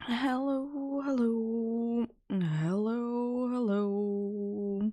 Hello, hello, hello, hello.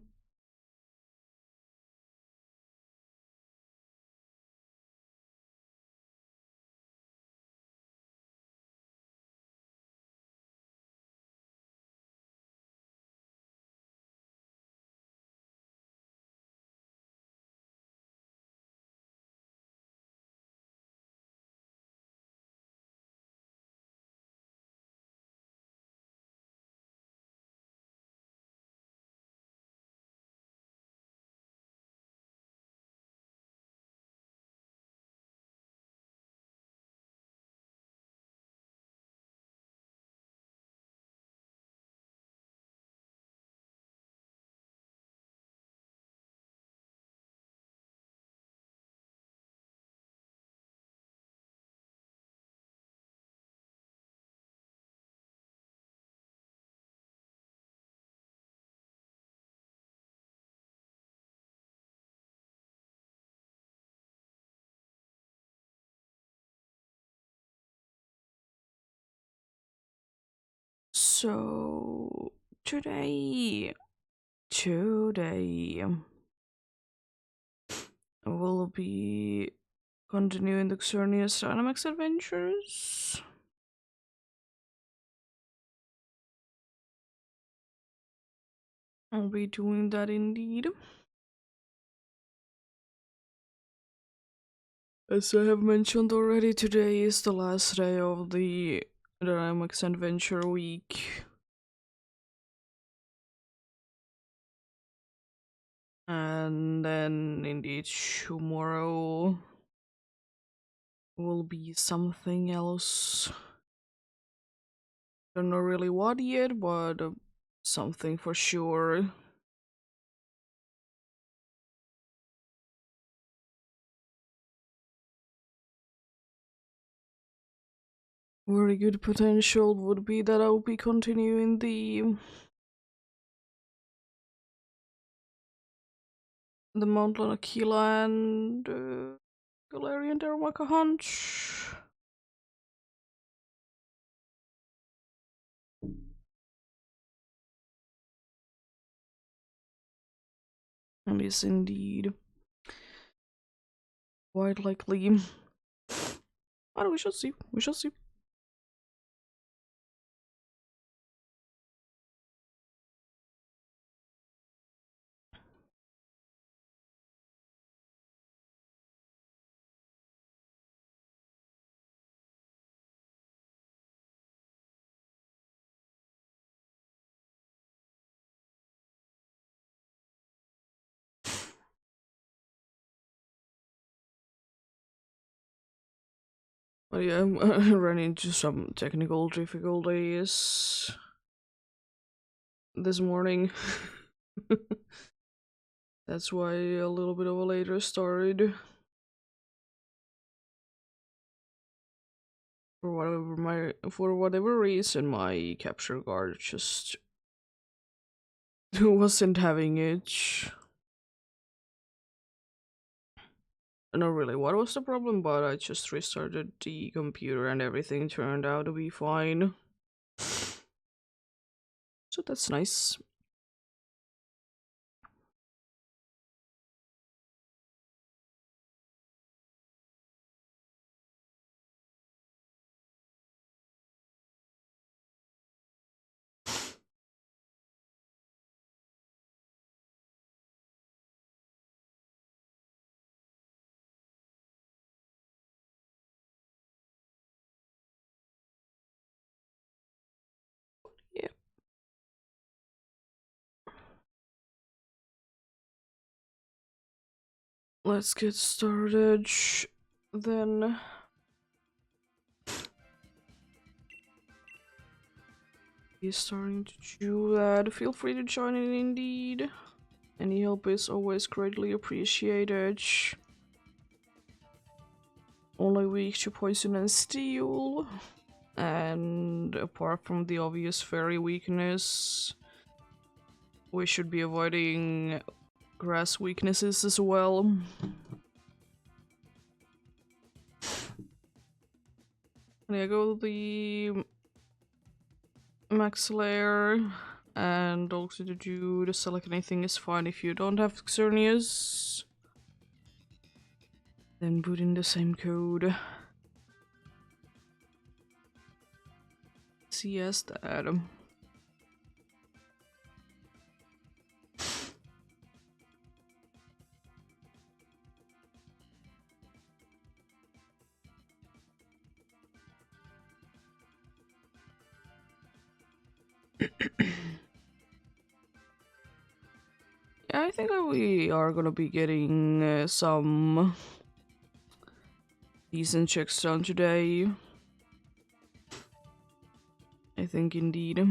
So today we'll be continuing the Xerneas Dynamax adventures. I'll be doing that indeed. As I have mentioned already, today is the last day of the Dynamax Adventure week. And then indeed tomorrow will be something else. Don't know really what yet, but something for sure. Very good potential would be that I'll be continuing the Mount Lanakila and Galarian Darumaka hunt. And is indeed quite likely. But we shall see. We shall see. But yeah, I ran into some technical difficulties this morning. That's why a little bit of a later start. For whatever reason, my capture card just wasn't having it. Not really what was the problem, but I just restarted the computer and everything turned out to be fine. So that's nice. Yeah. Let's get started. Then he's starting to do that. Feel free to join in indeed. Any help is always greatly appreciated. Only weak to poison and steel. And apart from the obvious fairy weakness, we should be avoiding grass weaknesses as well. And I go the max layer, and also to do the select anything is fine if you don't have Xerneas. Then put in the same code. EEST. Yeah, I think that we are gonna be getting some decent checks done today. I think indeed.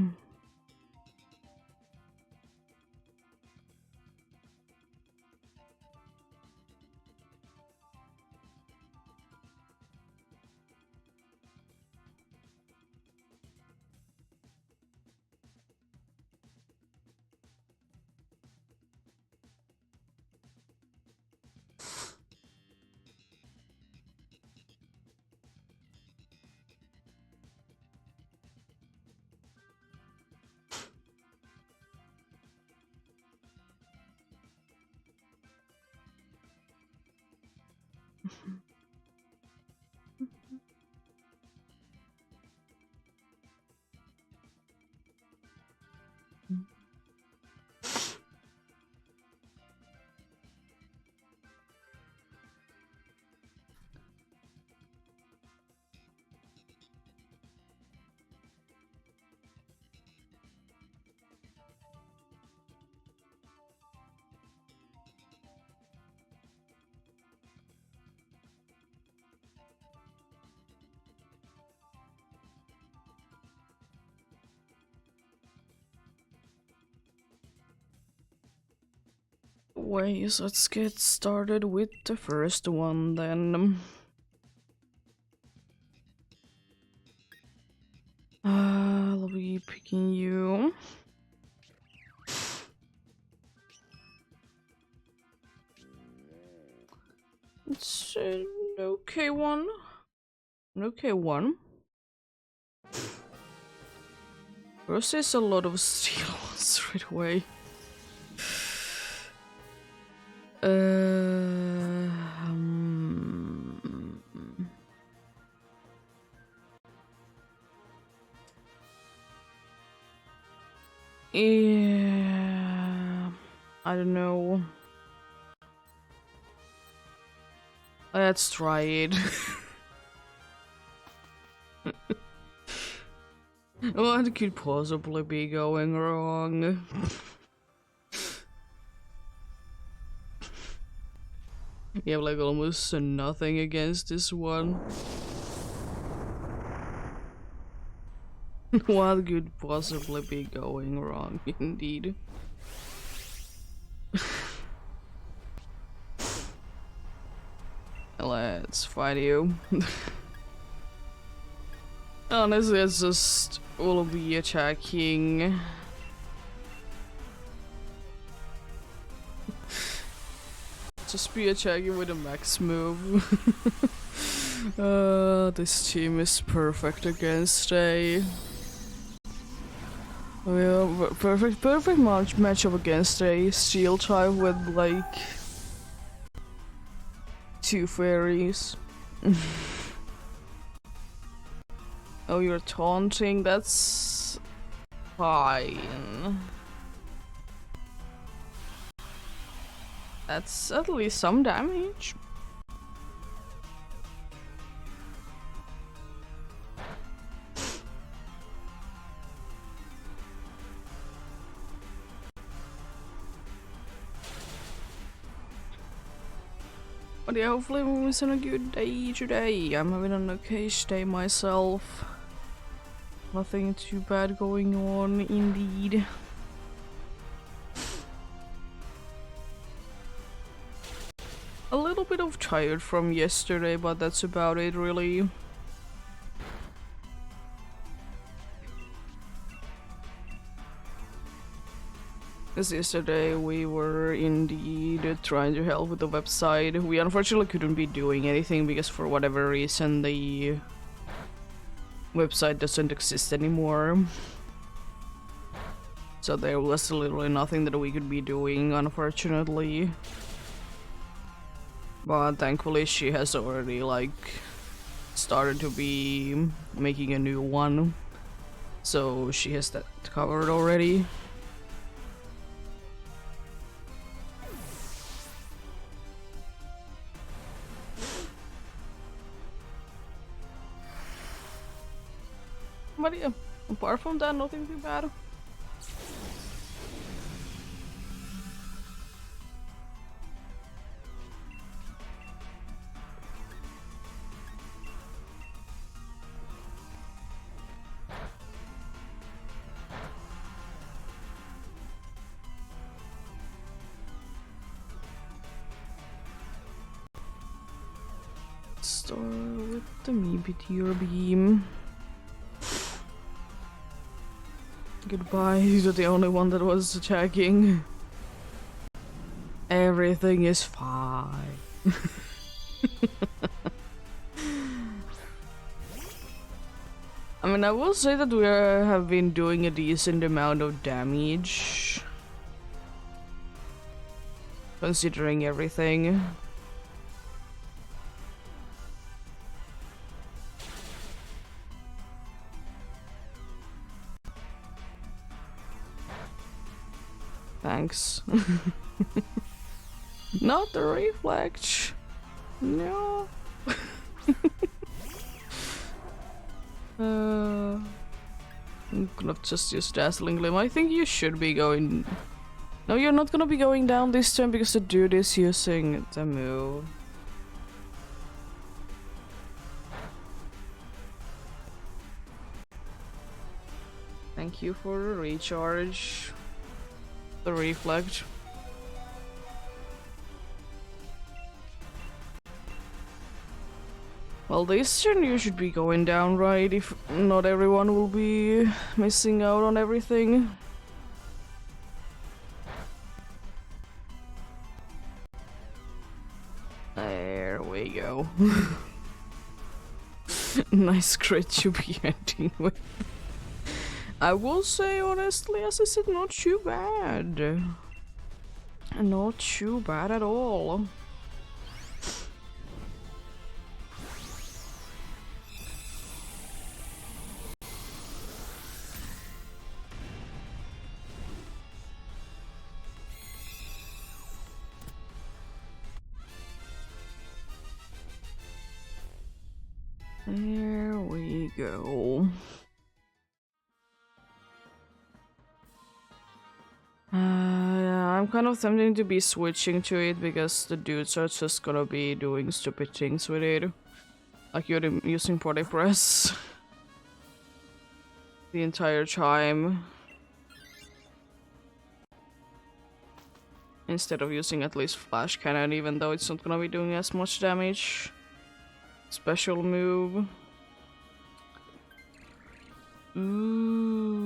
Ways, let's get started with the first one then. I'll be picking you. It's an okay one. An okay one. First is a lot of steel ones straight away. Yeah, I don't know. Let's try it. What could possibly be going wrong? You have like almost nothing against this one. What could possibly be going wrong, indeed? Let's fight you. Honestly, it's just will be attacking. Just be attacking with a max move. This team is perfect against a. Yeah, perfect matchup against a steel type with like 2 fairies. Oh, you're taunting? That's fine. That's at least some damage. But yeah, hopefully everyone's on a good day today. I'm having an okayish day myself. Nothing too bad going on, indeed. A little bit of tired from yesterday, but that's about it, really. Because yesterday we were indeed trying to help with the website. We unfortunately couldn't be doing anything because for whatever reason the website doesn't exist anymore. So there was literally nothing that we could be doing, unfortunately. But thankfully she has already like started to be making a new one. So she has that covered already. But yeah, apart from that, nothing too bad. Start with the meteor beam. Goodbye, you're the only one that was attacking. Everything is fine. I mean, I will say that we have been doing a decent amount of damage. Considering everything. Thanks. Not the reflect. No. I'm gonna just use Dazzling Gleam. I think you should be going... No, you're not gonna be going down this turn because the dude is using the move. Thank you for the recharge. The reflect. Well, this turn you should be going down, right? If not, everyone will be missing out on everything. There we go. Nice crit to be ending with. I will say honestly, as I said, not too bad. Not too bad at all. There we go. I'm kind of tempting to be switching to it because the dudes are just gonna be doing stupid things with it. Like you're using body press the entire time. Instead of using at least flash cannon, even though it's not gonna be doing as much damage. Special move. Ooh.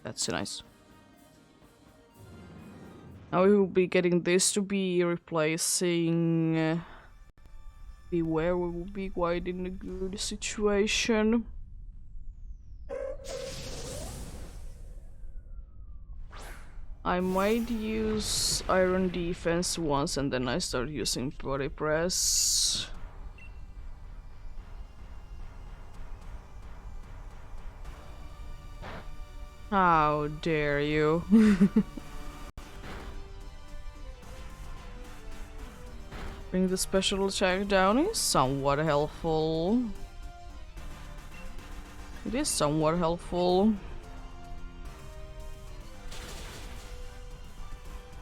That's nice. Now we will be getting this to be replacing Beware. We will be quite in a good situation. I might use Iron Defense once and then I start using Body Press. How dare you? Bring the special attack down is somewhat helpful. It is somewhat helpful.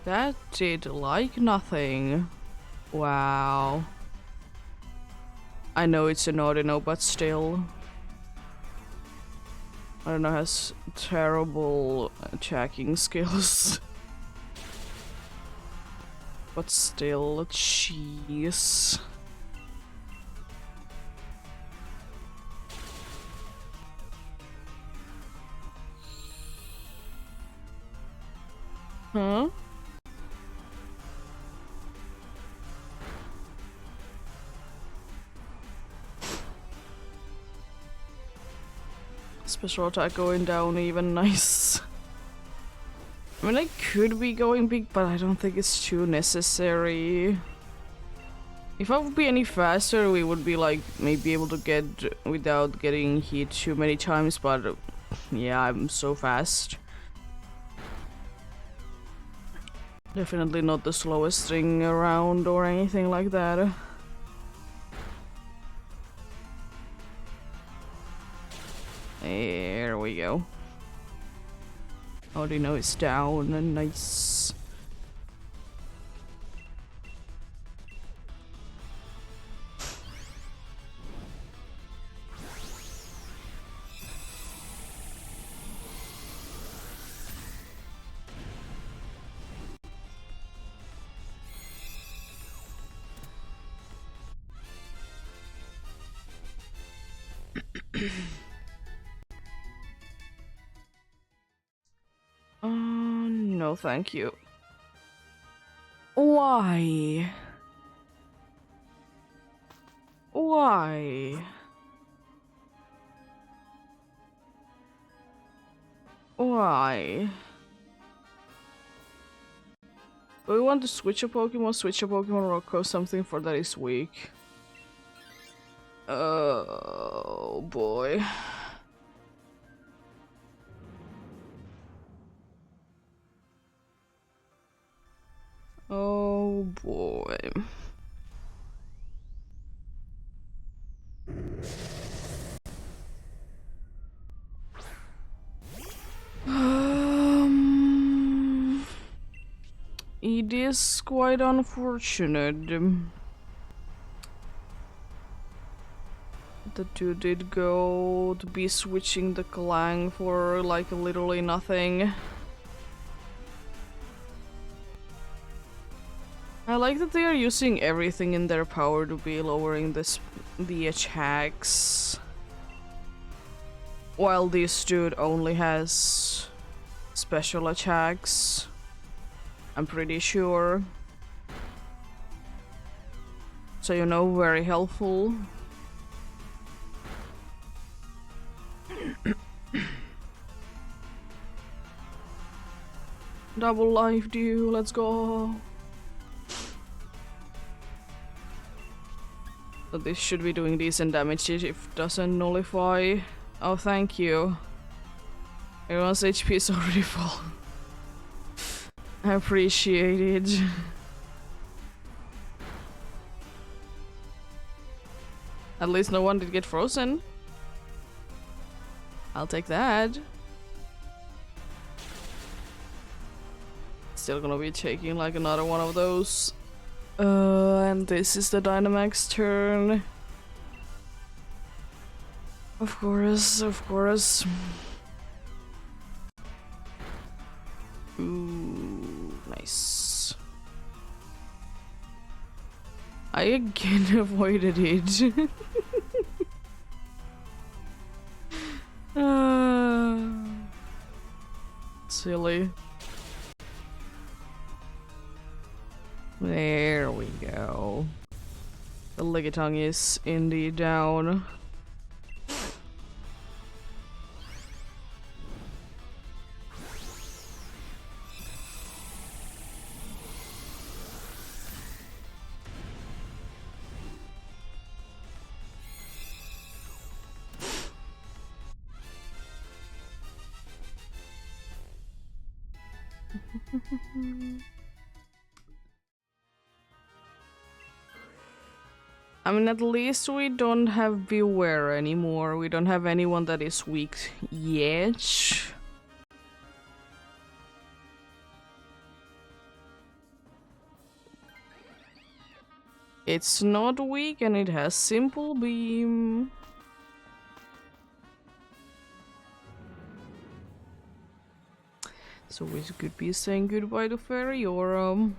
That did like nothing. Wow. I know it's an ordinal, but still. I don't know, has terrible attacking skills. But still, jeez. Huh? Special attack going down even, nice. I mean, I could be going big, but I don't think it's too necessary. If I would be any faster, we would be like maybe able to get without getting hit too many times, but yeah, I'm so fast. Definitely not the slowest thing around or anything like that. There we go. Already know it's down and nice. No, thank you. Why? Why? Why? Do we want to switch a Pokemon Rock or something for that is weak? Oh boy. Oh boy. It is quite unfortunate that you did go to be switching the Clang for like literally nothing. I like that they are using everything in their power to be lowering the attacks. While this dude only has special attacks. I'm pretty sure. So you know, very helpful. Double life dew, let's go. So this should be doing decent damage if it doesn't nullify. Oh, thank you. Everyone's HP is already full. I appreciate it. At least no one did get frozen. I'll take that. Still gonna be taking like another one of those. And this is the Dynamax turn. Of course, of course. Ooh, nice. I again avoided it. Silly. There we go. The Lickitung is indeed down. I mean, at least we don't have Beware anymore. We don't have anyone that is weak yet. It's not weak and it has Simple Beam. So we could be saying goodbye to Ferriorum.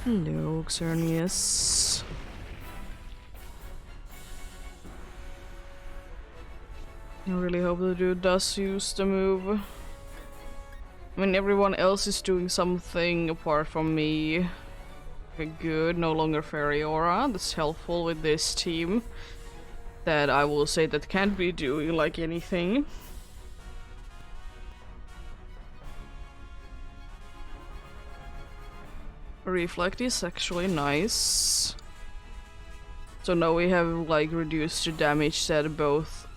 Hello, Xerneas. I really hope the dude does use the move. I mean, everyone else is doing something apart from me. Okay, good. No longer Fairy Aura. That's helpful with this team. That I will say that can't be doing like anything. Reflect is actually nice. So now we have like reduced the damage that both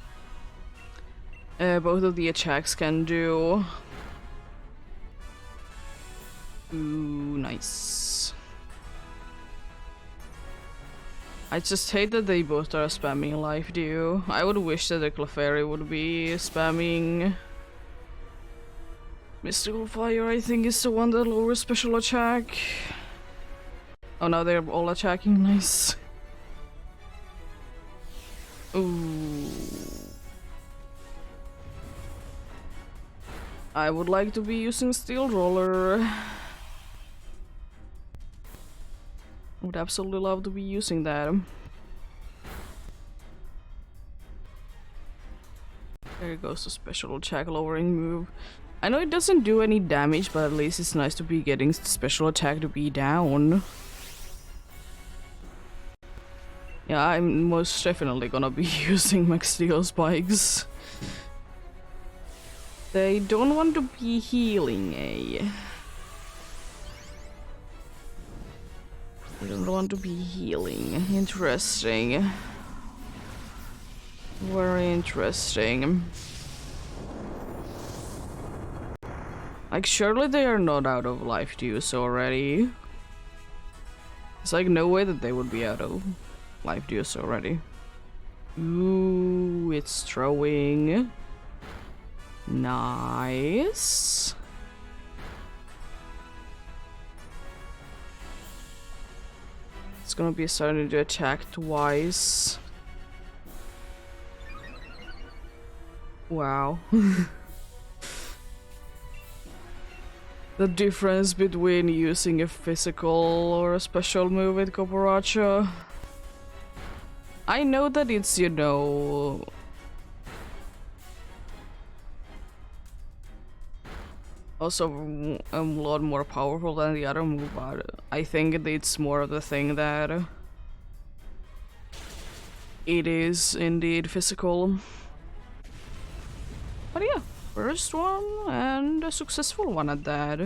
of the attacks can do. Ooh, nice. I just hate that they both are spamming Life Dew. I would wish that the Clefairy would be spamming Mystical Fire. I think is the one that lowers special attack. Oh, now they're all attacking. Nice. Ooh. I would like to be using Steel Roller. Would absolutely love to be using that. There goes the special attack lowering move. I know it doesn't do any damage, but at least it's nice to be getting special attack to be down. Yeah, I'm most definitely gonna be using Max Steel Spikes. They don't want to be healing, eh? They don't want to be healing. Interesting. Very interesting. Like, surely they are not out of life juice already. It's like no way that they would be out of life juice already. Ooh, it's throwing. Nice. It's gonna be starting to attack twice. Wow. The difference between using a physical or a special move with Cooperacha. I know that it's, you know, also a lot more powerful than the other move, but I think it's more of the thing that it is indeed physical. But yeah, first one and a successful one at that.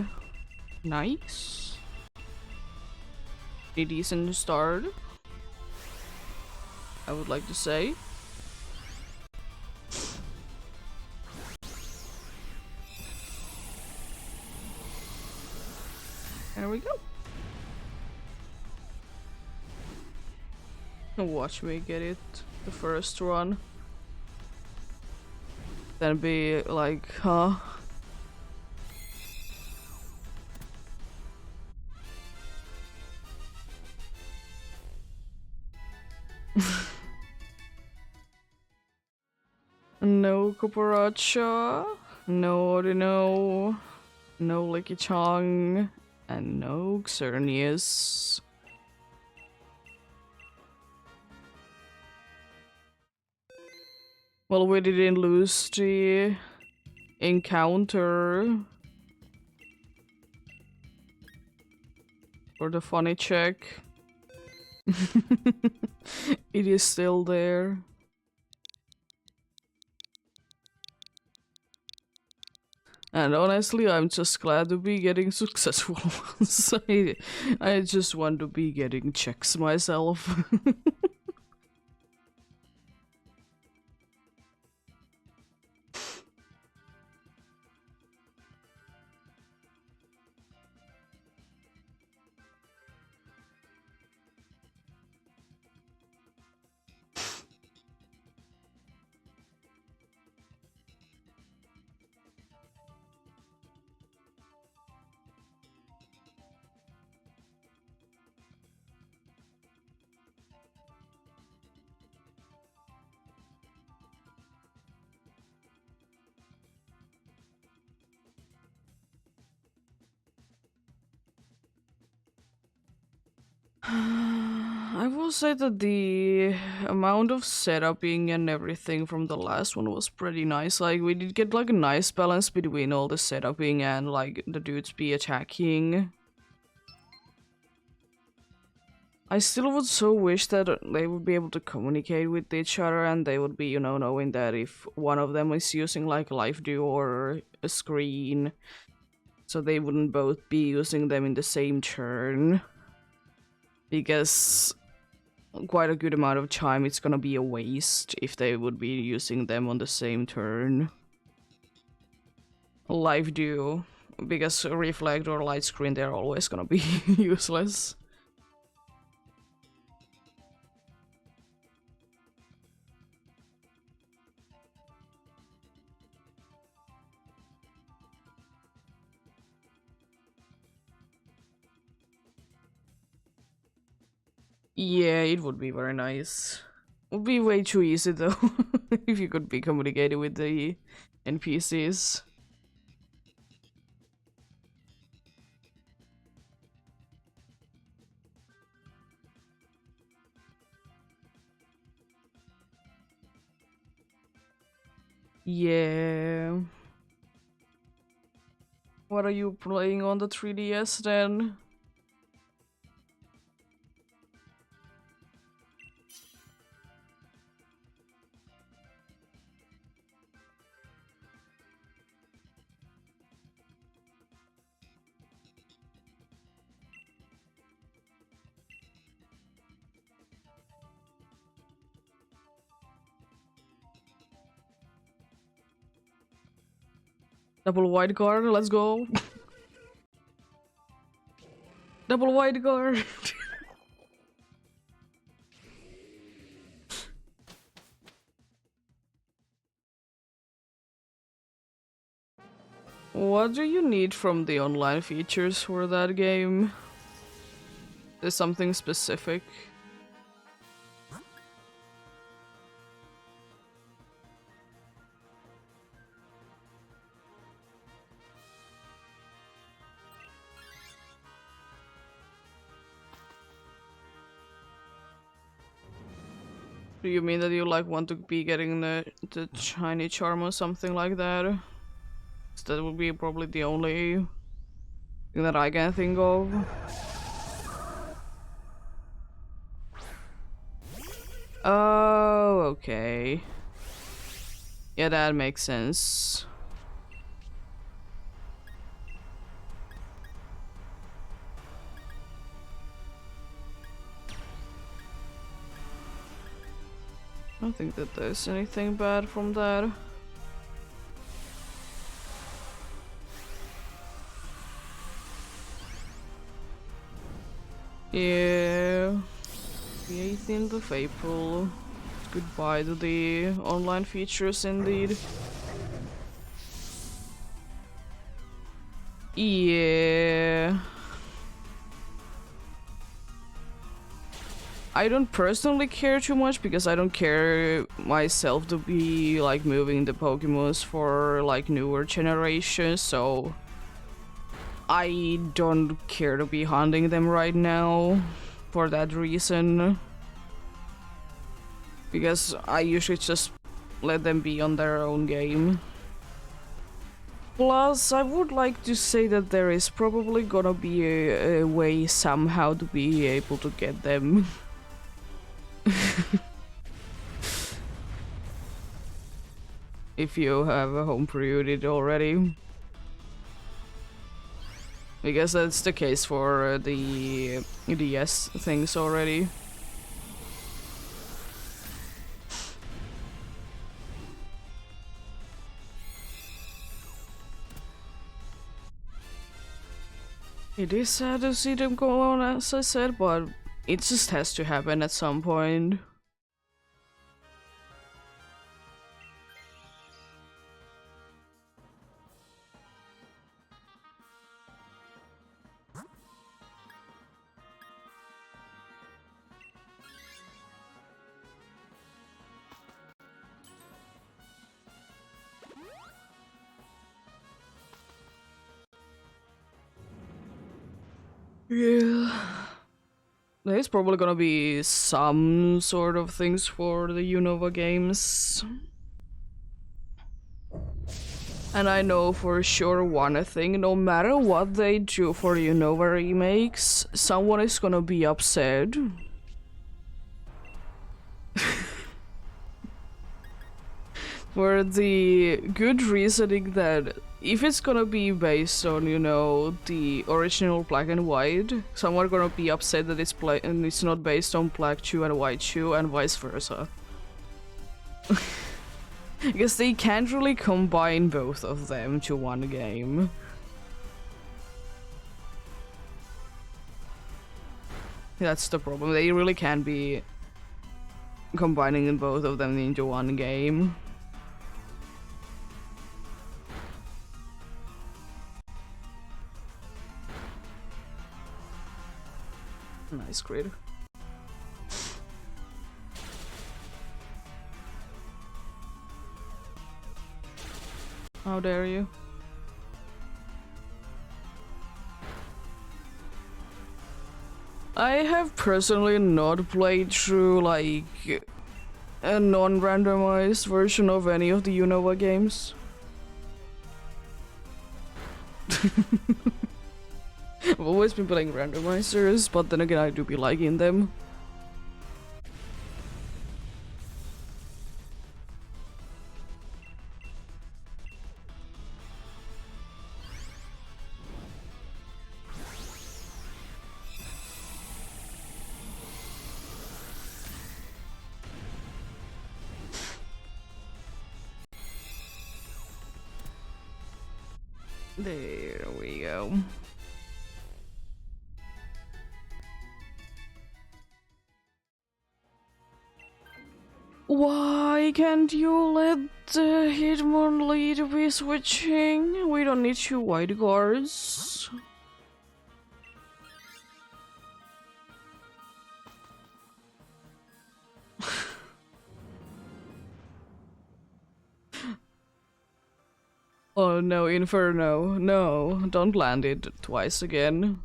Nice. A decent start, I would like to say. There we go. Watch me get it the first run. Then be like, huh? No Cooperacha, no Ordino, no Licky Chong, and no Xerneas. Well, we didn't lose the encounter or the funny check. It is still there. And honestly, I'm just glad to be getting successful ones. I just want to be getting checks myself. I will say that the amount of setuping and everything from the last one was pretty nice. Like, we did get like a nice balance between all the setuping and like the dudes be attacking. I still would so wish that they would be able to communicate with each other and they would be, you know, knowing that if one of them is using like a live duo or a screen, so they wouldn't both be using them in the same turn. Because quite a good amount of time it's gonna be a waste if they would be using them on the same turn. Live duo, because reflect or light screen, they're always gonna be useless. Yeah, it would be very nice. Would be way too easy though, if you could be communicating with the NPCs. Yeah. What are you playing on the 3DS then? Double wide guard, let's go. Double wide guard. What do you need from the online features for that game? Is something specific? Do you mean that you like want to be getting the shiny charm or something like that? 'Cause that would be probably the only thing that I can think of. Oh, okay. Yeah, that makes sense. I don't think that there's anything bad from that. Yeah. The 18th of April. Goodbye to the online features indeed. Yeah. I don't personally care too much because I don't care myself to be like moving the Pokemons for like newer generations, so I don't care to be hunting them right now for that reason. Because I usually just let them be on their own game. Plus, I would like to say that there is probably gonna be a way somehow to be able to get them. If you have a home previewed already. I guess that's the case for the DS things already. It is sad to see them go on, as I said, but it just has to happen at some point. Yeah. There's probably gonna be some sort of things for the Unova games. And I know for sure one thing, no matter what they do for Unova remakes, someone is gonna be upset. For the good reasoning that if it's gonna be based on, you know, the original Black and White, someone gonna be upset that it's not based on Black Chew and White Chew and vice versa. Because they can't really combine both of them to one game. That's the problem. They really can't be combining both of them into one game. Nice grid. How dare you? I have personally not played through like a non-randomized version of any of the Unova games. I've always been playing randomizers, but then again I do be liking them. There we go. Why can't you let the Hitmon lead be switching? We don't need 2 white guards. Oh no, Inferno. No, don't land it twice again.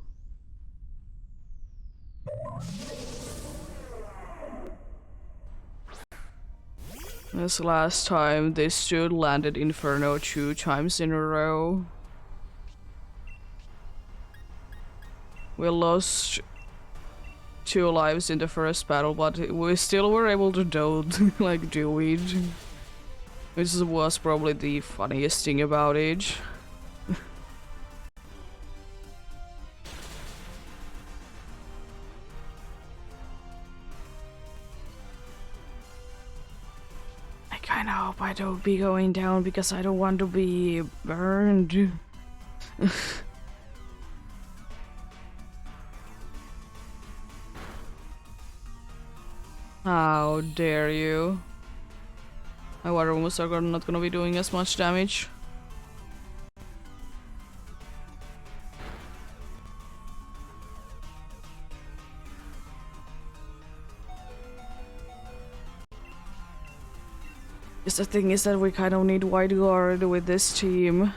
This last time, this dude landed Inferno 2 times in a row. We lost 2 lives in the first battle, but we still were able to do it. Which was probably the funniest thing about it. I kinda hope I don't be going down because I don't want to be burned. How dare you? My water moves are not gonna be doing as much damage. Just the thing is that we kind of need white guard with this team.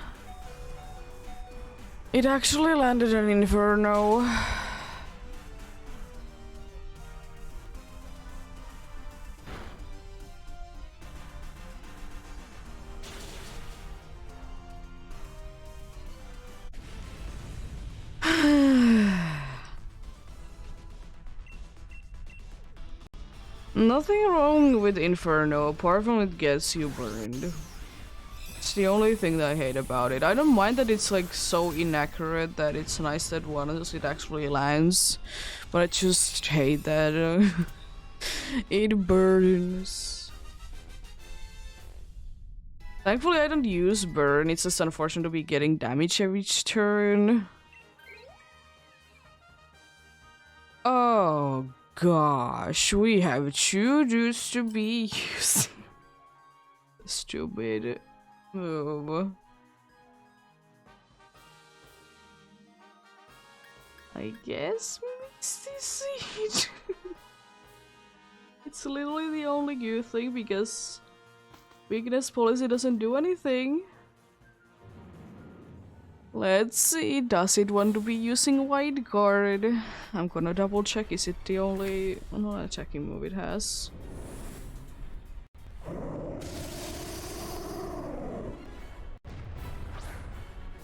It actually landed an Inferno. Nothing wrong with Inferno, apart from it gets you burned. It's the only thing that I hate about it. I don't mind that it's like so inaccurate that it's nice that once it actually lands, but I just hate that it burns. Thankfully I don't use burn, it's just unfortunate to be getting damage every turn. Oh gosh, we have 2 dudes to be using. Stupid move. I guess Misty Seed. It's literally the only good thing because weakness policy doesn't do anything. Let's see, does it want to be using Wide Guard? I'm gonna double check, is it the only non-attacking move it has?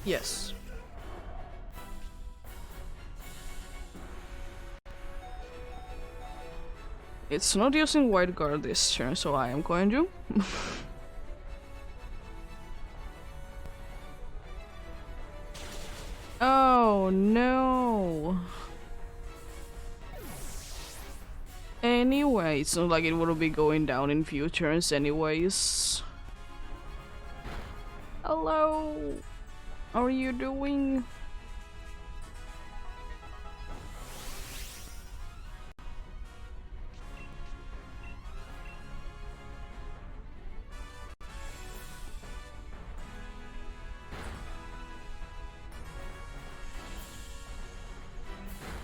Yes. It's not using Wide Guard this turn, so I am going to. Oh no. Anyway, it's not like it will be going down in few turns anyways. Hello. How are you doing?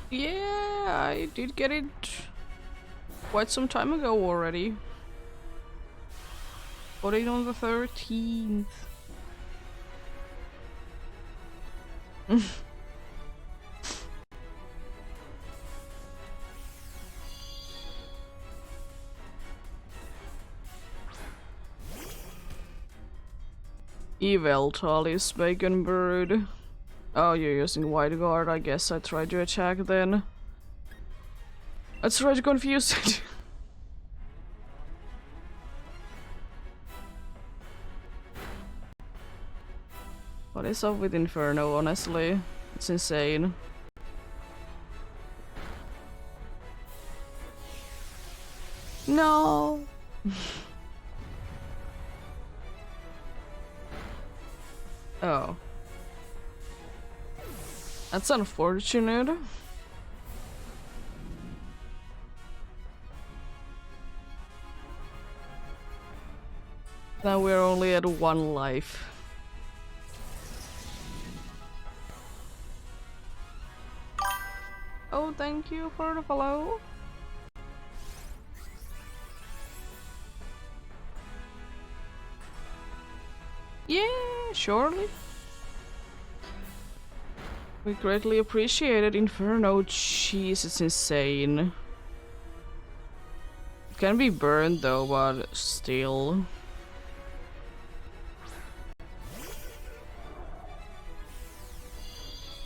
Yeah, I did get it quite some time ago already. Got it on the 13th. Eveltal Bacon Bird. Oh, you're using Wide Guard. I guess I tried to attack then. I tried to confuse it. What is up with Inferno, honestly? It's insane. No! Oh. That's unfortunate. Now we're only at 1 life. Oh, thank you for the follow. Yeah, surely. We greatly appreciate it, Inferno. Jeez, it's insane. It can be burned though, but still.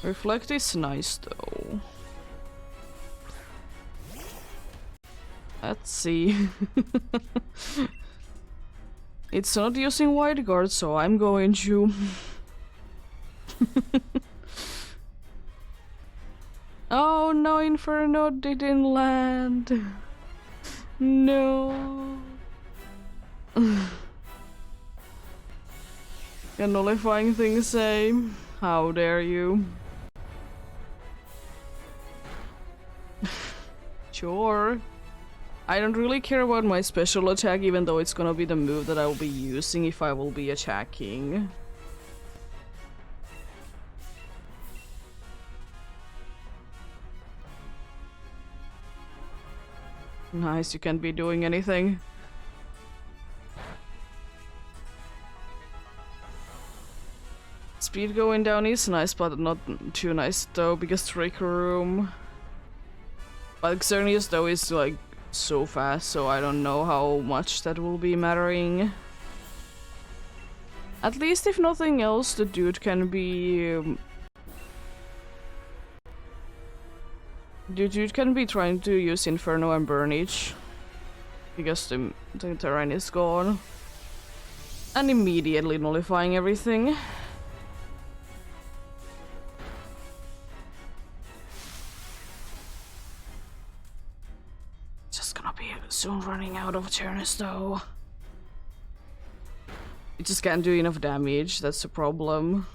Reflect is nice though. Let's see. It's not using Wide Guard, so I'm going to. Oh no, Inferno didn't land. No. You're nullifying things, same. How dare you? Sure. I don't really care about my special attack, even though it's gonna be the move that I will be using if I will be attacking. Nice, you can't be doing anything. Speed going down is nice, but not too nice though, because Trick Room. But Xerneas though is like so fast, so I don't know how much that will be mattering. At least if nothing else, the dude can be... the dude can be trying to use Inferno and Burnage. Because the terrain is gone. And immediately nullifying everything. Just gonna be soon running out of turns though. It just can't do enough damage, that's the problem.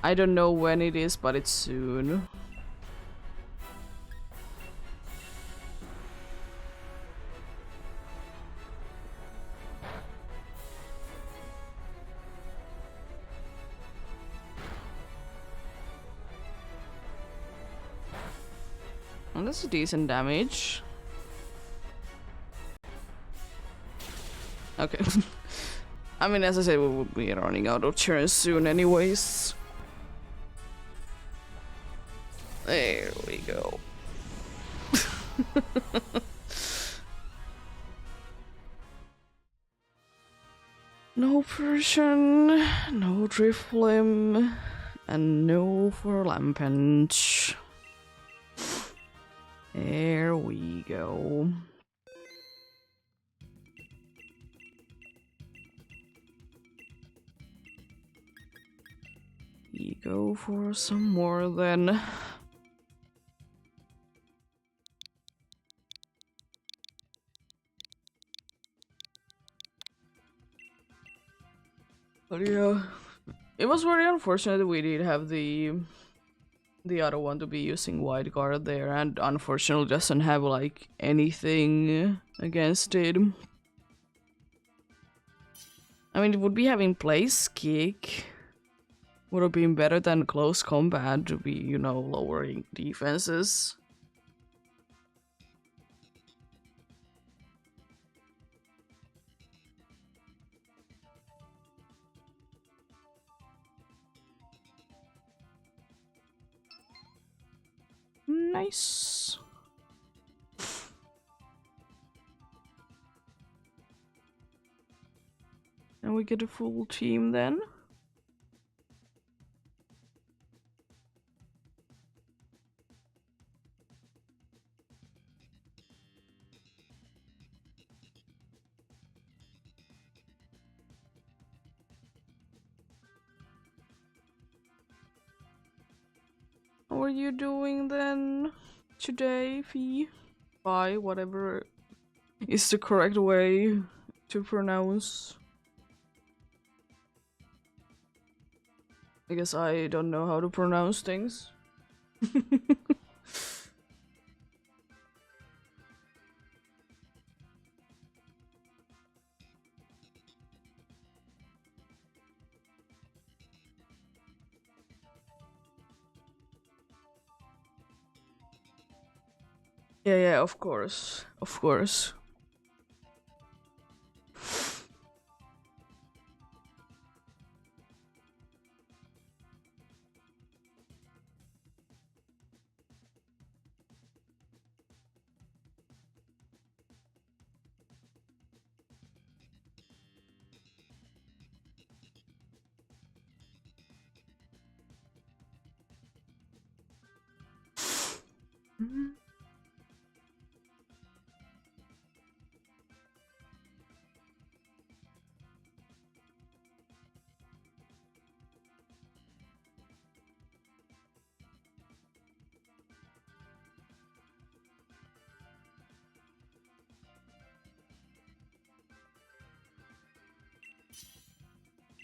I don't know when it is, but it's soon. Well, that's a decent damage. Okay. I mean, as I said, we will be running out of turns soon anyways. There we go. No Persian, no Driflim, and no for Lampenge. There we go. We go for some more then. But yeah, it was very unfortunate that we did have the other one to be using wide guard there, and unfortunately doesn't have like anything against it. I mean, it would be having place kick. Would have been better than close combat to be, you know, lowering defenses. Nice. And we get a full team then. How are you doing then today, Fee? Bye, whatever is the correct way to pronounce. I guess I don't know how to pronounce things. Yeah, of course. Of course.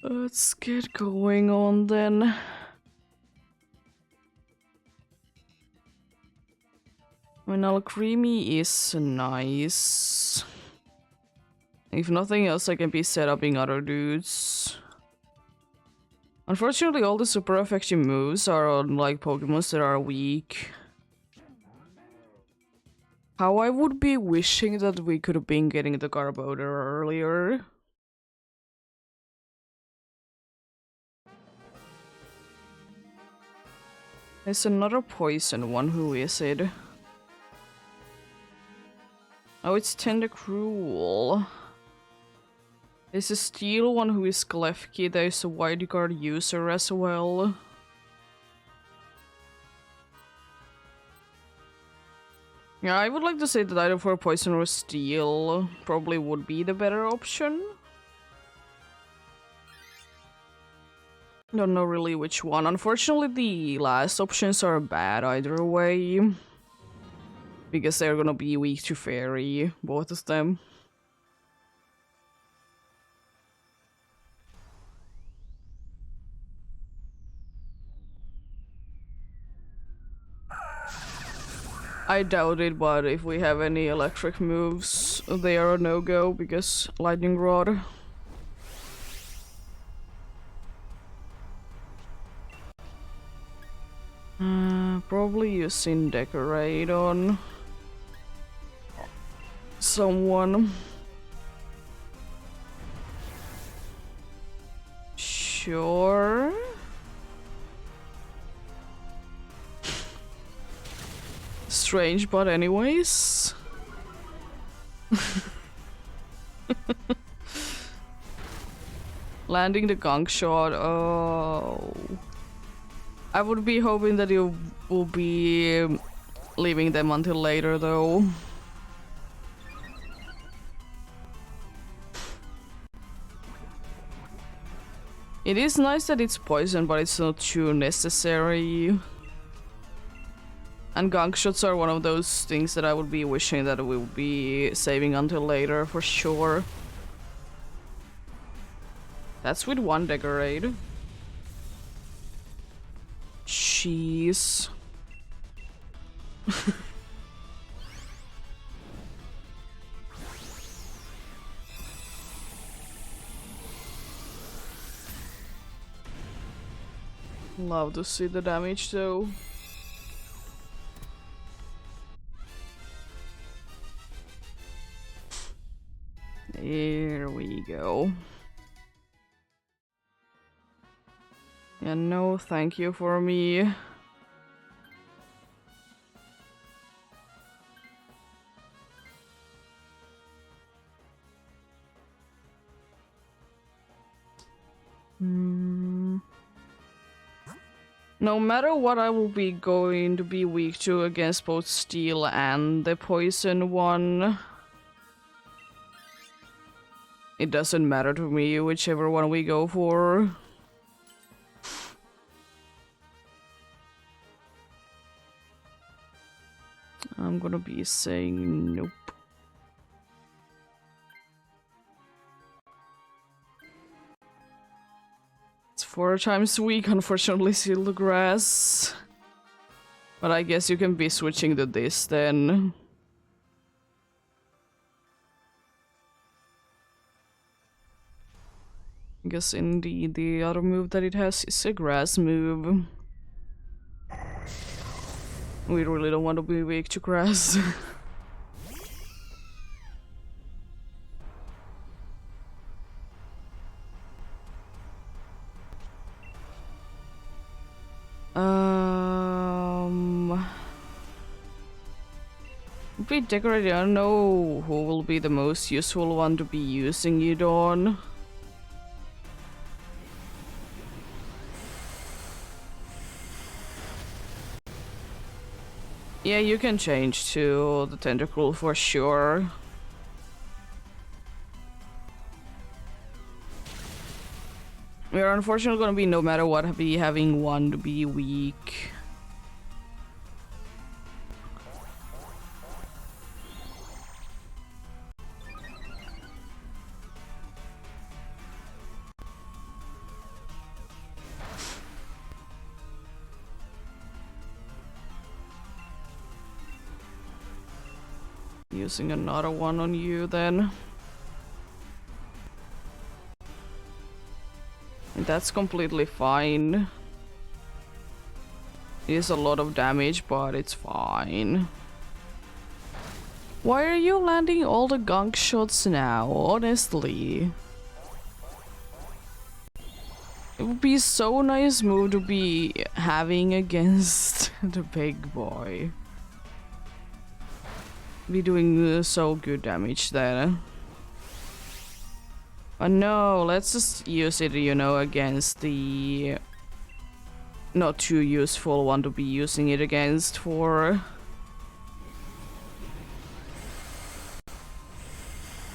Let's get going on then. I mean, Alcremie is nice. If nothing else, I can be set up in other dudes. Unfortunately, all the super effective moves are on like Pokemons that are weak. How I would be wishing that we could have been getting the Garbodor earlier. There's another poison one, who is it? Oh, it's Tentacruel. There's a steel one who is Klefki, there's a wide guard user as well. Yeah, I would like to say that either for poison or steel probably would be the better option. Don't know really which one. Unfortunately, the last options are bad either way. Because they're gonna be weak to fairy, both of them. I doubt it, but if we have any electric moves, they are a no-go because lightning rod. Probably using decorate on someone. Sure. Strange, but anyways. Landing the gunk shot. Oh. I would be hoping that you will be leaving them until later, though. It is nice that it's poison, but it's not too necessary. And gunk shots are one of those things that I would be wishing that we would be saving until later, for sure. That's with one decorate. Jeez. Love to see the damage though. There we go. Yeah, no thank you for me. No matter what, I will be going to be weak to against both steel and the poison one. It doesn't matter to me, whichever one we go for. I'm gonna be saying nope. It's 4 times weak, unfortunately, still the grass. But I guess you can be switching to this then. I guess indeed the other move that it has is a grass move. We really don't want to be weak to grass. Be decorated. I don't know who will be the most useful one to be using it on. Yeah, you can change to the tentacle for sure. We are unfortunately gonna be, no matter what, be having one to be weak. Using another one on you then. That's completely fine. It is a lot of damage, but it's fine. Why are you landing all the gunk shots now, honestly? It would be so nice move to be having against the big boy. Be doing so good damage there. But no, let's just use it, you know, against the not too useful one to be using it against for.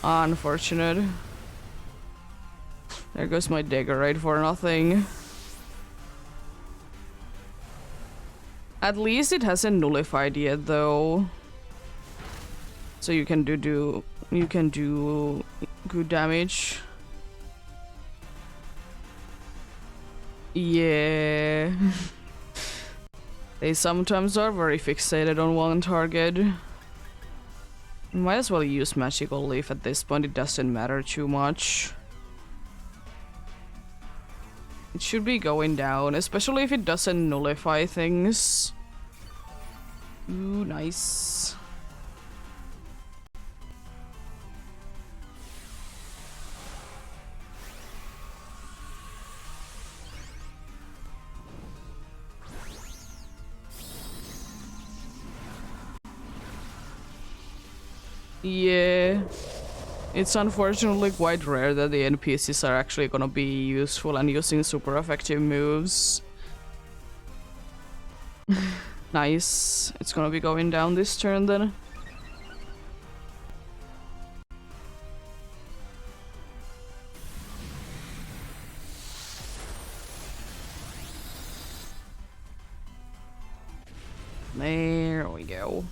Unfortunate. There goes my dagger right for nothing. At least it hasn't nullified yet though. So you can do good damage. Yeah. They sometimes are very fixated on one target. Might as well use magical leaf at this point, it doesn't matter too much. It should be going down, especially if it doesn't nullify things. Ooh, nice. Yeah. It's unfortunately quite rare that the NPCs are actually gonna be useful and using super effective moves. Nice. It's gonna be going down this turn then. There we go.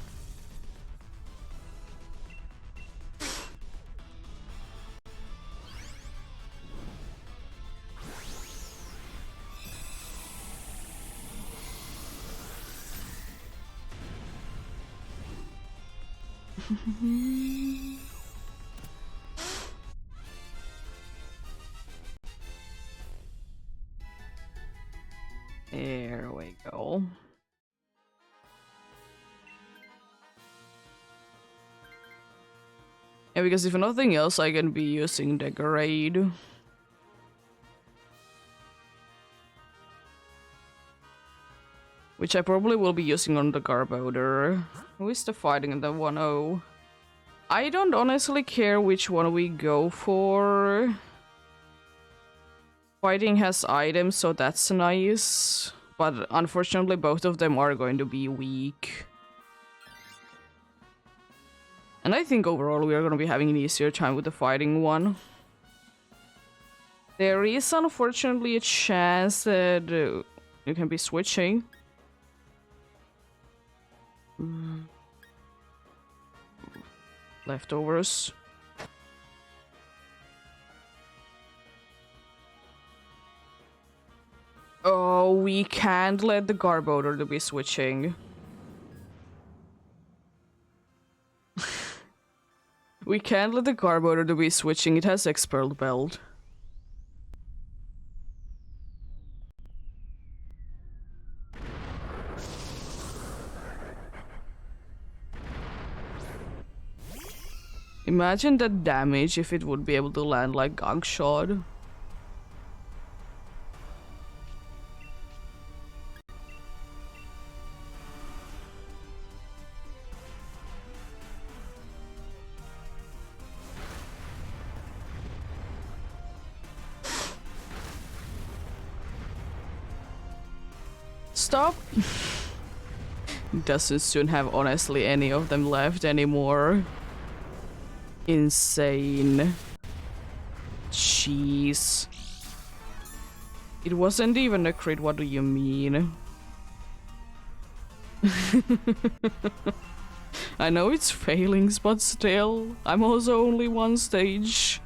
There we go. Yeah, because if nothing else, I can be using Degrade. Which I probably will be using on the Garbodor. Who is the fighting in the 1-0? I don't honestly care which one we go for. Fighting has items, so that's nice. But unfortunately, both of them are going to be weak. And I think overall we are going to be having an easier time with the fighting one. There is unfortunately a chance that you can be switching. Leftovers. Oh, we can't let the Garbodor to be switching. We can't let the Garbodor to be switching. It has Expelled Belt. Imagine the damage if it would be able to land like Gunk Shot. Stop! Doesn't soon have honestly any of them left anymore. Insane. Jeez. It wasn't even a crit, what do you mean? I know it's failings, but still, I'm also only one stage.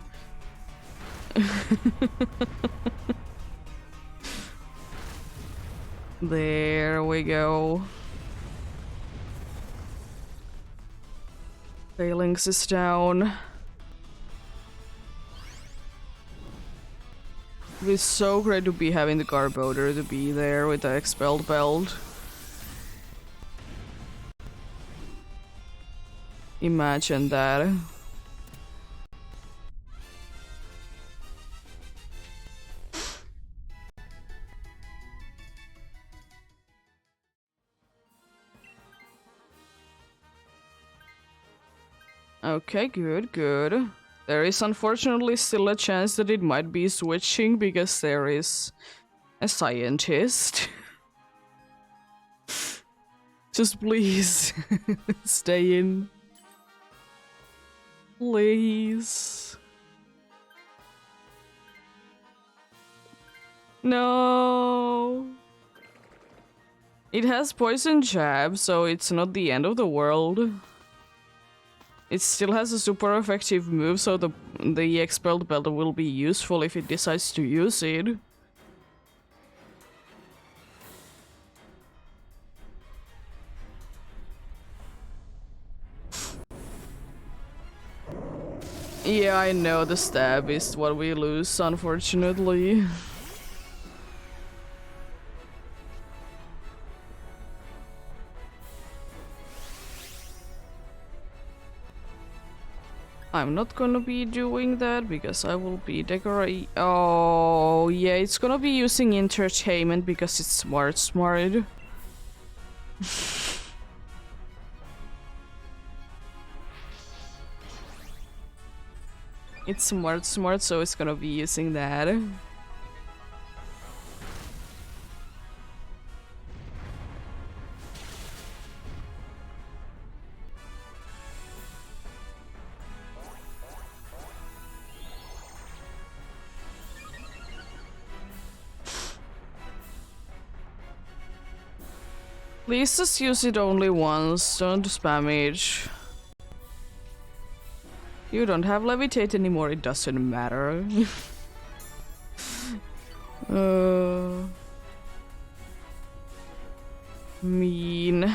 There we go. Failings is down. It's so great to be having the Garbodor to be there with the Expelled Belt. Imagine that. Okay, good, good. There is unfortunately still a chance that it might be switching because there is a scientist. Just please stay in. Please. No. It has poison jab, so it's not the end of the world. It still has a super effective move, so the Expelled Belt will be useful if it decides to use it. Yeah, I know the stab is what we lose, unfortunately. I'm not gonna be doing that because I will be decorating. Oh, yeah, it's gonna be using entertainment because it's smart. It's smart, so it's gonna be using that. Please just use it only once, don't spam it. You don't have levitate anymore, it doesn't matter. Mean.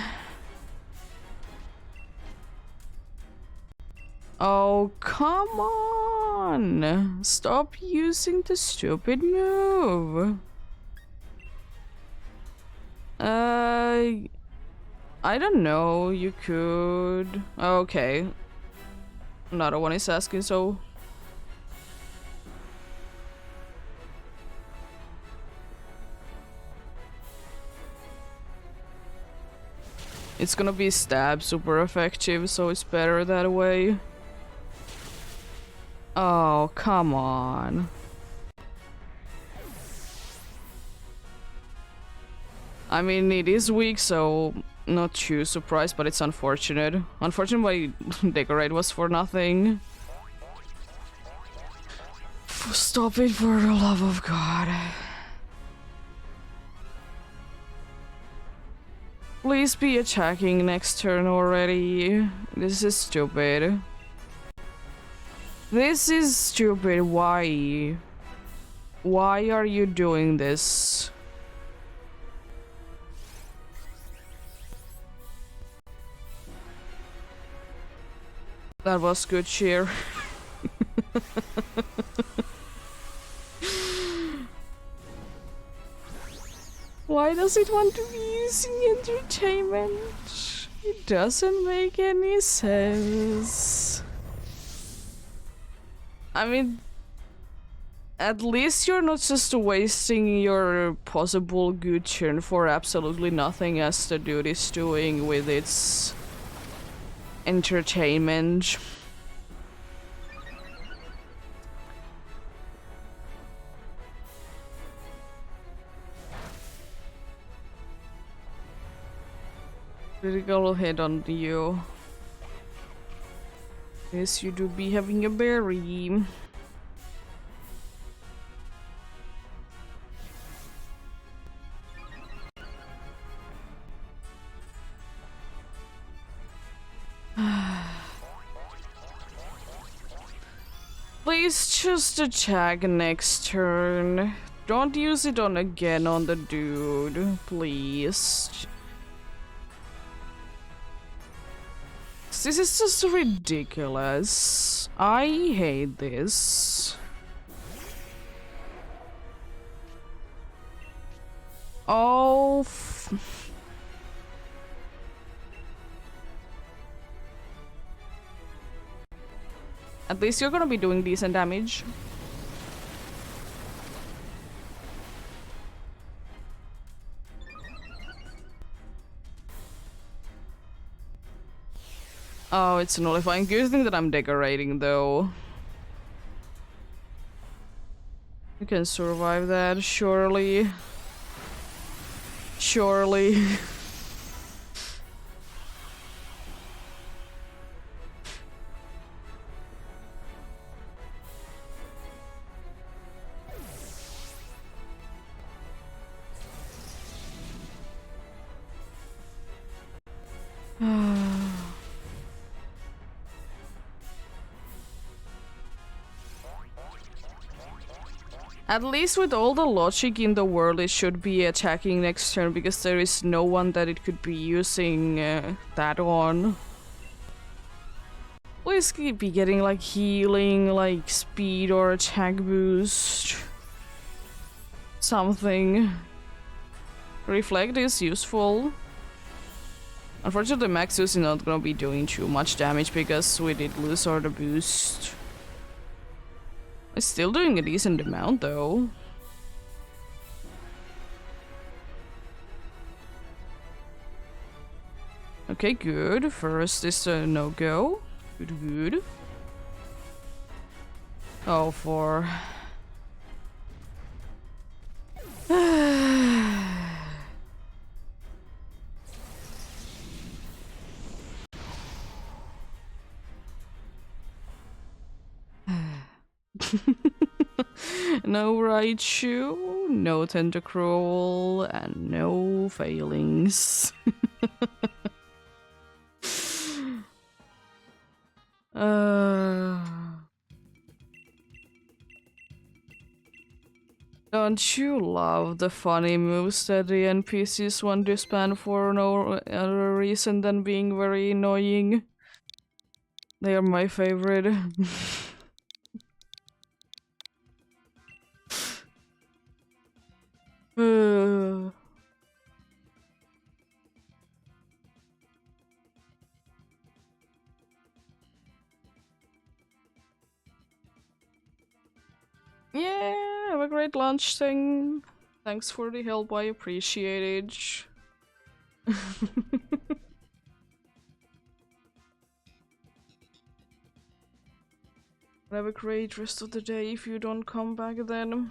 Oh, come on! Stop using the stupid move. I don't know, you could... Okay. Another one is asking, so... It's gonna be stab super effective, so it's better that way. Oh, come on. I mean, it is weak, so not too surprised, but it's unfortunate. Unfortunately, my decorate was for nothing. Stop it, for the love of God. Please be attacking next turn already. This is stupid. This is stupid. Why? Why are you doing this? That was good cheer. Why does it want to be using entertainment? It doesn't make any sense. I mean, at least you're not just wasting your possible good turn for absolutely nothing as the dude is doing with its entertainment. Critical hit on you. Yes, you do be having a berry. Please just attack next turn. Don't use it on again on the dude, please. This is just ridiculous. I hate this. Oh, at least you're gonna be doing decent damage. Oh, it's nullifying. Good thing that I'm decorating, though. You can survive that, surely. Surely. At least with all the logic in the world, it should be attacking next turn because there is no one that it could be using that on. Please be getting like healing, like speed or attack boost. Something. Reflect is useful. Unfortunately, Maxus is not gonna be doing too much damage because we did lose our boost. It's still doing a decent amount though. Okay, good. First is a no-go. Good, good. Oh, for... No Raichu, no Tentacruel, and no failings. uh... Don't you love the funny moves that the NPCs want to spam for no other reason than being very annoying? They are my favorite. Yeah, have a great lunch thing. Thanks for the help, I appreciate it. Have a great rest of the day if you don't come back then.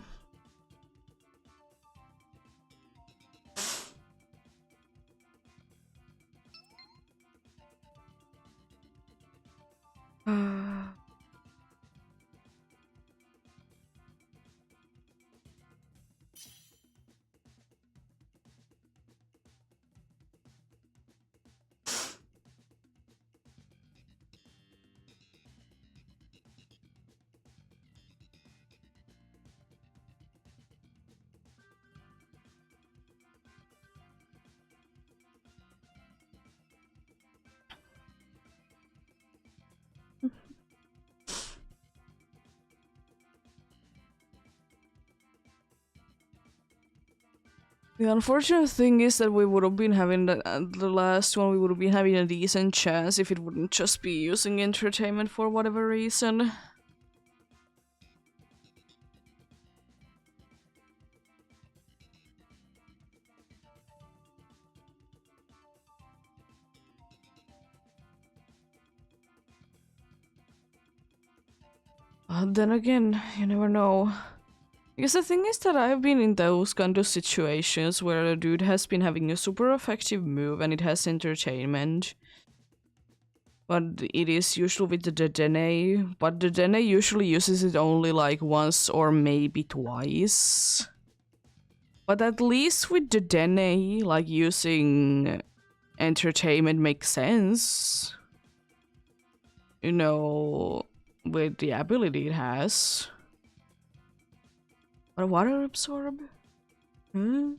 The unfortunate thing is that we would have been having the last one, we would have been having a decent chance if it wouldn't just be using entertainment for whatever reason. But then again, you never know. Because the thing is that I've been in those kind of situations where a dude has been having a super effective move and it has entertainment. But it is usually with the Dedenne, but the Dedenne usually uses it only like once or maybe twice. But at least with the Dedenne, like using entertainment makes sense. You know, with the ability it has. But water absorb? Hmm?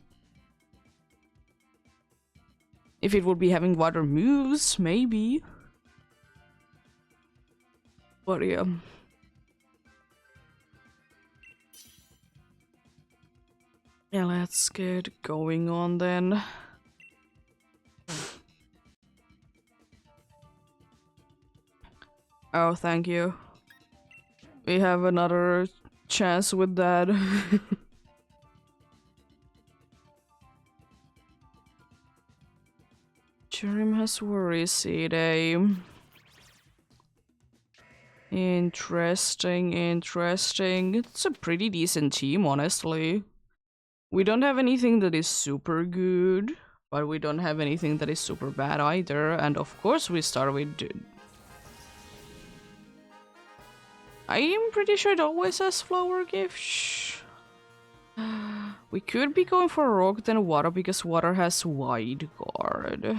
If it would be having water moves, maybe. But yeah. Yeah, let's get going on then. Oh, thank you. We have another chance with that. Jerem has worries today. Interesting, interesting. It's a pretty decent team, honestly. We don't have anything that is super good, but we don't have anything that is super bad either. And of course we start with... I am pretty sure it always has flower gifts. We could be going for rock then water because water has wide guard.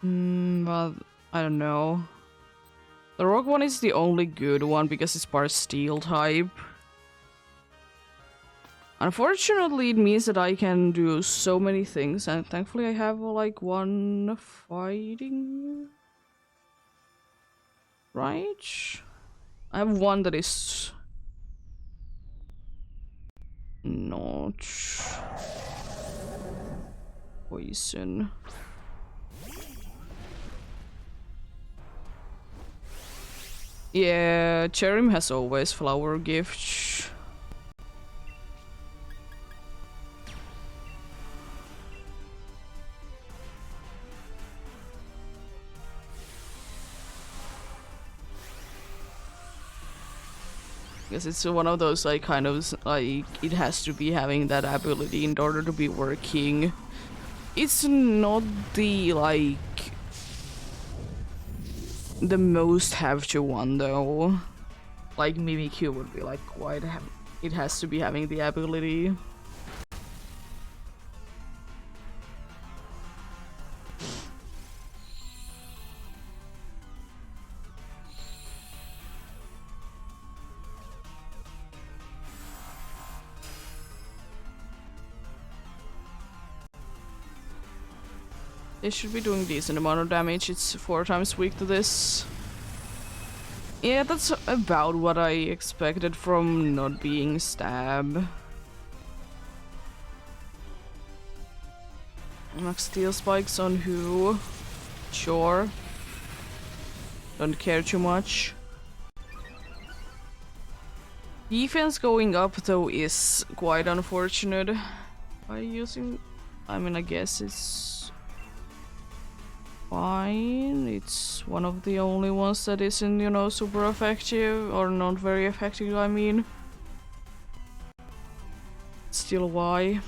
But I don't know. The rock one is the only good one because it's part steel type. Unfortunately, it means that I can do so many things, and thankfully I have like one fighting. Right? I have one that is not poison. Yeah, Cherim has always flower gifts. Because it's one of those like kind of like it has to be having that ability in order to be working. It's not the like the most have to one though. Like Mimikyu would be like quite it has to be having the ability. They should be doing decent amount of damage. It's 4 times weak to this. Yeah, that's about what I expected from not being stab. Max steel spikes on who? Sure. Don't care too much. Defense going up though is quite unfortunate. By using... I mean, I guess it's... fine. It's one of the only ones that isn't, you know, super effective, or not very effective, I mean. Still, why?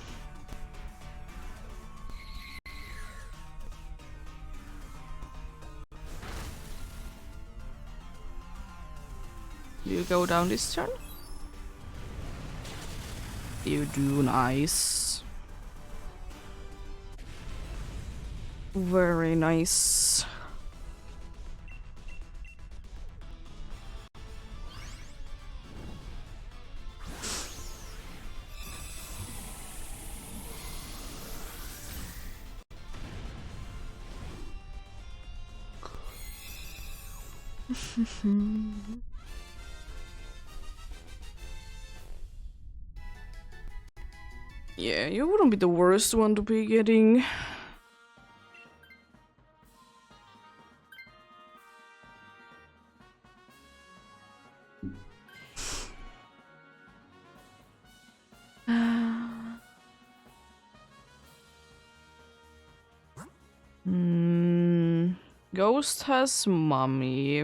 Do you go down this turn? You do, nice. Very nice. Yeah, you wouldn't be the worst one to be getting. Ghost has Mummy.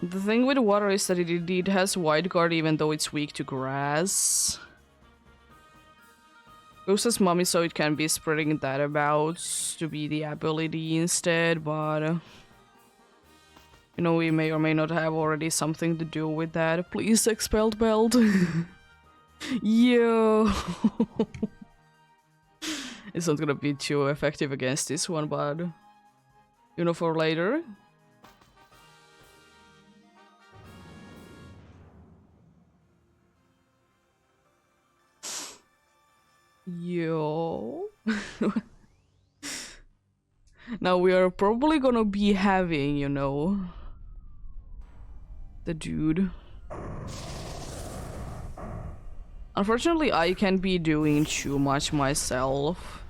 The thing with water is that it indeed has Wide Guard even though it's weak to grass. Ghost has Mummy, so it can be spreading that about to be the ability instead, but... you know, we may or may not have already something to do with that. Please, Expelled Belt. Yo! It's not gonna be too effective against this one, but... you know, for later. Yo. Now we are probably gonna be having, you know, the dude. Unfortunately, I can't be doing too much myself.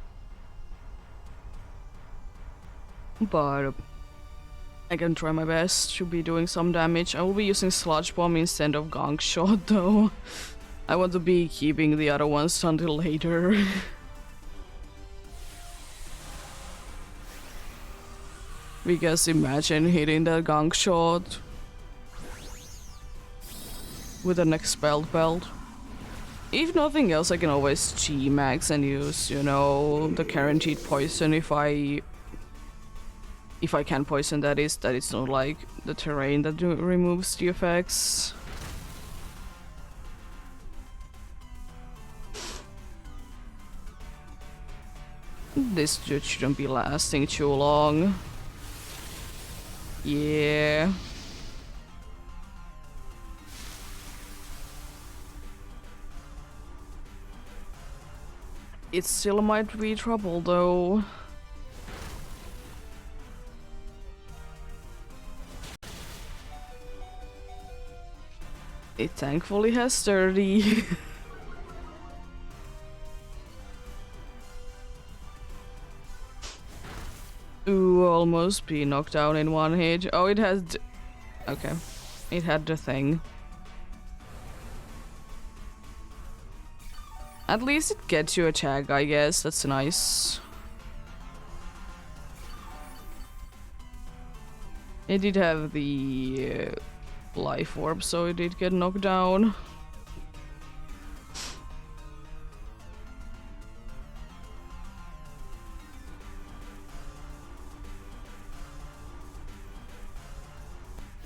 But I can try my best to be doing some damage. I will be using Sludge Bomb instead of Gong Shot though. I want to be keeping the other ones until later. Because imagine hitting that Gong Shot with an Expelled Belt. If nothing else, I can always G-Max and use, you know, the guaranteed poison if I can poison, that is, that it's not like the terrain that removes the effects. This dude shouldn't be lasting too long. Yeah. It still might be trouble though. It thankfully has 30. Ooh, almost be knocked down in one hit. Oh, it has... okay. It had the thing. At least it gets you a tag, I guess. That's nice. It did have the life orb, so it did get knocked down.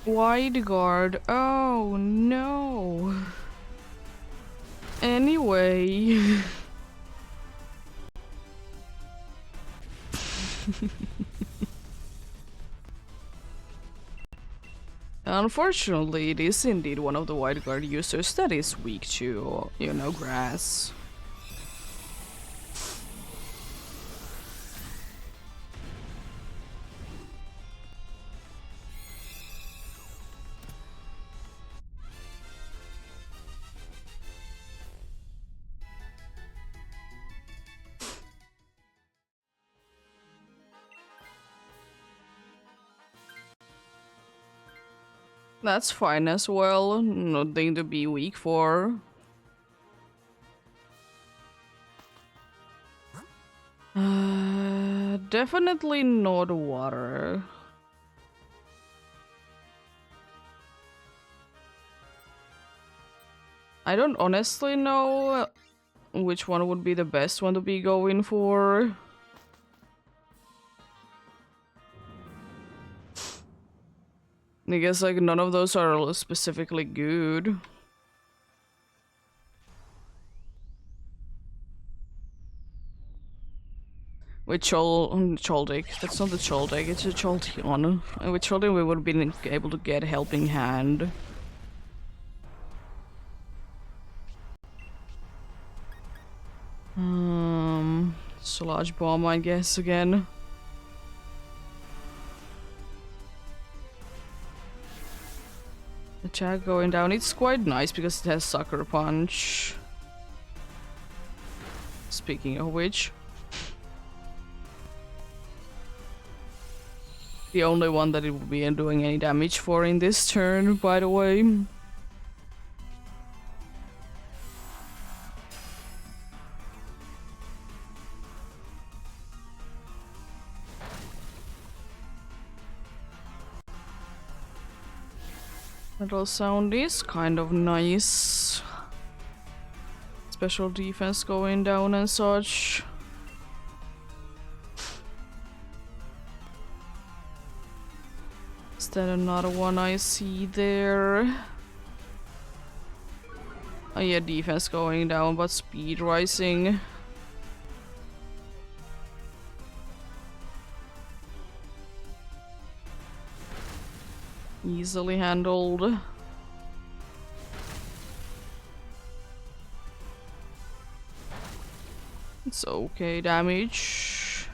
Wide guard. Oh no. Anyway. Unfortunately, it is indeed one of the wide guard users that is weak to, you know, grass. That's fine as well, nothing to be weak for. Definitely not water. I don't honestly know which one would be the best one to be going for. I guess like none of those are specifically good. With Choldik, that's not the Choldik, it's a Choldion. And with Choldion we would have been able to get Helping Hand. Sludge Bomb, I guess, again. Attack going down, it's quite nice because it has Sucker Punch. Speaking of which. The only one that it will be doing any damage for in this turn, by the way. Metal sound is kind of nice. Special defense going down and such. Is that another one I see there? Oh yeah, defense going down, but speed rising. Easily handled. It's okay damage.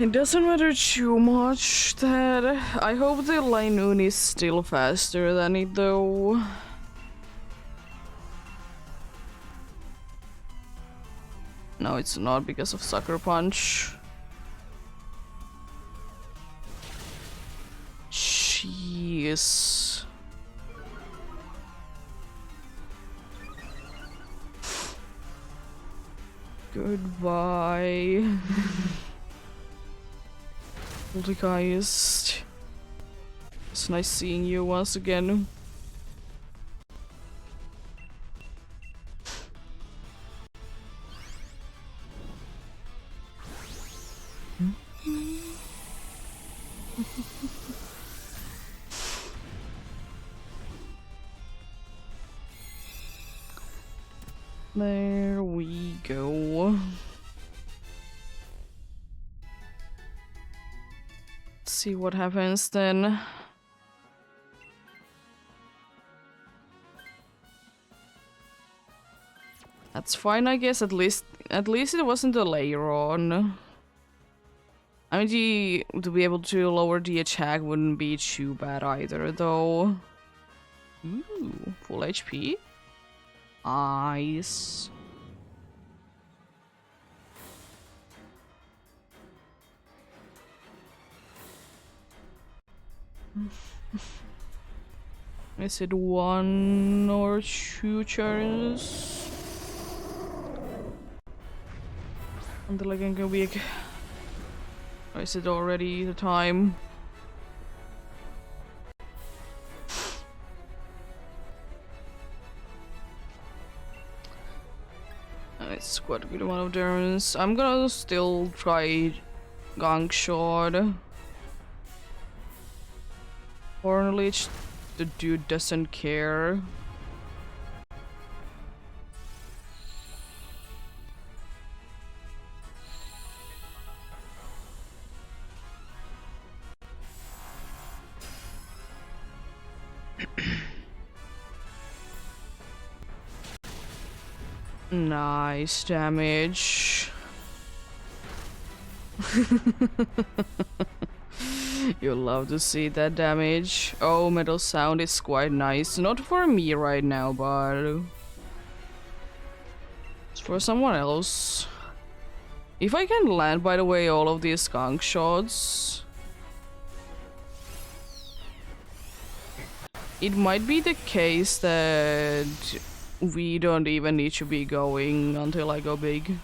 It doesn't matter too much that I hope the Linoon is still faster than it though. No, it's not because of Sucker Punch. Jeez. Goodbye. EEST. It's nice seeing you once again. There we go. Let's see what happens then. That's fine, I guess. At least it wasn't a layer on. I mean, to be able to lower the attack wouldn't be too bad either, though. Ooh, full HP. Nice. Is it 1 or 2 turns? Until I can go big. Or is it already the time? It's quite a good amount of turns. I'm gonna still try Gong Shot. Apparently, the dude doesn't care. Nice damage. You'll love to see that damage. Oh, metal sound is quite nice. Not for me right now, but it's for someone else. If I can land, by the way, all of these skunk shots, it might be the case that we don't even need to be going until I go big.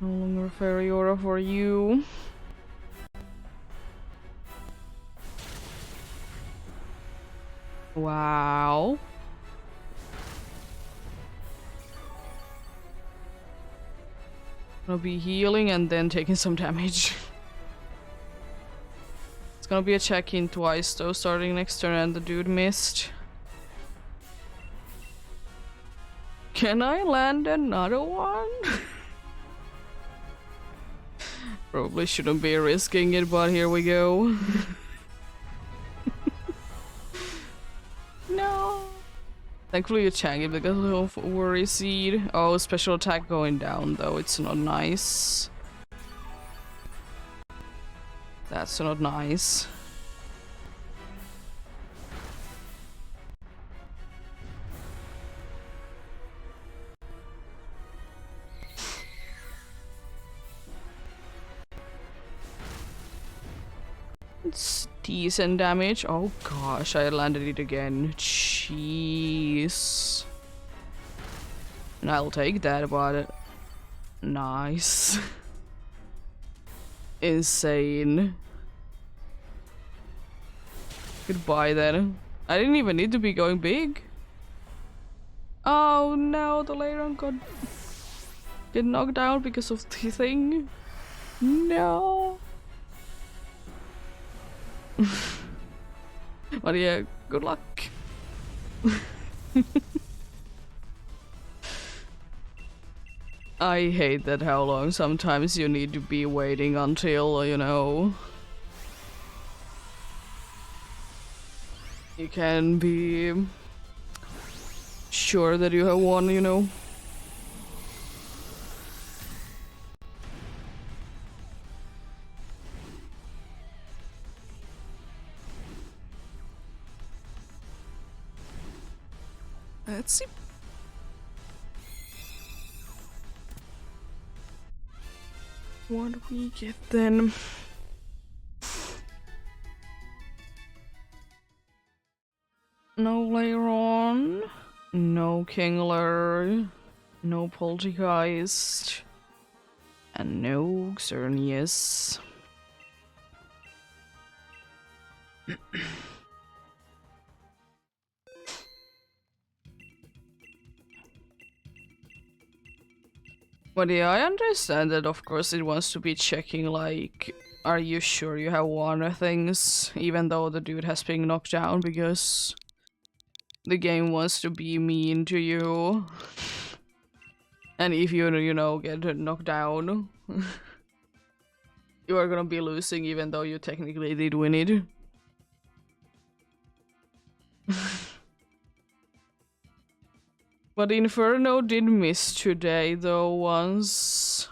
No longer fairy aura for you. Wow. Gonna be healing and then taking some damage. It's gonna be a check-in twice though, starting next turn, and the dude missed. Can I land another one? Probably shouldn't be risking it, but here we go. No. Thankfully you tank it because of worry seed. Oh, special attack going down though, it's not nice. That's not nice. It's decent damage. Oh gosh, I landed it again. Jeez. And I'll take that, but nice. Insane. Goodbye then. I didn't even need to be going big. Oh no, the Leiron got knocked down because of the thing. No. But yeah, good luck. I hate that how long sometimes you need to be waiting until, you know, you can be sure that you have won, you know. Let's see. What do we get then? No Leiron, no Kingler, no Poltergeist, and no Xerneas. But yeah, I understand that of course it wants to be checking like, are you sure you have won things, even though the dude has been knocked down, because the game wants to be mean to you. And if you know, get knocked down, you are gonna be losing even though you technically did win it. But Inferno did miss today though once.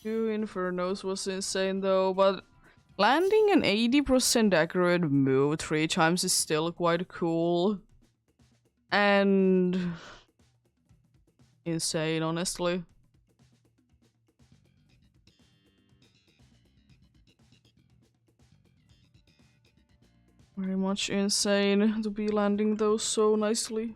Two Infernos was insane though, but Landing an 80% accurate move 3 times is still quite cool. And insane, honestly. Very much insane to be landing those so nicely.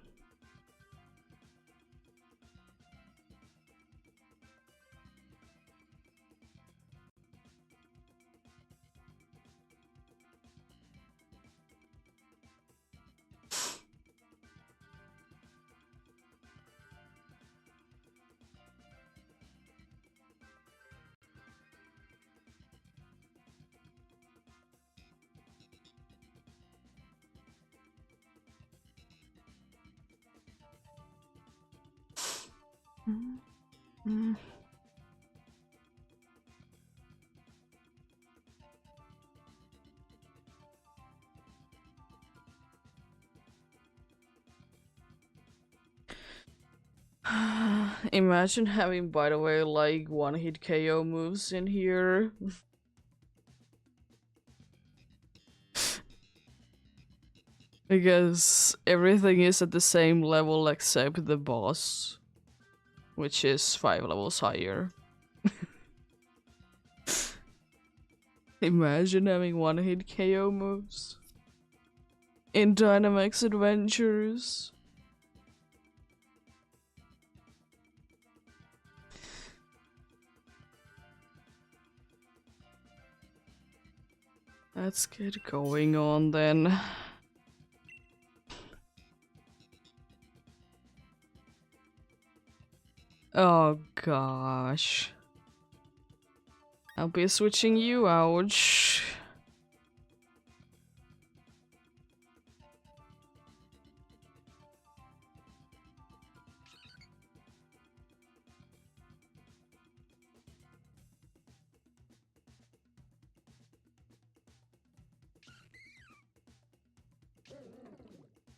Mm. Imagine having, by the way, like one-hit KO moves in here. Because everything is at the same level except the boss, which is 5 levels higher. Imagine having one-hit KO moves in Dynamax Adventures. Let's get going on then. Oh gosh. I'll be switching you, ouch.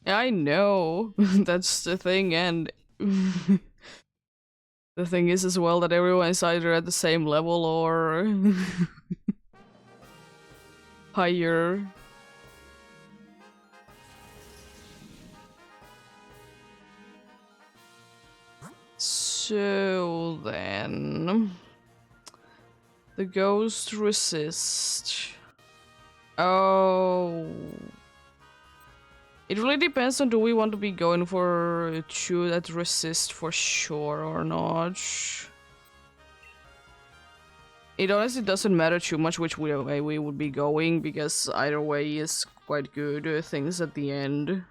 I know, that's the thing, and the thing is as well that everyone is either at the same level or higher. So then... The ghost resist. Oh... It really depends on do we want to be going for shoot at resist for sure or not. It honestly doesn't matter too much which way we would be going because either way is quite good things at the end.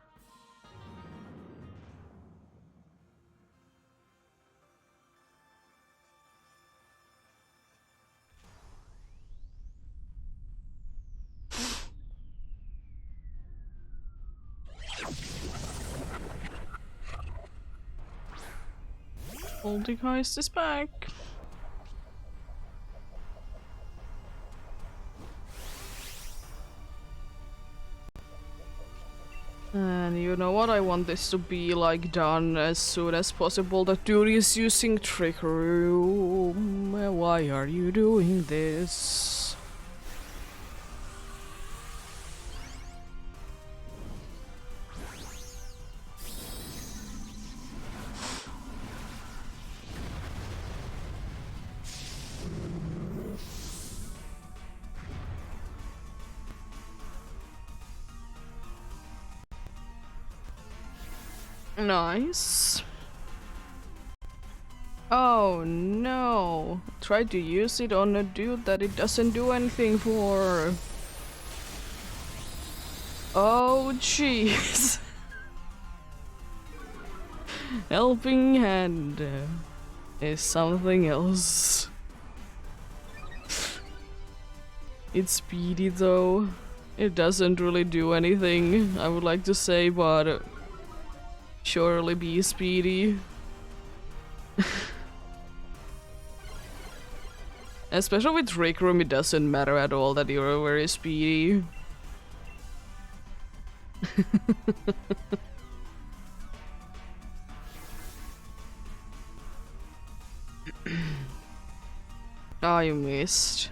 Poltergeist is back. And you know what? I want this to be like done as soon as possible. That dude is using Trick Room. Why are you doing this? Nice. Oh no. Tried to use it on a dude that it doesn't do anything for. Oh jeez. Helping hand is something else. It's speedy though. It doesn't really do anything, I would like to say, but surely be speedy. Especially with Trick Room, it doesn't matter at all that you're very speedy. Oh, you missed.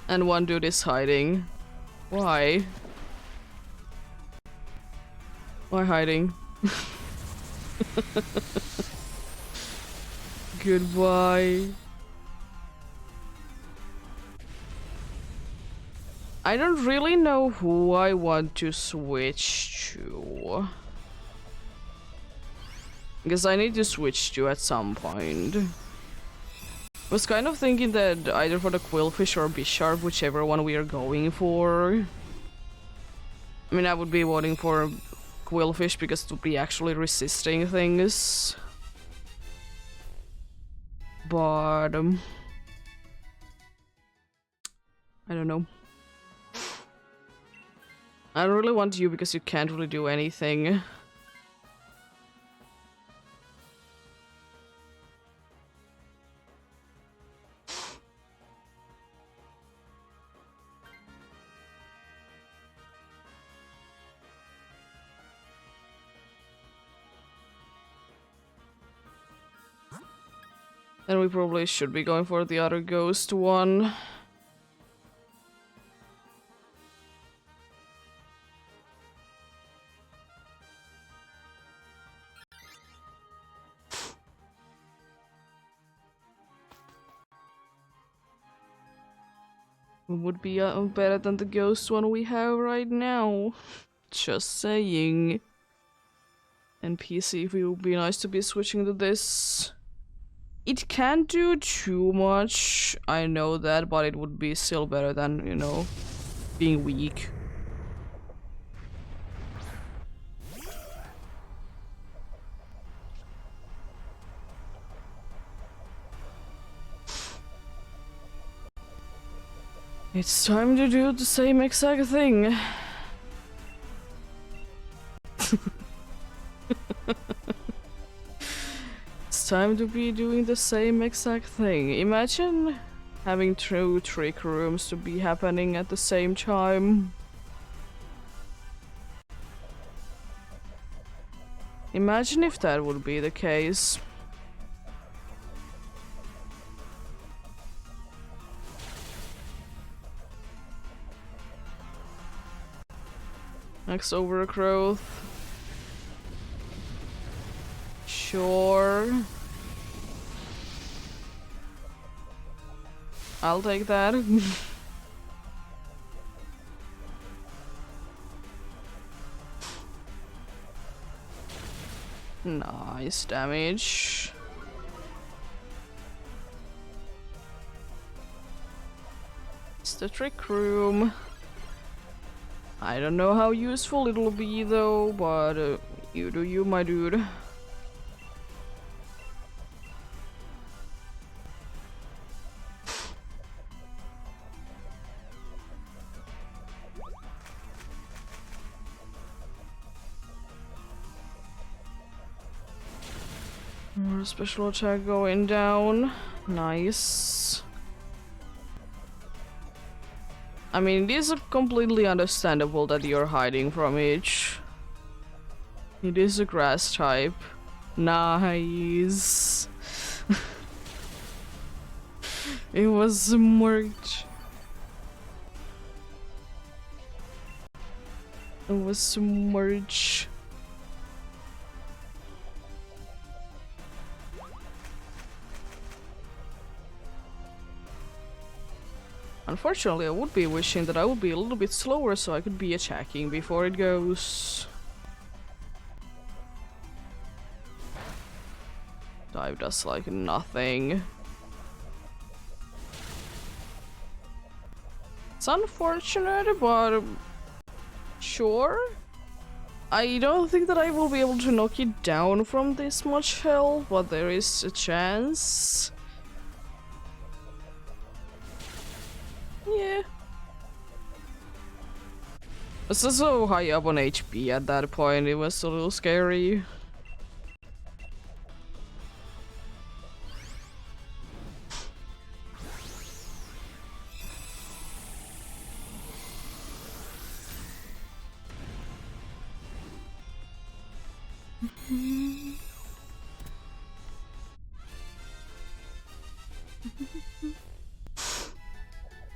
And one dude is hiding. Why? Why hiding? Goodbye. I don't really know who I want to switch to. Because I need to switch to at some point. Was kind of thinking that either for the Quillfish or Bisharp, whichever one we are going for. I mean, I would be voting for Quillfish because it would be actually resisting things. But I don't know. I don't really want you because you can't really do anything. And we probably should be going for the other ghost one. Would be better than the ghost one we have right now. Just saying. And PC, it would be nice to be switching to this. It can't do too much, I know that, but it would be still better than, you know, being weak. It's time to do the same exact thing. It's time to be doing the same exact thing. Imagine having 2 trick rooms to be happening at the same time. Imagine if that would be the case. Next overgrowth. Sure. I'll take that. Nice damage. It's the trick room. I don't know how useful it'll be though, but you do you, my dude. More special attack going down. Nice. I mean, it is completely understandable that you're hiding from each. It is a grass type. Nice. It was submerged. It was submerged. Unfortunately, I would be wishing that I would be a little bit slower so I could be attacking before it goes. Dive does like nothing. It's unfortunate, but sure. I don't think that I will be able to knock it down from this much health, but there is a chance. Yeah. It's so high up on HP at that point, it was a little scary.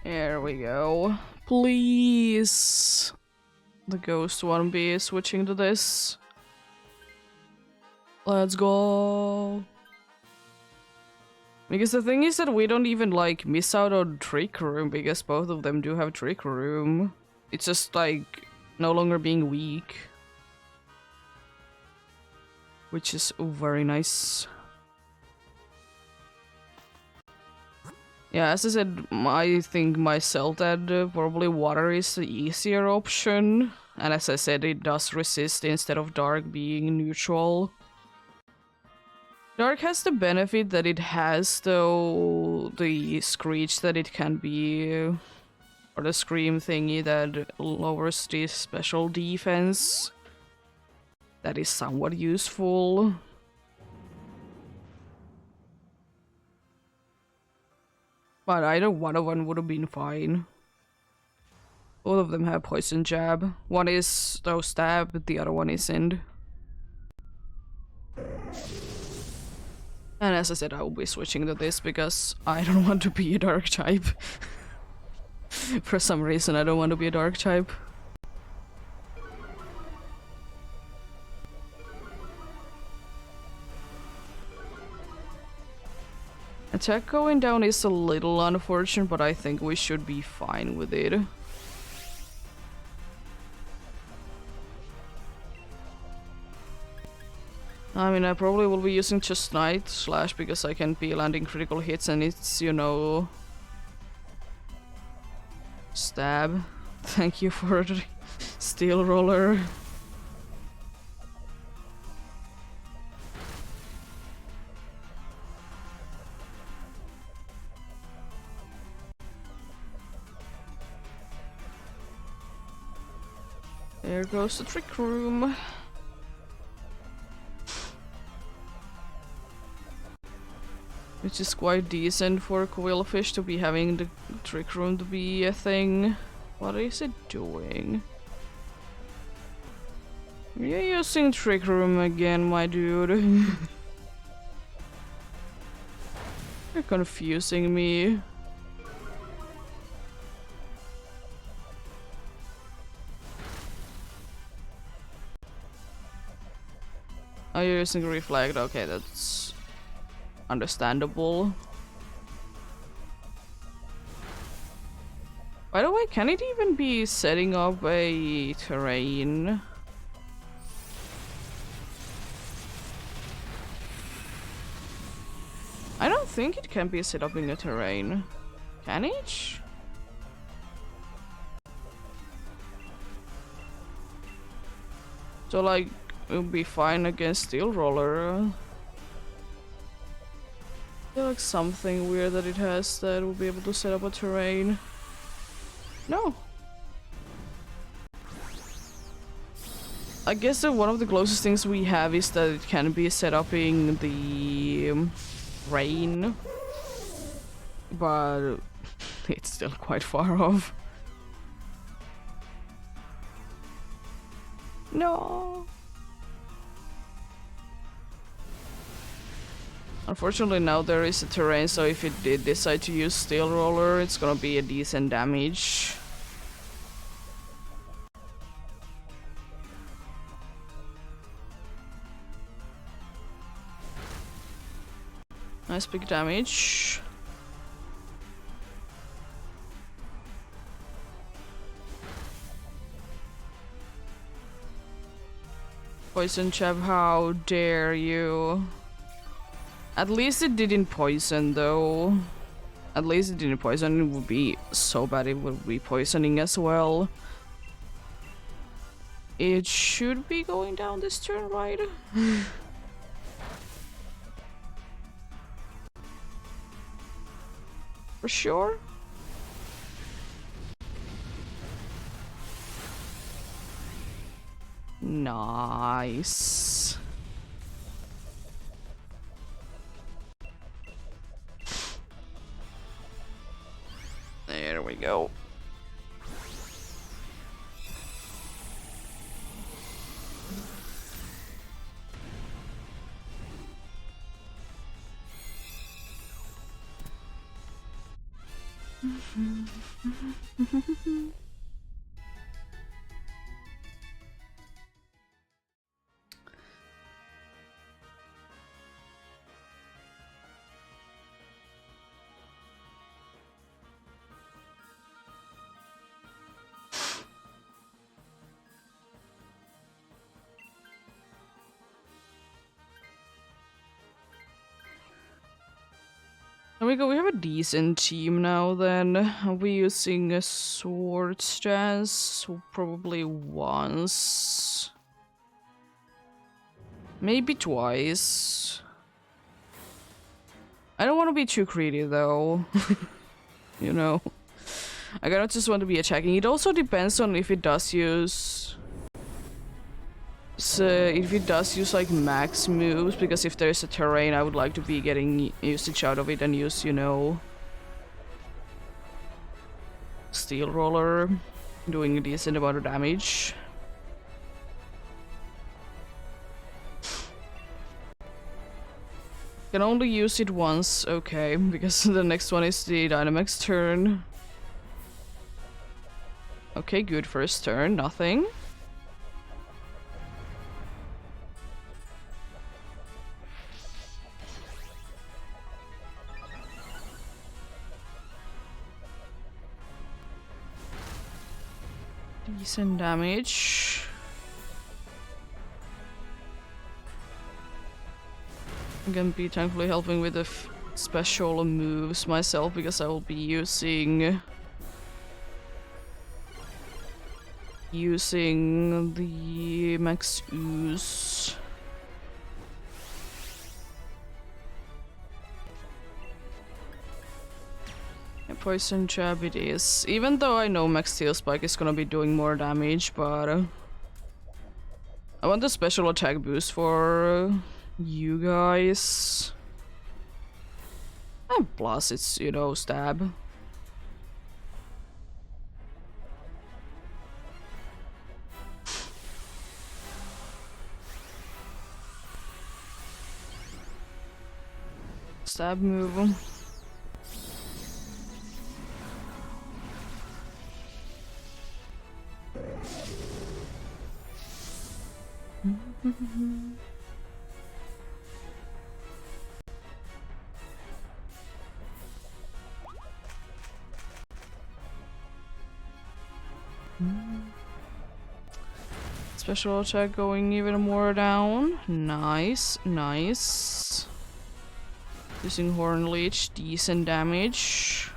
There we go. Please. The ghost one be switching to this. Let's go. Because the thing is that we don't even like miss out on Trick Room because both of them do have Trick Room. It's just like no longer being weak. Which is very nice. Yeah, as I said, I think myself that probably water is the easier option. And as I said, it does resist instead of dark being neutral. Dark has the benefit that it has, though, the screech that it can be, or the scream thingy that lowers the special defense. That is somewhat useful. But either one of them would have been fine. Both of them have poison jab. One is though stab, but the other one isn't. And as I said, I will be switching to this because I don't want to be a dark type. For some reason, I don't want to be a dark type. Attack going down is a little unfortunate, but I think we should be fine with it. I mean, I probably will be using just Night Slash because I can be landing critical hits and it's, you know... Stab. Thank you for the Steel Roller. There goes the Trick Room. Which is quite decent for Quillfish to be having the Trick Room to be a thing. What is it doing? You're using Trick Room again, my dude. You're confusing me. Oh, you're using Reflect. Okay, that's understandable. By the way, can it even be setting up a terrain? I don't think it can be set up in a terrain. Can it? So like, it would be fine against Steel Roller. I feel like something weird that it has that will be able to set up a terrain. No. I guess that one of the closest things we have is that it can be set up in the rain. But it's still quite far off. No. Unfortunately now there is a terrain, so if it did decide to use Steel Roller, it's gonna be a decent damage. Nice big damage. Poison jab, how dare you? At least it didn't poison though. At least it didn't poison. It would be so bad it would be poisoning as well. It should be going down this turn, right? For sure. Nice. There we go. There we go, we have a decent team now then. Are we using a sword stance? Probably once. Maybe twice. I don't want to be too greedy though. You know. I kind of just want to be attacking. It also depends on if it does use... So if it does use like max moves, because if there's a terrain I would like to be getting usage out of it and use, you know, Steel Roller, doing a decent amount of damage. Can only use it once, okay, because the next one is the Dynamax turn. Okay, good first turn, nothing. Decent damage. I'm gonna be thankfully helping with the special moves myself because I will be using the Max Ooze. Poison Jab it is. Even though I know Max Steel Spike is gonna be doing more damage, but I want the special attack boost for you guys. And plus it's, you know, stab. Stab move. Special attack going even more down. Nice, nice. Using Horn Leech, decent damage.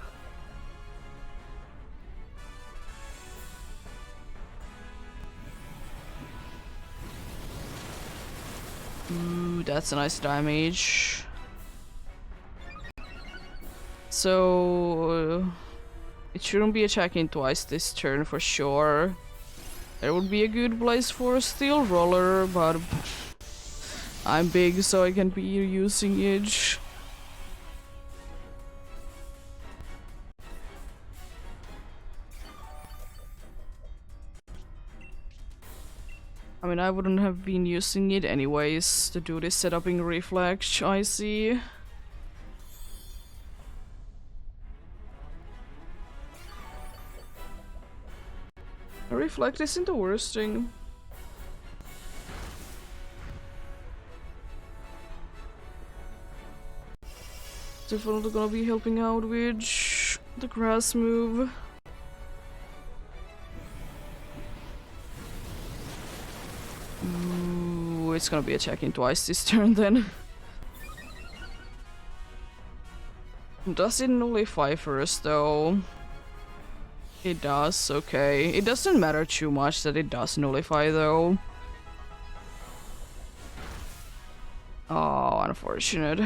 Ooh, that's a nice damage. So it shouldn't be attacking twice this turn for sure. There would be a good place for a Steel Roller, but I'm big so I can be using it. I mean, I wouldn't have been using it anyways to do this setuping reflex, I see. A reflect isn't the worst thing. Definitely gonna be helping out with the grass move. Ooh, it's gonna be attacking twice this turn then. Does it nullify first though? It does, okay. It doesn't matter too much that it does nullify though. Oh, unfortunate.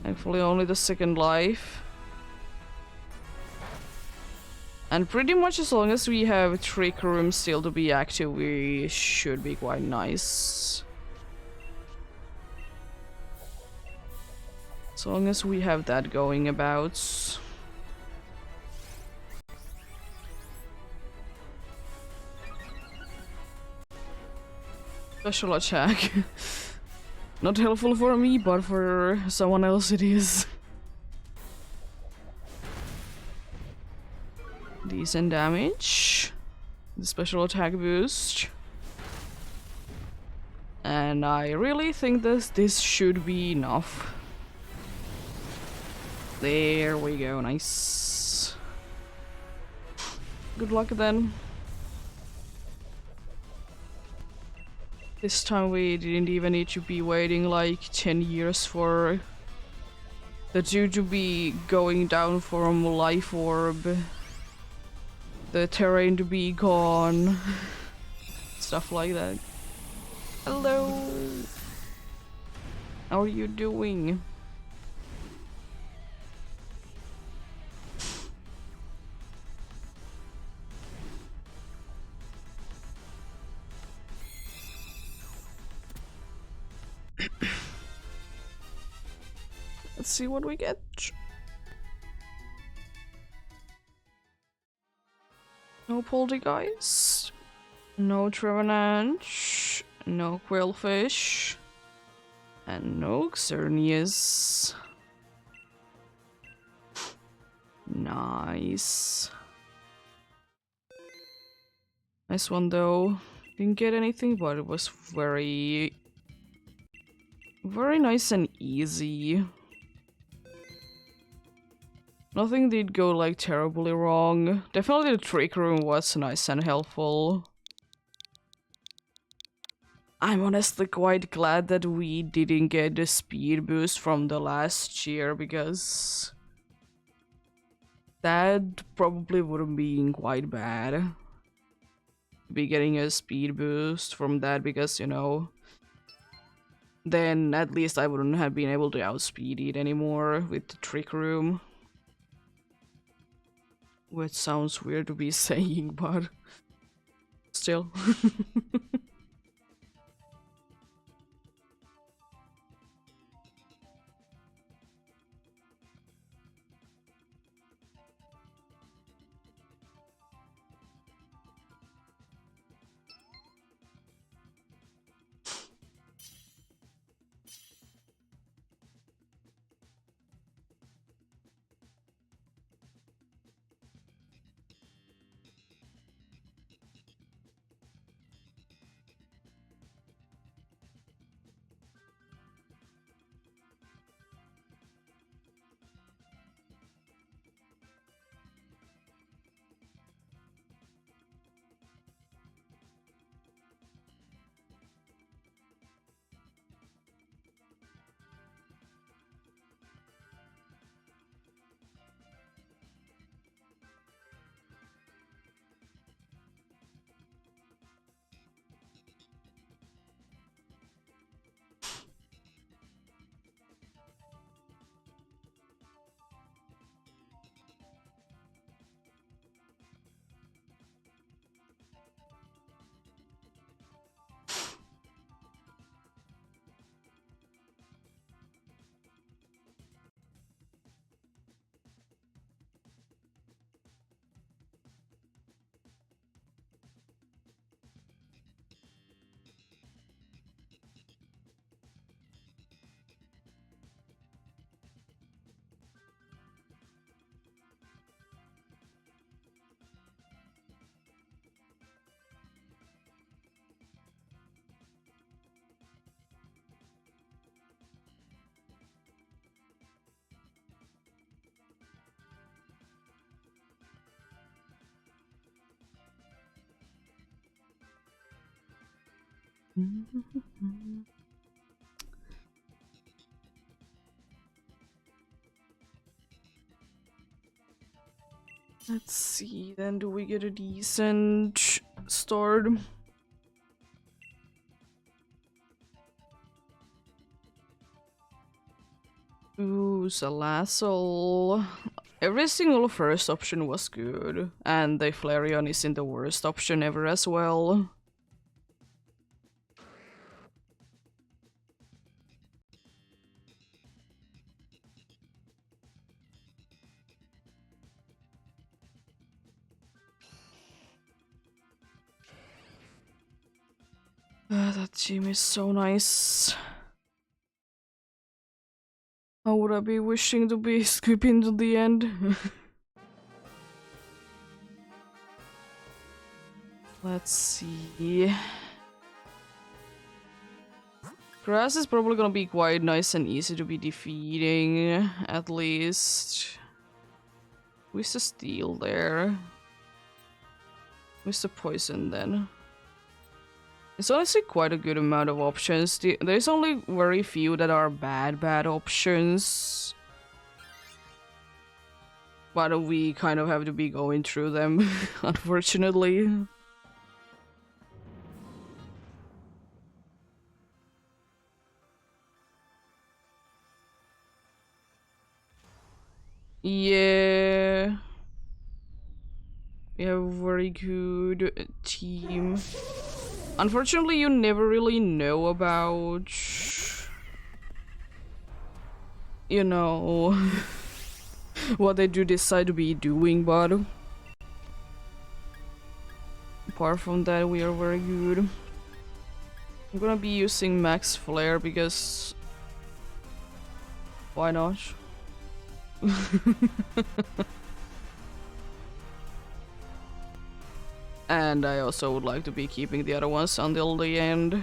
Thankfully only the second life. And pretty much as long as we have Trick Room still to be active, we should be quite nice. As long as we have that going about. Special attack. Not helpful for me, but for someone else it is. Decent damage. The special attack boost. And I really think this should be enough. There we go, nice. Good luck then. This time we didn't even need to be waiting like 10 years for the dude to be going down from life orb. The terrain to be gone. Stuff like that. Hello! How are you doing? Let's see what we get. No poltergeist, no trevenant, no quillfish, and no Xerneas. Nice. Nice one though. Didn't get anything, but it was very nice and easy. Nothing did go like terribly wrong. Definitely the trick room was nice and helpful. I'm honestly quite glad that we didn't get the speed boost from the last year, because that probably would have been quite bad. Be getting a speed boost from that, because, you know, then at least I wouldn't have been able to outspeed it anymore with the trick room. Which sounds weird to be saying, but still. Let's see, then do we get a decent start? Ooh, Salazzle. Every single first option was good, and the Flareon isn't the worst option ever as well. That team is so nice. would I be wishing to be skipping to the end? Let's see. Grass is probably gonna be quite nice and easy to be defeating, at least. Who's the steel there? Who's the poison then? It's honestly quite a good amount of options. There's only very few that are bad options. But we kind of have to be going through them, unfortunately. Yeah. We have a very good team. Unfortunately, you never really know about, you know, what they do decide to be doing, but apart from that, we are very good. I'm gonna be using Max Flare because why not? And I also would like to be keeping the other ones until the end.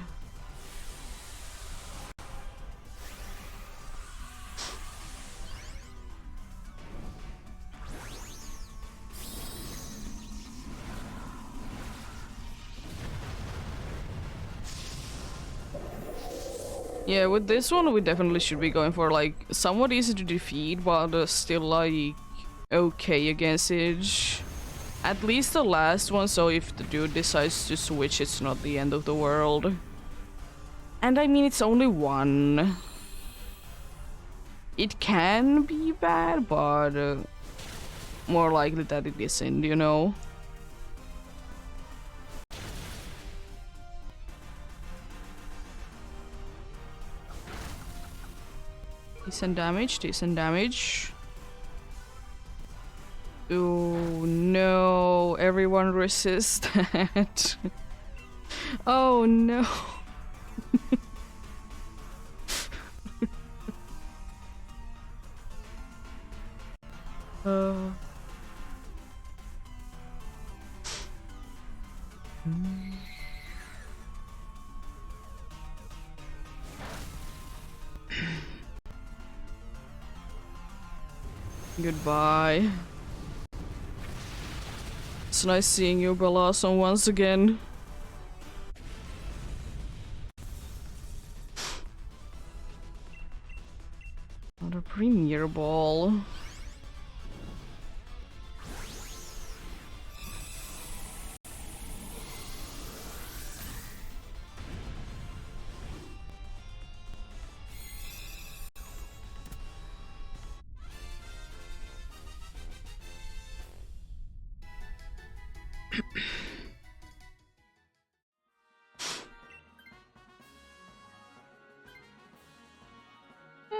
Yeah, with this one we definitely should be going for like somewhat easy to defeat, but still like okay against it. At least the last one, so if the dude decides to switch, it's not the end of the world. And I mean, it's only one. It can be bad, but more likely that it isn't, you know? Decent damage, decent damage. Oh no, everyone resist that. Oh no. Goodbye. It's nice seeing you, Bellason, once again. Another Premier Ball.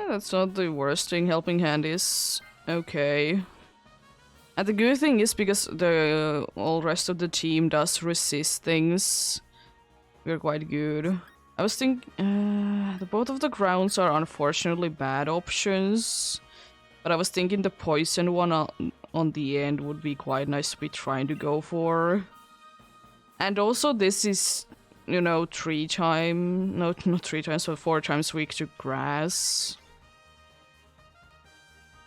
That's not the worst thing. Helping Hand is okay. And the good thing is because the all rest of the team does resist things, we're quite good. I was thinking the both of the grounds are unfortunately bad options, but I was thinking the poison one on the end would be quite nice to be trying to go for. And also this is, you know, 3 times, no, not 3 times, but 4 times weak to grass.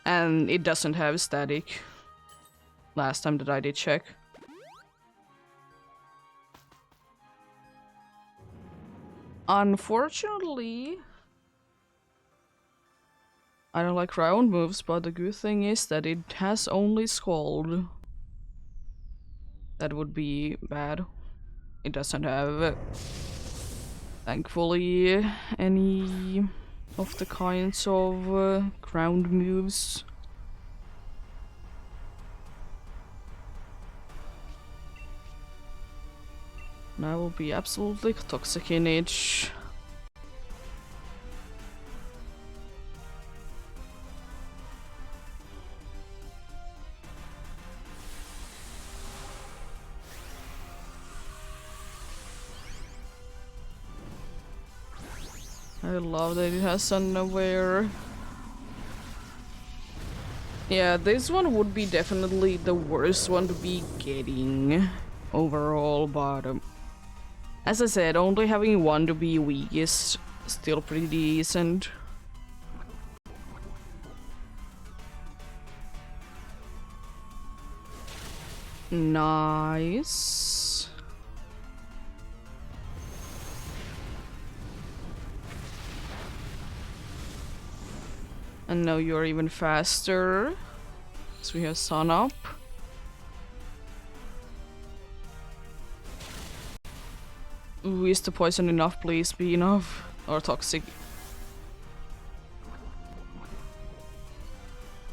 And it doesn't have static. Last time that I did check. Unfortunately, I don't like ground moves, but the good thing is that it has only Scald. That would be bad. It doesn't have, thankfully, any of the kinds of ground moves. And I will be absolutely toxic in it. I love that it has unaware. Yeah, this one would be definitely the worst one to be getting overall, but as I said, only having one to be weak is still pretty decent. Nice. And now you're even faster. So we have Sun up. Ooh, is the poison enough? Please be enough. Or toxic.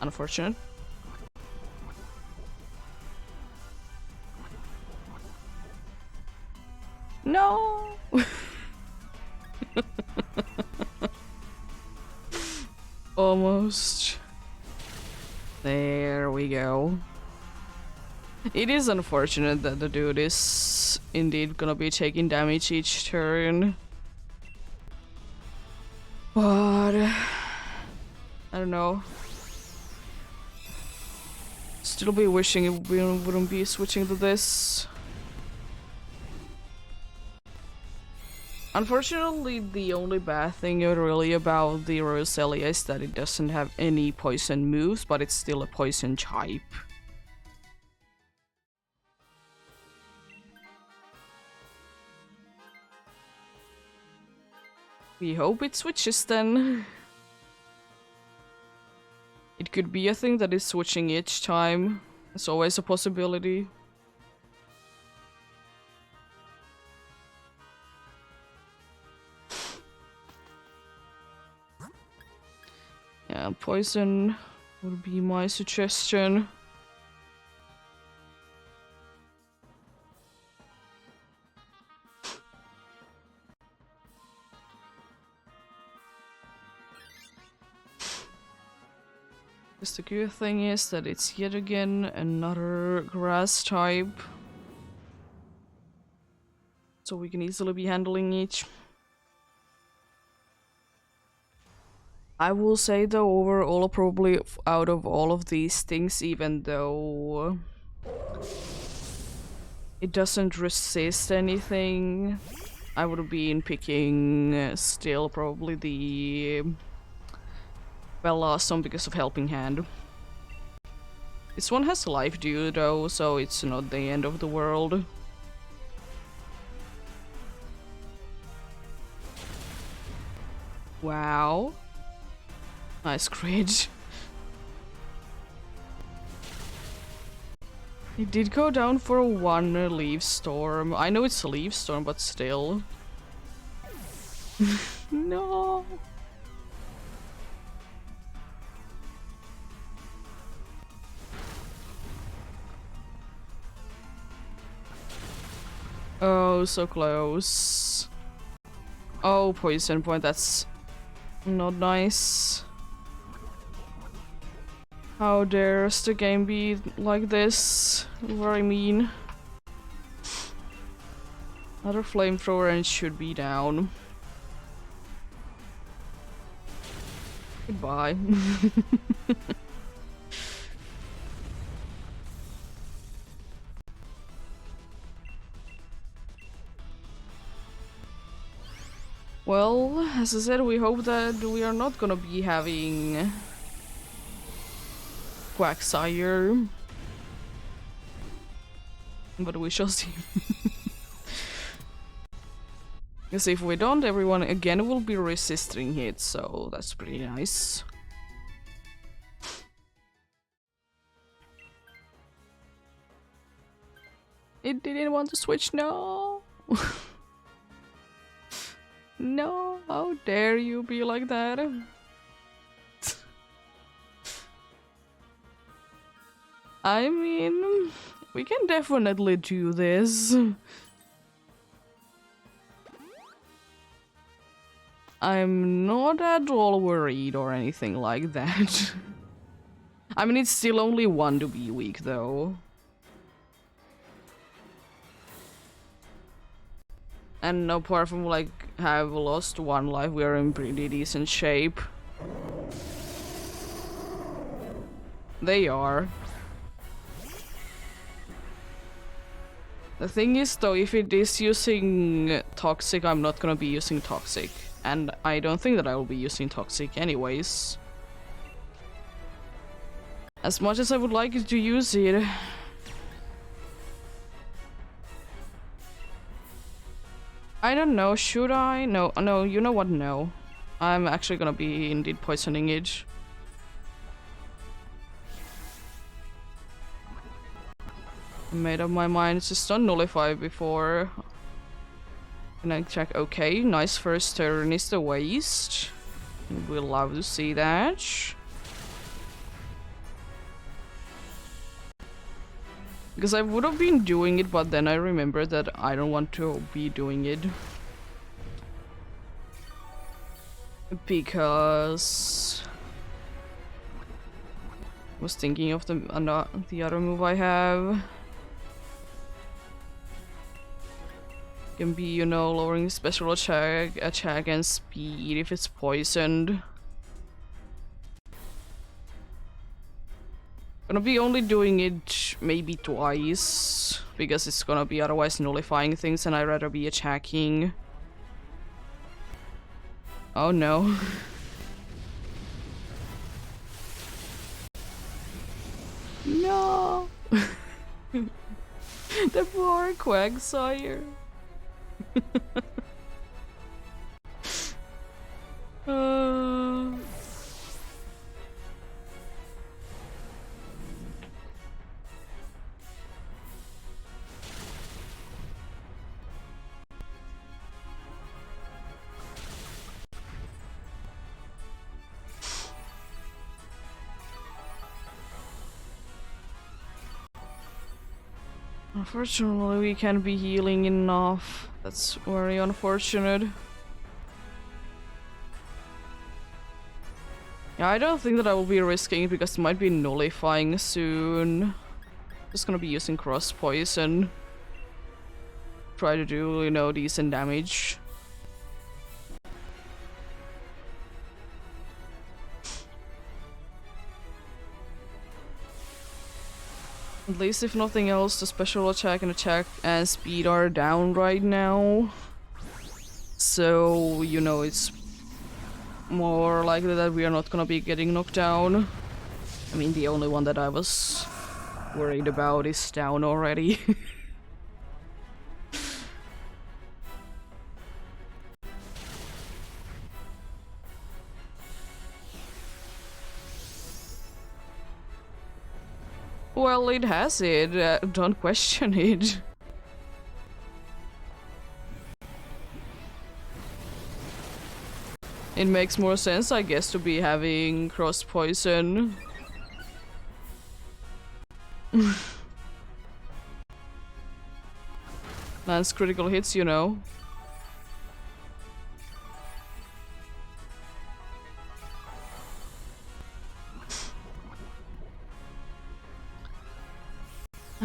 Unfortunate. No! Almost. There we go. It is unfortunate that the dude is indeed gonna be taking damage each turn. But I don't know. Still be wishing it wouldn't be switching to this. Unfortunately, the only bad thing really about the Roselia is that it doesn't have any poison moves, but it's still a poison type. We hope it switches then. It could be a thing that is switching each time. It's always a possibility. Yeah, poison would be my suggestion. The good thing is that it's yet again another grass type. So we can easily be handling each. I will say though, overall, probably out of all of these things, even though it doesn't resist anything, I would have been picking still probably the Bellawesome because of Helping Hand. This one has Life Dew though, so it's not the end of the world. Wow. Nice crit. It did go down for one Leaf Storm. I know it's a Leaf Storm, but still. No. Oh, so close. Oh, poison point, that's not nice. How dares the game be like this? Very mean. Another flamethrower and it should be down. Goodbye. Well, as I said, we hope that we are not gonna be having Quagsire. But we shall see. Because if we don't, everyone again will be resisting hits, so that's pretty nice. It didn't want to switch, no! No, how dare you be like that? I mean, we can definitely do this. I'm not at all worried or anything like that. I mean, it's still only one to be weak, though. And apart from, like, have lost one life, we are in pretty decent shape. They are. The thing is though, if it is using Toxic, I'm not gonna be using Toxic. And I don't think that I will be using Toxic anyways. As much as I would like to use it. I don't know, should I? No, you know what, no. I'm actually gonna be indeed poisoning it. I made up my mind, it's just on Nullify before. And I check, okay, nice first turn is the waste. We'll love to see that. Because I would have been doing it, but then I remembered that I don't want to be doing it. Because I was thinking of the other move I have. Can be, you know, lowering special attack and speed if it's poisoned. Gonna be only doing it maybe twice, because it's gonna be otherwise nullifying things and I'd rather be attacking. Oh no. No! The poor Quagsire. Unfortunately, we can't be healing enough. That's very unfortunate. Yeah, I don't think that I will be risking it because it might be nullifying soon. Just gonna be using cross poison. Try to do, you know, decent damage. At least if nothing else, the special attack and speed are down right now. So, you know, it's more likely that we are not gonna be getting knocked down. I mean, the only one that I was worried about is down already. Well, it has it. Don't question it. It makes more sense, I guess, to be having cross poison. Lands critical hits, you know.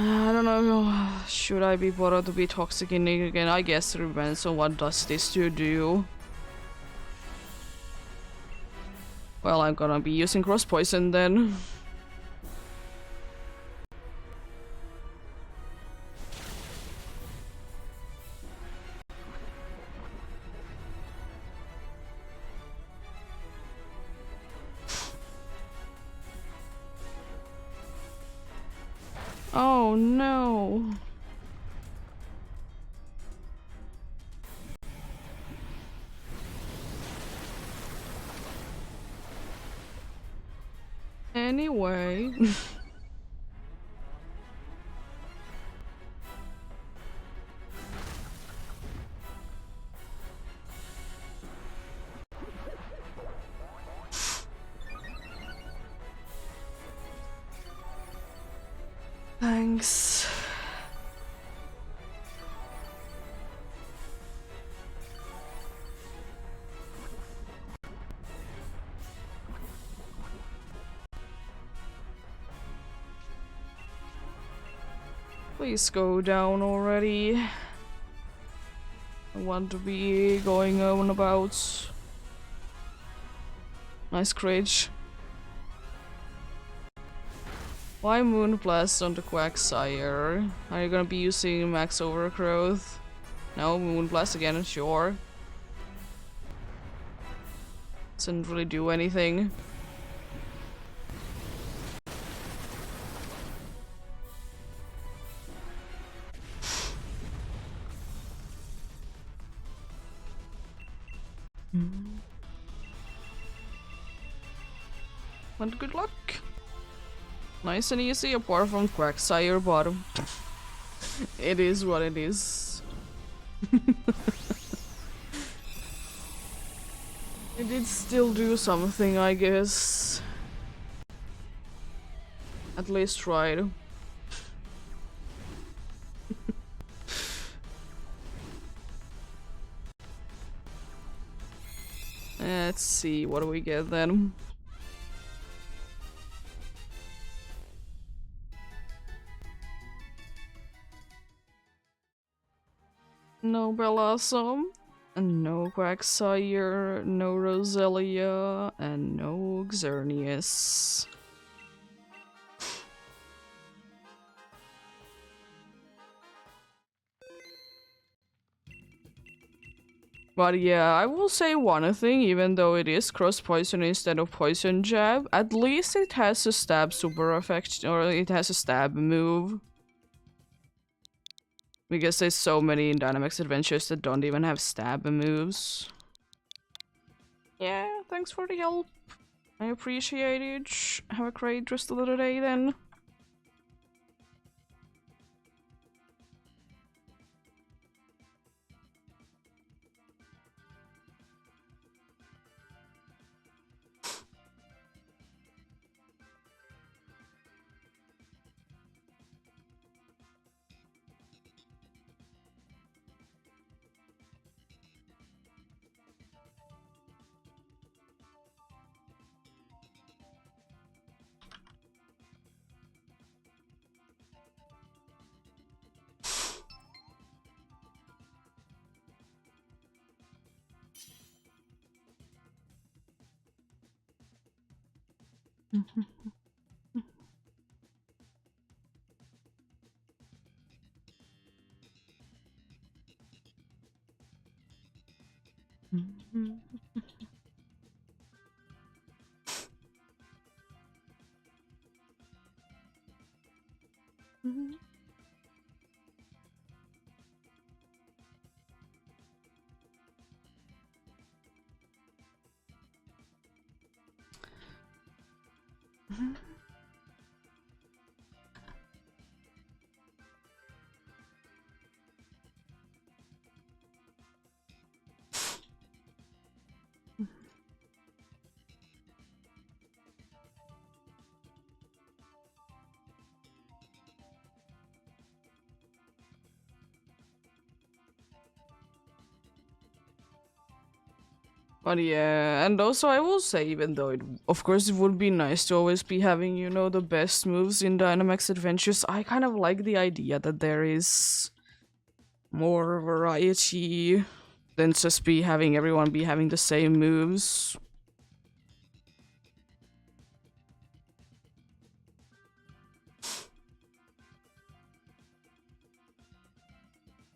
I don't know, should I be bothered to be toxic in it again? I guess it depends on what does this to do. Well, I'm gonna be using cross poison then. Oh no. Anyway. Thanks. Please go down already. I want to be going on about. Nice cringe. Why Moonblast on the Quagsire? Are you gonna be using Max Overgrowth? No, Moonblast again, sure. Doesn't really do anything. But good luck. Nice and easy, apart from Quagsire bottom. It is what it is. It did still do something, I guess. At least tried. Let's see, what do we get then? No Bellossom, and no Quagsire, no Roselia, and no Xerneas. But yeah, I will say one thing, even though it is cross poison instead of poison jab, at least it has a stab super effect, or it has a stab move. Because there's so many in Dynamax Adventures that don't even have stab moves. Yeah, thanks for the help. I appreciate it. Have a great rest of the day then. But yeah, and also I will say, even though of course it would be nice to always be having, you know, the best moves in Dynamax Adventures, I kind of like the idea that there is more variety than just everyone be having the same moves.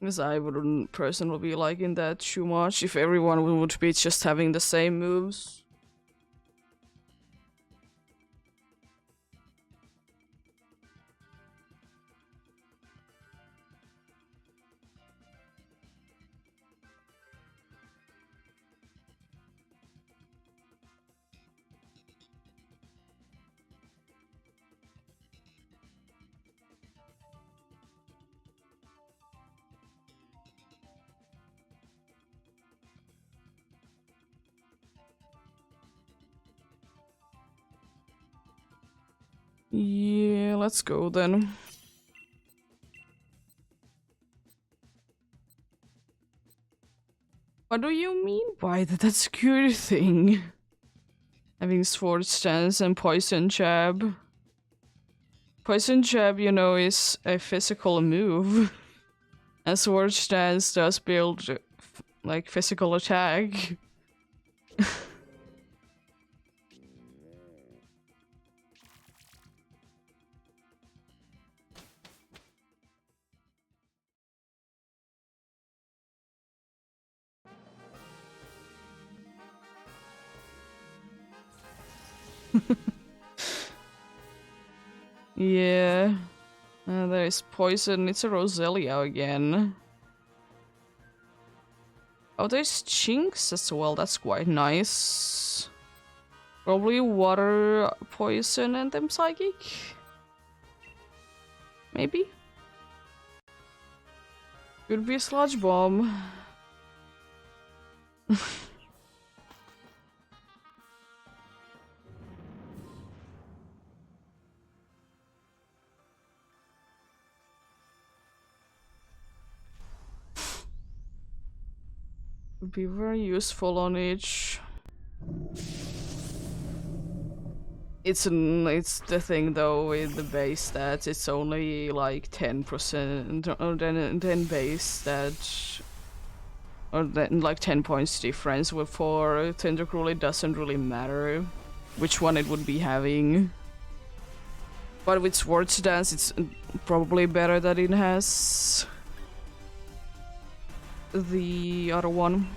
Because I wouldn't personally be liking that too much if everyone would be just having the same moves. Yeah, let's go then. What do you mean by that? That's a good thing. Having Sword Stance and Poison Jab. Poison Jab, you know, is a physical move. And Sword Stance does build, like, physical attack. Yeah. There's poison. It's a Roselia again. Oh, there's chinks as well. That's quite nice. Probably water poison and them psychic. Maybe? Could be a sludge bomb. Would be very useful on each. It's the thing though with the base stats. It's only like 10% or then base stat, or then like 10 points difference. With for Tentacruel, it doesn't really matter which one it would be having. But with Swords Dance, it's probably better that it has the other one.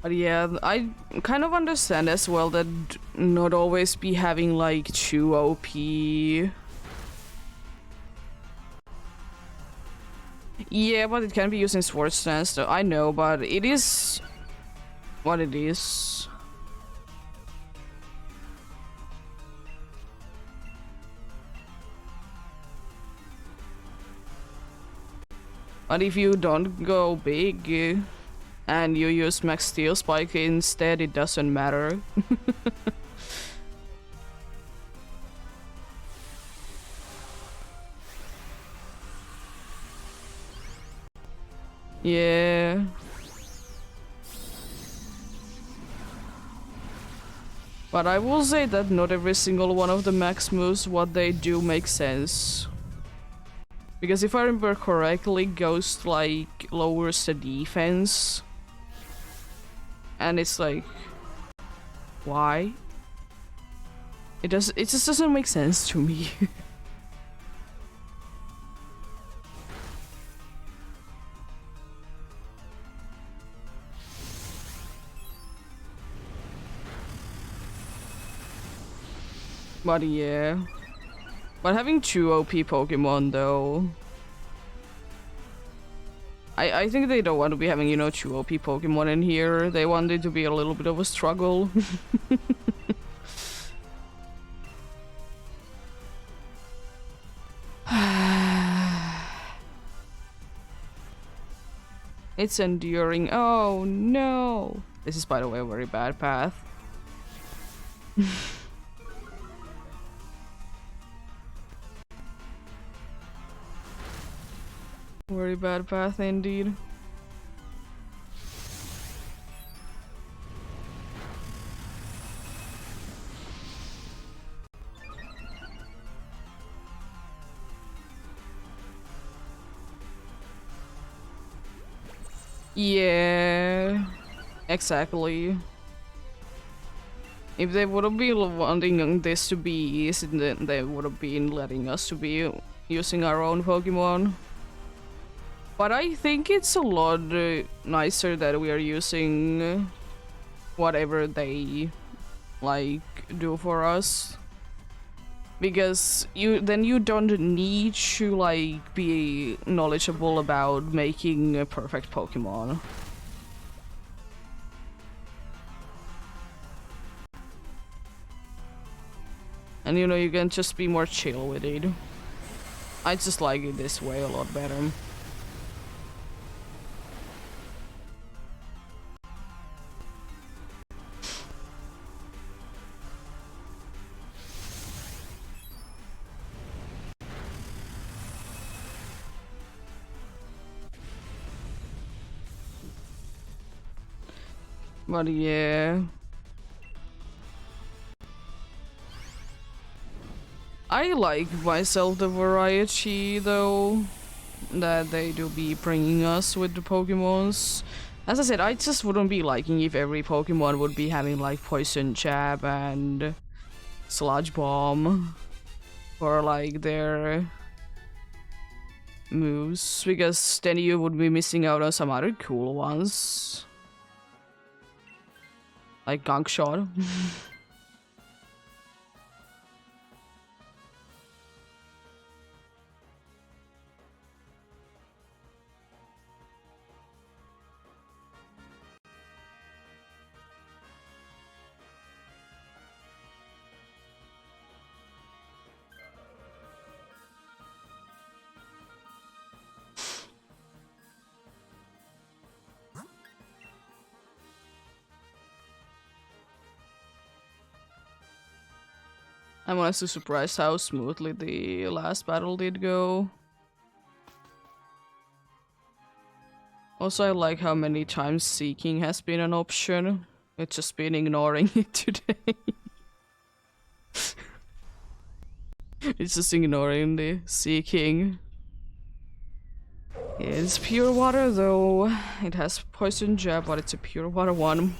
But yeah, I kind of understand as well that not always be having like 2 OP. Yeah, but it can be used in Swords Dance though. I know, but it is what it is. But if you don't go big and you use Max Steel Spike instead, it doesn't matter. Yeah. But I will say that not every single one of the max moves, what they do makes sense. Because if I remember correctly, Ghost like lowers the defense. And it's like, why? It just doesn't make sense to me. But yeah. But having 2 OP Pokemon though, I think they don't want to be having, you know, 2 OP Pokemon in here. They want it to be a little bit of a struggle. It's enduring. Oh no! This is, by the way, a very bad path. Very bad path indeed. Yeah, exactly. If they would have been wanting this to be easy, then they would have been letting us to be using our own Pokemon. But I think it's a lot nicer that we are using whatever they like do for us, because then you don't need to like be knowledgeable about making a perfect Pokemon. And you know, you can just be more chill with it. I just like it this way a lot better. But yeah, I like myself the variety though that they do be bringing us with the Pokemons. As I said, I just wouldn't be liking if every Pokemon would be having like Poison Jab and Sludge Bomb. for like their moves, because then you would be missing out on some other cool ones. Like Gunk Shot. I'm honestly surprised how smoothly the last battle did go. Also, I like how many times seeking has been an option. It's just been ignoring it today. It's just ignoring the seeking. It's pure water though. It has poison jab, but it's a pure water one.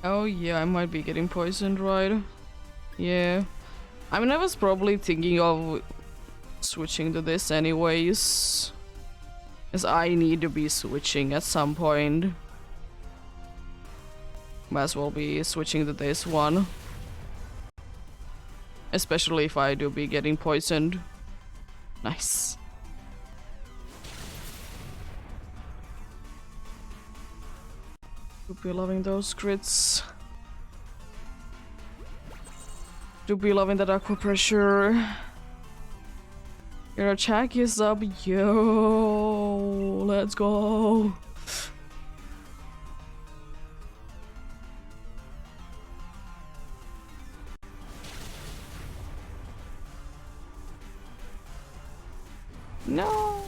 Oh yeah, I might be getting poisoned, right? Yeah. I mean, I was probably thinking of switching to this anyways. Because I need to be switching at some point. Might as well be switching to this one. Especially if I do be getting poisoned. Nice. Do be loving those crits. Do be loving that aqua pressure. Your attack is up, yo. Let's go. No.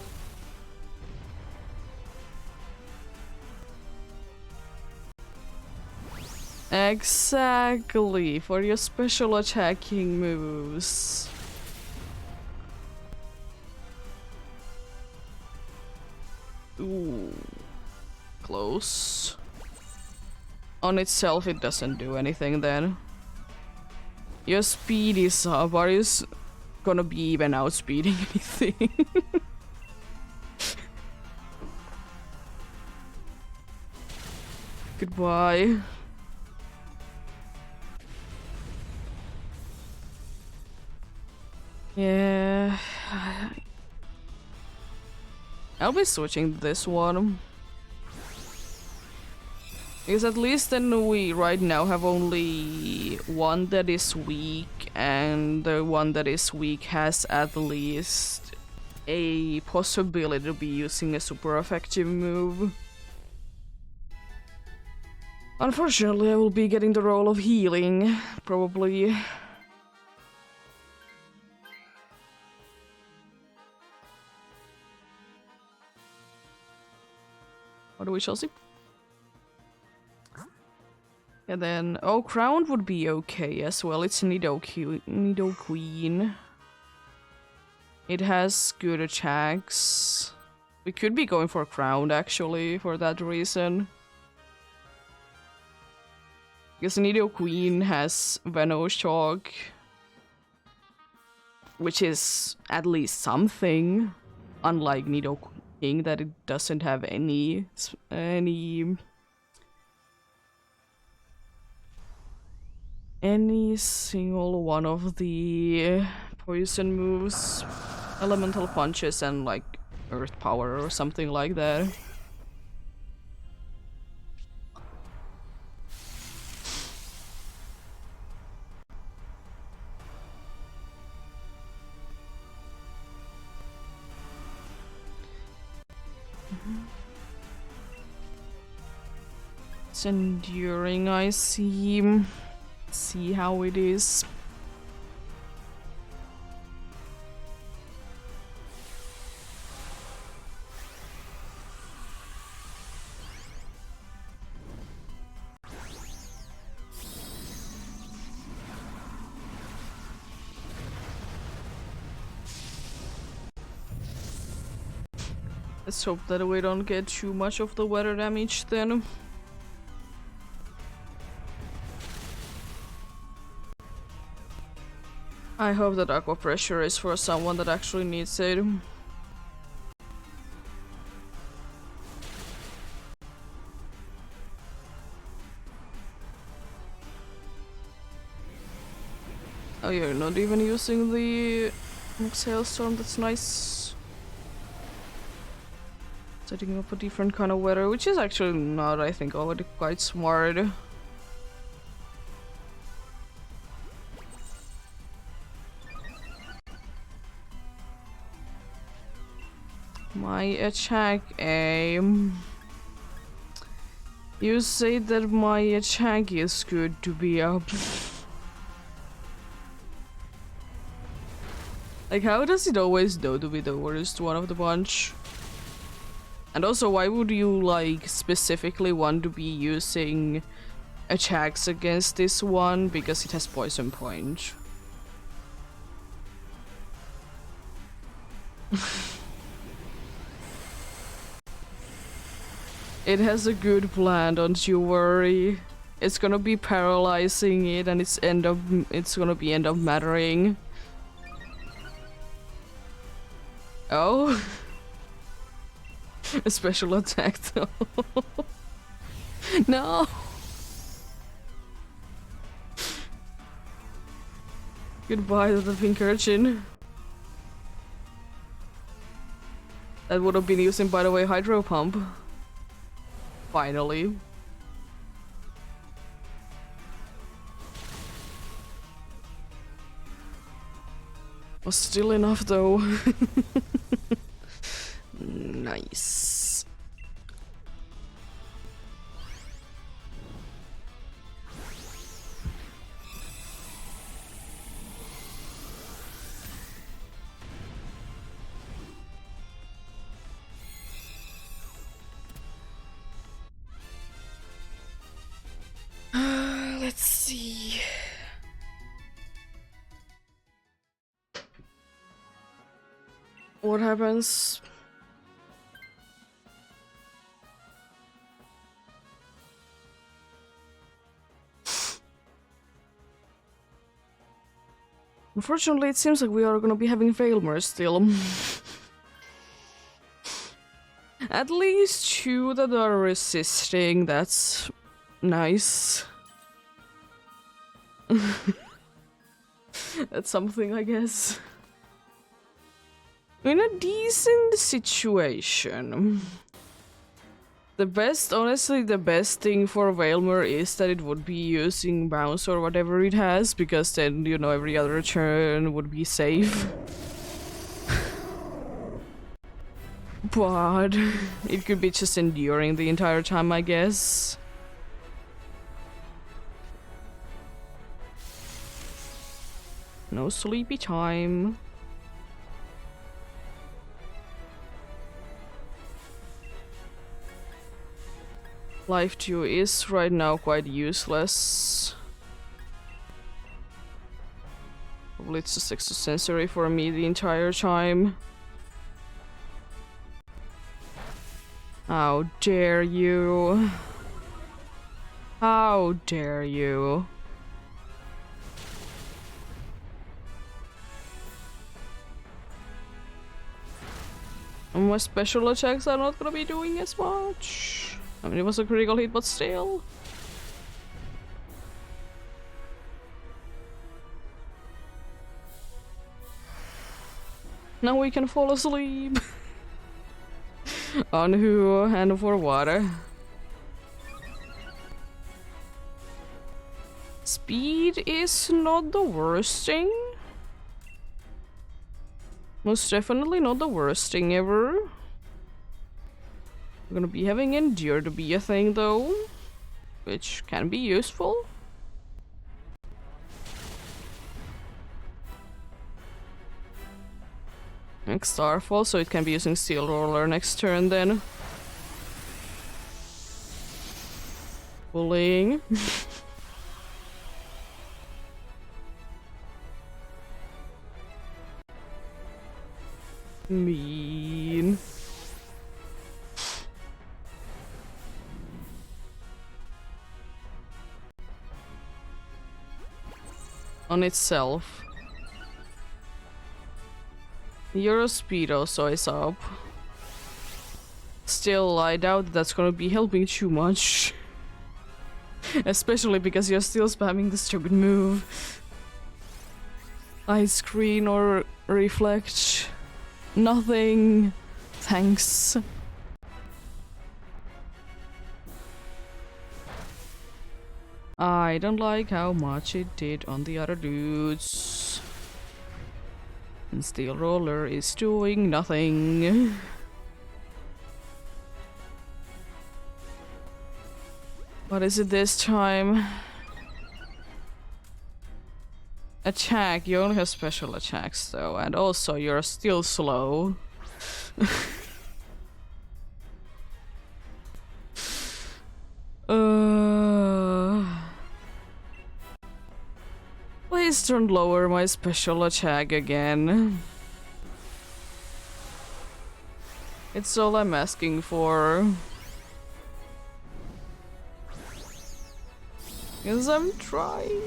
Exactly, for your special attacking moves. Ooh. Close. On itself, it doesn't do anything then. Your speed is up. Are you gonna be even outspeeding anything? Goodbye. Yeah. I'll be switching this one. Because at least then we right now have only one that is weak, and the one that is weak has at least a possibility to be using a super effective move. Unfortunately, I will be getting the role of healing, probably. What do we shall see? And then, oh, Crown would be okay as well. It's Nido Queen. It has good attacks. We could be going for Crown actually for that reason. Because Nido Queen has Venoshock, which is at least something, unlike Nido King that it doesn't have any single one of the poison moves, elemental punches and like earth power or something like that. It's enduring, I see. See how it is. Let's hope that we don't get too much of the weather damage then. I hope that aqua pressure is for someone that actually needs it. Oh, you're not even using the next hailstorm, that's nice. Setting up a different kind of weather, which is actually not, I think, already quite smart. My attack aim. You say that my attack is good to be up. Like, how does it always know to be the worst one of the bunch? And also, why would you, like, specifically want to be using attacks against this one? Because it has poison point. It has a good plan, don't you worry. It's gonna be paralyzing it and it's gonna end up mattering. Oh. A special attack though. No. Goodbye to the pink urchin. That would have been using, by the way, hydro pump. Finally. Was still enough though. Nice. Let's see. What happens? Unfortunately, it seems like we are gonna be having Failmers still. At least 2 that are resisting, that's nice. That's something, I guess. In a decent situation. Honestly, the best thing for Vailmer is that it would be using bounce or whatever it has, because then, you know, every other turn would be safe. But it could be just enduring the entire time, I guess. No sleepy time. Life 2 is right now quite useless. Probably it's just extrasensory for me the entire time. How dare you? How dare you? And my special attacks are not gonna be doing as much. I mean, it was a critical hit, but still. Now we can fall asleep. On who and for water. Speed is not the worst thing. Most definitely not the worst thing ever. We're gonna be having Endure to be a thing though, which can be useful. Next Starfall, so it can be using Steel Roller next turn then. Bullying. Mean. on itself. Your speed also is up. Still, I doubt that's gonna be helping too much. Especially because you're still spamming the stupid move. Ice screen or reflect. Nothing. Thanks. I don't like how much it did on the other dudes. And Steel Roller is doing nothing. What is it this time? Attack. You only have special attacks though, and also you're still slow. Please don't lower my special attack again. It's all I'm asking for. Because I'm trying.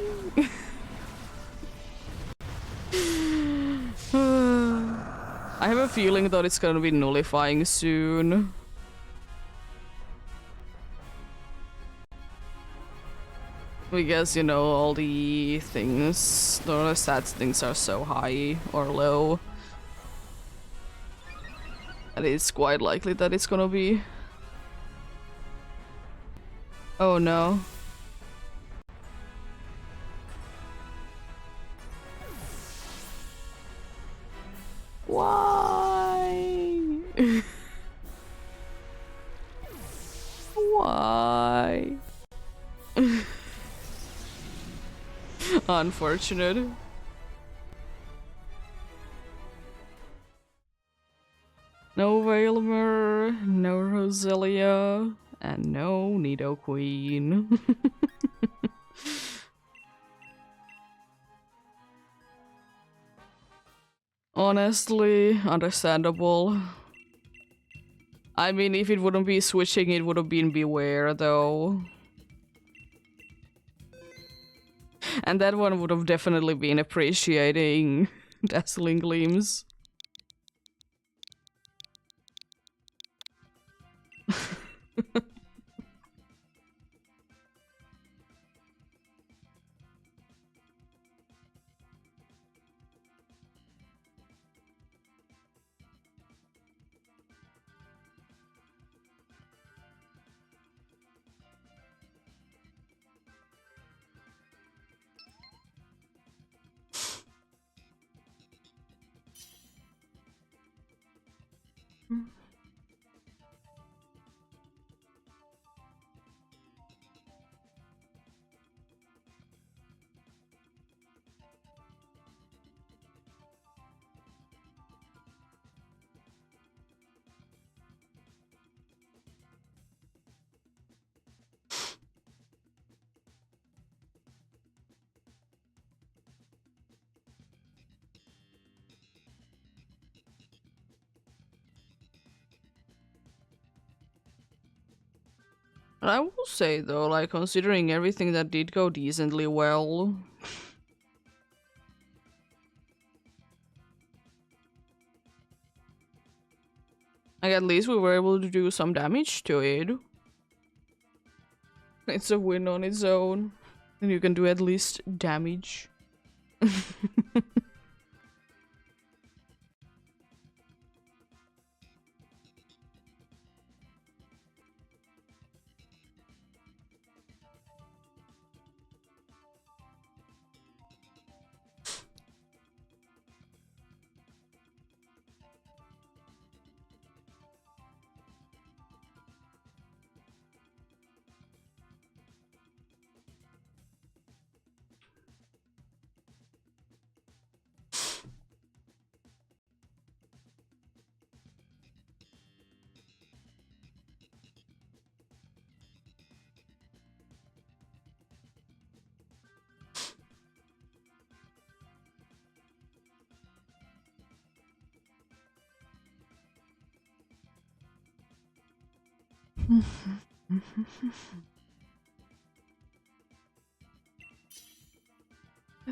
I have a feeling that it's gonna be nullifying soon. Because, you know, all the things, the stats things are so high or low. And it's quite likely that it's gonna be... Oh no. Why? Why? Unfortunate. No Vailmer, no Roselia, and no Nidoqueen. Honestly, understandable. I mean, if it wouldn't be switching, it would have been Beware, though. And that one would have definitely been appreciating Dazzling Gleams. I will say though, like, considering everything that did go decently well, like, at least we were able to do some damage to it. It's a win on its own, and you can do at least damage.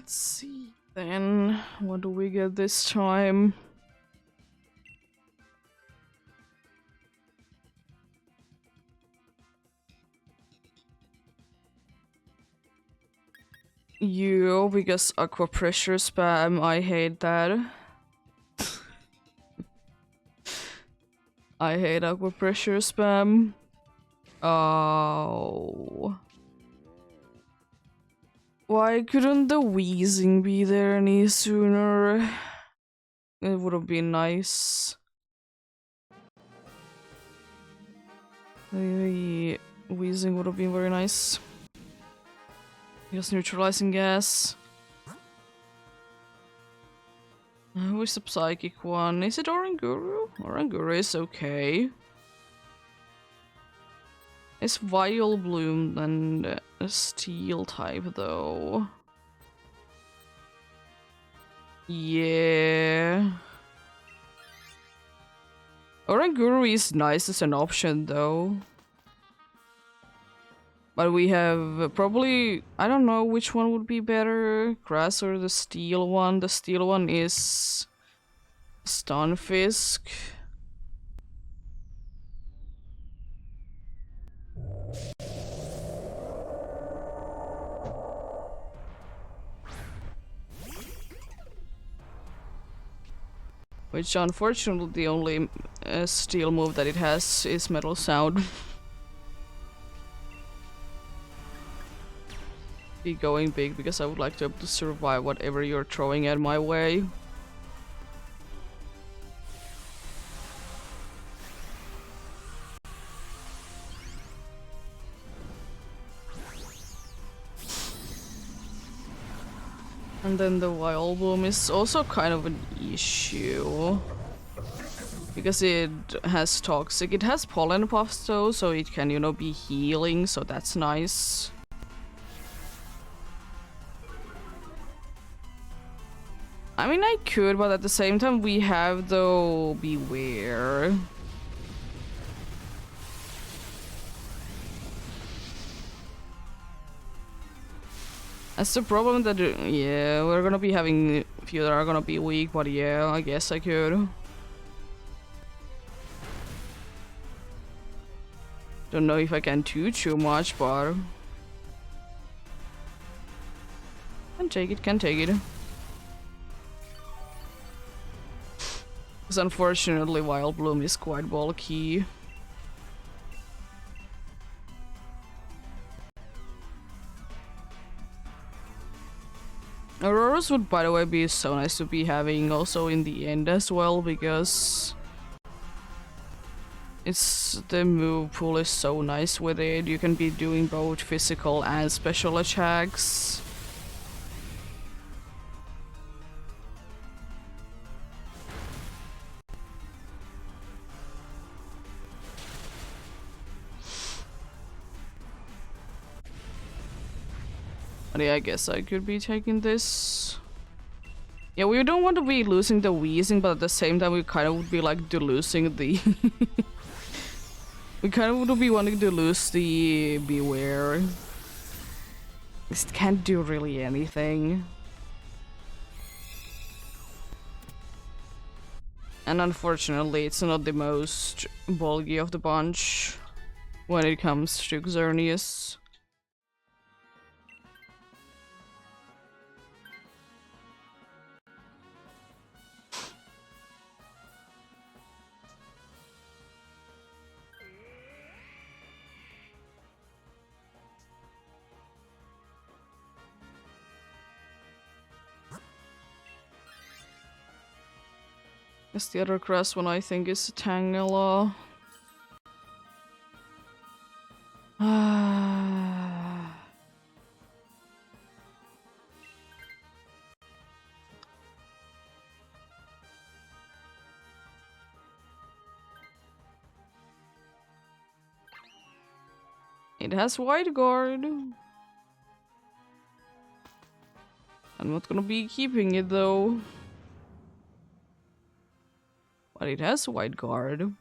Let's see then. What do we get this time? You, because aqua pressure spam, I hate that. I hate aqua pressure spam. Oh. Why couldn't the wheezing be there any sooner? It would have been nice. The wheezing would have been very nice. Just neutralizing gas. Who is the psychic one? Is it Oranguru? Oranguru is okay. It's Vile Bloom and a steel type though. Yeah. Oranguru is nice as an option though. But we have probably, I don't know which one would be better, grass or the steel one. The steel one is Stunfisk. Which unfortunately the only steel move that it has is Metal Sound. Be going big because I would like to be able to survive whatever you're throwing at my way. And then the Wild Bloom is also kind of an issue. Because it has toxic. It has pollen puffs though, so it can, you know, be healing, so that's nice. I mean, I could, but at the same time we have, though, Beware. That's the problem that, yeah, we're gonna be having a few that are gonna be weak, but yeah, I guess I could. Don't know if I can do too much, but... Can take it, can take it. Because unfortunately Wild Bloom is quite bulky. Auroras would, by the way, be so nice to be having also in the end as well, because it's the move pool is so nice with it. You can be doing both physical and special attacks. But yeah, I guess I could be taking this. Yeah, we don't want to be losing the wheezing, but at the same time we kind of would be like losing the... we kind of would be wanting to lose the Beware. It can't do really anything. And unfortunately it's not the most bulky of the bunch when it comes to Xerneas. The other grass one I think is Tangela. It has Wide Guard. I'm not gonna be keeping it though. But it has Wide Guard.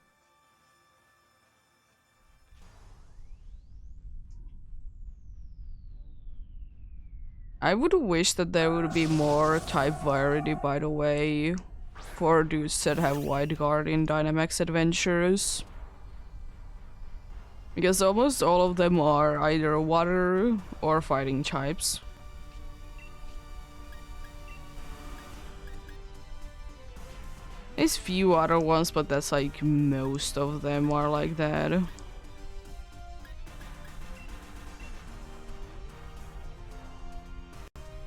I would wish that there would be more type variety, by the way, for dudes that have Wide Guard in Dynamax Adventures. Because almost all of them are either water or fighting types. There's few other ones, but that's like most of them are like that.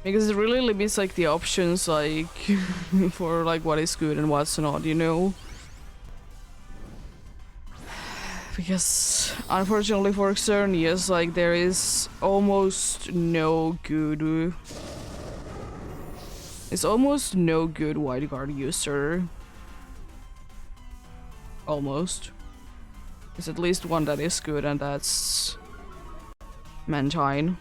Because it really limits like the options like for like what is good and what's not, you know? Because unfortunately for Xerneas, like there is almost no good... It's almost no good Wide Guard user. Almost. There's at least one that is good, and that's Mantine.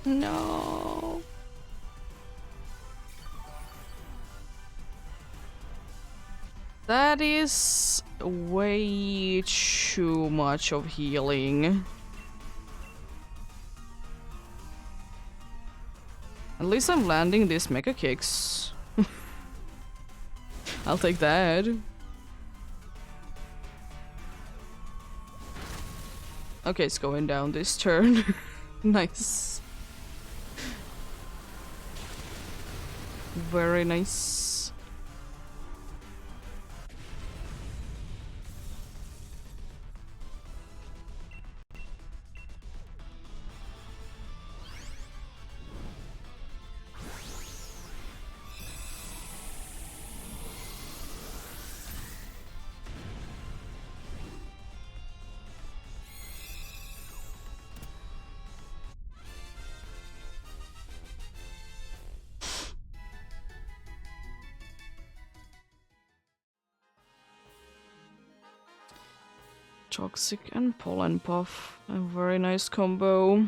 No. That is way too much of healing. At least I'm landing these Mega Kicks. I'll take that. Okay, it's going down this turn. Nice. Very nice. Toxic and Pollen Puff. A very nice combo.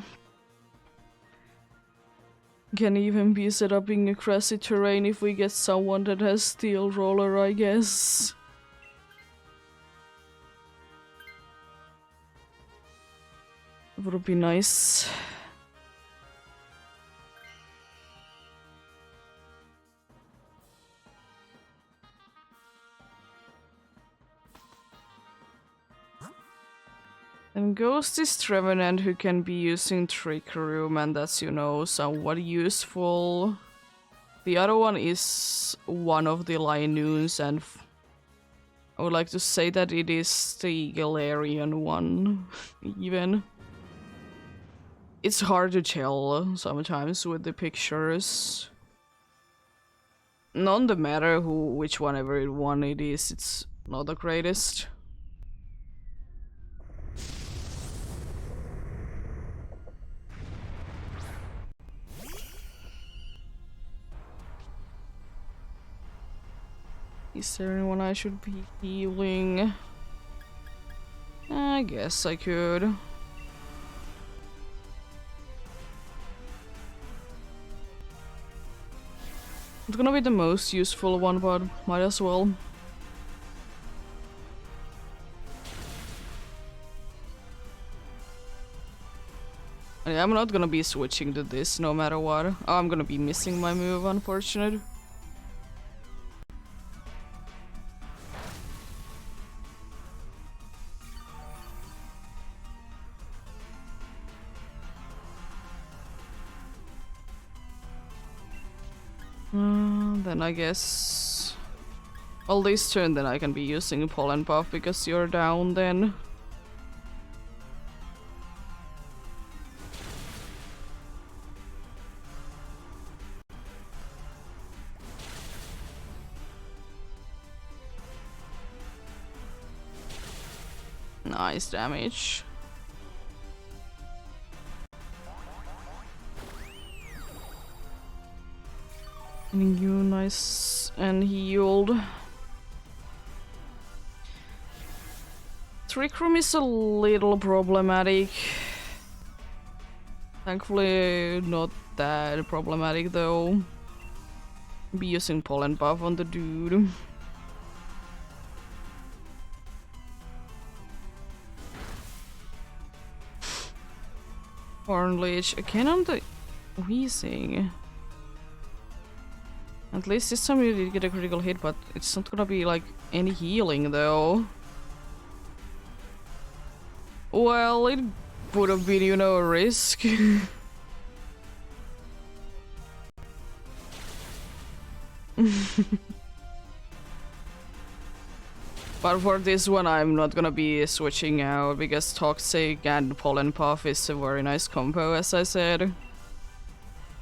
Can even be set up in a grassy terrain if we get someone that has Steel Roller, I guess. Would be nice. And Ghost is Trevenant, who can be using Trick Room, and that's, you know, somewhat useful. The other one is one of the Linoons, and I would like to say that it is the Galarian one, even. It's hard to tell sometimes with the pictures. None the matter which one it is, it's not the greatest. Is there anyone I should be healing? I guess I could. It's gonna be the most useful one, but might as well. I'm not gonna be switching to this no matter what. Oh, I'm gonna be missing my move, unfortunate. Then I guess... Well, this turn then I can be using Pollen Puff because you're down then. Nice damage. And you nice and healed. Trick Room is a little problematic. Thankfully, not that problematic though. Be using pollen buff on the dude. Horn Leech again on the wheezing. At least this time you did get a critical hit, but it's not gonna be like any healing though. Well, it would have been, you know, a risk. But for this one, I'm not gonna be switching out because Toxic and Pollen Puff is a very nice combo, as I said.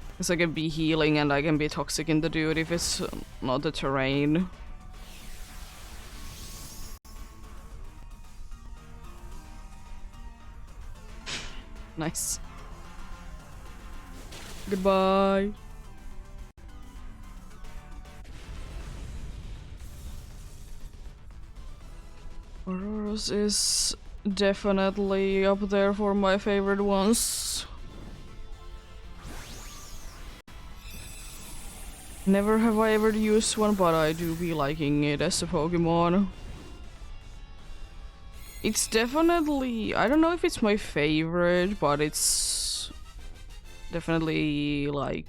Because I can be healing and I can be toxic in the dude if it's not the terrain. Nice. Goodbye. Aurora's is definitely up there for my favorite ones. Never have I ever used one, but I do be liking it as a Pokemon. It's definitely... I don't know if it's my favorite, but it's definitely like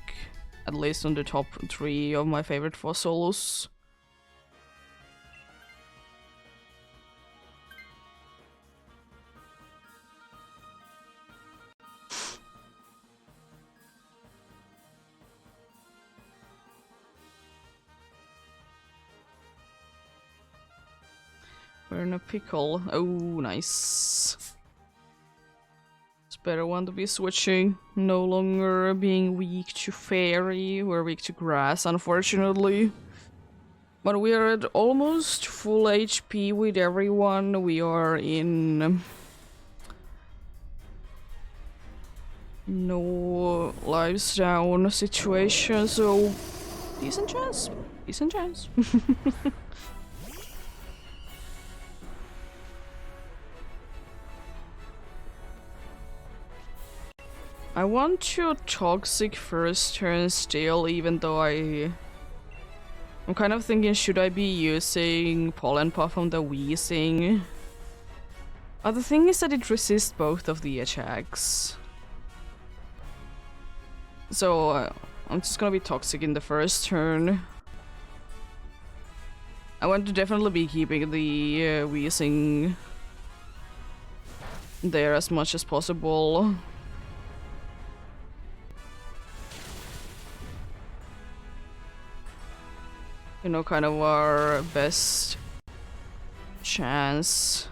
at least on the top 3 of my favorite fossils. We're in a pickle. Oh, nice. It's better one to be switching. No longer being weak to fairy. We're weak to grass, unfortunately. But we are at almost full HP with everyone. We are in... no lives down situation, so... decent chance. Decent chance. I want to Toxic first turn still, even though I'm kind of thinking, should I be using Pollen Puff on the Wheezing? The thing is that it resists both of the attacks. So I'm just gonna be Toxic in the first turn. I want to definitely be keeping the Wheezing there as much as possible. You know, kind of our best chance.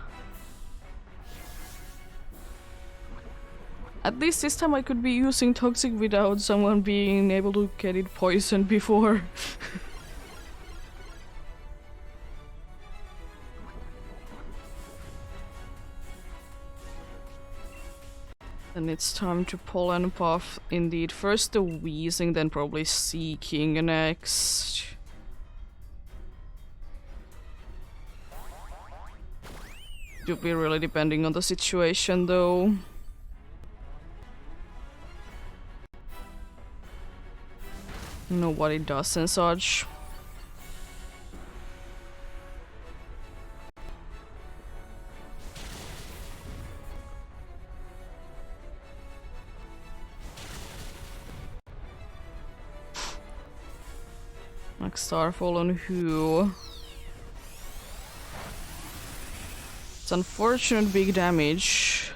At least this time I could be using Toxic without someone being able to get it poisoned before. Then it's time to Pollen Puff. Indeed, first the Wheezing, then probably Seeking next. It would be really depending on the situation though. Know what it does and such. Like Starfall on who? It's unfortunate big damage.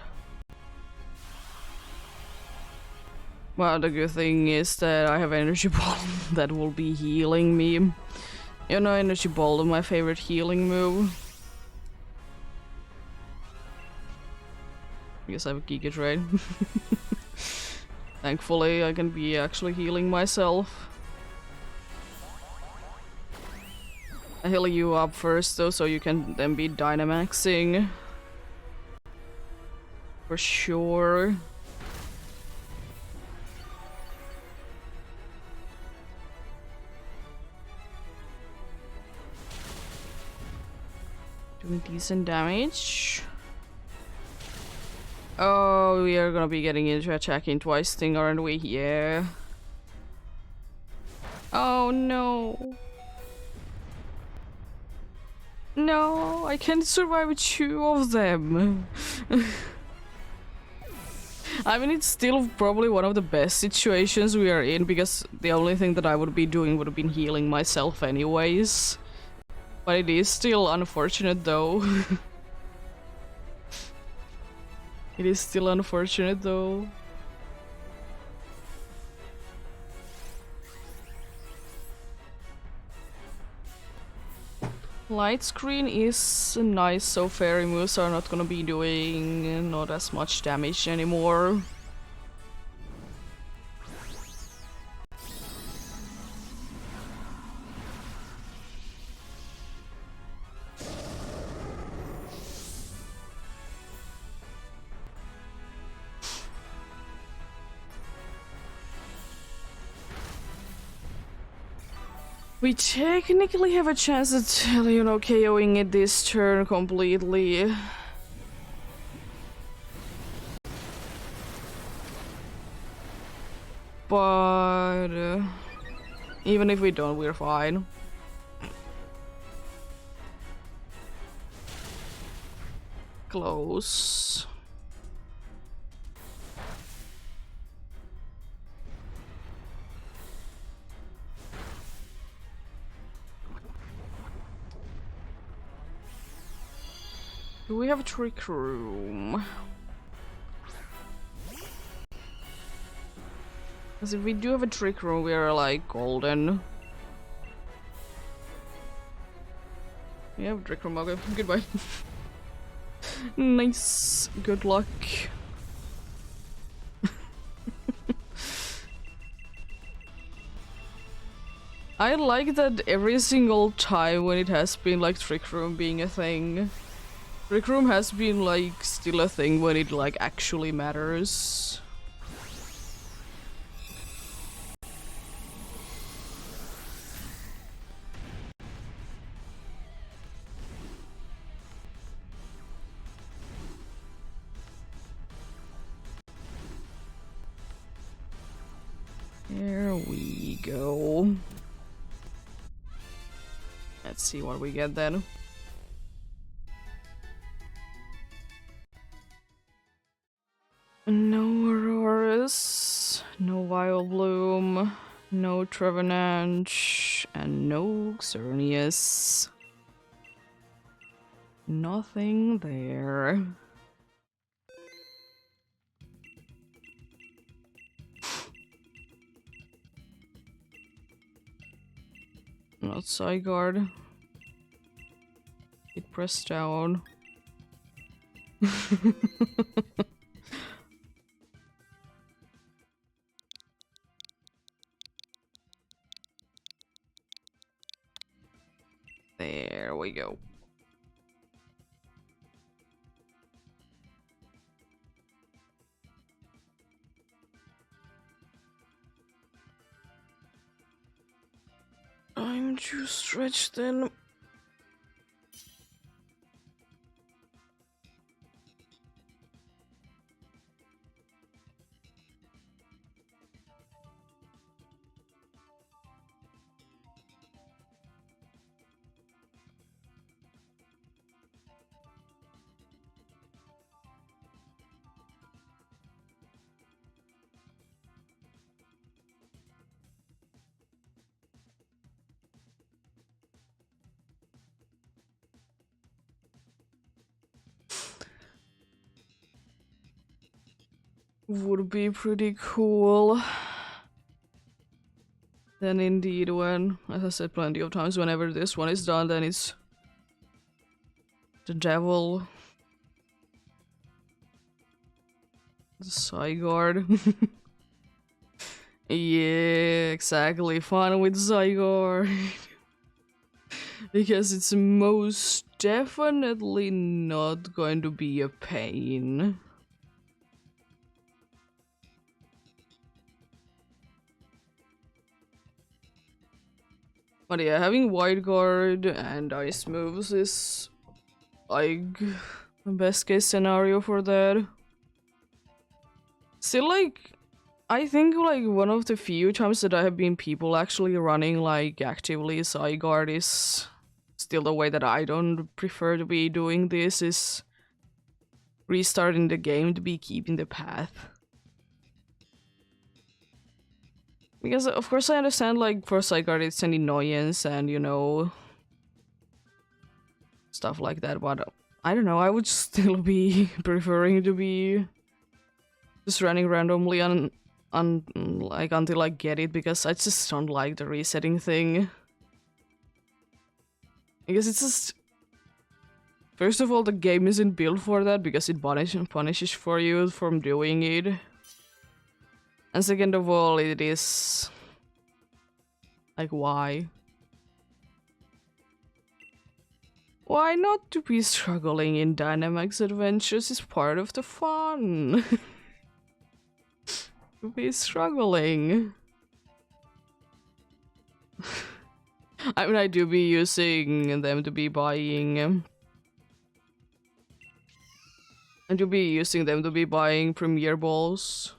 Well, the good thing is that I have Energy Ball that will be healing me. You know, Energy Ball is my favorite healing move. I guess I have a Giga Trade. Thankfully, I can be actually healing myself. I heal you up first though, so you can then be Dynamaxing. For sure. Doing decent damage. Oh, we are gonna be getting into attacking twice thing, aren't we? Yeah. Oh no. No, I can't survive 2 of them. I mean, it's still probably one of the best situations we are in, because the only thing that I would be doing would have been healing myself anyways. But it is still unfortunate though. It is still unfortunate though. Light screen is nice, so fairy moves are not gonna be doing not as much damage anymore. We technically have a chance at, you know, KOing it this turn completely. But even if we don't, we're fine. Close. Do we have a trick room? Because if we do have a trick room, we are like golden. We have a trick room, okay, goodbye. Nice, good luck. I like that every single time when it has been like trick room being a thing. Trick room has been like still a thing when it like actually matters. There we go. Let's see what we get then. No Auroras, no Vileplume, no Trevenant, and no Xerneas. Nothing there. Not Zygarde. It pressed down. There we go. I'm too stretched then. Would be pretty cool. Then indeed when, as I said plenty of times, whenever this one is done, then it's the devil. The Zygarde. Yeah, exactly. Fun with Zygarde. Because it's most definitely not going to be a pain. But yeah, having Wide Guard and Ice moves is like the best case scenario for that. Still, like, I think like one of the few times that I have been people actually running like actively Zygarde is still the way that I don't prefer to be doing this is restarting the game to be keeping the path. Because of course I understand like for Zygarde it's an annoyance and you know stuff like that, but I don't know, I would still be preferring to be just running randomly like until I get it because I just don't like the resetting thing. Because it's just first of all the game isn't built for that because it punishes for you from doing it. And second of all it is like why? Why not to be struggling in Dynamax adventures is part of the fun. To be struggling. I mean, I do be using them to be buying. I do be using them to be buying Premier Balls.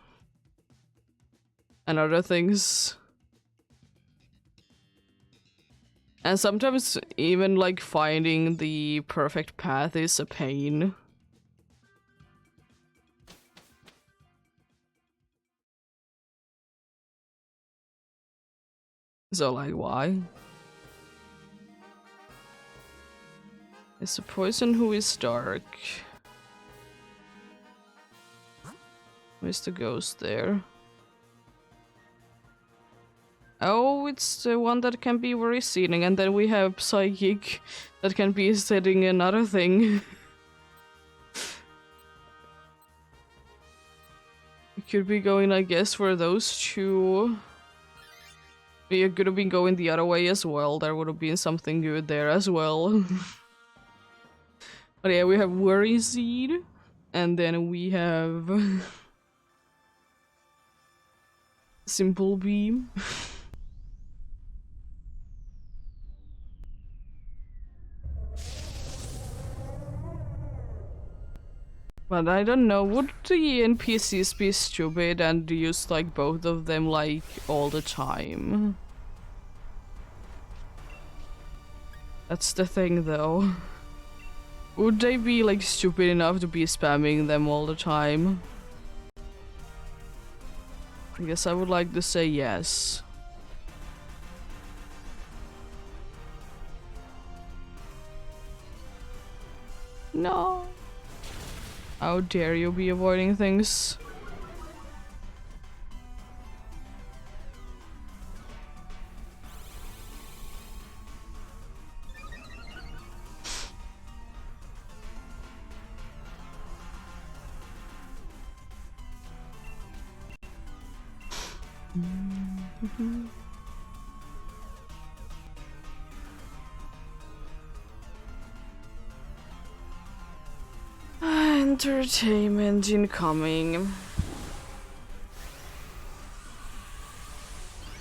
And other things. And sometimes even like finding the perfect path is a pain. So like why? It's a poison who is dark. Where's the ghost there? Oh, it's the one that can be very sealing, and then we have Psychic that can be setting another thing. We could be going, I guess, for those two. We could have been going the other way as well. There would have been something good there as well. But yeah, we have Worry Seed, and then we have Simple Beam. But I don't know, would the NPCs be stupid and use like both of them like all the time? That's the thing though. Would they be like stupid enough to be spamming them all the time? I guess I would like to say yes. No. How dare you be avoiding things? Entertainment incoming.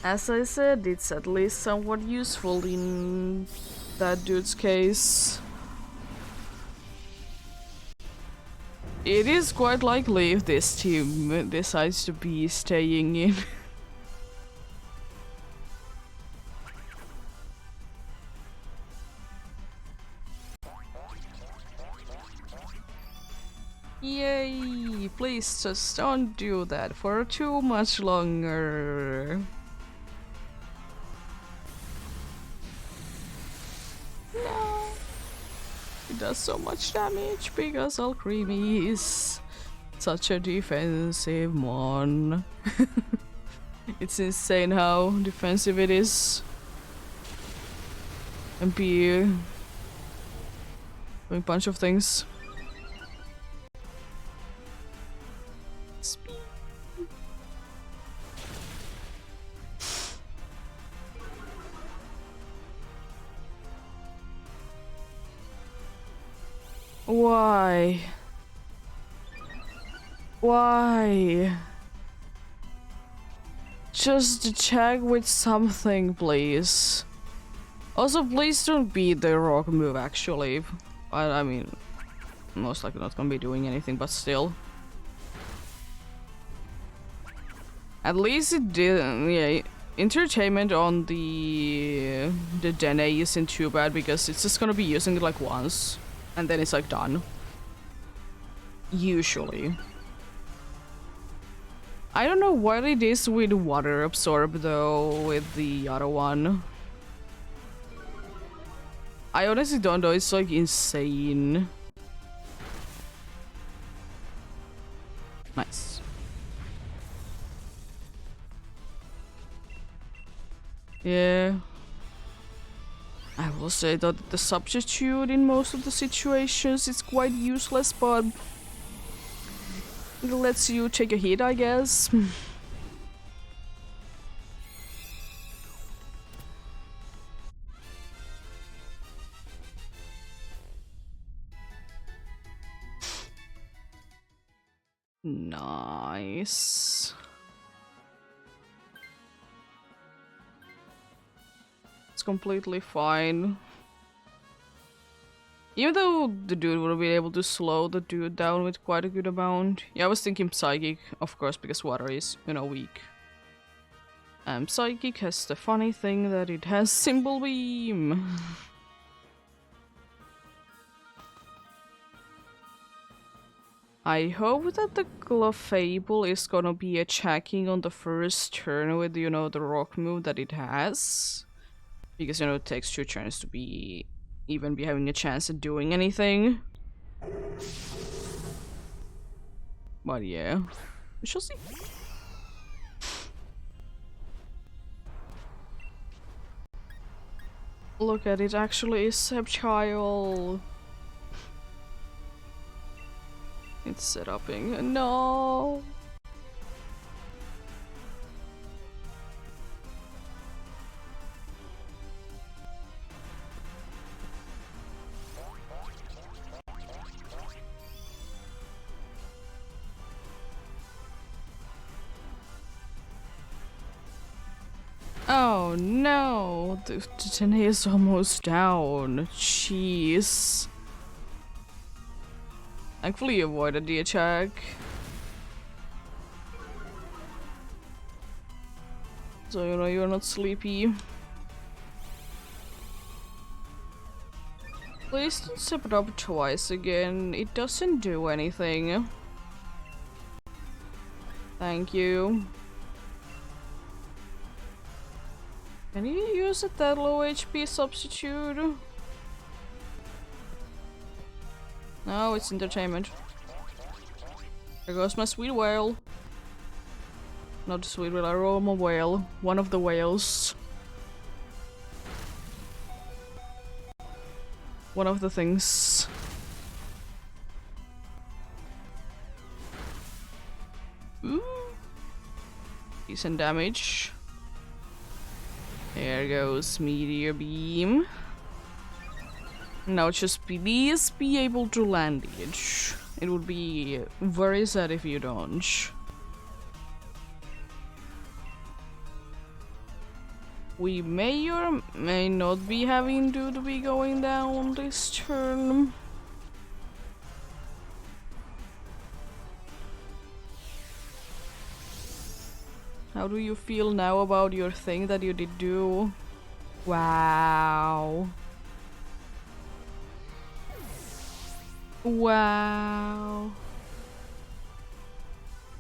As I said, it's at least somewhat useful in that dude's case. It is quite likely if this team decides to be staying in. Yay! Please just don't do that for too much longer. No! It does so much damage because Alcremie is such a defensive mon. It's insane how defensive it is. And be doing a bunch of things. Why? Why? Just check with something, please. Also, please don't beat the rock move, actually. I mean, most likely not gonna be doing anything, but still. At least it did. Yeah, entertainment on the Dene isn't too bad because it's just gonna be using it like once, and then it's like done. Usually. I don't know what it is with water absorb though with the other one. I honestly don't know. It's like insane. Nice. Yeah. I will say that the substitute in most of the situations is quite useless, but it lets you take a hit, I guess. Nice. It's completely fine. Even though the dude would be able to slow the dude down with quite a good amount. Yeah, I was thinking Psychic, of course, because water is, you know, weak. Psychic has the funny thing that it has Symbol Beam. I hope that the Clefable is gonna be attacking on the first turn with, you know, the rock move that it has. Because, you know, it takes 2 turns to be having a chance at doing anything. But yeah, we shall see. Look at it, actually is Sceptile. It's set upping. No. Oh no, the Tene is almost down. Jeez. Thankfully you avoided the attack. So you know you're not sleepy. Please don't step it up twice again. It doesn't do anything. Thank you. Can you use it that low HP substitute? No, it's entertainment. There goes my sweet whale. Not the sweet whale, aroma whale. One of the whales. One of the things. Ooh. Decent damage. There goes Meteor Beam. Now just please be able to land it. It would be very sad if you don't. We may or may not be having to be going down this turn. How do you feel now about your thing that you did do? Wow. Wow.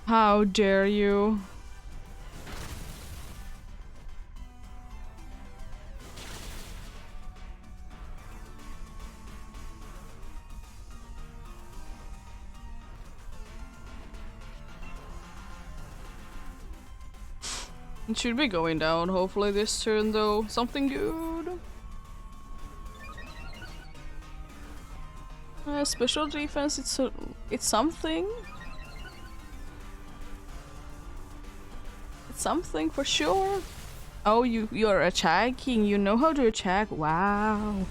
How dare you? It should be going down, hopefully this turn though. Something good. Special defense, it's something. It's something for sure. Oh, you're attacking. You know how to attack. Wow.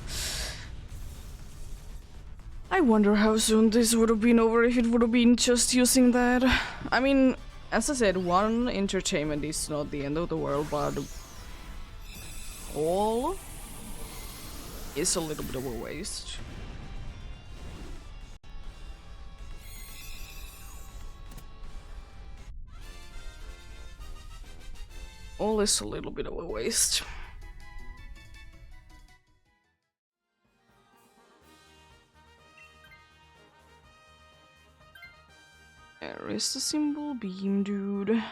I wonder how soon this would have been over if it would have been just using that. I mean, as I said, one entertainment is not the end of the world, but all is a little bit of a waste. All is a little bit of a waste. There is the symbol beam, dude. At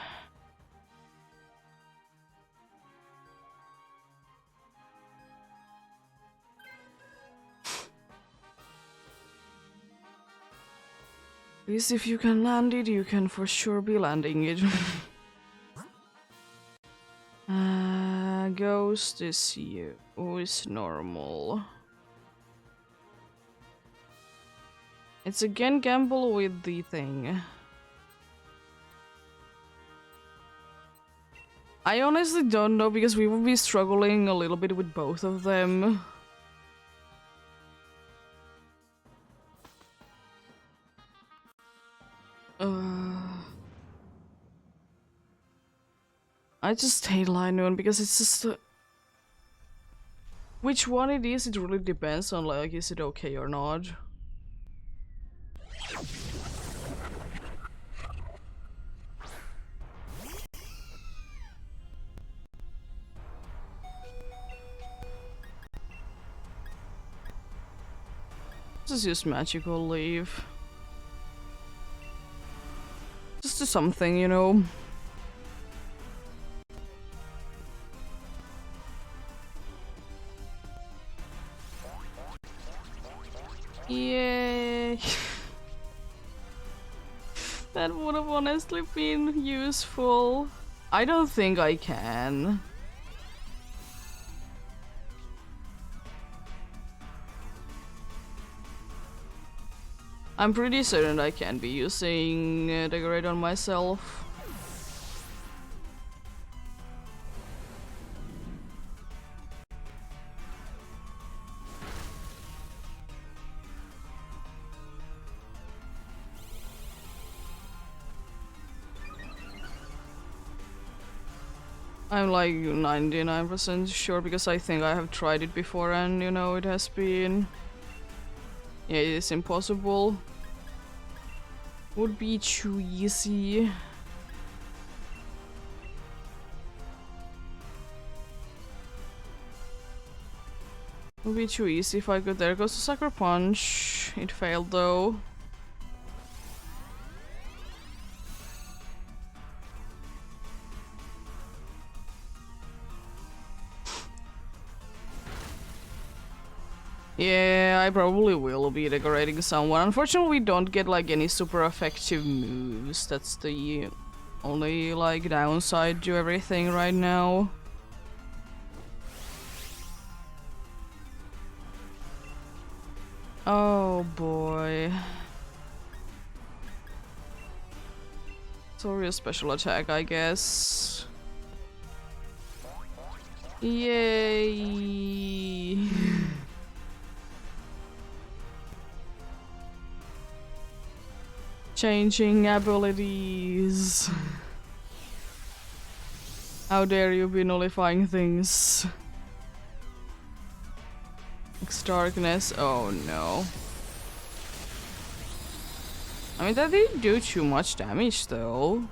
least if you can land it, you can for sure be landing it. Ghost is you. Oh, is normal. It's again gamble with the thing. I honestly don't know because we will be struggling a little bit with both of them. I just hate Linoon because it's just which one it is, it really depends on, like, is it okay or not. Just use magical leave. Just do something, you know. Yay! That would have honestly been useful. I don't think I can. I'm pretty certain I can be using Decorate on myself. I'm like 99% sure because I think I have tried it before and, you know, it has been... Yeah, it is impossible. Would be too easy. Would be too easy if I could. There goes the Sucker Punch. It failed though. Yeah, I probably will be decorating someone. Unfortunately, we don't get like any super effective moves. That's the only like downside to everything right now. Oh boy. Sorry, a special attack, I guess. Yay. Changing abilities. How dare you be nullifying things? Darkness. Oh no. I mean, that didn't do too much damage though.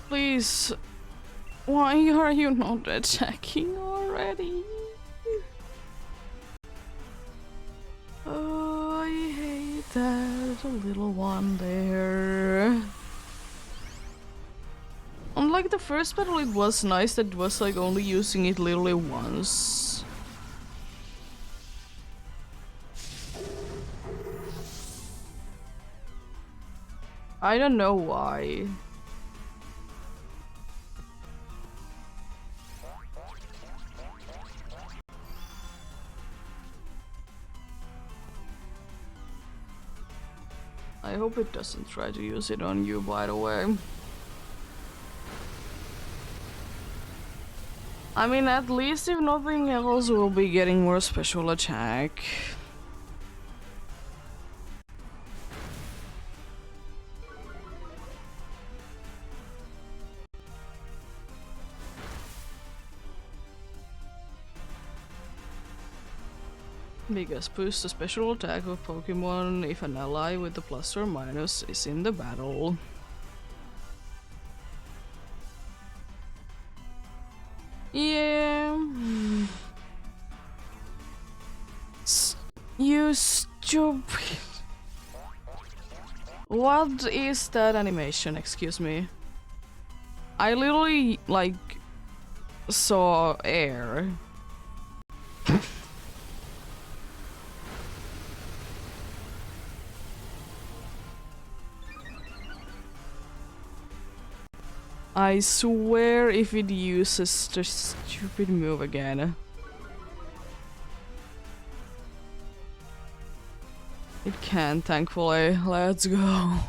Please, why are you not attacking already? Oh, I hate that little one there. Unlike the first battle, it was nice that it was like only using it literally once. I don't know why. I hope it doesn't try to use it on you, by the way. I mean, at least if nothing else, we'll be getting more special attack. Because boost the special attack of Pokemon if an ally with the plus or minus is in the battle. Yeah. You stupid. What is that animation? Excuse me. I literally, like, saw air. I swear if it uses the stupid move again. It can, thankfully. Let's go.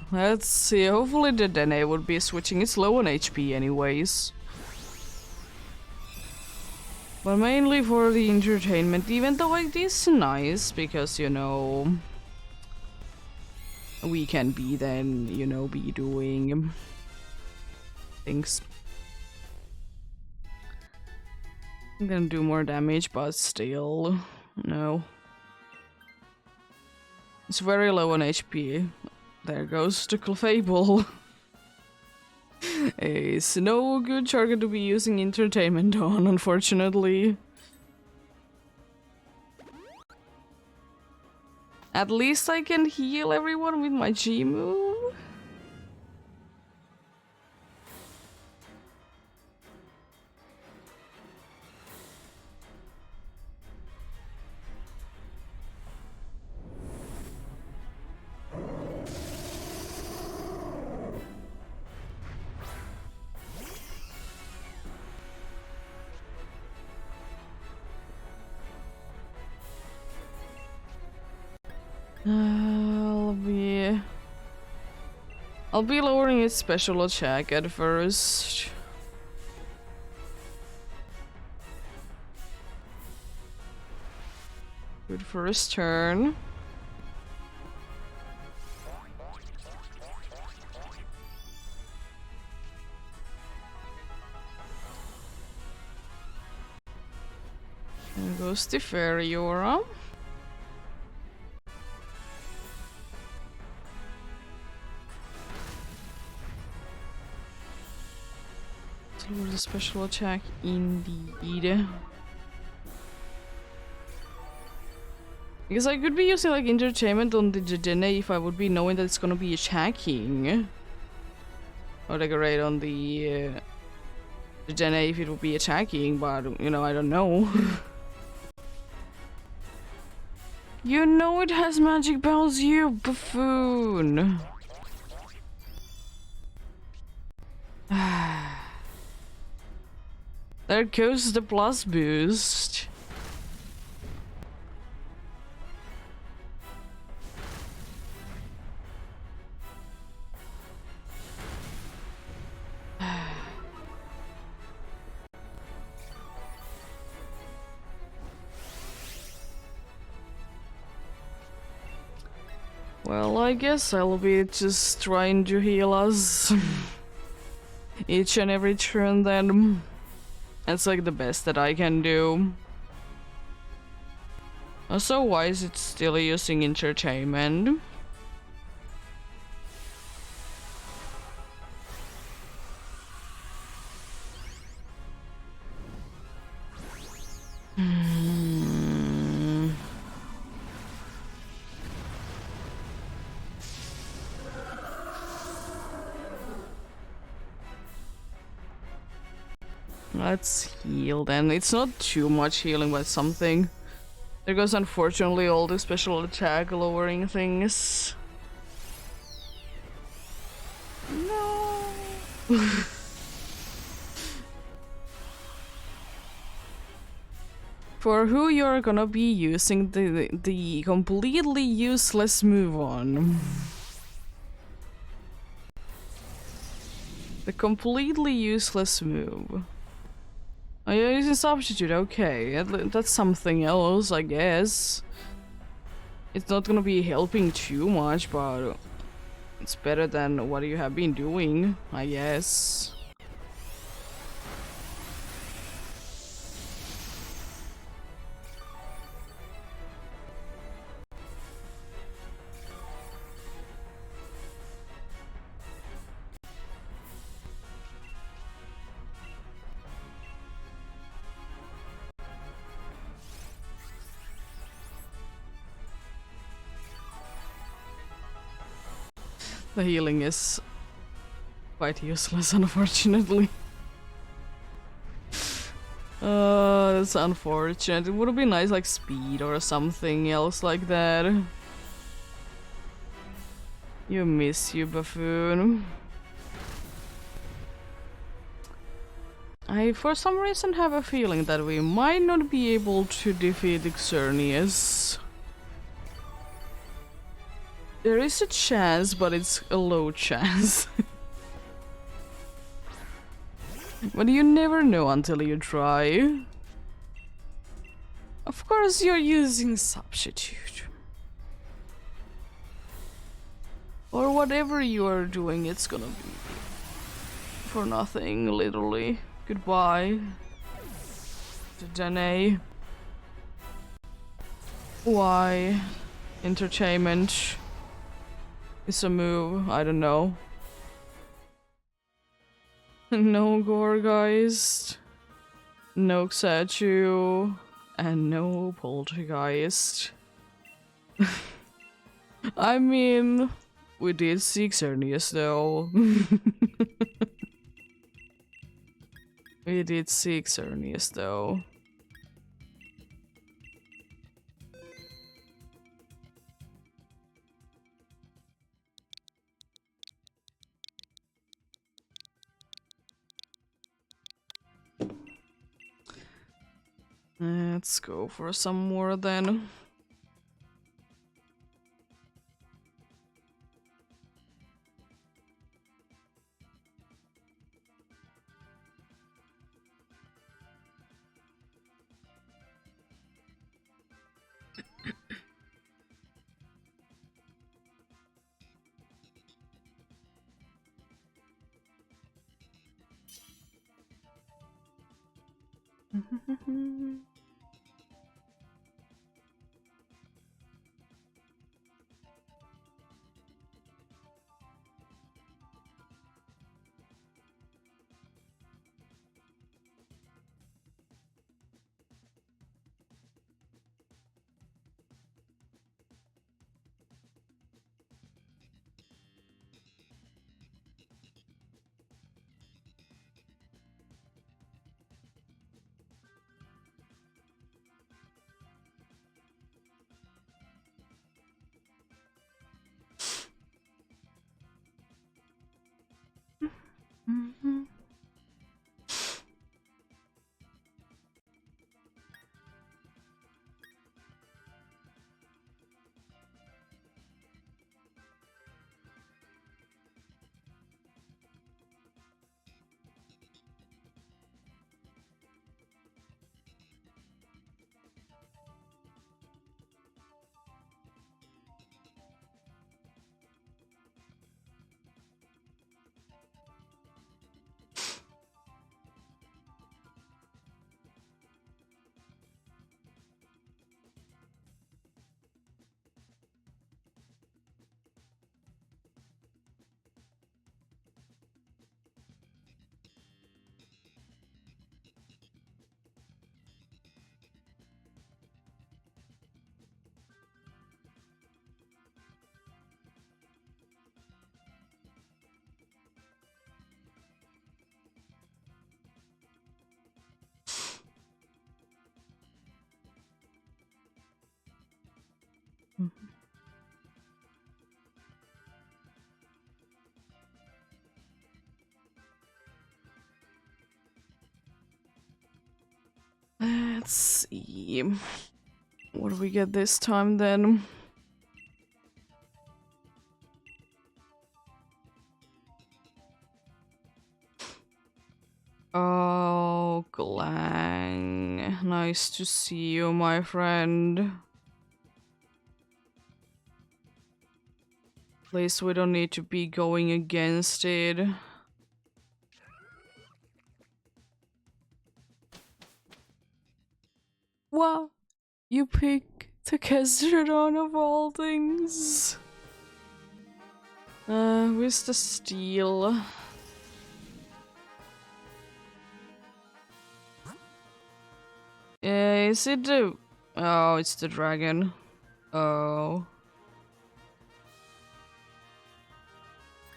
Let's see, hopefully the Dene would be switching. It's low on HP anyways. But mainly for the entertainment, even though it is nice because, you know, we can be then, you know, be doing things. I'm gonna do more damage, but still, no. It's very low on HP. There goes the Clefable. It's no good target to be using entertainment on, unfortunately. At least I can heal everyone with my G move. I'll be lowering its special attack at first. Good first turn. There goes the Feriora. Lower the special attack indeed. Because I could be using like entertainment on the Jejene if I would be knowing that it's gonna be attacking. Or decorate on the Jejene if it would be attacking, but you know, I don't know. You know it has magic bells, you buffoon! There goes the plus boost. Well, I guess I'll be just trying to heal us each and every turn then. That's like the best that I can do. Also, why is it still using entertainment? Let's heal then. It's not too much healing, but something. There goes unfortunately all the special attack lowering things. No. For who you're gonna be using the completely useless move on? The completely useless move. Oh, you're using substitute, okay. That's something else, I guess. It's not gonna be helping too much, but it's better than what you have been doing, I guess. The healing is quite useless, unfortunately. That's unfortunate. It would have been nice, like speed or something else like that. You miss you, buffoon. I, for some reason, have a feeling that we might not be able to defeat Xerneas. There is a chance, but it's a low chance. But you never know until you try. Of course, you're using substitute. Or whatever you are doing, it's gonna be for nothing, literally. Goodbye. Danae. Why? Entertainment is a move, I don't know. No Gorgeist, no Xatu, and no Poltergeist. I mean, we did see Xerneas though. We did see Xerneas though. Let's go for some more then. Let's see. What do we get this time then? Oh, Glang. Nice to see you, my friend. Please, we don't need to be going against it. What? You pick the Kesdradon of all things? Where's the steel? Is it the... Oh, it's the dragon. Oh.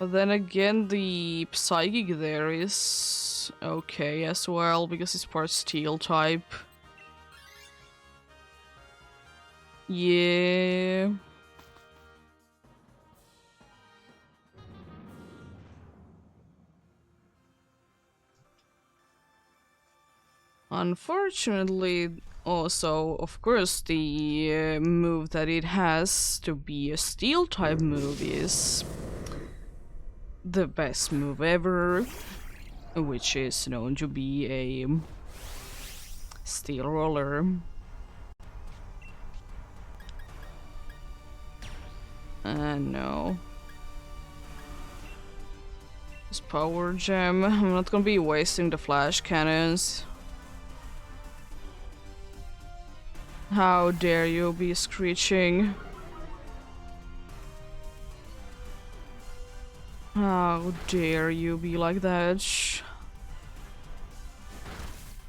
But then again, the psychic there is okay as well, because it's part steel type. Yeah. Unfortunately, also, of course, the move that it has to be a steel type move is the best move ever, which is known to be a steel roller. No. This power gem. I'm not gonna be wasting the flash cannons. How dare you be screeching? How dare you be like that?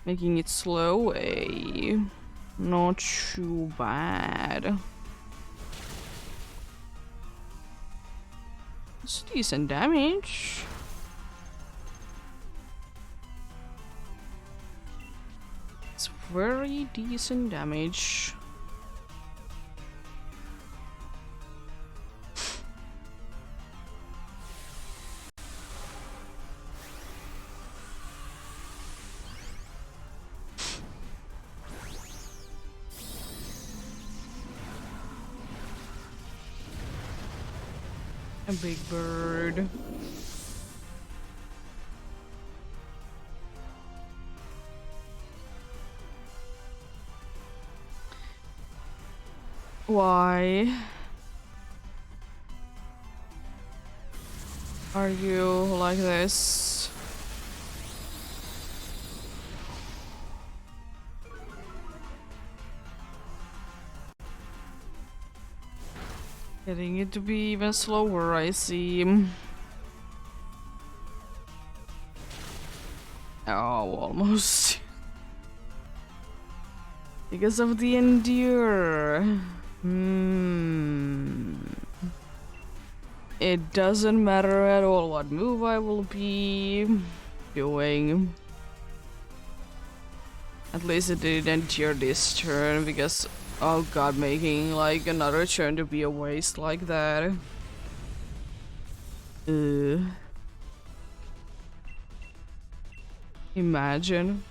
Making it slow, not too bad. It's decent damage. It's very decent damage. A big bird. Why are you like this? Getting it to be even slower, I see. Oh, almost. Because of the endure. It doesn't matter at all what move I will be doing. At least it didn't endure this turn, because oh god, making like another turn to be a waste like that. Imagine.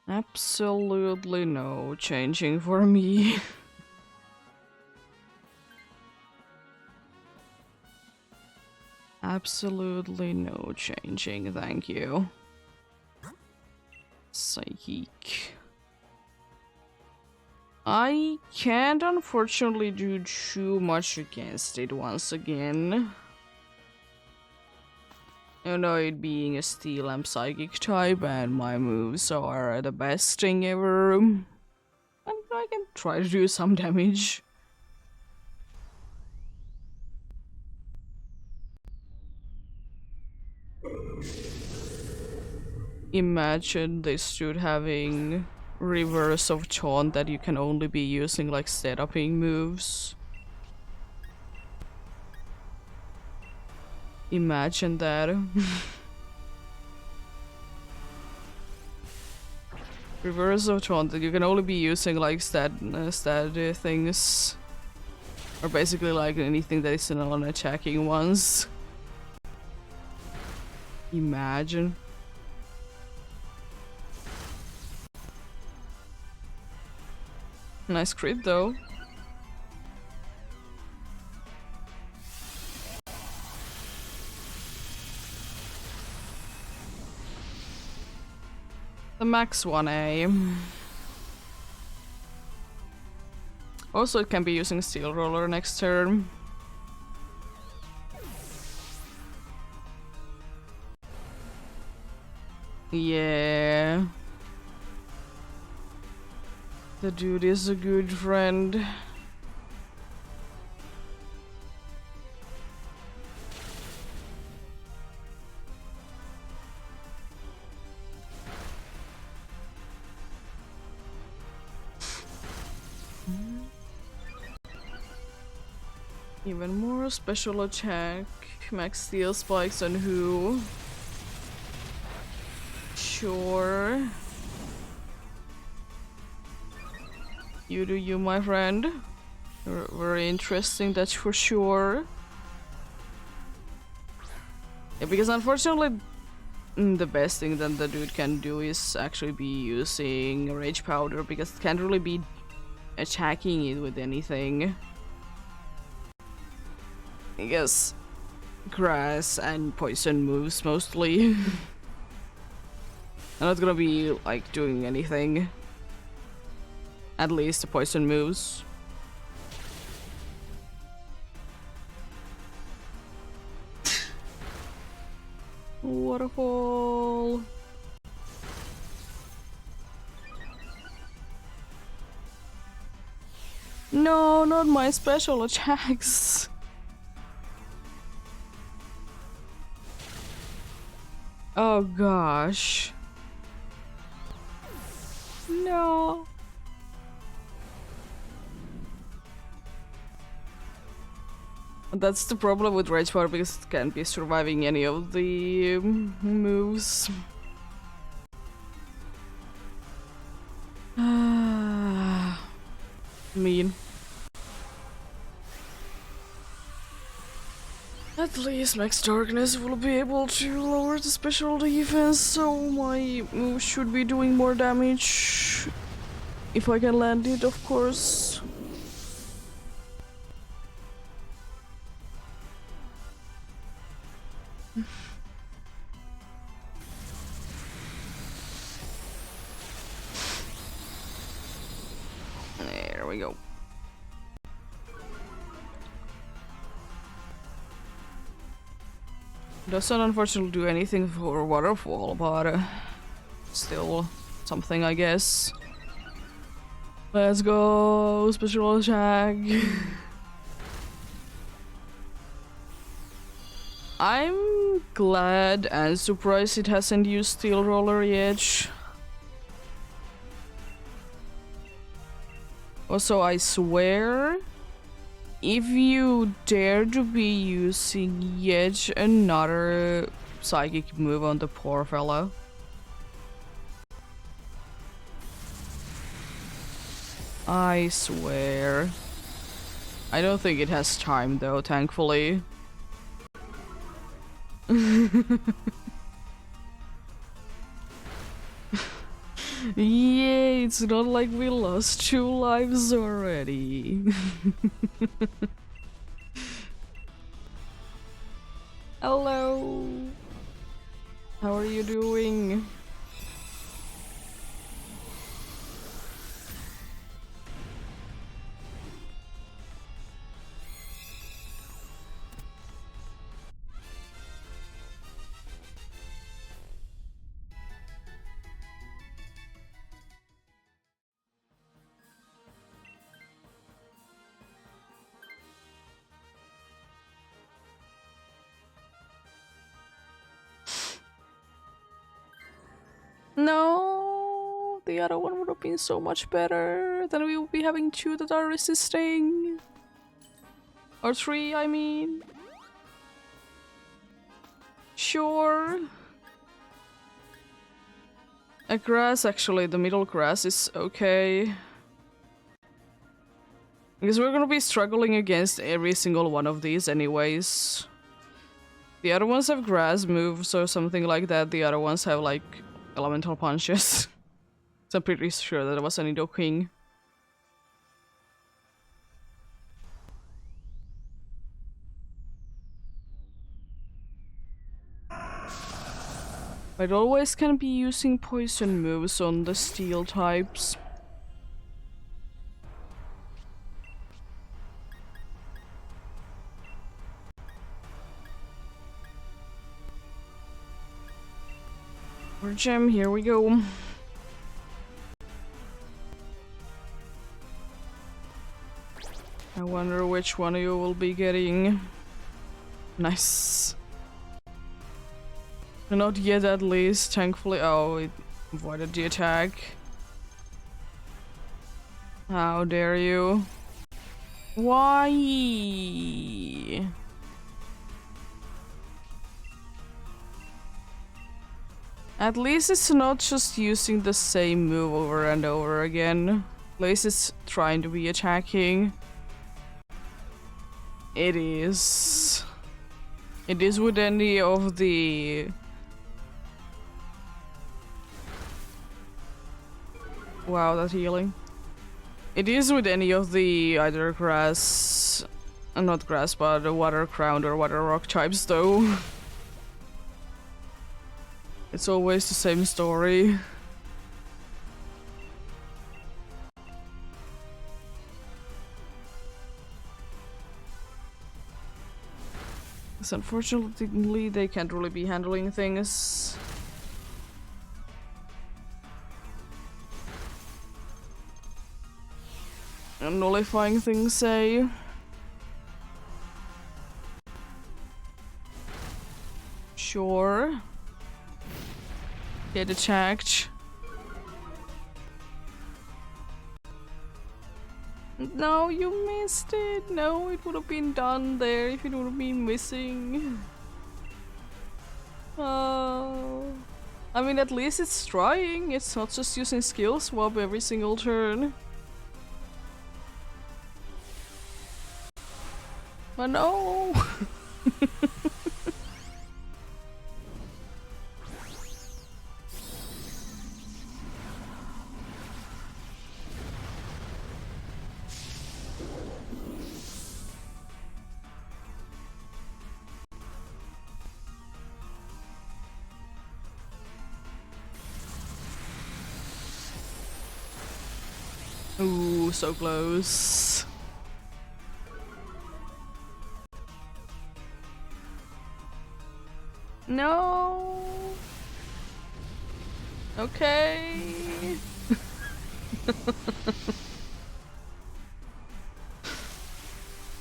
Absolutely no changing for me. Absolutely no changing, thank you. Psychic. I can't unfortunately do too much against it once again. You know, it being a steel and psychic type, and my moves are the best thing ever. And I can try to do some damage. Imagine this dude having reverse of taunt that you can only be using like setuping moves. Imagine that. Reverse of taunt that you can only be using like stat things. Or basically like anything that is non-attacking ones. Imagine. Nice crit though. The max 1A. Also, it can be using Steel Roller next turn. Yeah. The dude is a good friend. Even more special attack. Max steel spikes on who? Sure. You do you, my friend. Very interesting, that's for sure. Yeah, because unfortunately, the best thing that the dude can do is actually be using rage powder, because it can't really be attacking it with anything. I guess grass and poison moves mostly. I'm not gonna be like doing anything. At least the poison moves. Waterfall. No, not my special attacks. Oh gosh. No. That's the problem with Rage Powder, because it can't be surviving any of the moves. Mean. At least Max Darkness will be able to lower the special defense, so my move should be doing more damage. If I can land it, of course. There we go. Doesn't unfortunately do anything for Waterfall, but still something, I guess. Let's go, special attack. I'm glad and surprised it hasn't used Steel Roller yet. Also, I swear, if you dare to be using yet another psychic move on the poor fella, I swear. I don't think it has time though, thankfully. Yay, it's not like we lost 2 lives already. Hello. How are you doing? No, the other one would have been so much better. Then we would be having 2 that are resisting. Or 3, I mean. Sure. A grass, actually, the middle grass is okay. Because we're gonna be struggling against every single one of these anyways. The other ones have grass moves or something like that. The other ones have like elemental punches. So I'm pretty sure that it was an Nido King. I'd always can be using poison moves on the steel types. Or gem, here we go. wonder which one you will be getting. Nice. Not yet, at least, thankfully. Oh, it avoided the attack. How dare you? Why? At least it's not just using the same move over and over again. At least it's trying to be attacking. It is. It is with any of the... Wow, that healing. It is with any of the either grass... not grass, but the water crown or water rock types though. It's always the same story. Because unfortunately they can't really be handling things. And nullifying things, say. Sure. Get attacked. No, you missed it. No, it would have been done there if it would have been missing. Oh. I mean, at least it's trying. It's not just using skill swap every single turn. But no! Ooh, so close. No. Okay.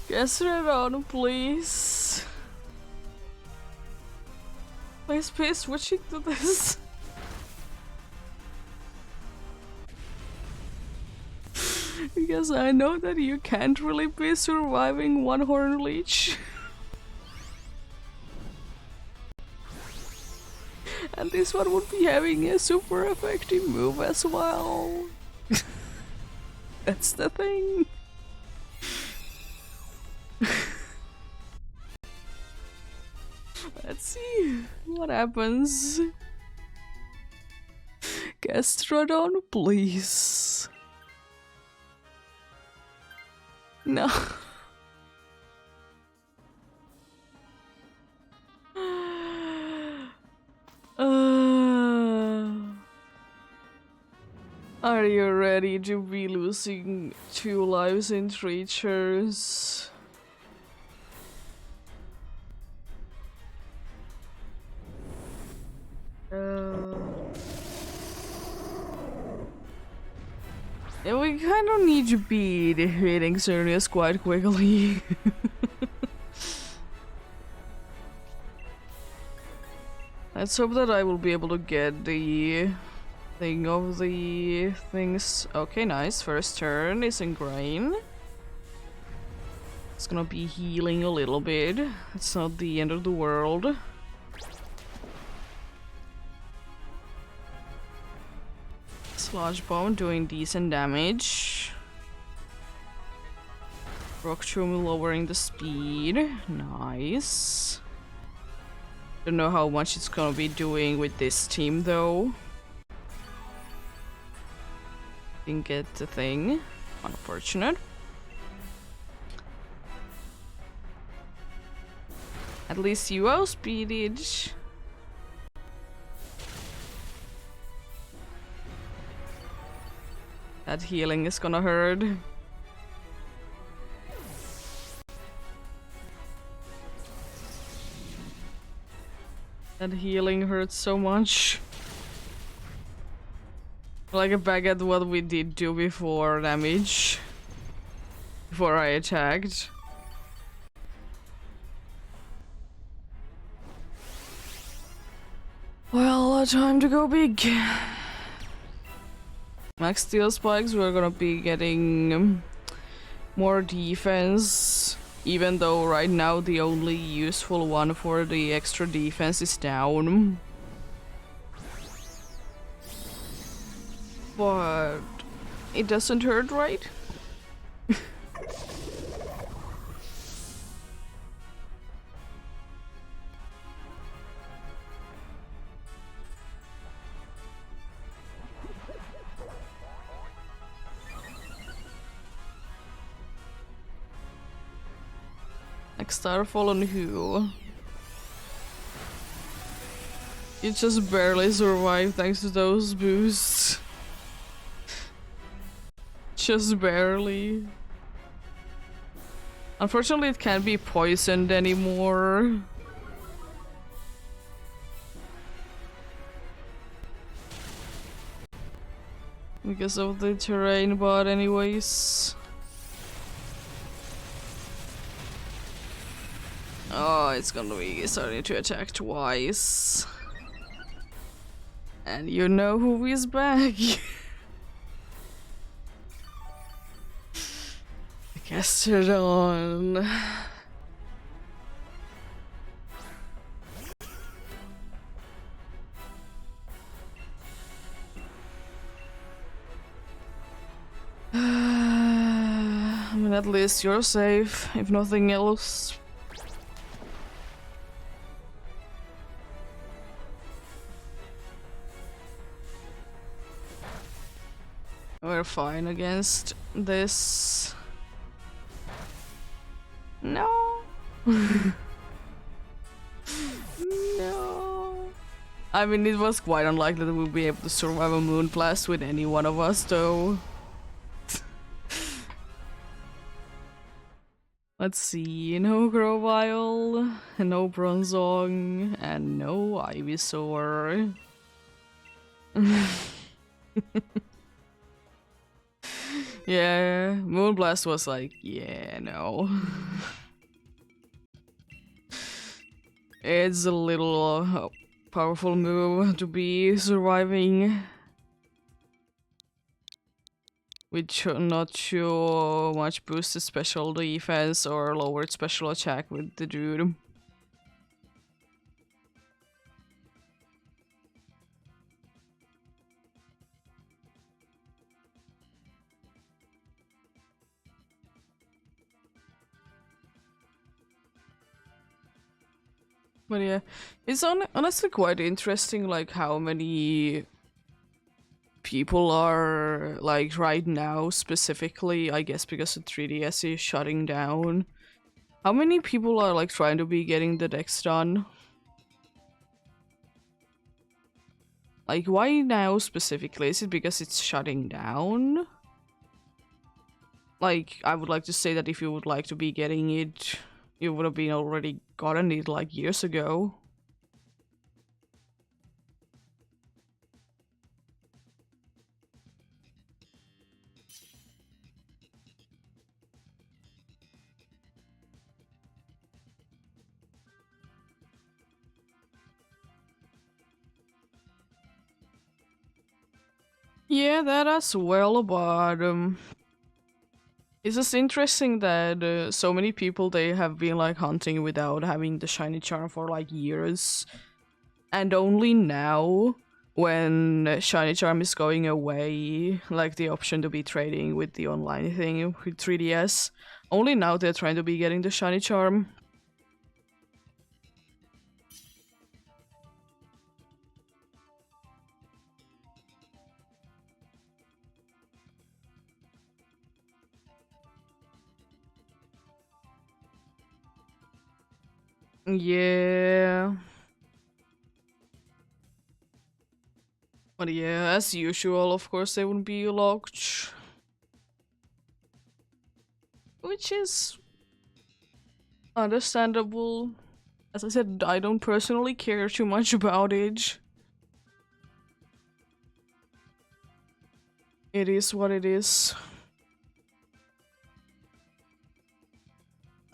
Guess it on, please. Please be switching to this. Because I know that you can't really be surviving one Horn Leech. And this one would be having a super effective move as well. That's the thing. Let's see what happens. Gastrodon, please. No. Are you ready to be losing 2 lives in 3 turns? Yeah, we kind of need to be defeating Xerneas quite quickly. Let's hope that I will be able to get the thing of the things. Okay, nice. First turn is Ingrain. It's gonna be healing a little bit. It's not the end of the world. Sludge Bomb doing decent damage. Rock Tomb lowering the speed. Nice. Don't know how much it's gonna be doing with this team though. Didn't get the thing. Unfortunate. At least you outspeeded. That healing is gonna hurt. That healing hurts so much. Like back at what we did do before damage. before I attacked. Well, time to go big. Max steel spikes, we're gonna be getting more defense, even though right now the only useful one for the extra defense is down. But it doesn't hurt, right? Like Starfall on who? You just barely survived thanks to those boosts. Just barely. Unfortunately, it can't be poisoned anymore. Because of the terrain, but anyways. Oh, it's gonna be starting to attack twice. And you know who is back. Gastrodon. I mean, at least you're safe, if nothing else. We're fine against this. No. No. I mean, it was quite unlikely that we'd be able to survive a moon blast with any one of us, though. Let's see. No Grovyle, no Bronzong, and no Ivysaur. Yeah, Moonblast was like, yeah, no. It's a little powerful move to be surviving. With not sure much boosted special defense or lowered special attack with the dude. But yeah, it's honestly quite interesting, like how many people are, like right now specifically, I guess because the 3DS is shutting down. How many people are like trying to be getting the decks done? Like why now specifically? Is it because it's shutting down? Like I would like to say that if you would like to be getting it, you would have been already gotten it like years ago. Yeah, that as well, but it's just interesting that so many people, they have been like hunting without having the shiny charm for like years, and only now when shiny charm is going away, like the option to be trading with the online thing with 3DS, only now they're trying to be getting the shiny charm. Yeah. But yeah, as usual, of course, they wouldn't be locked. Which is understandable. As I said, I don't personally care too much about it. It is what it is.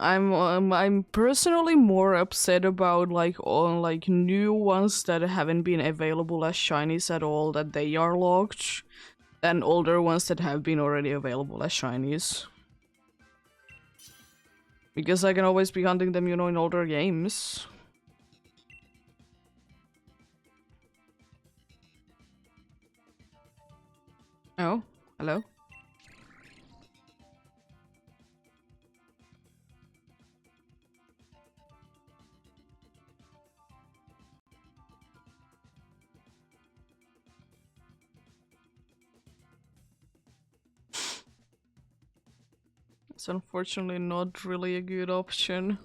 I'm personally more upset about like all like new ones that haven't been available as shinies at all, that they are locked, than older ones that have been already available as shinies. Because I can always be hunting them, you know, in older games. Oh, hello? It's unfortunately not really a good option.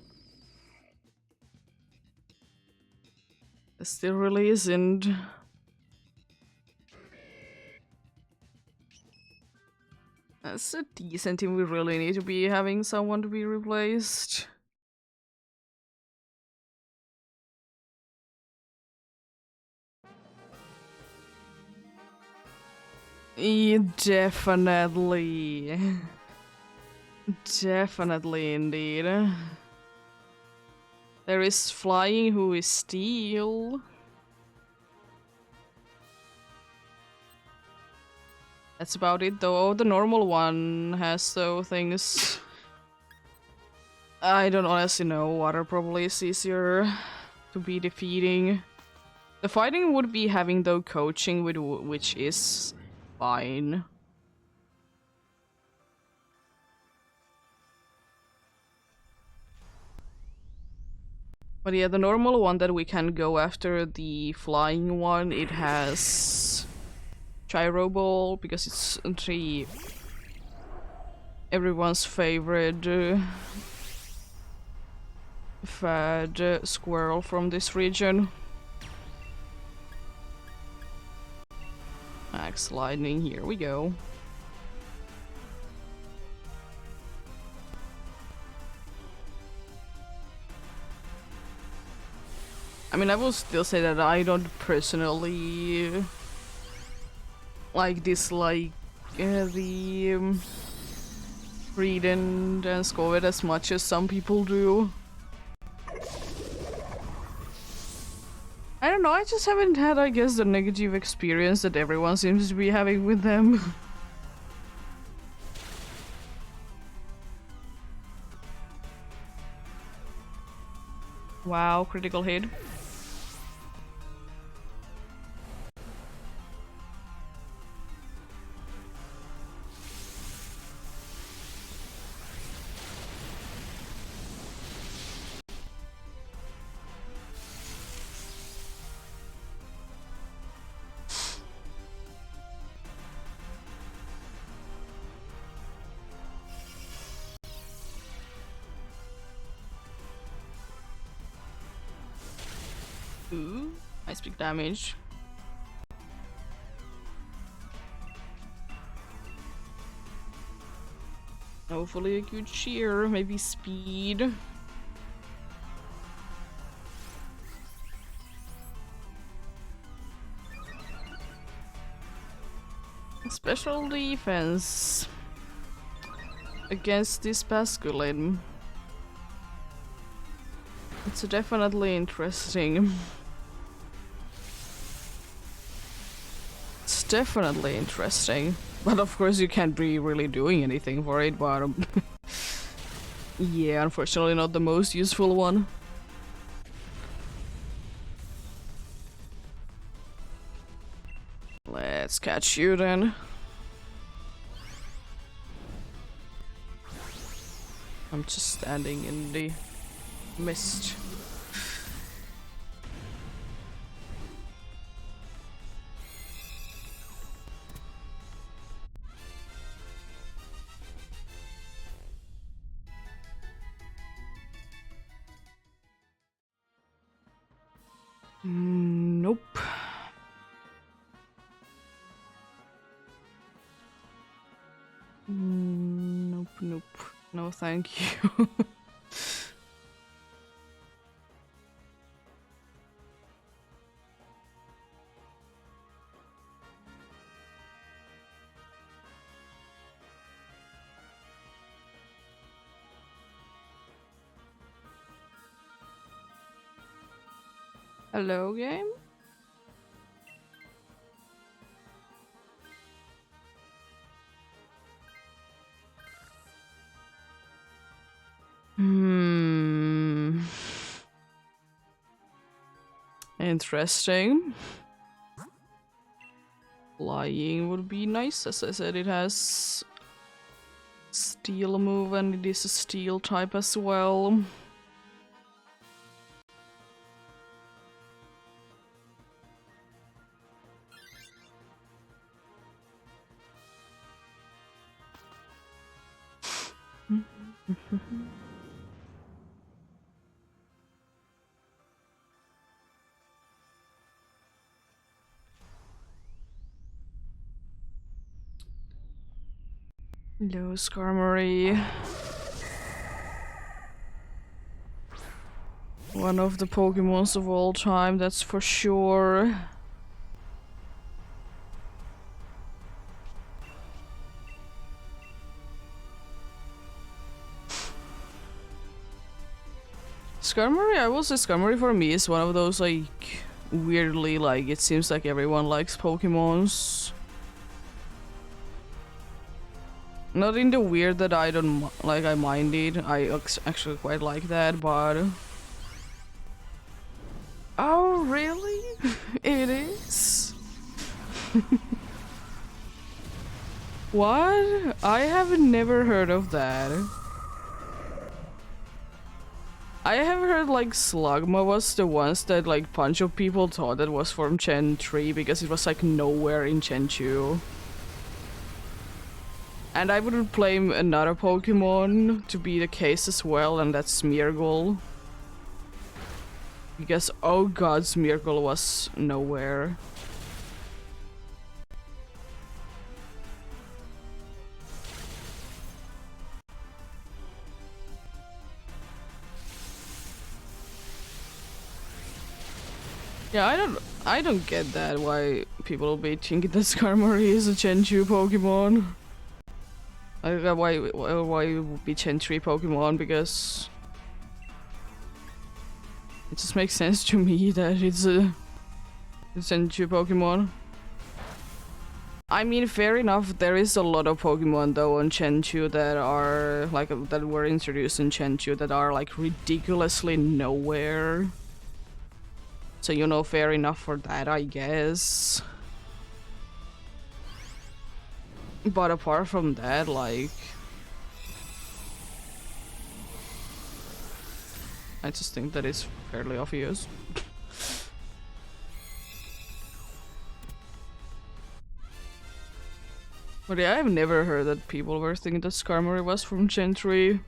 It still really isn't. That's a decent team. We really need to be having someone to be replaced. Yeah, definitely. Definitely indeed. There is flying who is steel. That's about it though. The normal one has though things. I don't honestly know. Water probably is easier to be defeating. The fighting would be having though coaching, with which is fine. But yeah, the normal one that we can go after, the flying one, it has gyro ball because it's the everyone's favorite fad squirrel from this region. Max lightning, here we go. I mean, I will still say that I don't personally dislike the Reed and Scovet as much as some people do. I don't know, I just haven't had, I guess, the negative experience that everyone seems to be having with them. Wow, critical hit. Ooh, nice big damage. Hopefully a good cheer, maybe speed. Special defense against this Basculin. It's definitely interesting. It's definitely interesting. But of course you can't be really doing anything for it, but yeah, unfortunately not the most useful one. Let's catch you then. I'm just standing in the mist. Nope. Nope, nope. No, thank you. Hello, game? Interesting. Flying would be nice. As I said, it has steel move and it is a steel type as well. Hello, Skarmory. One of the Pokemons of all time, that's for sure. Skarmory, I will say Skarmory for me is one of those, like, weirdly, like, it seems like everyone likes Pokemons. Not in the weird that I don't, like, I mind it. I actually quite like that, but... Oh, really? It is? What? I have never heard of that. I have heard like Slugma was the ones that like bunch of people thought that was from Gen 3 because it was like nowhere in Gen 2. And I would blame another Pokemon to be the case as well, and that's Smeargle. Because oh god, Smeargle was nowhere. Yeah, I don't get that, why people will be thinking that Skarmory is a Gen 2 Pokemon. Why it would be Gen 3 Pokemon, because it just makes sense to me that it's a Gen 2 Pokemon. I mean, fair enough, there is a lot of Pokemon though on Gen 2 that are like that were introduced in Gen 2 that are like ridiculously nowhere. So, you know, fair enough for that, I guess. But apart from that, like... I just think that it's fairly obvious. But yeah, I've never heard that people were thinking that Skarmory was from Gen 3.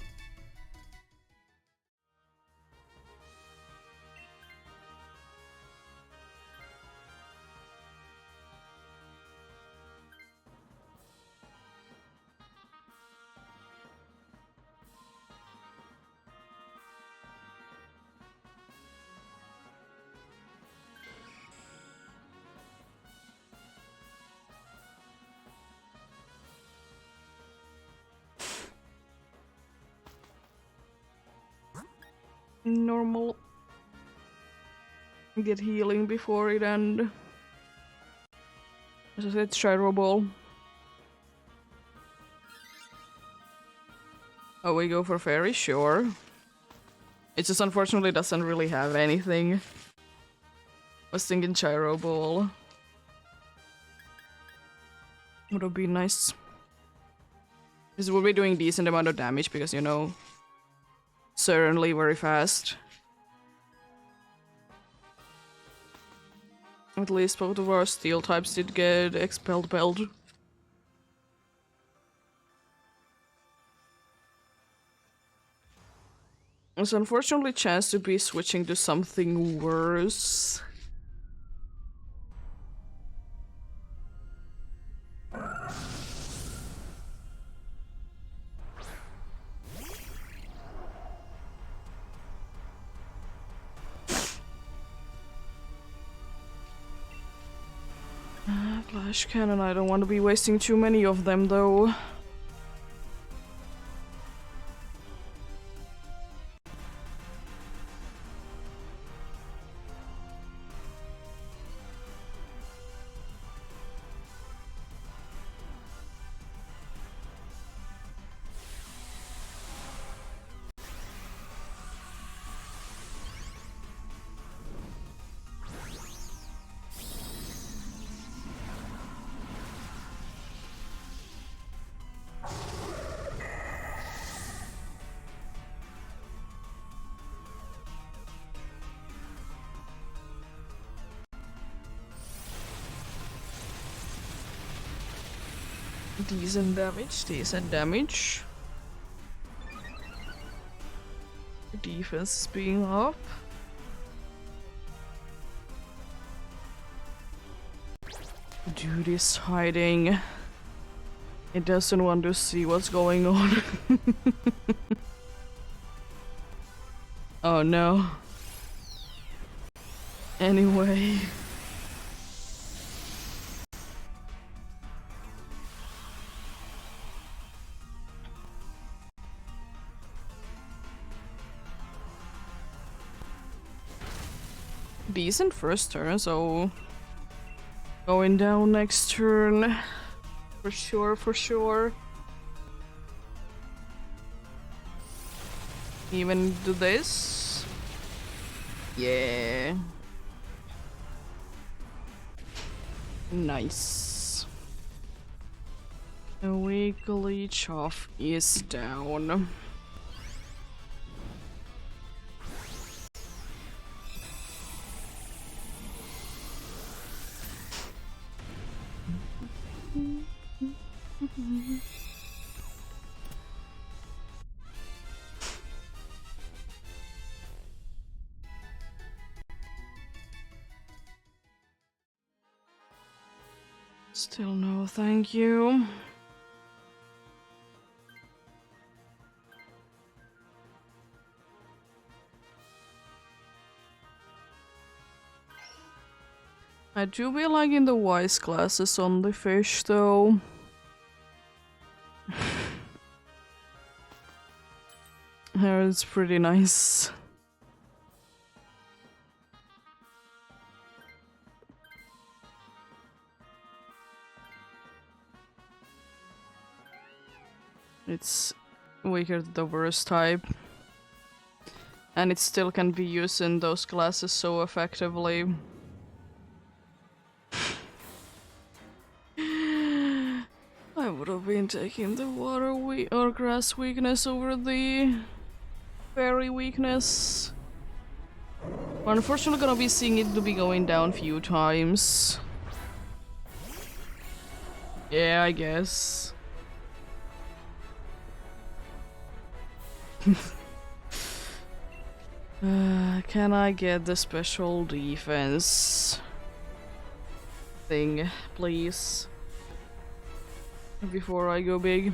Normal. Get healing before it and... As I said, Gyro Ball. Oh, we go for Fairy? Sure. It just unfortunately doesn't really have anything. Was thinking Gyro Ball. Would have been nice. This will be doing decent amount of damage because, you know, certainly very fast. At least both of our steel types did get expelled belt. There's unfortunately a chance to be switching to something worse. Flash cannon, I don't want to be wasting too many of them though. Decent damage, decent damage. Defense is being up. Dude is hiding. It doesn't want to see what's going on. Oh no. Anyway. Decent first turn, so going down next turn. For sure, for sure. Even do this. Yeah. Nice. A weak leech off is down. Still no thank you. I do be liking the wise classes on the fish though. It's pretty nice. It's weaker than the worst type. And it still can be used in those classes so effectively. I would have been taking the water or grass weakness over the fairy weakness. We're unfortunately gonna be seeing it to be going down a few times. Yeah, I guess. Can I get the special defense thing, please? Before I go big.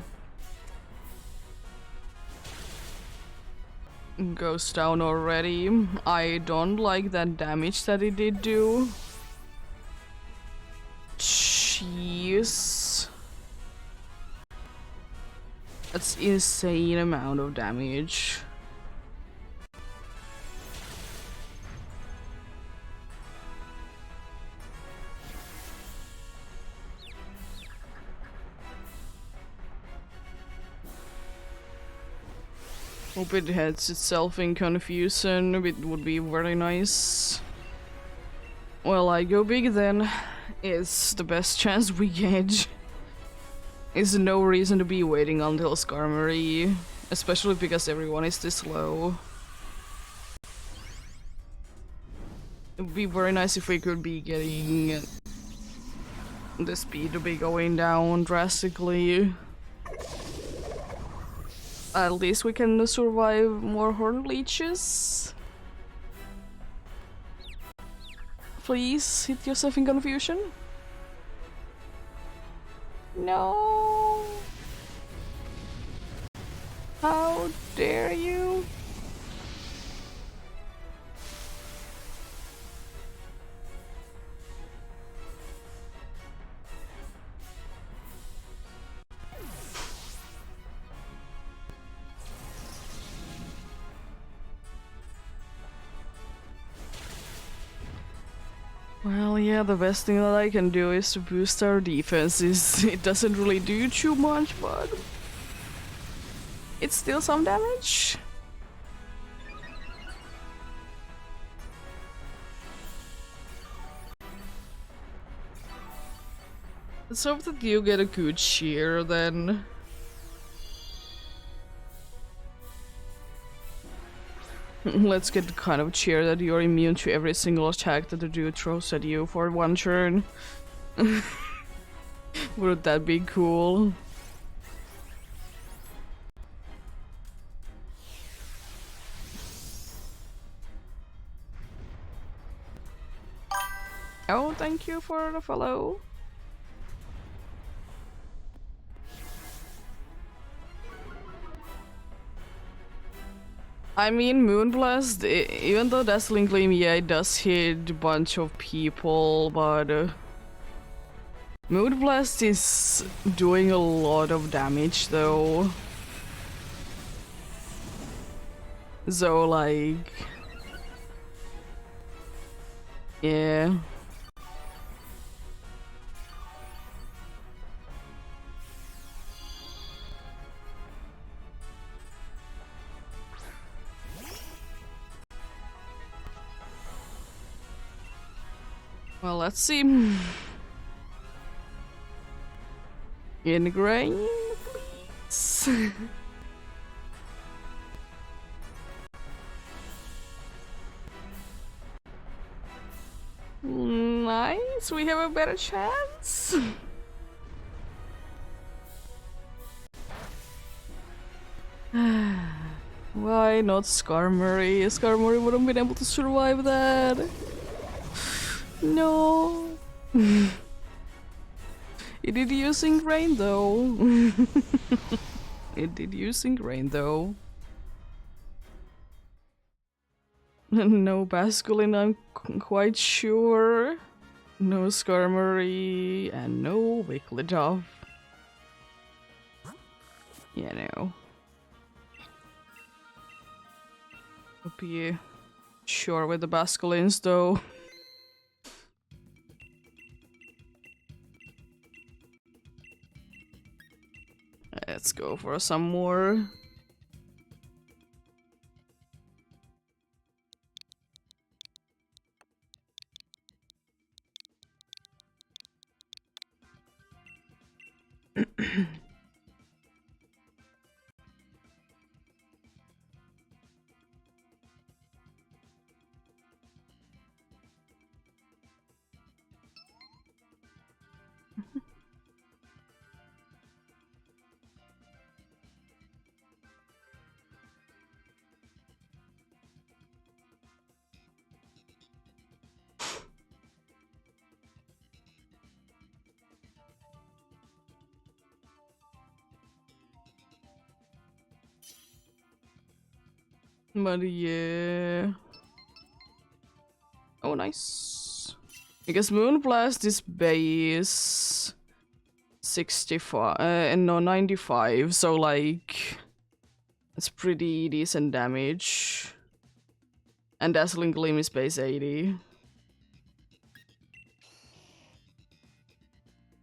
Goes down already. I don't like that damage that it did do. Jeez. That's insane amount of damage. Hope it heads itself in confusion, it would be very nice. Well, I go big then. It's the best chance we get. There's no reason to be waiting until Skarmory, especially because everyone is this low. It would be very nice if we could be getting the speed to be going down drastically. At least we can survive more horn leeches. Please hit yourself in confusion. No. How dare you? Well, yeah, the best thing that I can do is to boost our defenses. It doesn't really do too much, but it's still some damage. Let's hope that you get a good cheer then. Let's get the kind of cheer that you're immune to every single attack that the dude throws at you for one turn. Would that be cool? Oh, thank you for the follow. I mean, Moonblast, even though Dazzling Gleam, yeah, it does hit a bunch of people, but Moonblast is doing a lot of damage though. So, like... yeah. Well, let's see. Ingrain, please. Nice, we have a better chance. Why not Skarmory? Skarmory wouldn't been able to survive that. No. It did using rain though. It did using rain though. No Basculin, I'm quite sure. No Skarmory and no Wigglytuff. Yeah, no. Hope you sure with the Basculins though. Let's go for some more. But yeah. Oh, nice. I guess Moonblast is base 65 and no 95, so like it's pretty decent damage. And Dazzling Gleam is base 80.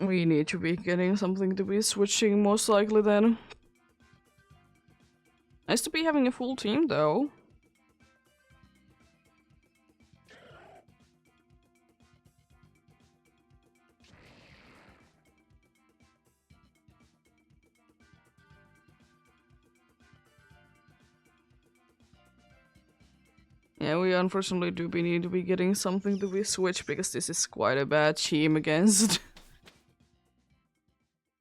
We need to be getting something to be switching most likely then. Nice to be having a full team though. Yeah, we unfortunately need to be getting something to be switched because this is quite a bad team against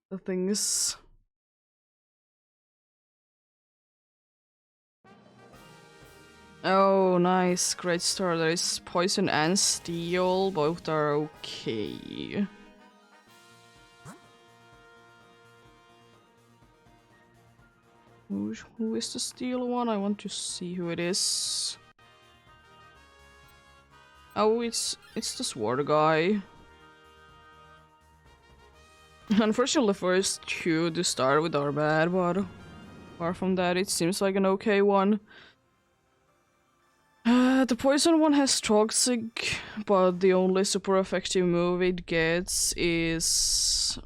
the things. Oh, nice. Great start. There is Poison and Steel. Both are okay. Who is the Steel one? I want to see who it is. Oh, it's the Sword guy. Unfortunately, the first two to start with are bad, but apart from that, it seems like an okay one. The poison one has toxic, but the only super effective move it gets is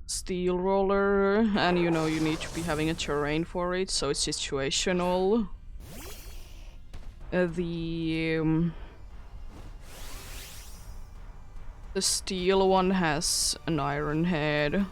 Steel Roller, and you know you need to be having a terrain for it, so it's situational. The Steel one has an Iron Head.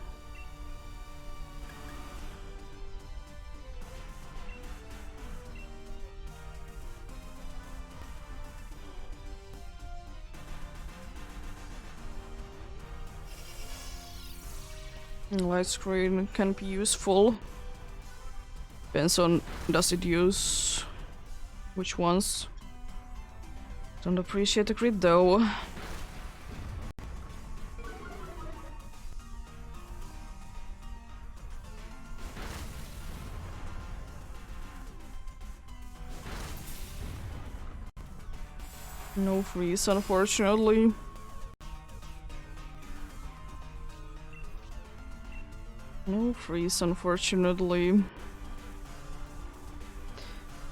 Light screen can be useful. Depends on does it use which ones. Don't appreciate the crit though. No freeze, unfortunately. No freeze, unfortunately.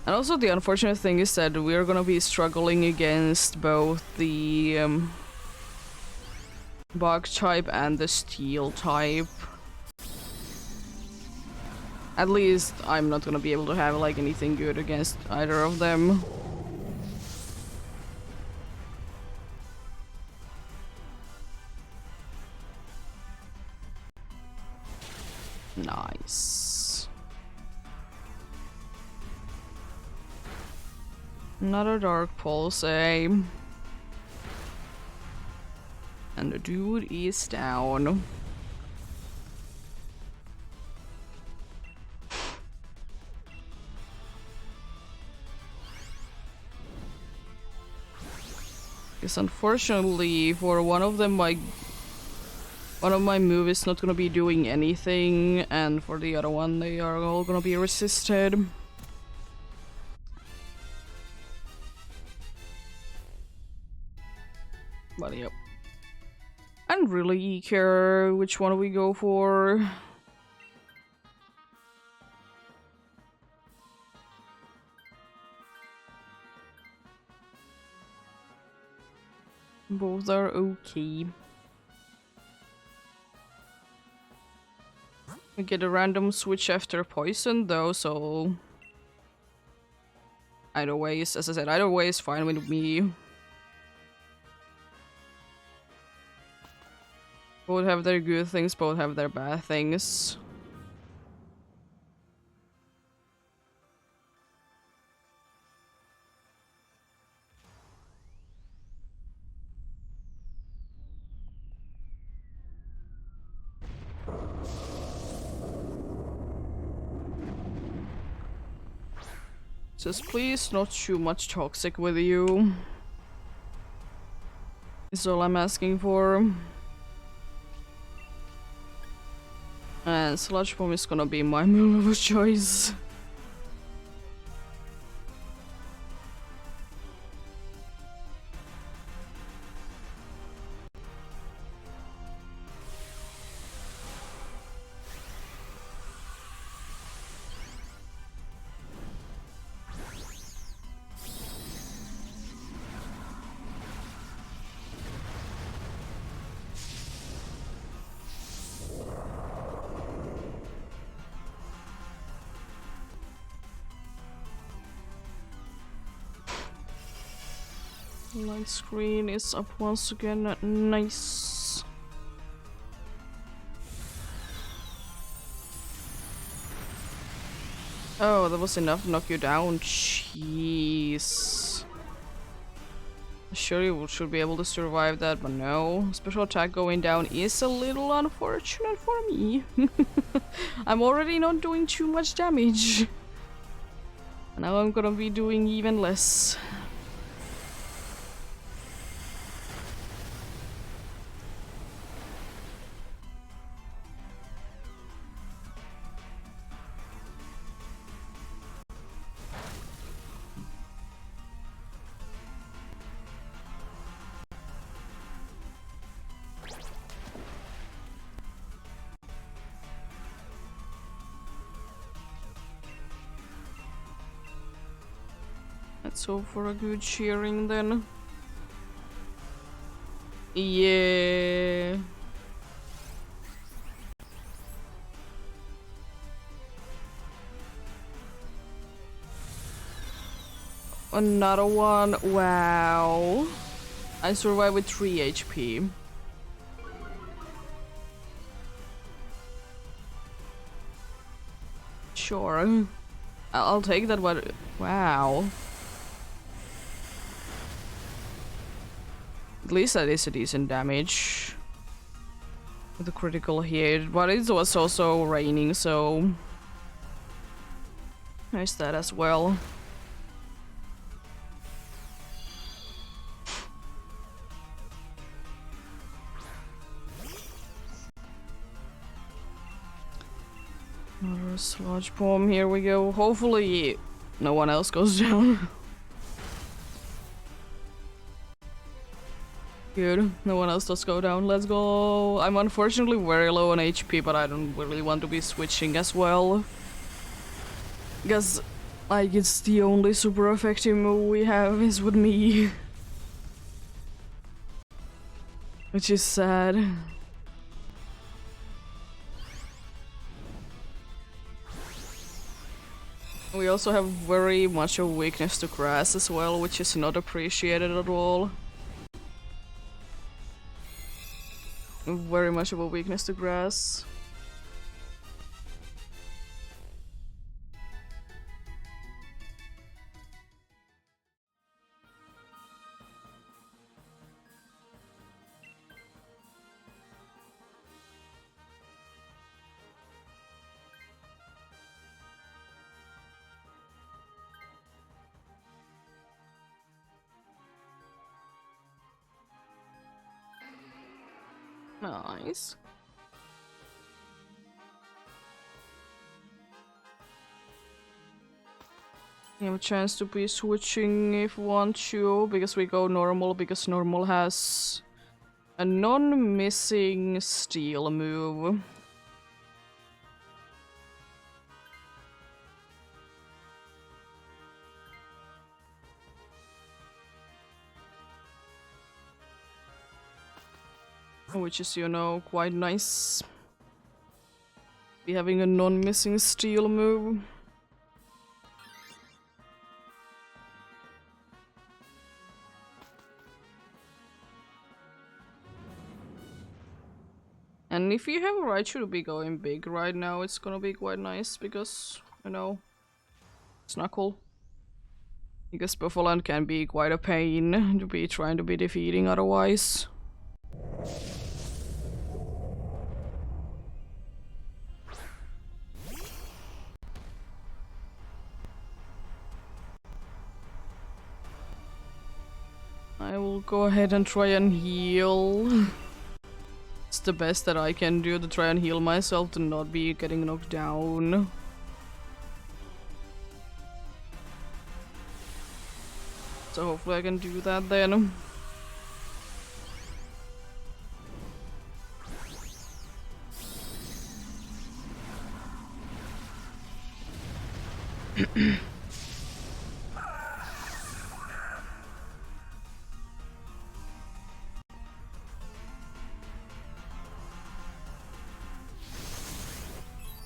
And also the unfortunate thing is that we're gonna be struggling against both the bug type and the steel type. At least I'm not gonna be able to have like anything good against either of them. Nice. Another Dark Pulse, eh? And the dude is down. Because unfortunately, for one of them, one of my moves is not gonna be doing anything, and for the other one, they are all gonna be resisted. But yep. I don't really care which one we go for. Both are okay. We get a random switch after poison though, so either way is, as I said, either way is fine with me. Both have their good things, both have their bad things. Just please not too much toxic with you. Is all I'm asking for. And Sludge Bomb is gonna be my move of choice. Light screen is up once again. Nice. Oh, that was enough to knock you down. Jeez. Sure, you should be able to survive that, but no. Special attack going down is a little unfortunate for me. I'm already not doing too much damage. Now I'm gonna be doing even less. Let's hope for a good cheering then. Yeah. Another one. Wow. I survived with 3 HP. Sure. I'll take that, but wow. At least that is a decent damage. With a critical hit, but it was also raining, so there's that as well. Sludge bomb, here we go. Hopefully no one else goes down. Good, no one else does go down. Let's go. I'm unfortunately very low on HP, but I don't really want to be switching as well. Because, like, it's the only super effective move we have is with me. Which is sad. We also have very much a weakness to grass as well, which is not appreciated at all. Very much of a weakness to grass. Nice. You have a chance to be switching if you want to, because we go normal, because normal has a non-missing steal move. Which is, you know, quite nice. Be having a non-missing steal move. And if you have a Raichu to be going big right now, it's gonna be quite nice because, you know, Snuckle. Because Buffalo can be quite a pain to be trying to be defeating otherwise. I will go ahead and try and heal. It's the best that I can do to try and heal myself to not be getting knocked down. So hopefully I can do that then.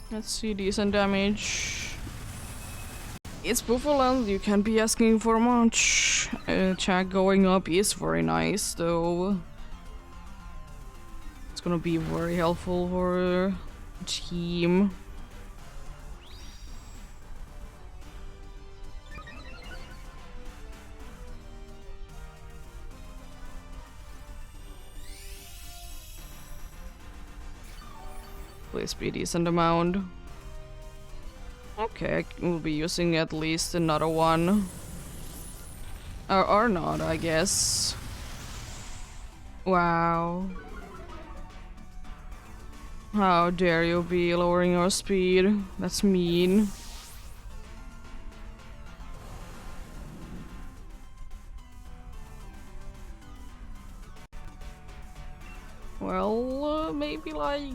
Let's see, decent damage. It's Buffalo, you can't be asking for much. Attack going up is very nice though. It's gonna be very helpful for the team. Please be decent amount. Okay, I will be using at least another one. Or not, I guess. Wow. How dare you be lowering our speed? That's mean. Well, maybe like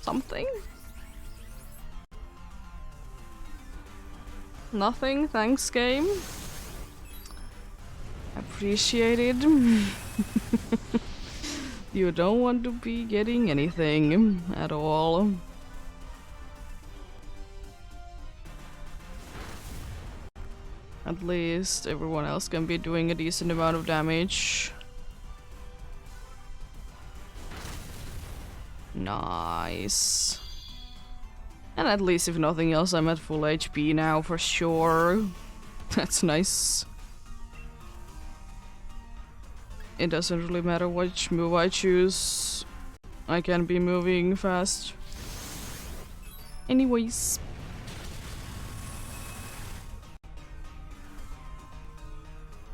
something? Nothing, thanks game. Appreciated. You don't want to be getting anything at all. At least everyone else can be doing a decent amount of damage. Nice. And at least if nothing else, I'm at full HP now for sure. That's nice. It doesn't really matter which move I choose. I can be moving fast. Anyways.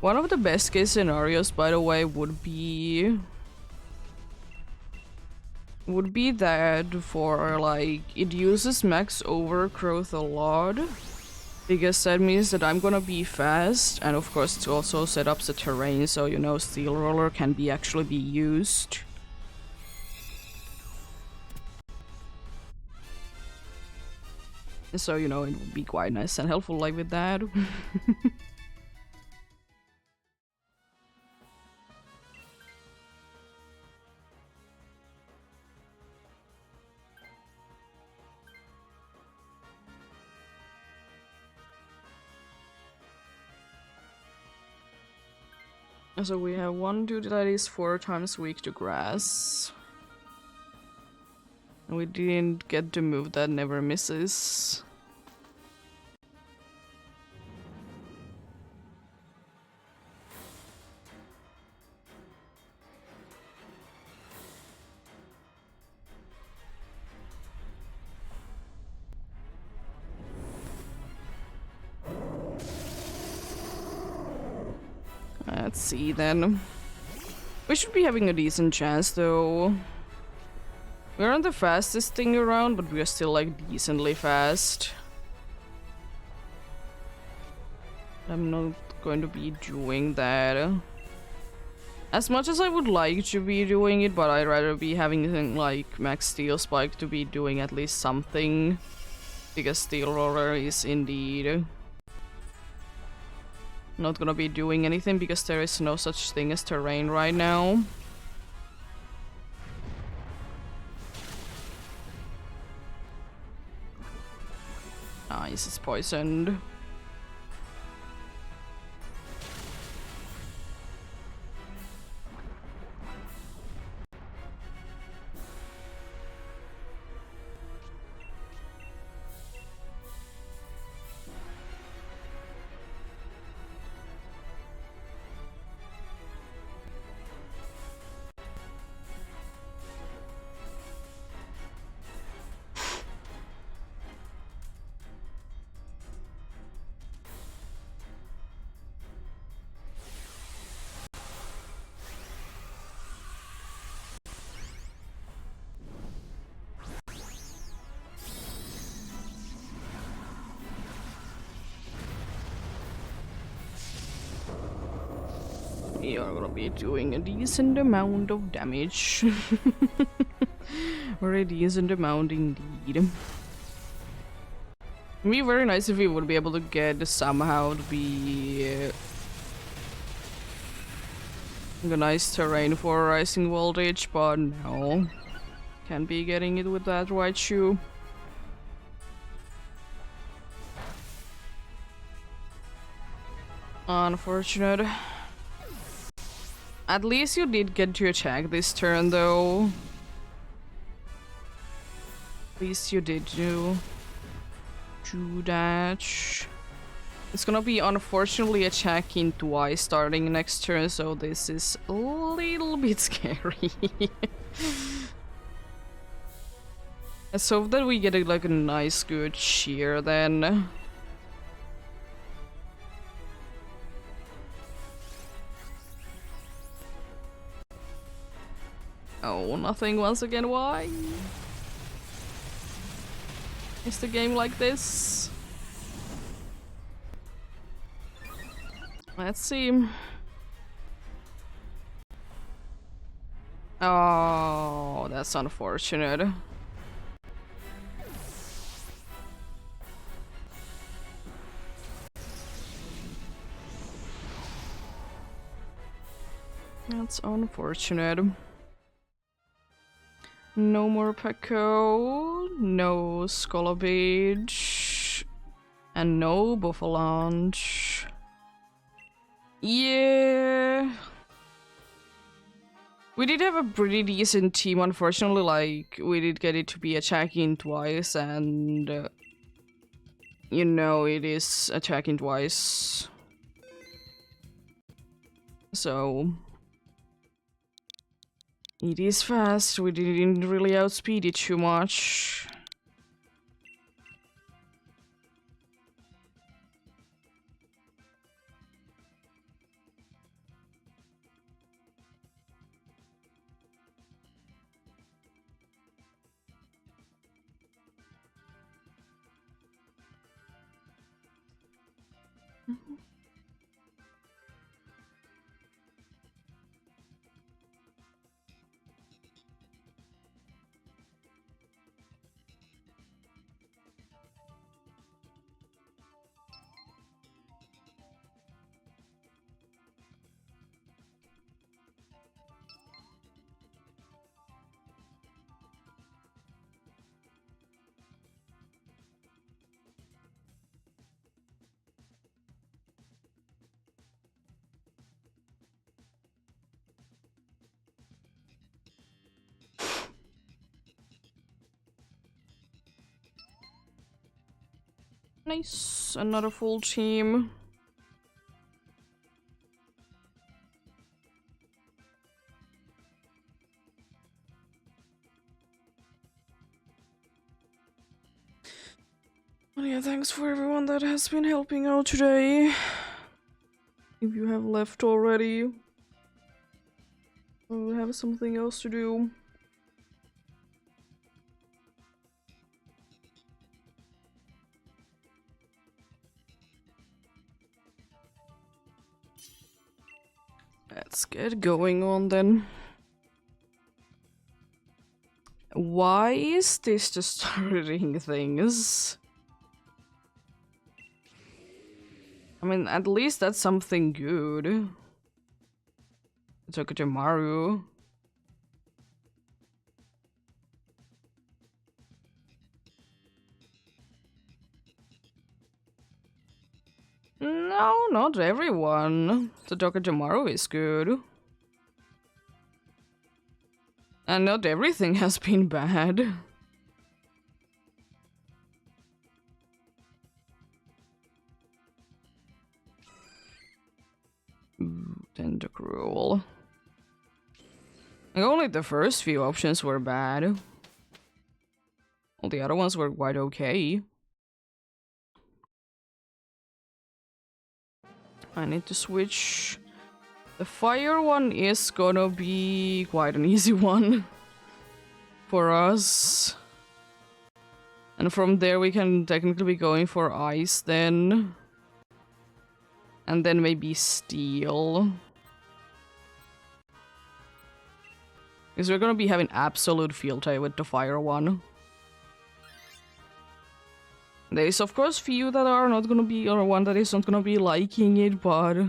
One of the best case scenarios, by the way, would be would be that for like it uses max overgrowth a lot, because that means that I'm gonna be fast, and of course it also set up the terrain so you know steel roller can be actually be used. So you know it would be quite nice and helpful like with that. So we have one dude that is 4 times weak to grass. And we didn't get the move that never misses. Let's see then. We should be having a decent chance though. We aren't the fastest thing around, but we are still like decently fast. I'm not going to be doing that. As much as I would like to be doing it, but I'd rather be having like Max Steel Spike to be doing at least something. Because Steel Roller is indeed not gonna be doing anything because there is no such thing as terrain right now. Nice, it's poisoned. We are gonna be doing a decent amount of damage. Or a decent amount indeed. It'd be very nice if we would be able to get somehow to be a nice terrain for rising voltage, but no. Can't be getting it with that right shoe. Unfortunate. At least you did get to attack this turn, though. At least you did do that. It's gonna be unfortunately attacking twice starting next turn, so this is a little bit scary. Let's hope that we get like a nice good cheer then. Oh, nothing once again, why? Is the game like this? Let's see. Oh, that's unfortunate. That's unfortunate. No more Peko, no Scolobage, and no Buffalanche. Yeah. We did have a pretty decent team, unfortunately, like, we did get it to be attacking twice, and, you know, it is attacking twice. So... it is fast, we didn't really outspeed it too much. Nice, another full team. Well, yeah, thanks for everyone that has been helping out today. If you have left already, we'll have something else to do. Let's get going on then. Why is this just starting things? I mean, at least that's something good. Tokujamaru. No, not everyone. The Tokujamaru is good. And not everything has been bad. Ooh, Tentacruel. Like, only the first few options were bad. All the other ones were quite okay. I need to switch. The fire one is gonna be quite an easy one for us. And from there we can technically be going for ice then. And then maybe steel. Because we're gonna be having absolute field day with the fire one. There is of course few that are not gonna be, or one that is not gonna be liking it, but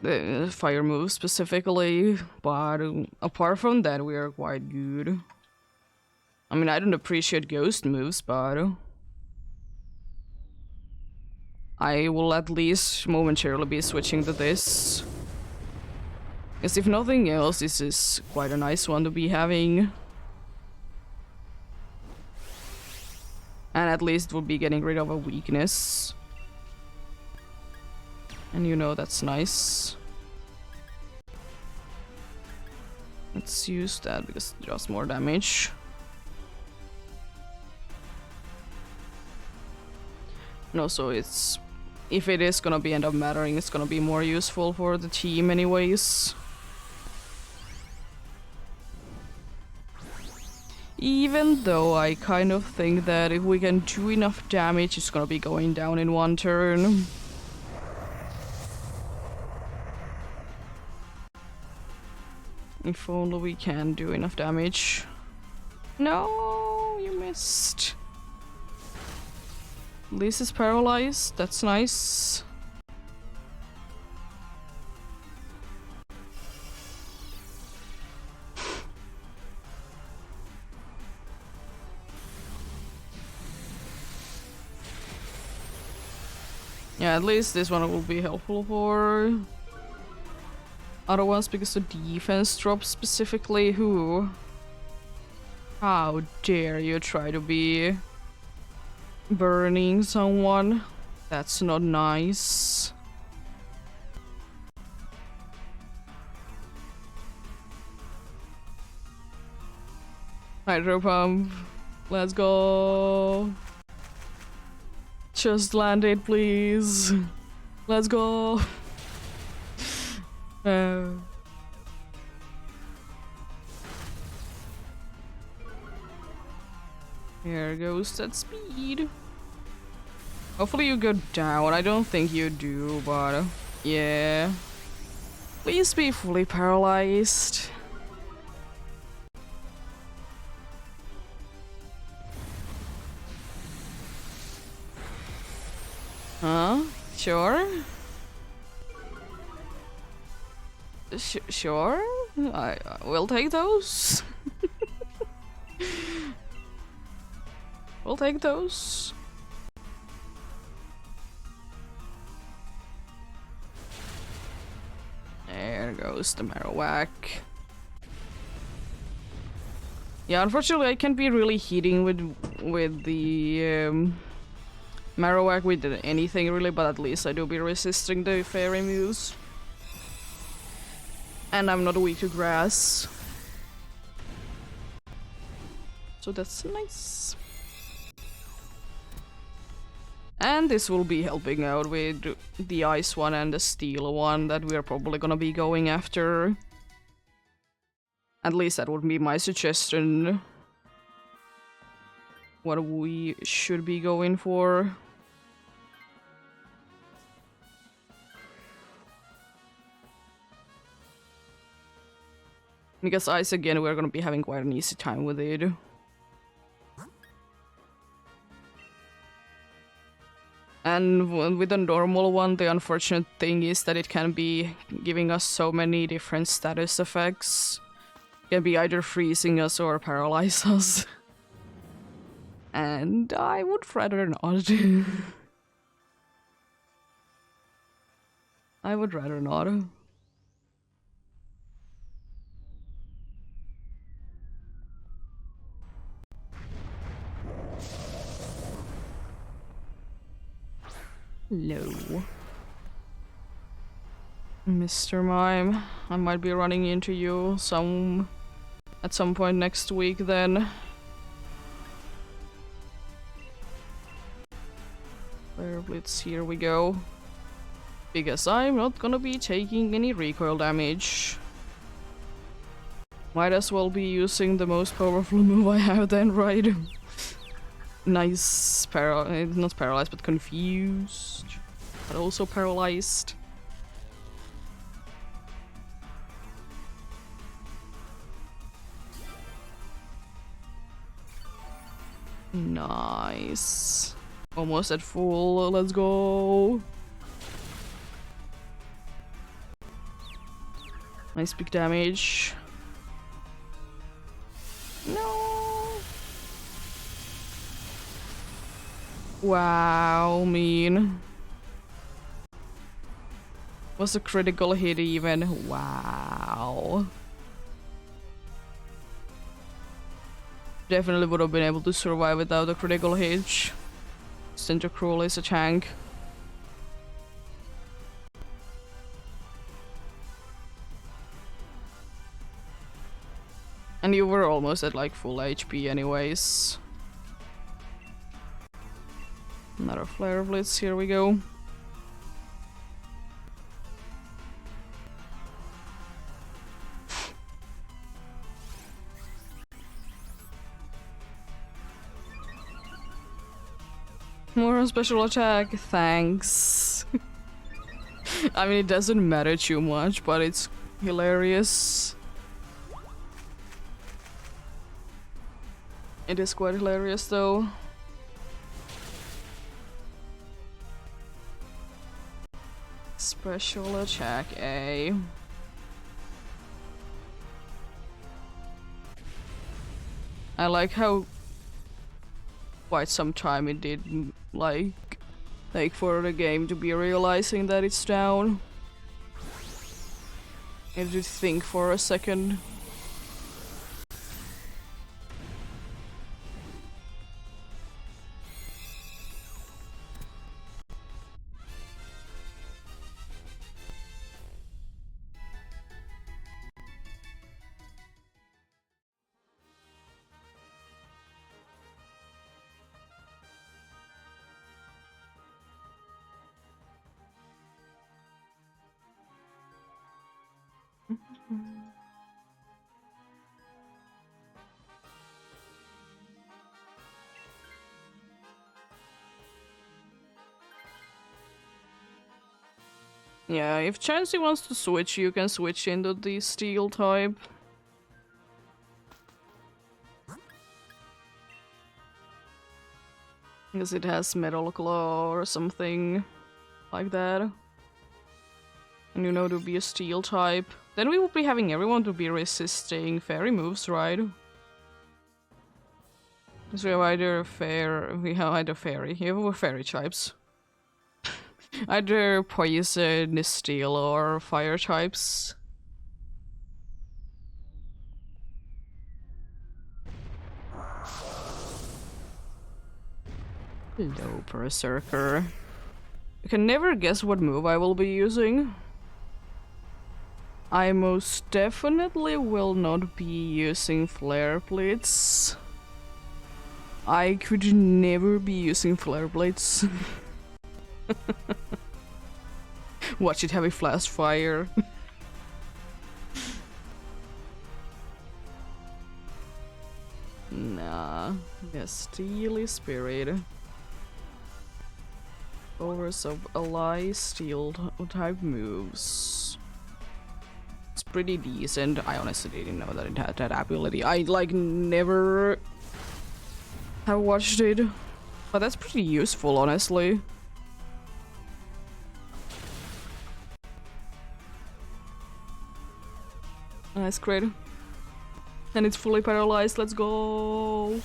the fire move specifically. But apart from that, we are quite good. I mean, I don't appreciate ghost moves, but I will at least momentarily be switching to this. Because if nothing else, this is quite a nice one to be having. And at least we'll be getting rid of a weakness. And you know that's nice. Let's use that because it does more damage. No, so it's... if it is gonna be end up mattering, it's gonna be more useful for the team anyways. Even though I kind of think that if we can do enough damage, it's gonna be going down in one turn. If only we can do enough damage. No, you missed. Liz is paralyzed, that's nice. Yeah, at least this one will be helpful for other ones because the defense drops specifically. Who? How dare you try to be burning someone? That's not nice. Hydro pump. Let's go. Just land it, please. Let's go. Here goes that speed. Hopefully you go down. I don't think you do, but yeah. Please be fully paralyzed. Huh? Sure? Sure? I will take those. We'll take those. There goes the Marowak. Yeah, unfortunately I can't be really hitting with the Marowak with anything really, but at least I do be resisting the fairy moves. And I'm not weak to grass. So that's nice. And this will be helping out with the ice one and the steel one that we're probably gonna be going after. At least that would be my suggestion. What we should be going for. Because ice again, we're gonna be having quite an easy time with it. And with the normal one, the unfortunate thing is that it can be giving us so many different status effects. It can be either freezing us or paralyze us. And I would rather not. I would rather not. Hello. Mr. Mime, I might be running into you at some point next week then. Flare Blitz, here we go. Because I'm not gonna be taking any recoil damage. Might as well be using the most powerful move I have then, right? Nice, not paralyzed, but confused. But also paralyzed. Nice. Almost at full, let's go. Nice big damage. No. Wow, mean. Was a critical hit even? Wow. Definitely would have been able to survive without a critical hit. Cruel is a tank. And you were almost at like full HP anyways. Another Flare Blitz, here we go. More on special attack, thanks. I mean, it doesn't matter too much, but it's hilarious. It is quite hilarious though. Special attack A. I like how quite some time it did like take for the game to be realizing that it's down. I did think for a second. Yeah, if Chansey wants to switch, you can switch into the steel type. Because it has metal claw or something like that. And you know to be a steel type. Then we would be having everyone to be resisting fairy moves, right? Because we have either fairy, you have fairy types. Either poison, steel, or fire types. Hello, Berserker. I can never guess what move I will be using. I most definitely will not be using Flare Blitz. I could never be using Flare Blitz. Watch it have a flash fire. Nah. Yeah, Steely Spirit. Overs of ally steel type moves. It's pretty decent. I honestly didn't know that it had that ability. I like never have watched it. But that's pretty useful, honestly. Nice crit. And it's fully paralyzed. Let's go.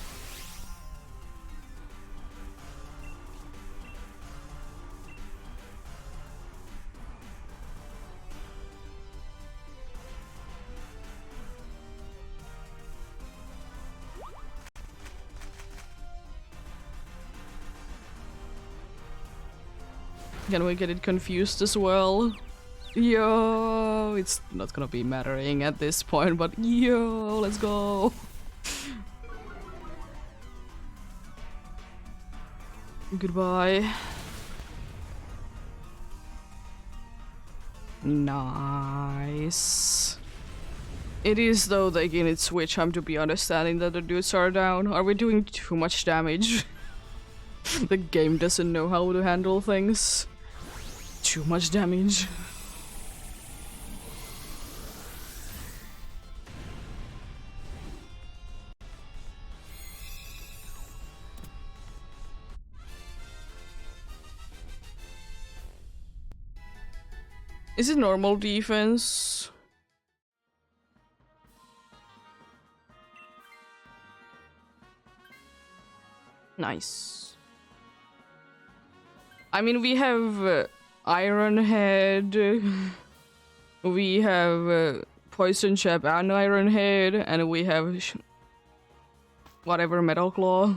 Can we get it confused as well? Yo, it's not gonna be mattering at this point, but yo, let's go. Goodbye. Nice. It is though taking its switch. I'm to be understanding that the dudes are down. Are we doing too much damage? The game doesn't know how to handle things. Too much damage. Is it normal defense? Nice. I mean, we have Iron Head, we have Poison Jab and Iron Head, and we have whatever Metal Claw.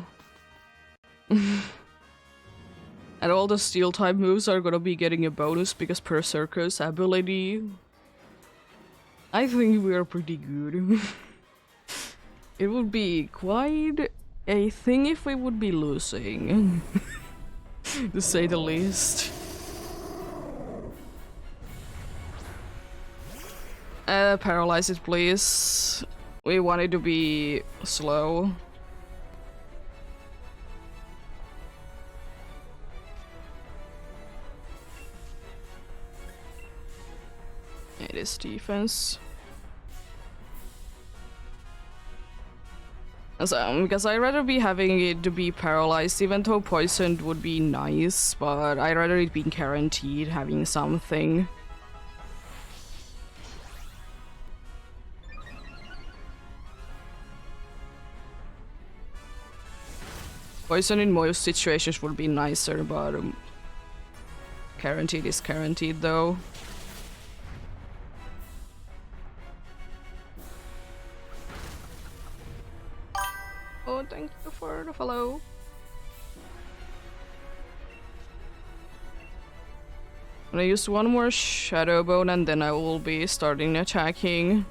And all the steel type moves are gonna be getting a bonus because Berserker's ability. I think we are pretty good. It would be quite a thing if we would be losing, to say the least. Paralyze it, please. We want it to be slow. It is defense. Because I'd rather be having it to be paralyzed, even though poisoned would be nice, but I'd rather it be guaranteed having something. Poison in most situations would be nicer, but guaranteed is guaranteed though. Oh, thank you for the follow. I'm gonna use one more Shadow Bone and then I will be starting attacking.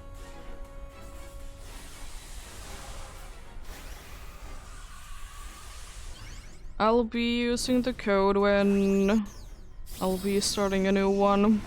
I'll be using the code when I'll be starting a new one.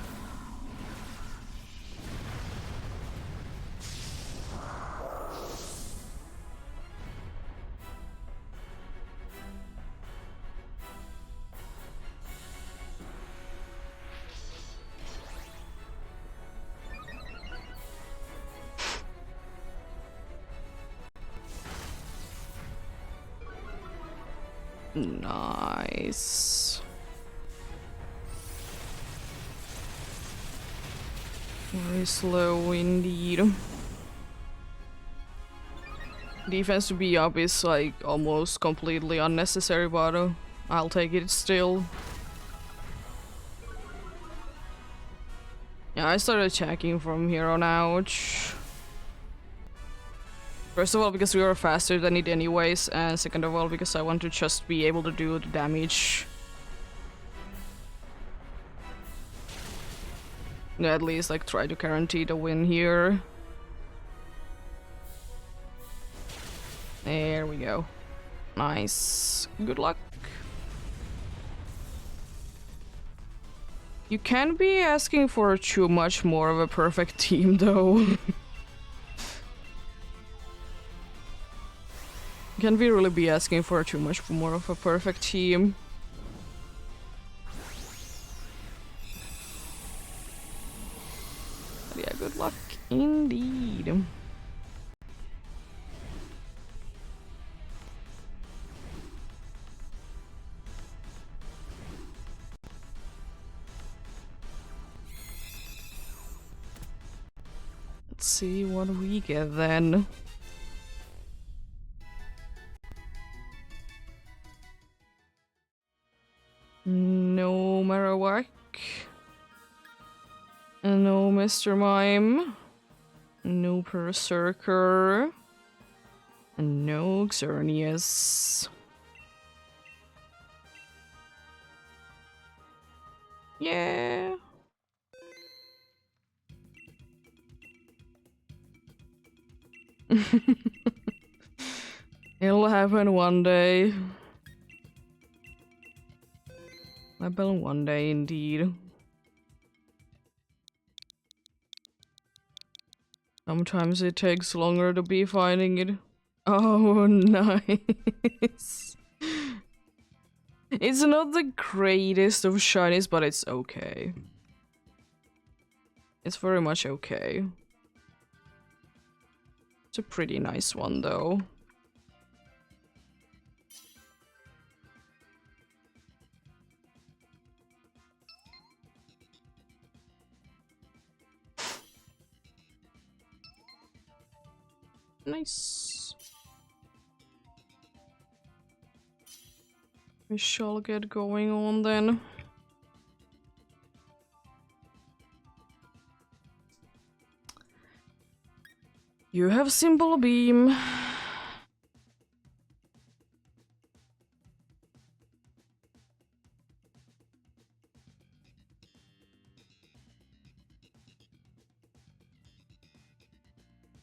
Nice. Very slow indeed. Defense to be up is like almost completely unnecessary, but I'll take it still. Yeah, I started attacking from here on out. First of all, because we were faster than it anyways, and second of all, because I want to just be able to do the damage. At least, like, try to guarantee the win here. There we go. Nice. Good luck. You can't be asking for too much more of a perfect team, though. Can we really be asking for too much more of a perfect team? But yeah, good luck indeed. Let's see what we get then. No Marowak. No Mr. Mime. No Berserker. And no Xerneas. Yeah. It'll happen one day. Happen one day indeed. Sometimes it takes longer to be finding it. Oh, nice. It's not the greatest of shinies, but it's okay. It's very much okay. It's a pretty nice one, though. Nice. We shall get going on then. You have Simple Beam.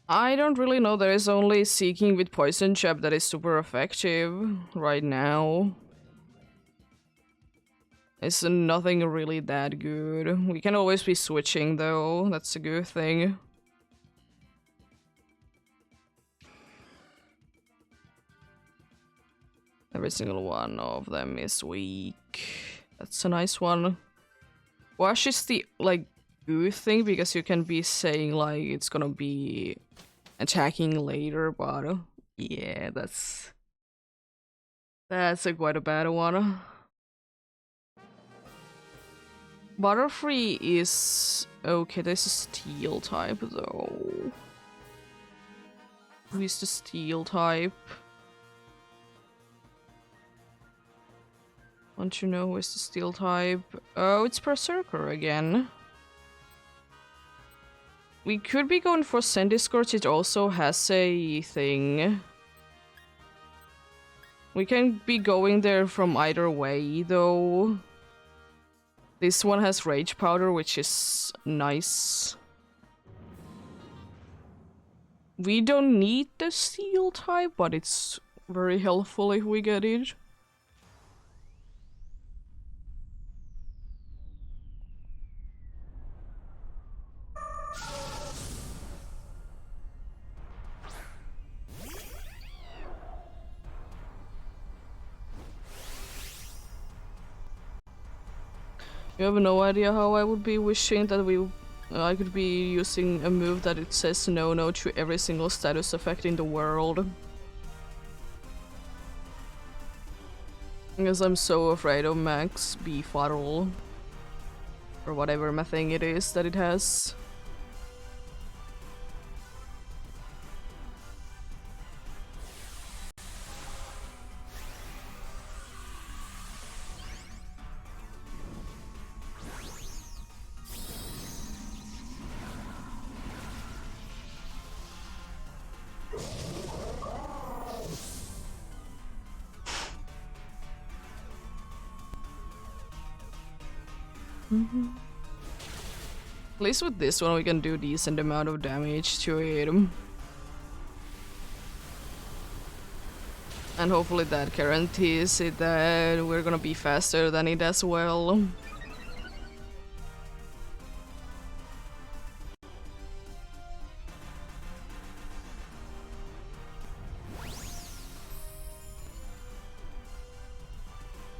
I don't really know. There is only Seeking with Poison Jab that is super effective right now. It's nothing really that good. We can always be switching though. That's a good thing. Every single one of them is weak. That's a nice one. Wash is the, like, good thing because you can be saying, like, it's gonna be attacking later, but yeah, that's quite a bad one. Butterfree is okay. This is Steel type though. Who is the Steel type? Want to know who is the Steel type? Oh, it's Berserker again. We could be going for Sandiscorch. It also has a thing. We can be going there from either way, though. This one has Rage Powder, which is nice. We don't need the Steel type, but it's very helpful if we get it. You have no idea how I would be wishing that I could be using a move that it says no to every single status effect in the world. Because I'm so afraid of Max Befuddle. Or whatever my thing it is that it has. At least with this one we can do decent amount of damage to it. And hopefully that guarantees it that we're gonna be faster than it as well.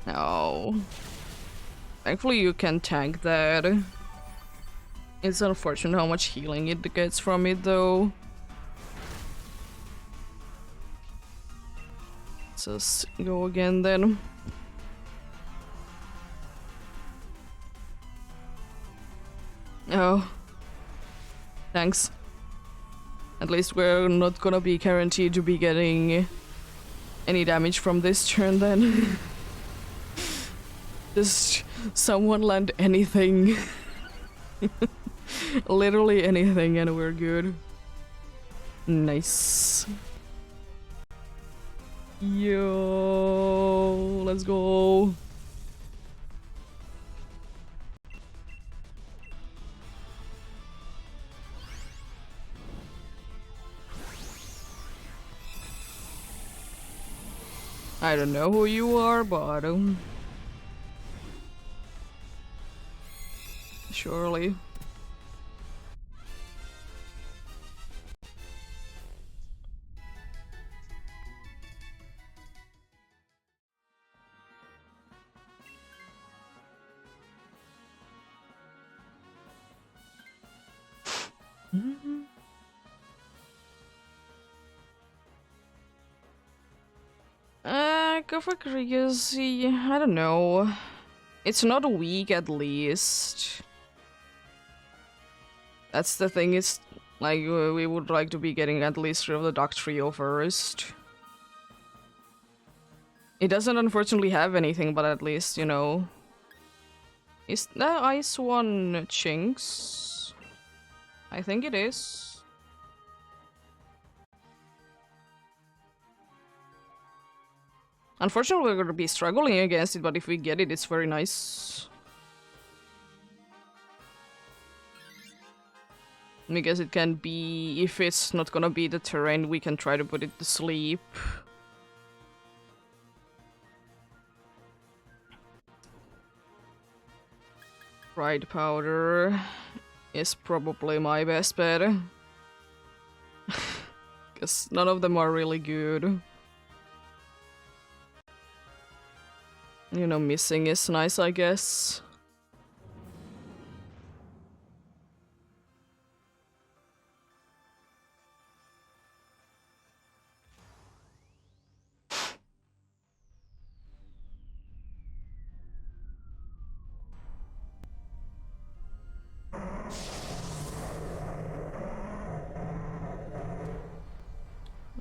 No. Thankfully you can tank that. It's unfortunate how much healing it gets from it though. Let's just go again then. Oh. Thanks. At least we're not gonna be guaranteed to be getting any damage from this turn then. Just someone land anything. Literally anything and we're good. Nice. Yo, let's go. I don't know who you are, but surely. Go for crazy. I don't know. It's not weak at least. That's the thing, it's like we would like to be getting at least rid of the Duck Trio first. It doesn't unfortunately have anything, but at least, you know. Is the Ice one Chinks? I think it is. Unfortunately, we're gonna be struggling against it, but if we get it, it's very nice. Because it can be, if it's not gonna be the terrain, we can try to put it to sleep. Pride powder is probably my best bet. Because none of them are really good. You know, missing is nice, I guess.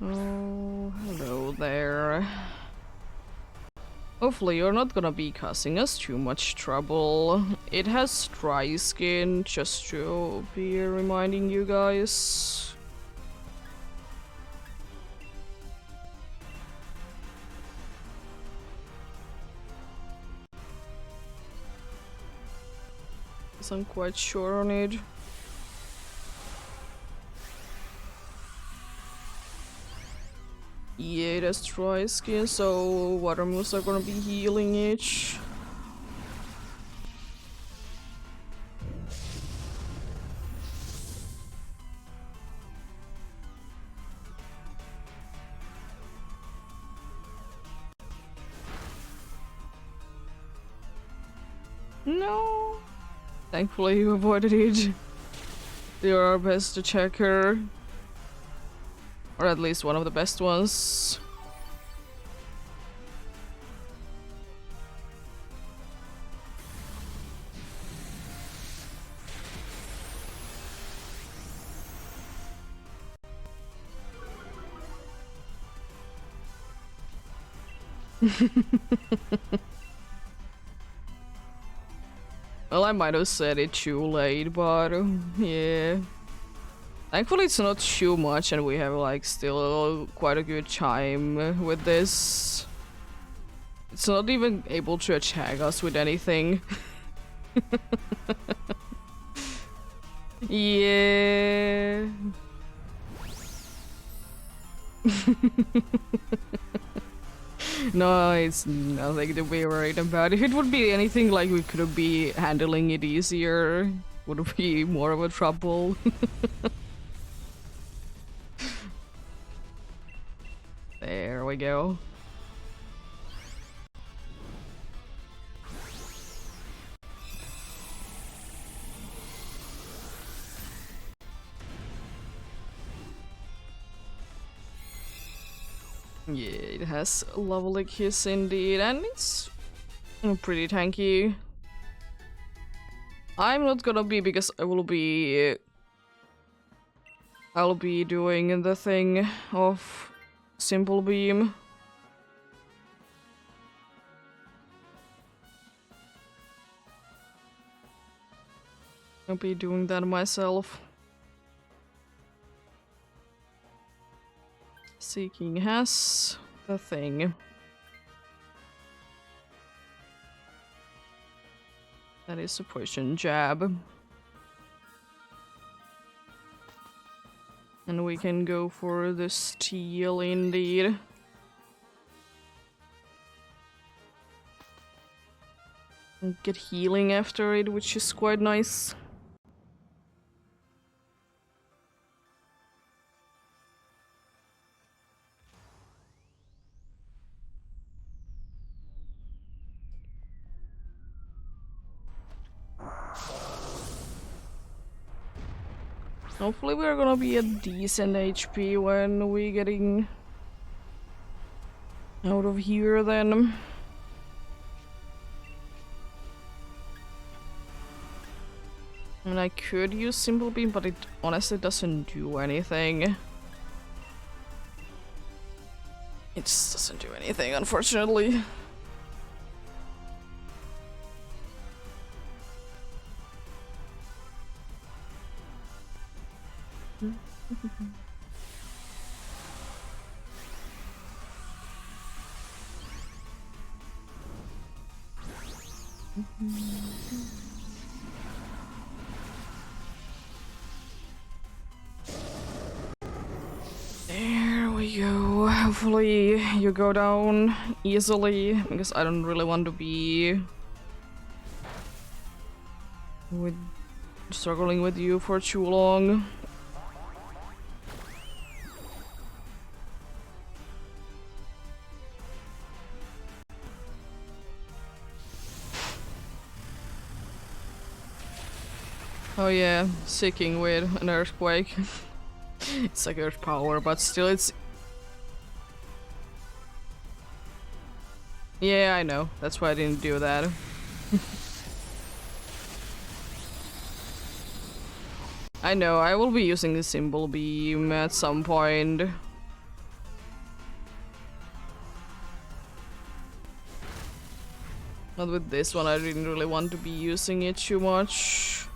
Oh, hello there. Hopefully you're not gonna be causing us too much trouble. It has dry skin, just to be reminding you guys. So I'm quite sure on it. Yeah, it has dry skin, so water moves are gonna be healing each. No! Thankfully you avoided it. You're our best checker. Or at least one of the best ones. Well, I might have said it too late, but yeah. Thankfully it's not too much and we have like still quite a good time with this. It's not even able to attack us with anything. Yeah. No, it's nothing to be worried about. If it would be anything like we could be handling it easier, would be more of a trouble. There we go. Yeah, it has a lovely kiss indeed, and it's pretty tanky. I'm not gonna be, because I'll be doing the thing of Simple Beam. I'll be doing that myself. Seeking has the thing. That is a poison jab. And we can go for the steal indeed. And get healing after it, which is quite nice. Hopefully we're gonna be at decent HP when we're getting out of here then. And I could use Simple Beam, but it honestly doesn't do anything. It just doesn't do anything, unfortunately. There we go. Hopefully you go down easily, because I don't really want to be struggling with you for too long. Oh yeah, seeking with an earthquake. It's like earth power, but still it's... Yeah, I know. That's why I didn't do that. I know, I will be using the Simple Beam at some point. Not with this one, I didn't really want to be using it too much.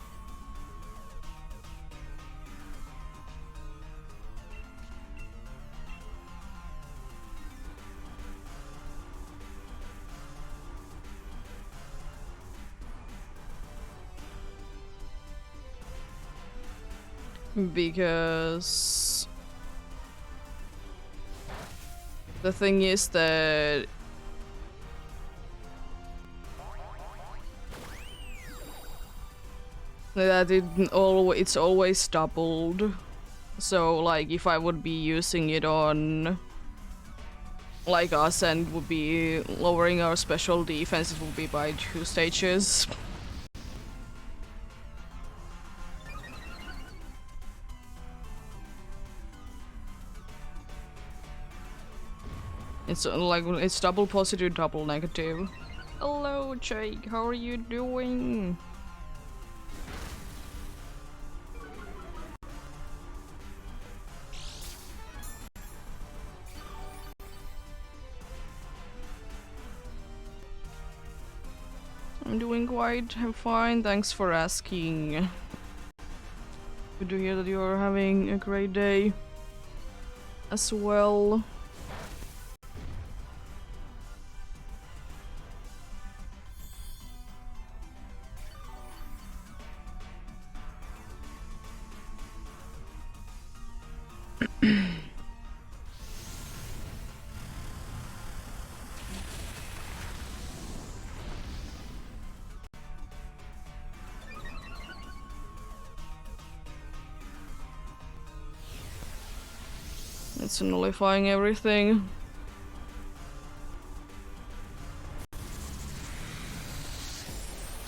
Because the thing is that it's always doubled. So like if I would be using it on like us and would be lowering our special defense, it would be by 2 stages. It's like it's double positive, double negative. Hello, Jake. How are you doing? I'm doing quite fine, thanks for asking. Good to hear that you're having a great day as well. It's nullifying everything.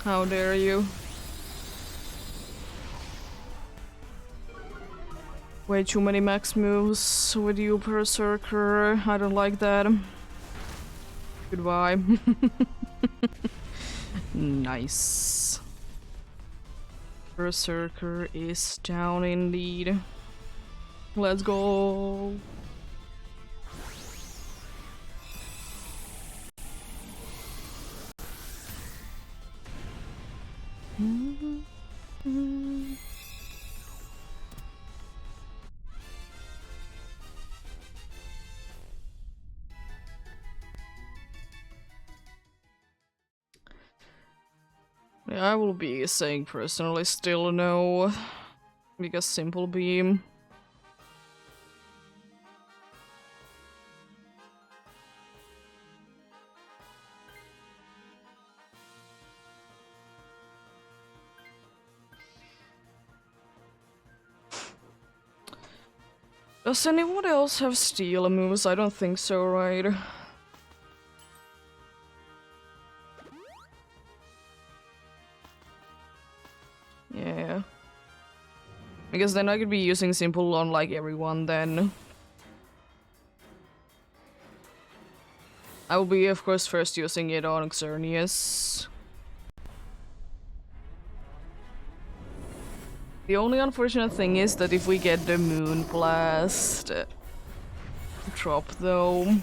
How dare you? Way too many max moves with you, Berserker. I don't like that. Goodbye. Nice. Berserker is down indeed. Let's go. Yeah, I will be saying personally still no, because Simple Beam. Does anyone else have steel moves? I don't think so, right? Yeah. Because then I could be using Simple on like everyone then. I will be, of course, first using it on Xerneas. The only unfortunate thing is that if we get the Moon Blast drop though...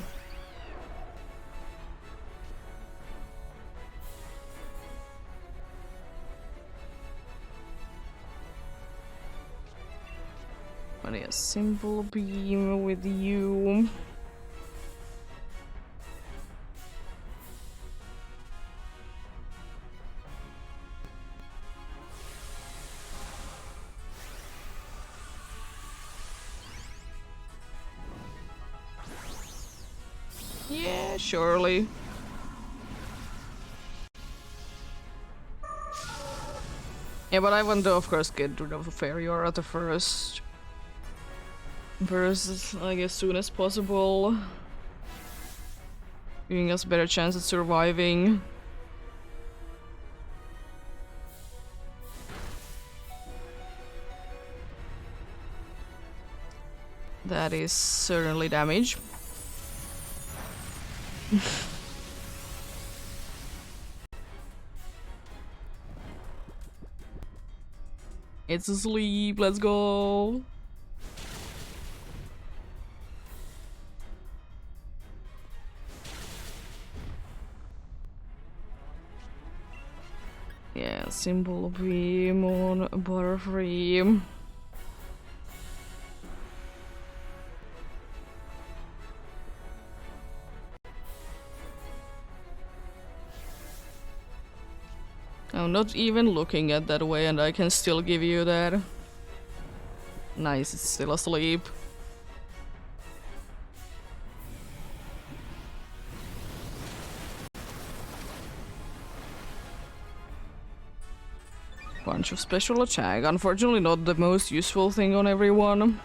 Only a Simple Beam with you. Yeah, surely. Yeah, but I want to, of course, get rid of Fairy Aura at the first. Like, as soon as possible. Giving us a better chance at surviving. That is certainly damage. It's asleep, let's go. Yeah, Simple Beam on Butterfree. I'm not even looking at that way and I can still give you that. Nice, it's still asleep. Bunch of special attack. Unfortunately not the most useful thing on everyone.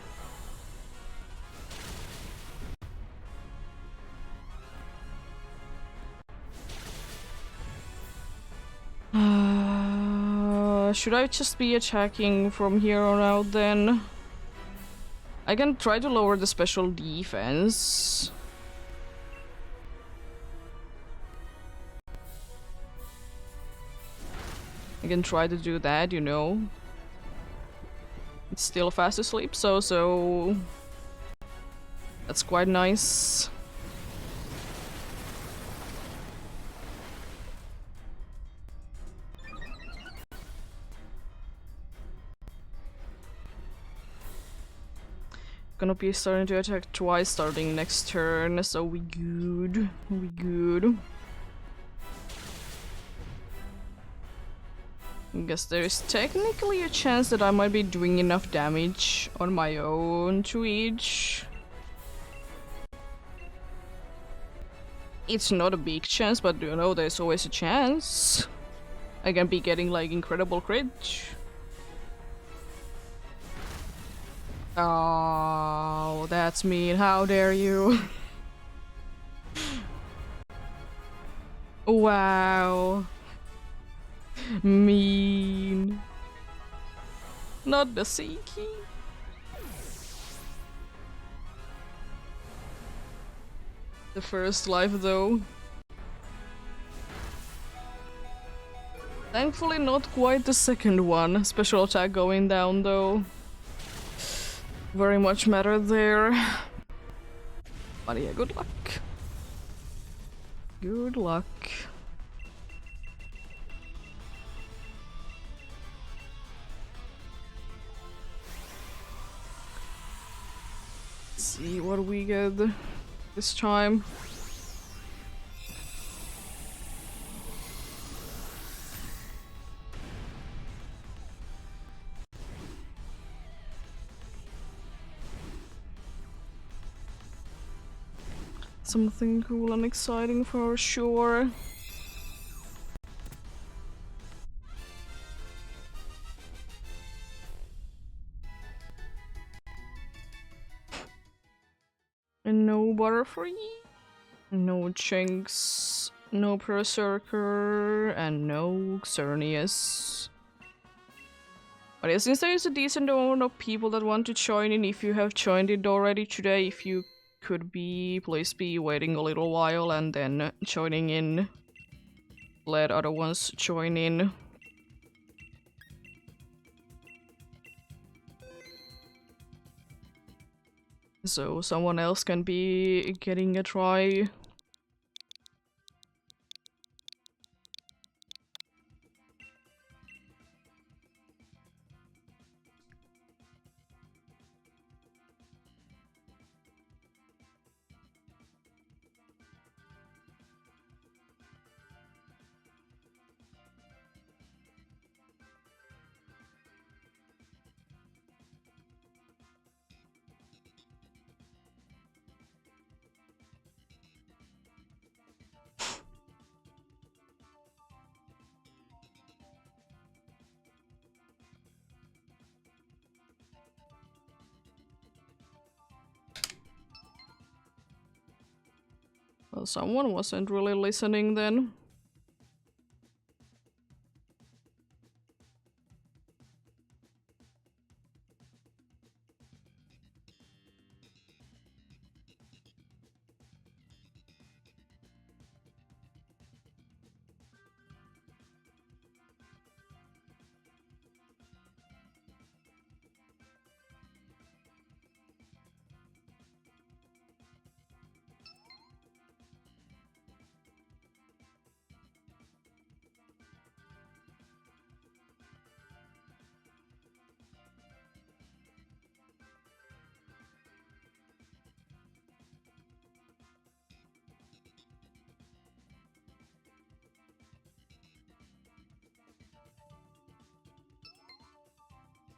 Should I just be attacking from here on out then? I can try to lower the special defense. I can try to do that, you know. It's still fast asleep, so that's quite nice. Gonna be starting to attack twice starting next turn, so we good. We good. I guess there is technically a chance that I might be doing enough damage on my own to each. It's not a big chance, but you know, there's always a chance. I can be getting like incredible crit. Oh, that's mean. How dare you? Wow. Mean. Not the C key. The first life though. Thankfully not quite the second one. Special attack going down though. Very much mattered there. But yeah, good luck. Good luck. Let's see what we get this time. Something cool and exciting for sure. And no Butterfree, no Chinks, no Berserker, and no Xerneas. But yeah, since there is a decent amount of people that want to join in, if you have joined it already today, if you could be, please be waiting a little while and then joining in. Let other ones join in. So someone else can be getting a try. Well, someone wasn't really listening then.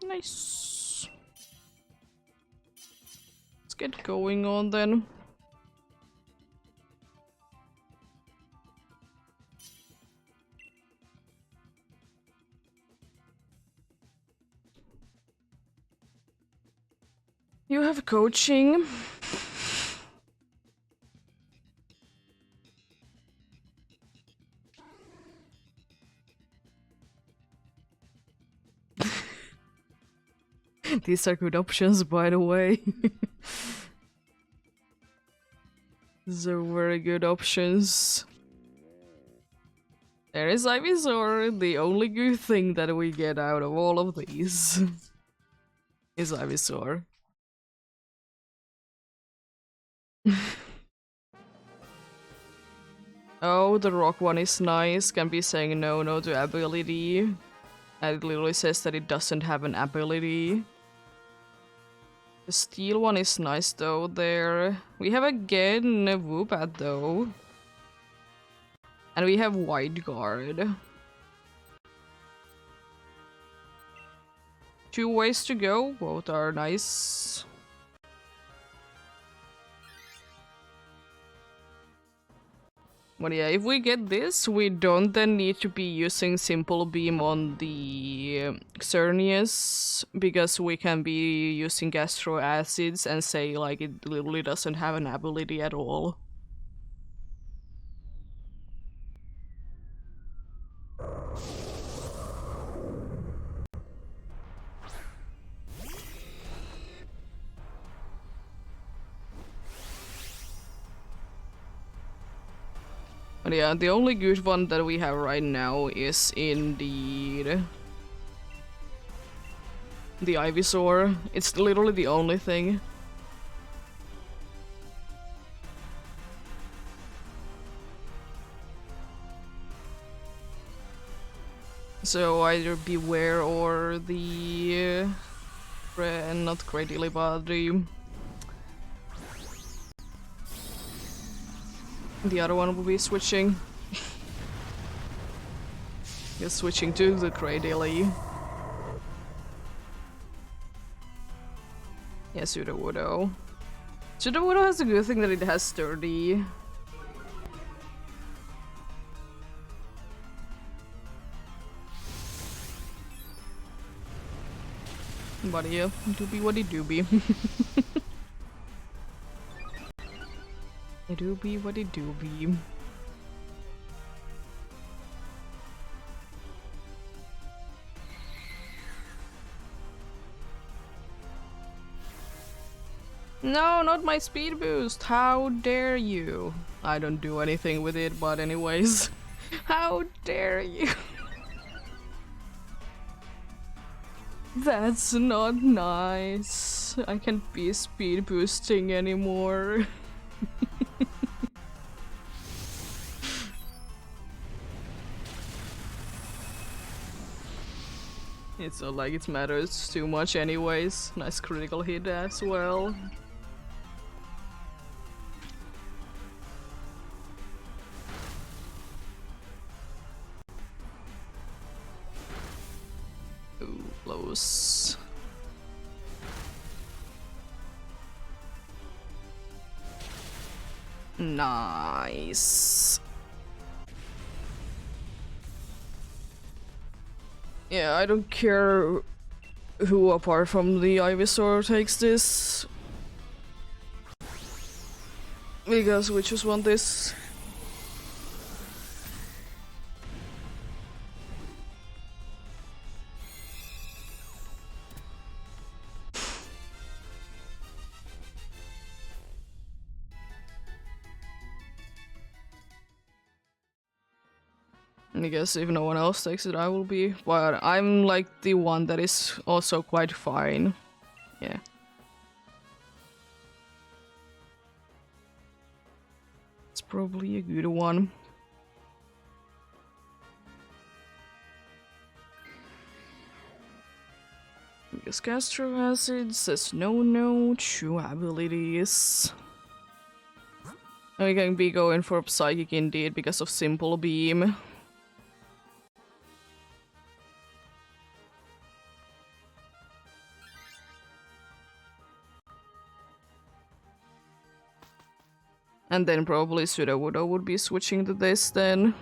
Nice. Let's get going on then. You have coaching. These are good options, by the way. These are very good options. There is Ivysaur. The only good thing that we get out of all of these is Ivysaur. Oh, the rock one is nice. Can be saying no to ability. And it literally says that it doesn't have an ability. The steel one is nice though there. We have again a Woobat though. And we have Wide Guard. 2 ways to go, both are nice. But yeah, if we get this, we don't then need to be using Simple Beam on the Xerneas, because we can be using Gastro Acids and say like it literally doesn't have an ability at all. But yeah, the only good one that we have right now is indeed the Ivysaur. It's literally the only thing. So either Beware or the not Greatly, but the other one will be switching. He's switching to the Greatly. Yeah, Sudowoodo. Sudowoodo has a good thing that it has sturdy. But yeah, doobie waddy doobie. Doobie waddy doobie. No, not my speed boost! How dare you! I don't do anything with it, but anyways. How dare you! That's not nice. I can't be speed boosting anymore. It's not like it matters too much anyways. Nice critical hit as well. Ooh, close. Nice. Yeah, I don't care who apart from the Ivysaur takes this. Because we just want this. I guess if no one else takes it, I will be. But I'm like the one that is also quite fine. Yeah. It's probably a good one. Because Gastro Acid says no to abilities. And we can be going for Psychic indeed because of Simple Beam. And then probably Sudowoodo would be switching to this then.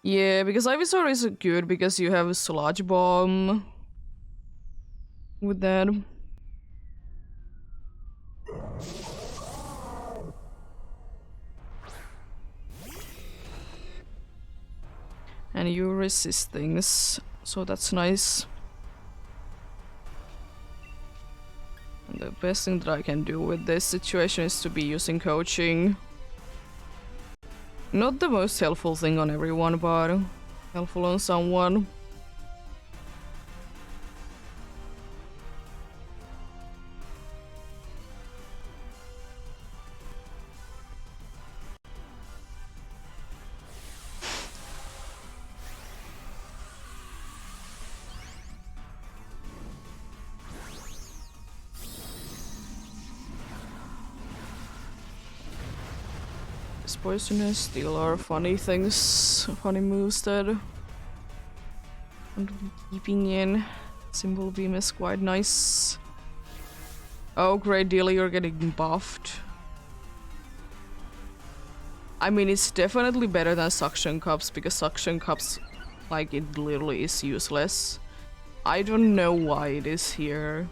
Yeah, because Ivysaur is good because you have a Sludge Bomb with that. And you resist things, so that's nice. And the best thing that I can do with this situation is to be using coaching. Not the most helpful thing on everyone, but helpful on someone. This poisonous still are funny things, funny moves that I'm keeping in. Symbol beam is quite nice. Oh, great deal, you're getting buffed. I mean, it's definitely better than suction cups because suction cups, like, it literally is useless. I don't know why it is here.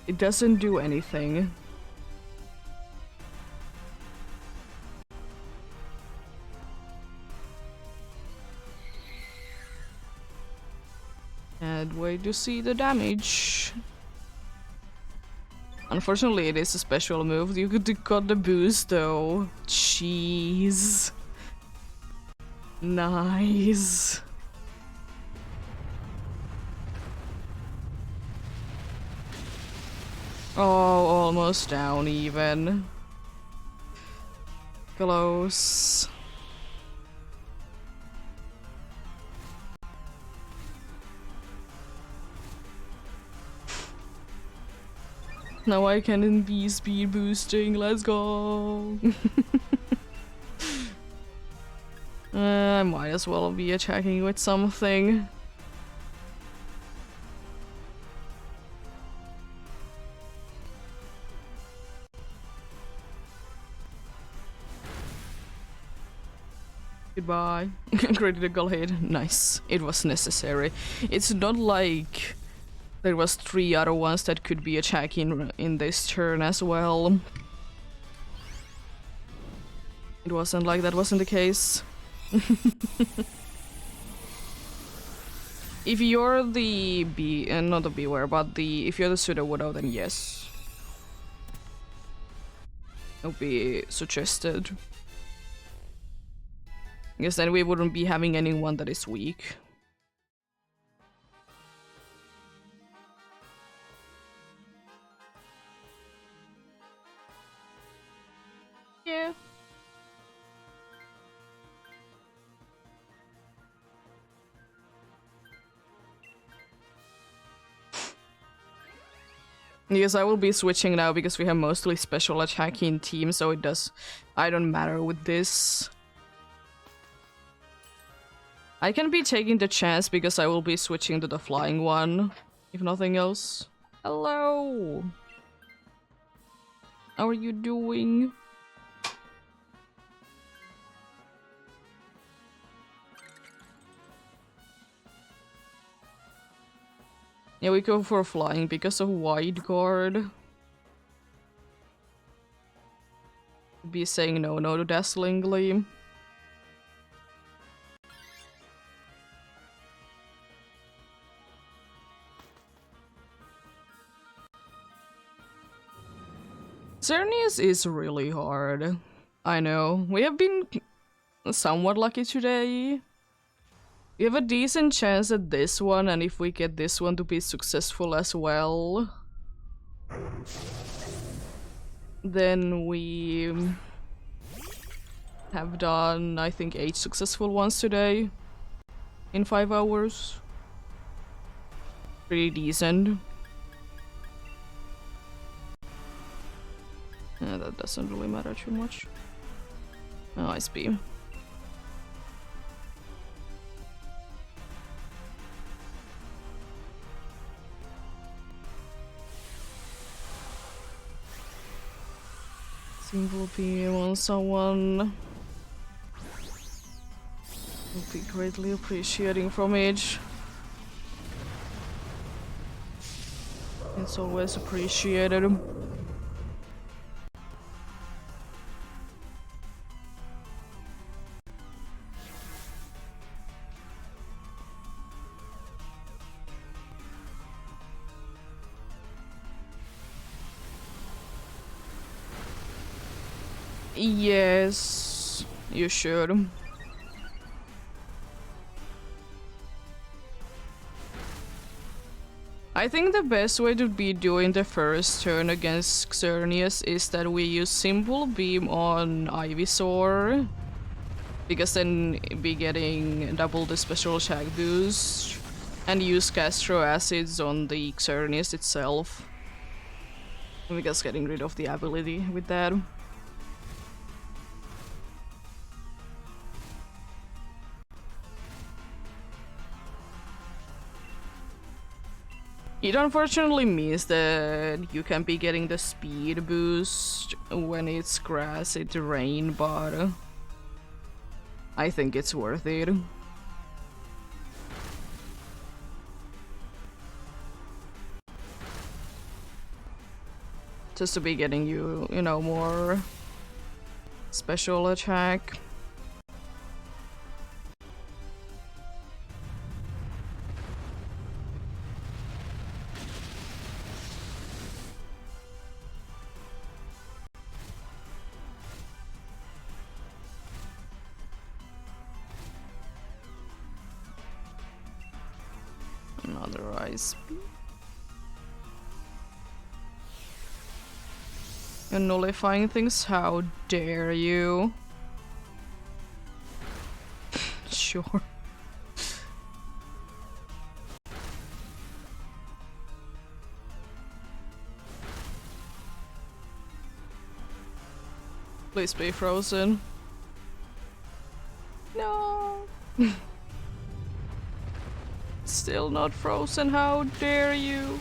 It doesn't do anything. And wait to see the damage. Unfortunately, it is a special move. You could cut the boost though. Jeez. Nice. Oh, almost down even. Close. Now I can be speed boosting, let's go! I might as well be attacking with something. Goodbye. Critical hit. Nice. It was necessary. It's not like there was 3 other ones that could be attacking in this turn as well. It wasn't like that wasn't the case. If you're the not the beware, but if you're the pseudo widow, then yes. It would be suggested. Because then we wouldn't be having anyone that is weak. Yeah. Yes, I will be switching now because we have mostly special attacking teams, so I don't matter with this. I can be taking the chance because I will be switching to the flying one, if nothing else. Hello! How are you doing? Yeah, we go for flying because of wide guard. Be saying no to Dazzling Gleam. Xerneas is really hard. I know. We have been somewhat lucky today. We have a decent chance at this one, and if we get this one to be successful as well, then we have done, I think, 8 successful ones today in 5 hours. Pretty decent. Yeah, that doesn't really matter too much. Oh, Ice Beam. Single beam on someone would be greatly appreciating from each. It's always appreciated. Yes, you should. I think the best way to be doing the first turn against Xerneas is that we use Simple Beam on Ivysaur, because then be getting double the special attack boost, and use Castro Acids on the Xerneas itself, because getting rid of the ability with that. It unfortunately means that you can be getting the speed boost when it's grassy terrain, but I think it's worth it. Just to be getting you, you know, more special attack. Another ice beam. You're nullifying things? How dare you? Sure. Please be frozen. No. Still not frozen, how dare you?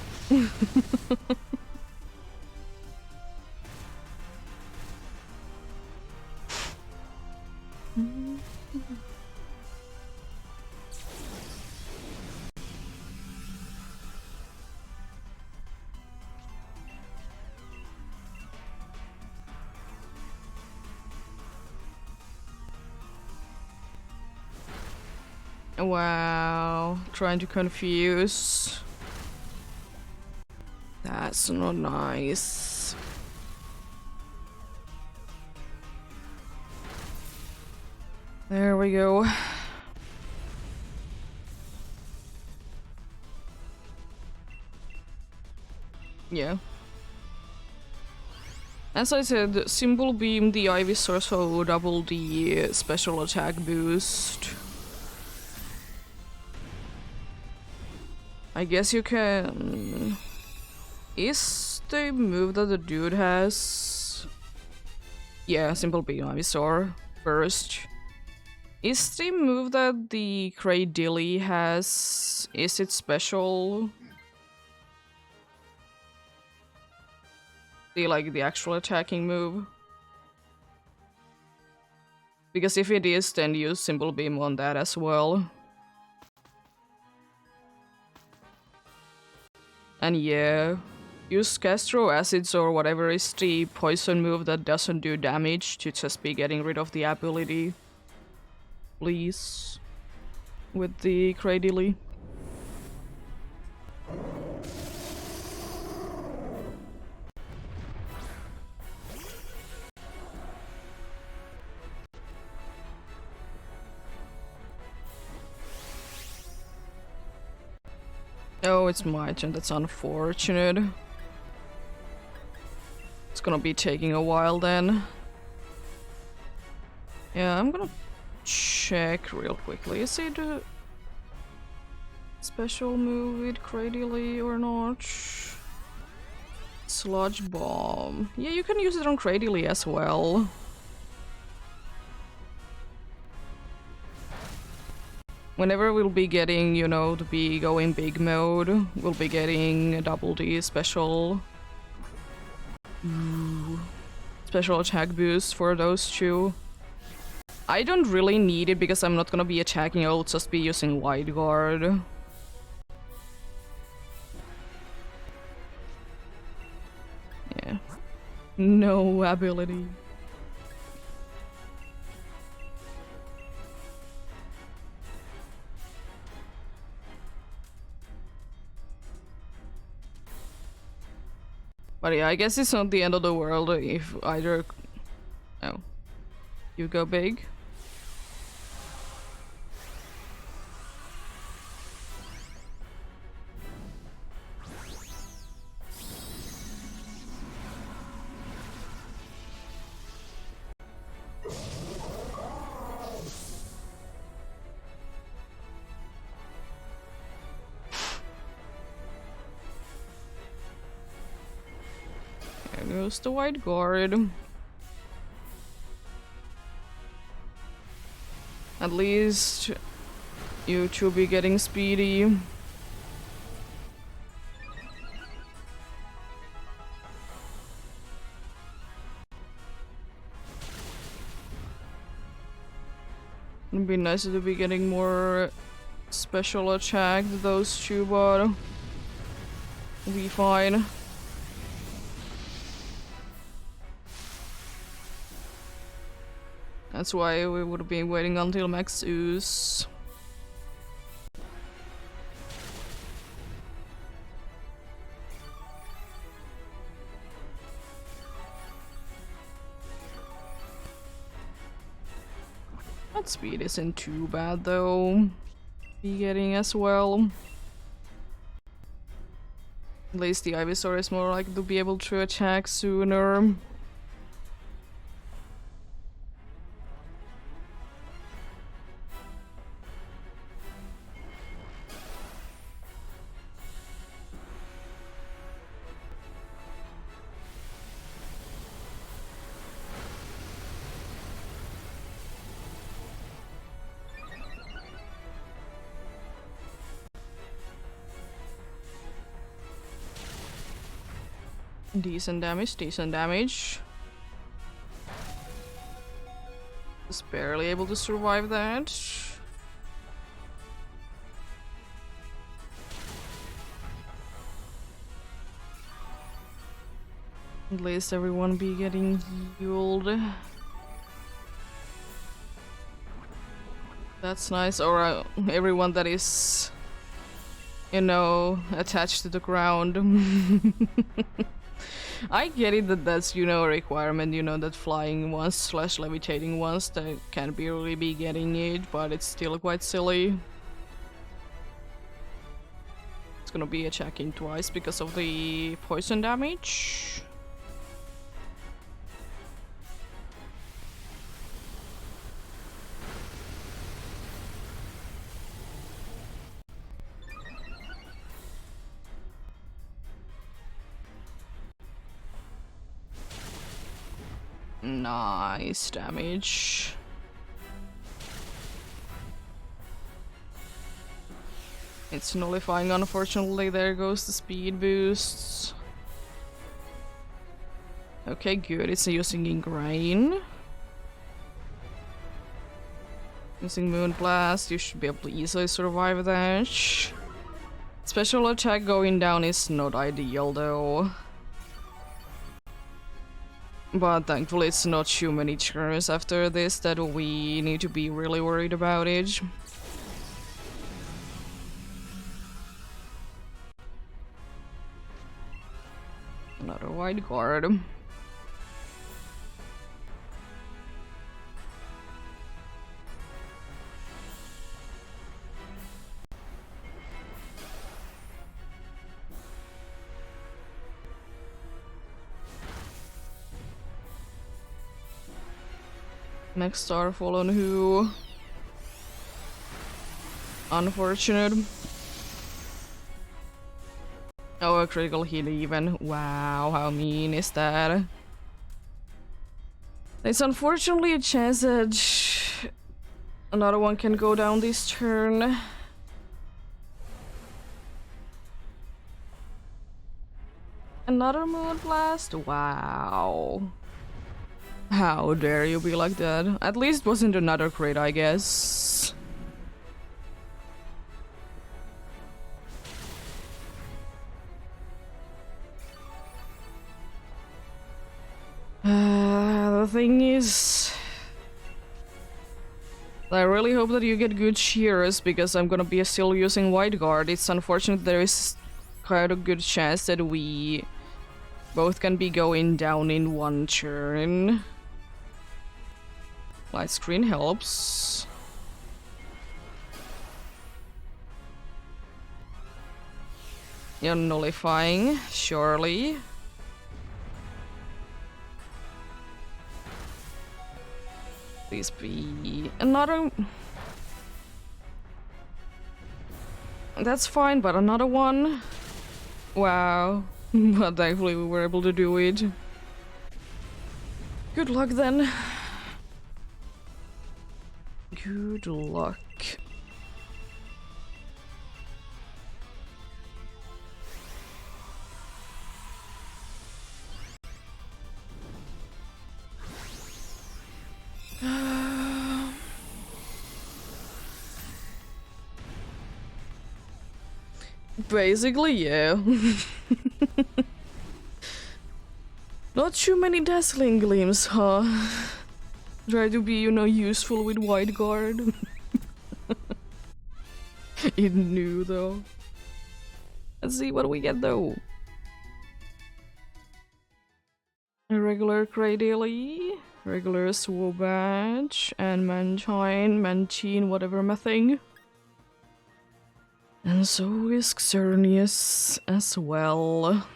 Wow, trying to confuse. That's not nice. There we go. Yeah. As I said, Symbol Beam, the Ivysaur, so double the special attack boost. I guess you can... Is the move that the dude has... Yeah, Simple Beam Ivysaur first. Is the move that the Cray Dilly has... Is it special? The actual attacking move? Because if it is, then use Simple Beam on that as well. And yeah, use Castro Acids or whatever is the poison move that doesn't do damage to just be getting rid of the ability. Please. With the Cradily. Oh, it's my turn. That's unfortunate. It's gonna be taking a while then. Yeah, I'm gonna check real quickly. Is it a special move with Cradily or not? Sludge Bomb. Yeah, you can use it on Cradily as well. Whenever we'll be getting, you know, to be going big mode, we'll be getting a double D special... special attack boost for those two. I don't really need it because I'm not gonna be attacking, I'll just be using Wide Guard. Yeah. No ability. But yeah, I guess it's not the end of the world if either... Oh. You go big? There goes the White Guard. At least you two be getting speedy. It'd be nicer to be getting more special attack, those two, but we'll be fine. That's why we would have been waiting until max ooze. That speed isn't too bad though. Be getting as well. At least the Ivysaur is more likely to be able to attack sooner. Decent damage, decent damage. Just barely able to survive that. At least everyone be getting healed. That's nice. Or everyone that is, you know, attached to the ground. I get it that that's, you know, a requirement, you know, that flying ones slash levitating ones that can't really be getting it, but it's still quite silly. It's gonna be attacking twice because of the poison damage. Nice damage. It's nullifying, unfortunately. There goes the speed boosts. Okay, good. It's using Ingrain. Using Moon Blast, you should be able to easily survive that. Special attack going down is not ideal though. But thankfully it's not too many turns after this that we need to be really worried about it. Another wide guard. Next Starfall on who? Unfortunate. Oh, a critical hit even. Wow, how mean is that? It's unfortunately a chance that another one can go down this turn. Another Moon Blast? Wow. How dare you be like that? At least wasn't another crit, I guess. The thing is, I really hope that you get good cheers because I'm gonna be still using Wide Guard. It's unfortunate there is quite a good chance that we both can be going down in one turn. Light screen helps. You're nullifying, surely. Please be another. That's fine, but another one. Wow. But thankfully we were able to do it. Good luck then. Good luck. Basically, yeah. Not too many dazzling gleams, huh? Try to be, useful with wide guard. It knew though. Let's see what we get though. A regular Cradily, regular Swobach, and Manchin, whatever my thing. And so is Xerneas as well.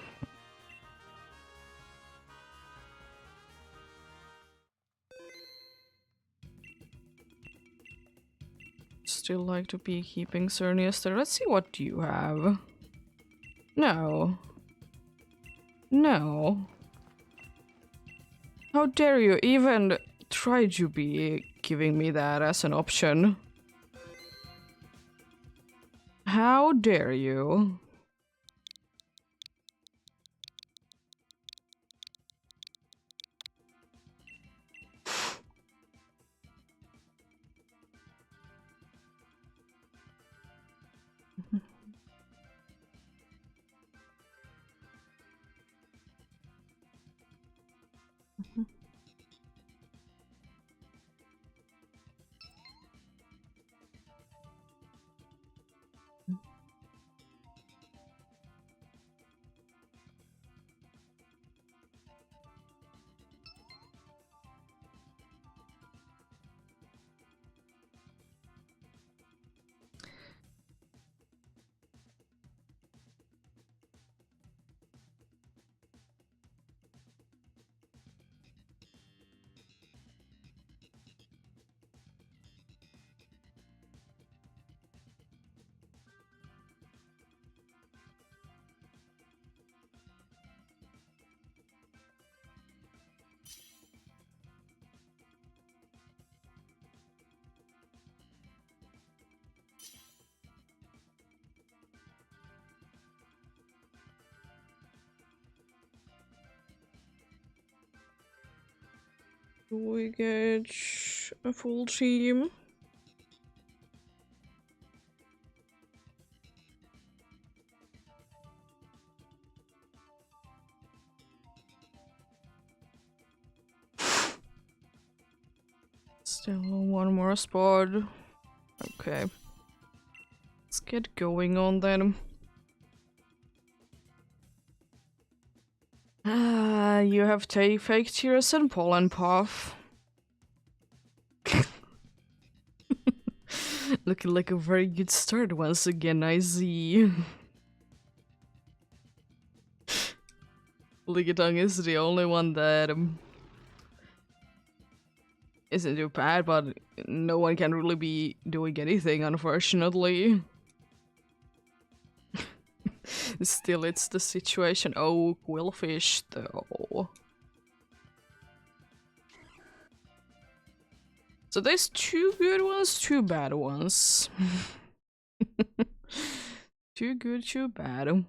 Still like to be keeping Xerneas there. Let's see what you have. No. No. How dare you even try to be giving me that as an option? How dare you? Do we get a full team? Still one more spot. Okay. Let's get going on then. You have fake tears and pollen puff. Looking like a very good start once again, I see. Ligatong is the only one that isn't too bad, but no one can really be doing anything, unfortunately. Still, it's the situation. Oh, Quillfish, though. So there's 2 good ones, 2 bad ones. 2 good, 2 bad.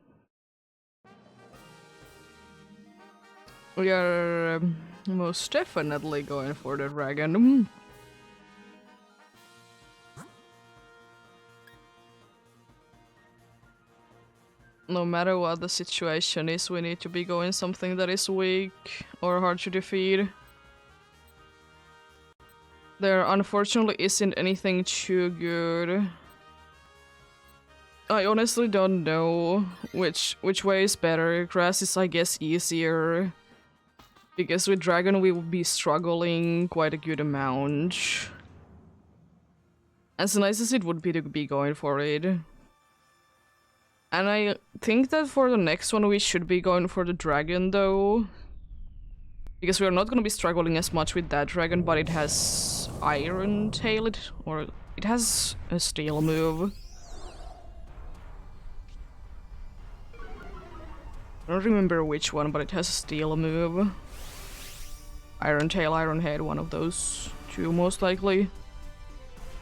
We are most definitely going for the dragon. No matter what the situation is, we need to be going something that is weak or hard to defeat. There unfortunately isn't anything too good. I honestly don't know which way is better. Grass is, I guess, easier. Because with dragon we would be struggling quite a good amount. As nice as it would be to be going for it. And I think that for the next one we should be going for the dragon though. Because we're not gonna be struggling as much with that dragon, but it has Iron Tail, or it has a steel move. I don't remember which one, but it has a steel move. Iron Tail, Iron Head, one of those 2 most likely.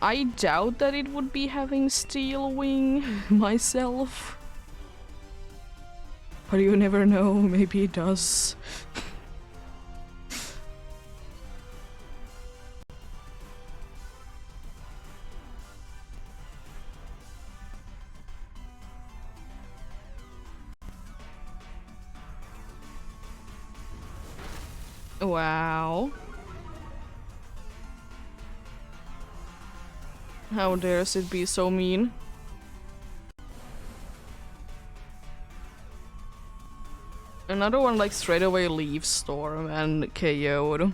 I doubt that it would be having Steel Wing myself. But you never know, maybe it does. Wow. How dares it be so mean? Another one like straight away leaves Storm and KO'd.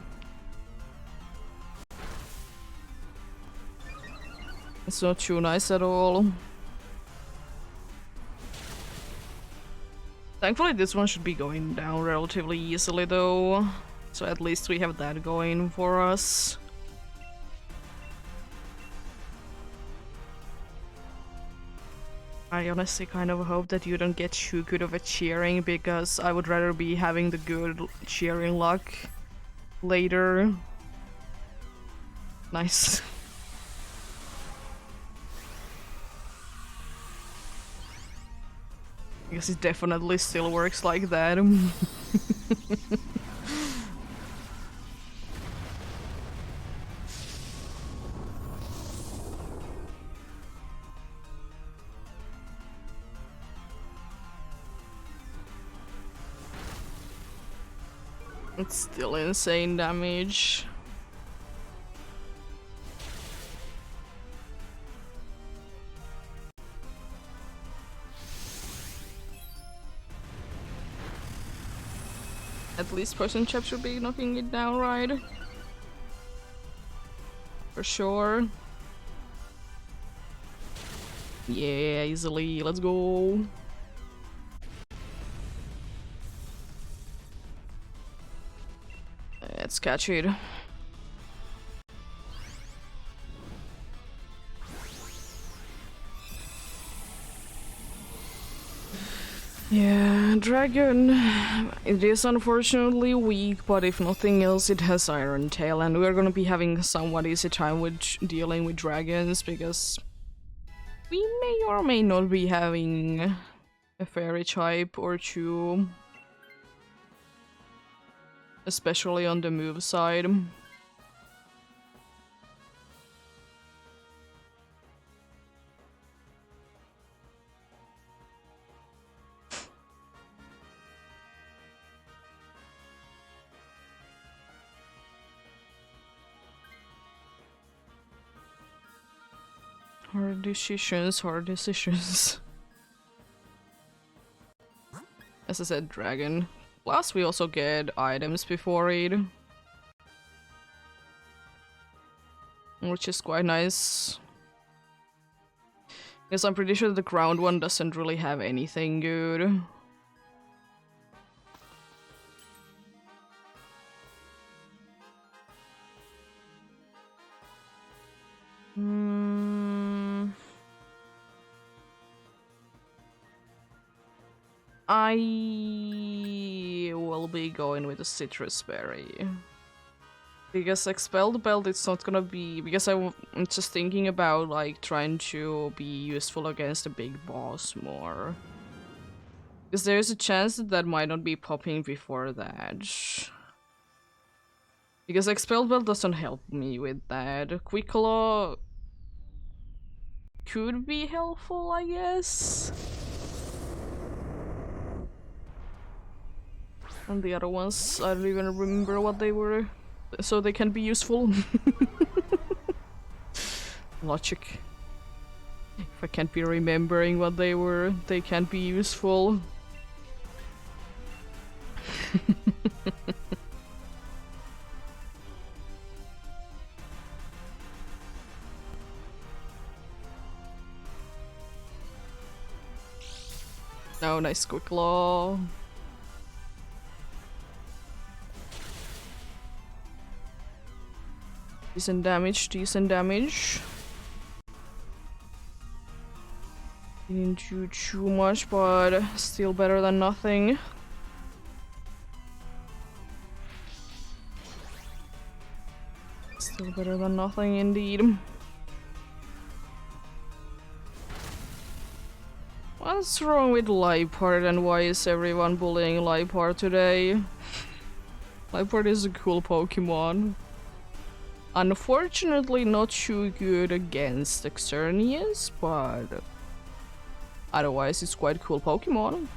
It's not too nice at all. Thankfully this one should be going down relatively easily though. So at least we have that going for us. I honestly kind of hope that you don't get too good of a cheering, because I would rather be having the good cheering luck later. Nice. I guess it definitely still works like that. It's still insane damage. At least Poison Chap should be knocking it down, right? For sure. Yeah, easily. Let's go. Let's catch it. Yeah, Dragon. It is unfortunately weak, but if nothing else, it has Iron Tail, and we're gonna be having somewhat easy time with dealing with dragons, because we may or may not be having a fairy type or two. Especially on the move side. Hard decisions, hard decisions. As I said, dragon. Plus, we also get items before it, which is quite nice. Because I'm pretty sure the ground one doesn't really have anything good. I will be going with a citrus berry. Because Expelled Belt, it's not gonna be... Because I'm just thinking about, like, trying to be useful against a big boss more. Because there's a chance that that might not be popping before that. Because Expelled Belt doesn't help me with that. Quick Claw could be helpful, I guess. And the other ones, I don't even remember what they were, so they can be useful. Logic. If I can't be remembering what they were, they can't be useful. Oh, nice quick claw. Decent damage, decent damage. Didn't do too much, but still better than nothing. Still better than nothing indeed. What's wrong with Liepard and why is everyone bullying Liepard today? Liepard is a cool Pokemon. Unfortunately not too good against Xerneas, but otherwise it's quite cool Pokemon.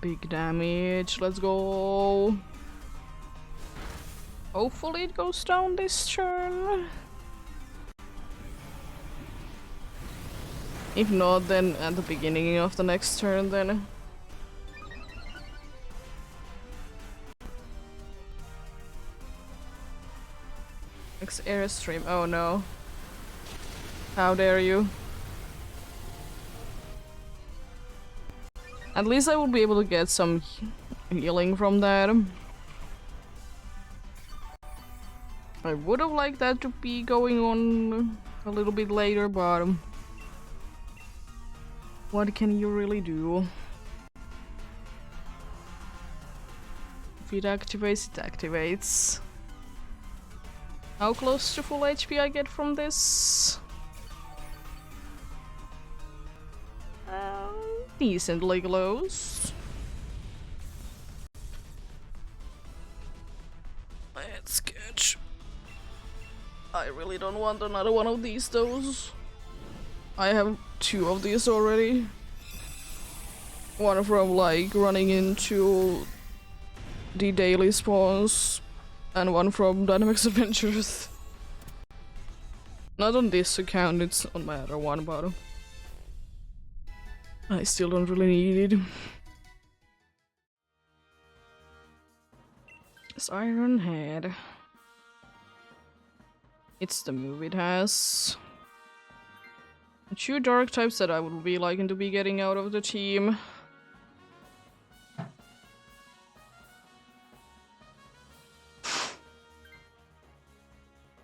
Big damage, let's go. Hopefully it goes down this turn. If not, then at the beginning of the next turn then. Next airstream, oh no. How dare you. At least I will be able to get some healing from that. I would have liked that to be going on a little bit later, but what can you really do? If it activates, it activates. How close to full HP I get from this? Decently close. Let's catch. I really don't want another one of these though. I have 2 of these already. One from like running into the daily spawns, and one from Dynamics Adventures. Not on this account, it's on my other one, but I still don't really need it. It's Iron Head. It's the move it has. 2 dark types that I would be liking to be getting out of the team.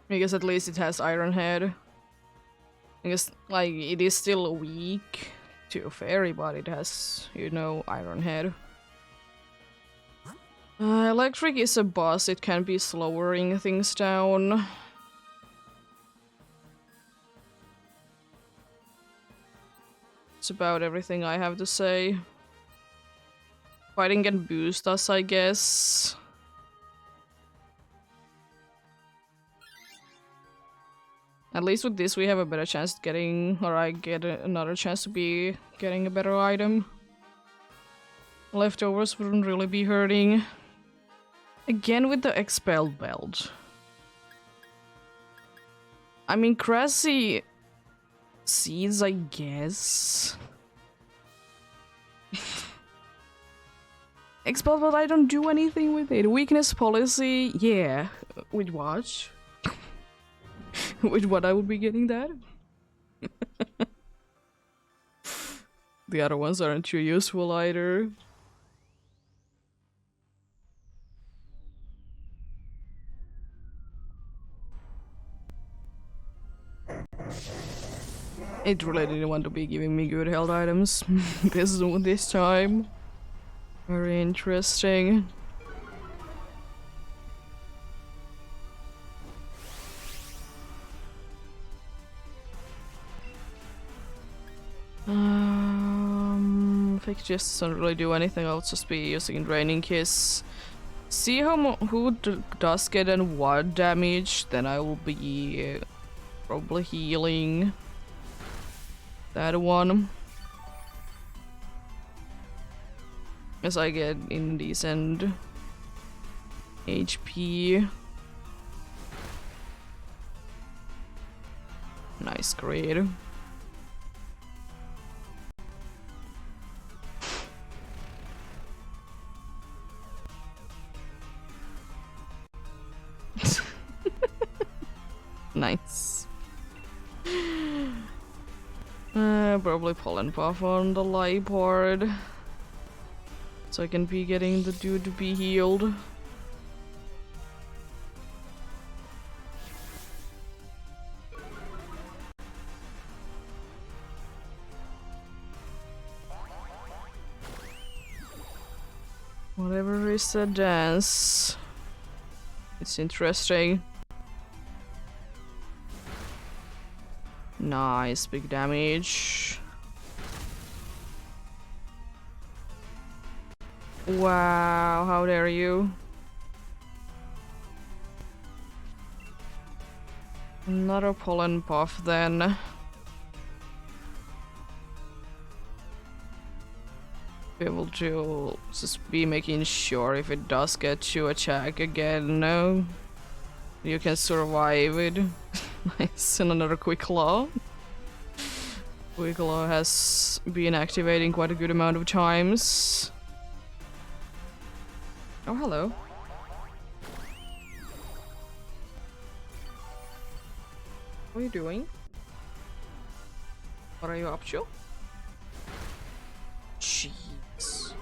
Because at least it has Iron Head. Because, like, it is still weak to a fairy, but it has, you know, Iron Head. Electric is a boss, it can be slowing things down. It's about everything I have to say. Fighting can boost us, I guess. At least with this we have a better chance of getting, or I get another chance to be getting a better item. Leftovers wouldn't really be hurting. Again with the Expel Belt. I mean, Grassy Seeds, I guess. Expel Belt, I don't do anything with it. Weakness Policy, yeah. With what? With what I would be getting that? The other ones aren't too useful either. It really didn't want to be giving me good health items this time. Very interesting. Fake just doesn't really do anything. I'll just be using Draining Kiss. See who does get and what damage, then I will be probably healing that one. As I get indecent HP. Nice grade. Nice. Probably pollen buff on the light part, so I can be getting the dude to be healed. Whatever is the dance, it's interesting. Nice, big damage. Wow, how dare you? Another pollen buff then. Be able to just be making sure if it does get to attack again, no, you can survive it. Nice, and another quick claw. Quick claw has been activating quite a good amount of times. Oh, hello. What are you doing? What are you up to? Jeez.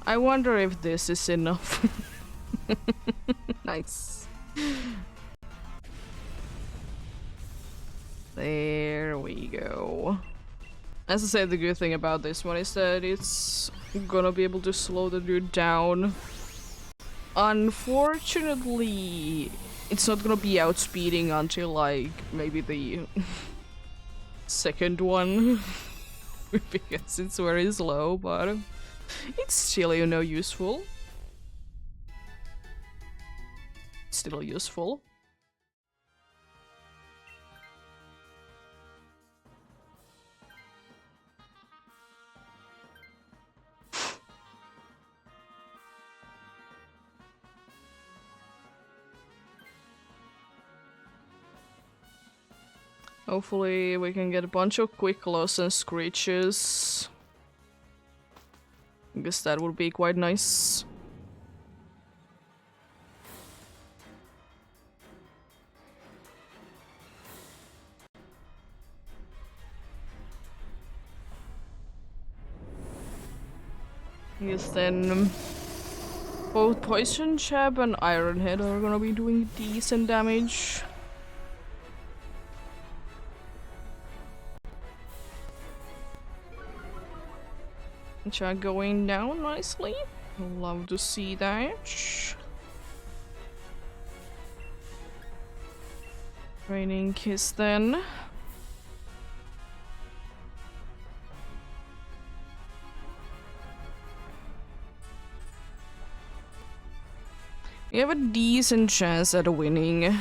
I wonder if this is enough. Nice. There we go. As I said, the good thing about this one is that it's gonna be able to slow the dude down. Unfortunately, it's not gonna be outspeeding until like maybe the second one. Because it's very slow, but it's still, you know, useful. Still useful. Hopefully we can get a bunch of quick claws and screeches. I guess that would be quite nice. Yes, then both Poison Jab and Iron Head are gonna be doing decent damage. Chad going down nicely. Love to see that. Raining Kiss then. We have a decent chance at winning.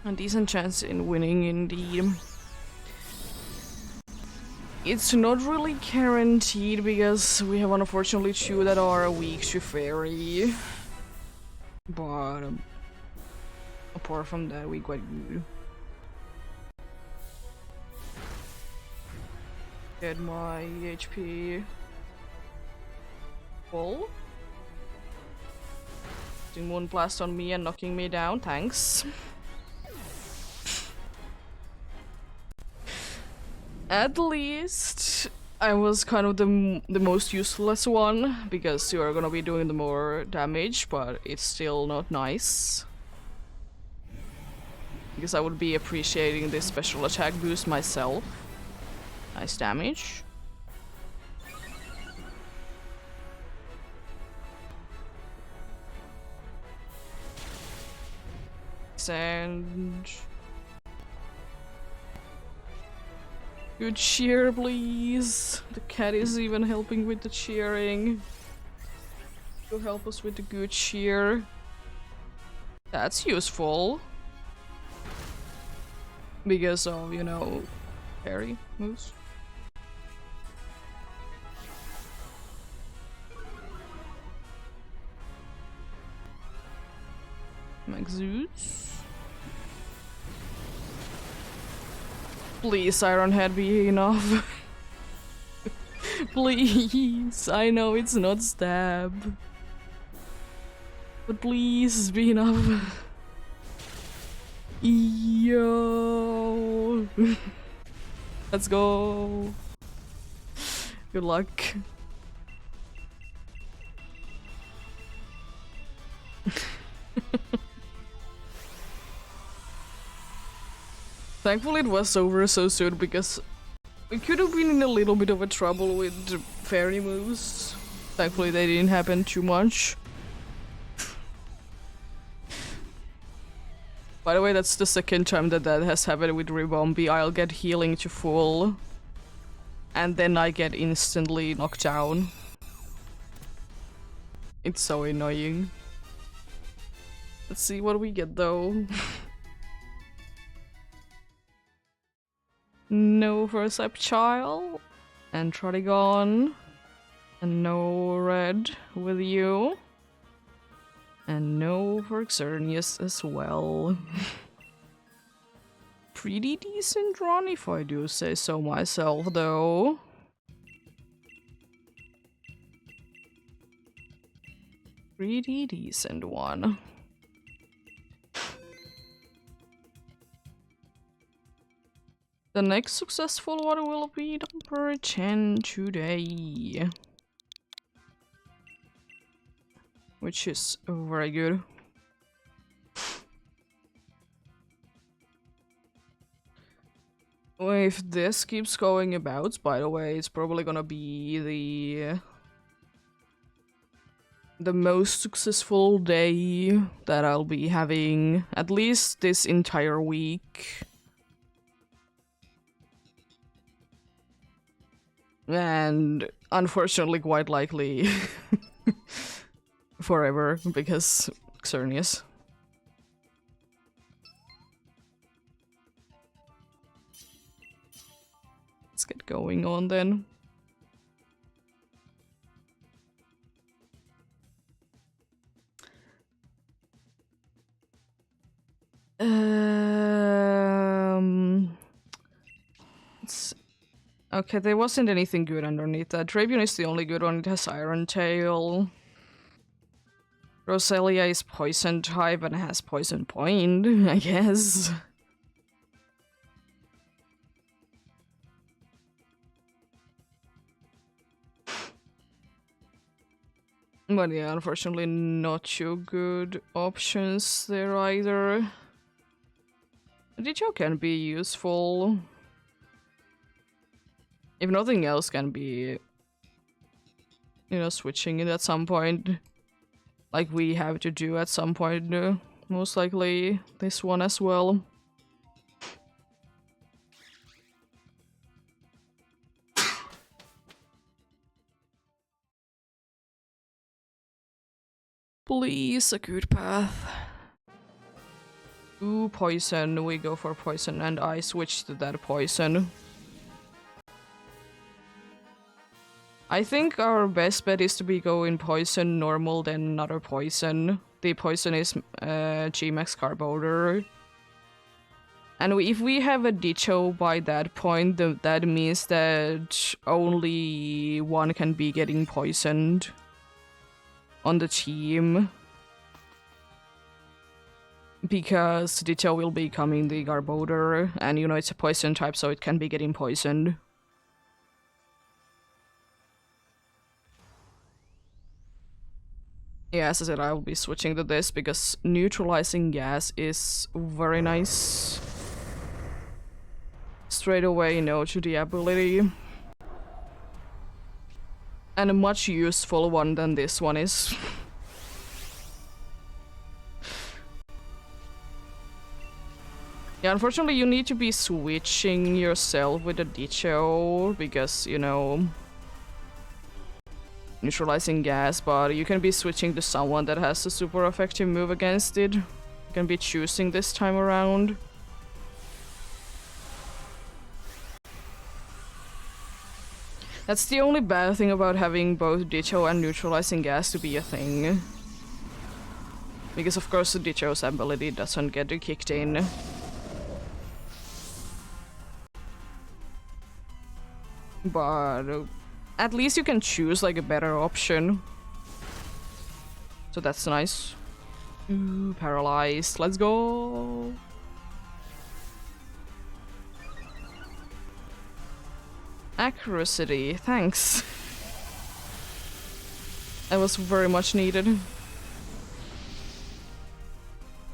A decent chance in winning indeed. It's not really guaranteed because we have unfortunately two that are weak to fairy. But apart from that, we quite good. Get my HP full. Doing one blast on me and knocking me down, thanks. At least I was kind of the most useless one, because you are gonna be doing the more damage, but it's still not nice. Because I would be appreciating this special attack boost myself. Nice damage. And good cheer, please. The cat is even helping with the cheering. To help us with the good cheer. That's useful. Because of, you know, parry moves. Maxoots. Please, Iron Head, be enough. Please, I know it's not stab. But please, be enough. Yo. Let's go. Good luck. Thankfully it was over so soon, because we could have been in a little bit of a trouble with the fairy moves. Thankfully they didn't happen too much. By the way, that's the second time that has happened with Ribombi. I'll get healing to full, and then I get instantly knocked down. It's so annoying. Let's see what we get though. No for Sepchile. And Trodigon. And no red with you. And no for Xerneas as well. Pretty decent run, if I do say so myself, though. Pretty decent one. The next successful one will be number 10 today. Which is very good. If this keeps going about, by the way, it's probably gonna be the most successful day that I'll be having, at least this entire week. And unfortunately quite likely forever, because Xerneas. Let's get going on then. Okay, there wasn't anything good underneath that. Dravion is the only good one. It has Iron Tail. Roselia is Poison type and has Poison Point, I guess. But yeah, unfortunately not too good options there either. Dicho can be useful. If nothing else can be, you know, switching it at some point. Like we have to do at some point, most likely this one as well. Please, a good path. Ooh, poison. We go for poison and I switch to that poison. I think our best bet is to be going poison, normal, then another poison. The poison is G-Max Carbodor. And if we have a Dicho by that point, that means that only one can be getting poisoned on the team. Because Dicho will be becoming the Garbodor, and you know it's a poison type, so it can be getting poisoned. Yeah, as I said, I will be switching to this because neutralizing gas is very nice. Straight away, no to the ability. And a much useful one than this one is. Yeah, unfortunately you need to be switching yourself with a Dicho because, you know, neutralizing gas, but you can be switching to someone that has a super effective move against it. You can be choosing this time around. That's the only bad thing about having both Dicho and neutralizing gas to be a thing. Because of course the Dicho's ability doesn't get kicked in. But at least you can choose like a better option. So that's nice. Ooh, paralyzed. Let's go. Accuracy, thanks. That was very much needed.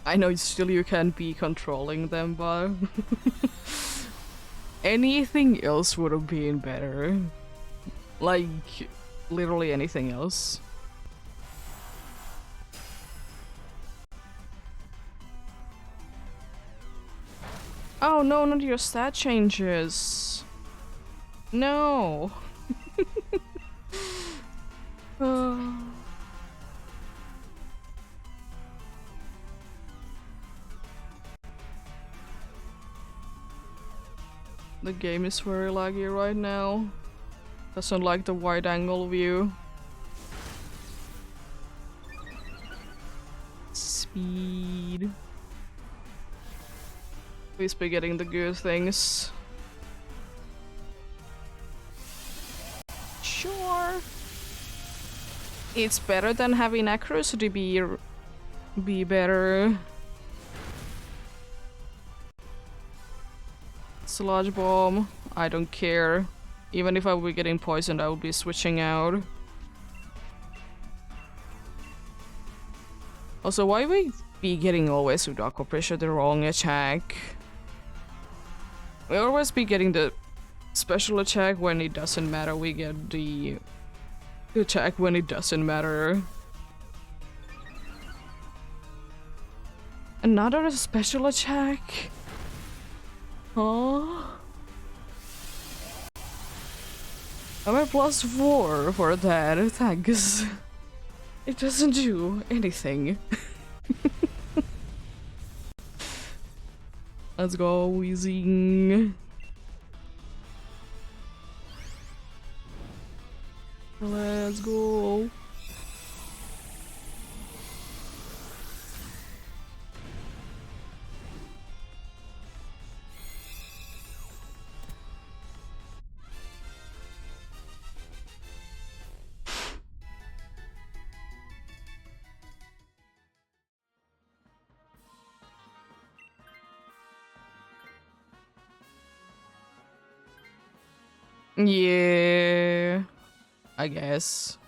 I know still you can't be controlling them, but anything else would have been better. Like, literally anything else. Oh no, not your stat changes. No. The game is very laggy right now. Doesn't like the wide angle view. Speed. Please be getting the good things. Sure. It's better than having accuracy be better. Sludge bomb. I don't care. Even if I were getting poisoned, I would be switching out. Also, why we be getting always with aqua pressure the wrong attack? We always be getting the special attack when it doesn't matter. We get the attack when it doesn't matter. Another special attack? Huh? I'm at +4 for that, thanks. It doesn't do anything. Let's go, wheezing. Let's go. Yeah, I guess.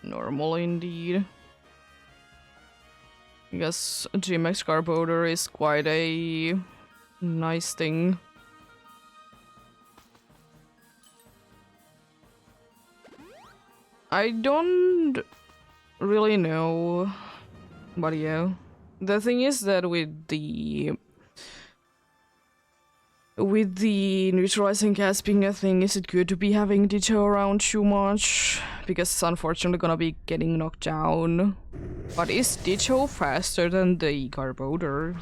Normal indeed. I guess GMX Carboder is quite a nice thing. I don't really know, but yeah. The thing is that with the neutralizing gas being a thing, is it good to be having Ditto around too much? Because it's unfortunately gonna be getting knocked down. But is Ditto faster than the Garbodor?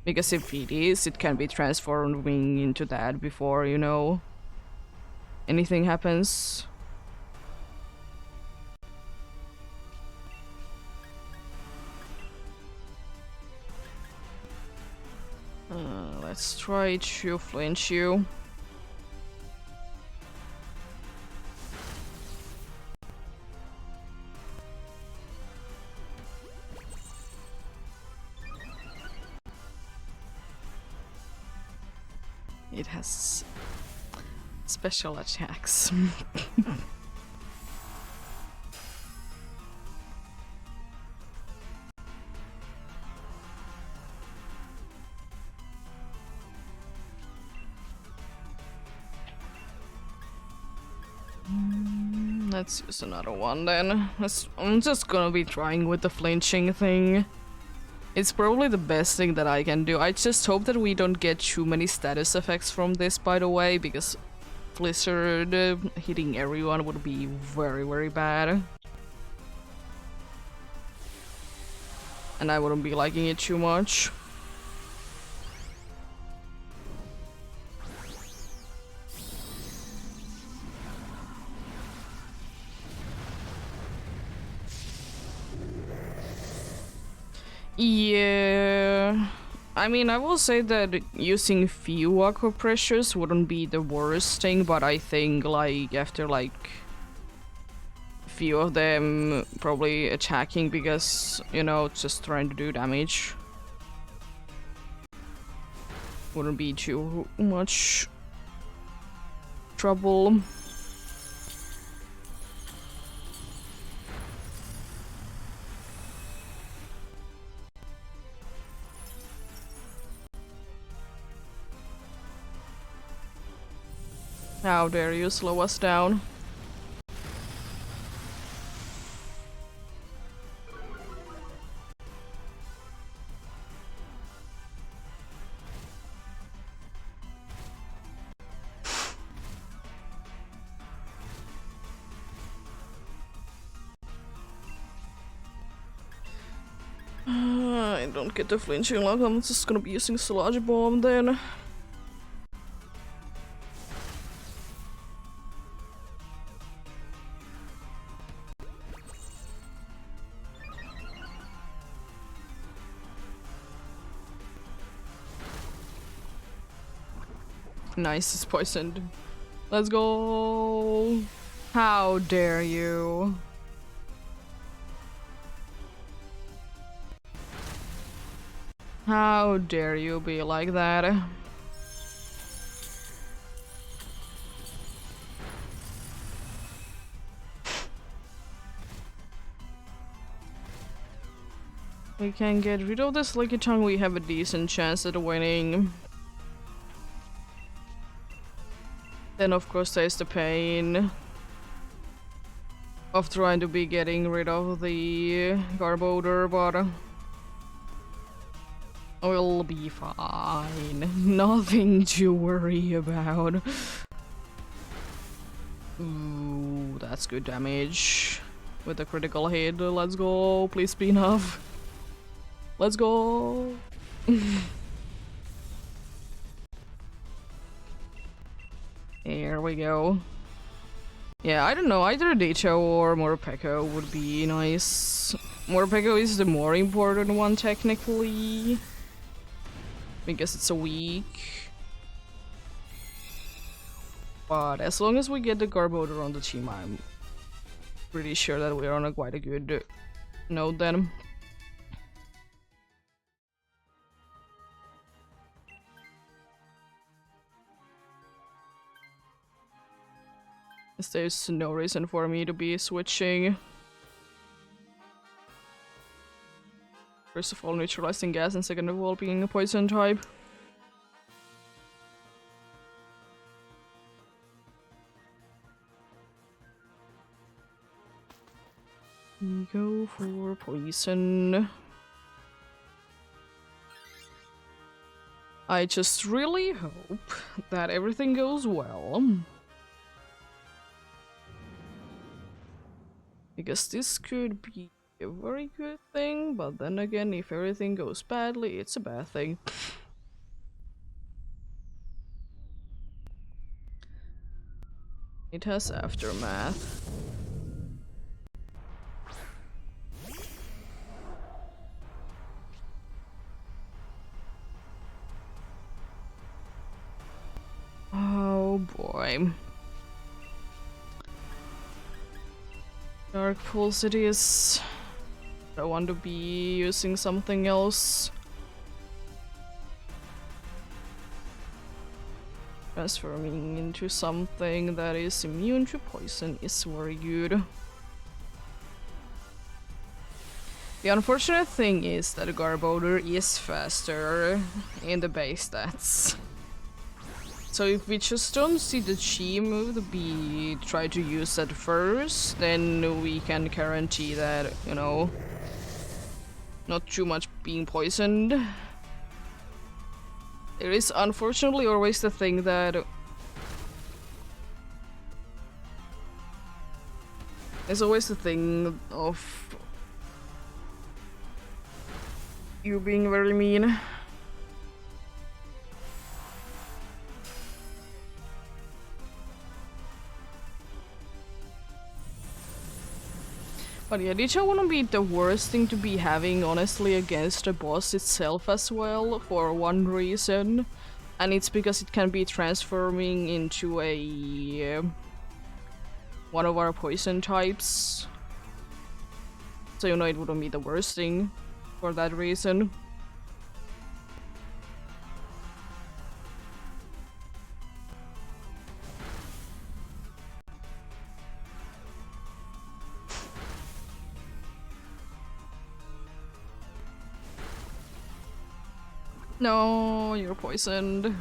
Because if it is, it can be transforming into that before, you know, anything happens. Let's try to flinch you. It has special attacks. Let's use another one then. I'm just gonna be trying with the flinching thing. It's probably the best thing that I can do. I just hope that we don't get too many status effects from this, by the way, because Blizzard hitting everyone would be very, very bad. And I wouldn't be liking it too much. Yeah, I mean, I will say that using few aqua pressures wouldn't be the worst thing, but I think like after like few of them probably attacking because, you know, just trying to do damage wouldn't be too much trouble. How dare you slow us down? don't get the flinching lock, I'm just gonna be using Sludge Bomb then. Nice, it's poisoned. Let's go! How dare you? How dare you be like that? We can get rid of this Licky Tongue, we have a decent chance at winning. Then of course there's the pain of trying to be getting rid of the Garbodor, but we'll be fine. Nothing to worry about. Ooh, that's good damage. With a critical hit, let's go. Please be enough. Let's go. Here we go. Yeah, I don't know, either Dicho or Morpeko would be nice. Morpeko is the more important one technically, because it's a weak. But as long as we get the Garbodor on the team, I'm pretty sure that we're on a quite a good note then. There's no reason for me to be switching. First of all, neutralizing gas, and second of all, being a poison type. We go for poison. I just really hope that everything goes well. Because this could be a very good thing, but then again, if everything goes badly, it's a bad thing. It has aftermath. Oh boy. Dark Pulse it is. I want to be using something else. Transforming into something that is immune to poison is very good. The unfortunate thing is that Garbodor is faster in the base stats. So if we just don't see the Chi move be try to use that first, then we can guarantee that, you know, not too much being poisoned. There is unfortunately always the thing that there's always the thing of you being very mean. But yeah, Dicho wouldn't be the worst thing to be having, honestly, against the boss itself as well, for one reason. And it's because it can be transforming into a one of our poison types. So you know it wouldn't be the worst thing for that reason. No, you're poisoned.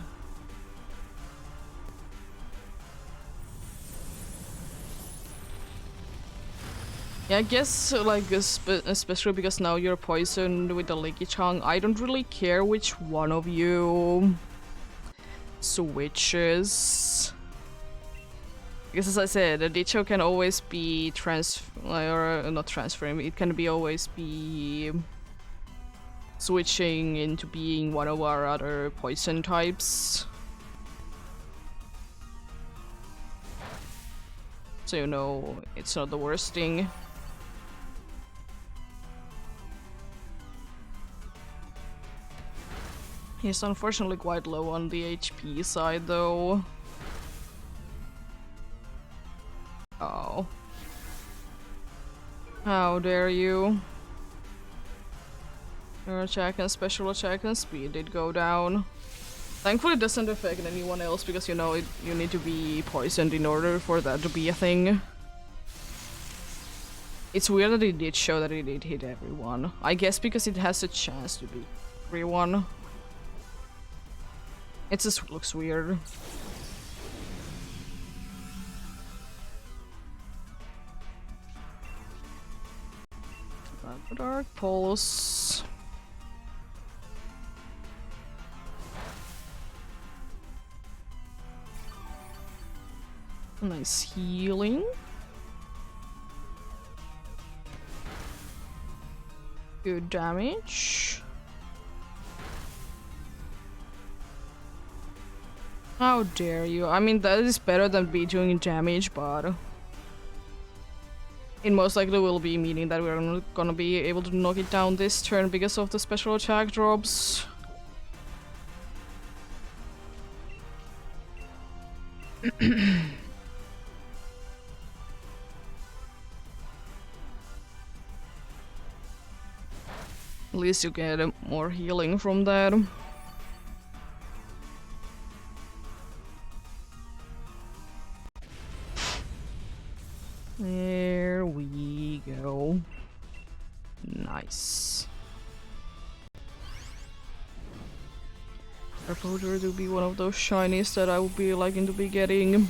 Yeah, I guess, like, especially because now you're poisoned with the Licky Tongue, I don't really care which one of you switches. Because as I said, the Dicho can always be or not transferring, it can be always be switching into being one of our other poison types. So you know, it's not the worst thing. He's unfortunately quite low on the HP side though. Oh. How dare you? Your attack and special attack and speed did go down. Thankfully it doesn't affect anyone else because you know you need to be poisoned in order for that to be a thing. It's weird that it did show that it did hit everyone. I guess because it has a chance to be everyone. It just looks weird. Dark Pulse. Nice healing. Good damage. How dare you? I mean, that is better than be doing damage, but it most likely will be meaning that we're not gonna be able to knock it down this turn because of the special attack drops. At least you get more healing from that. There we go. Nice. I thought there to be one of those shinies that I would be liking to be getting.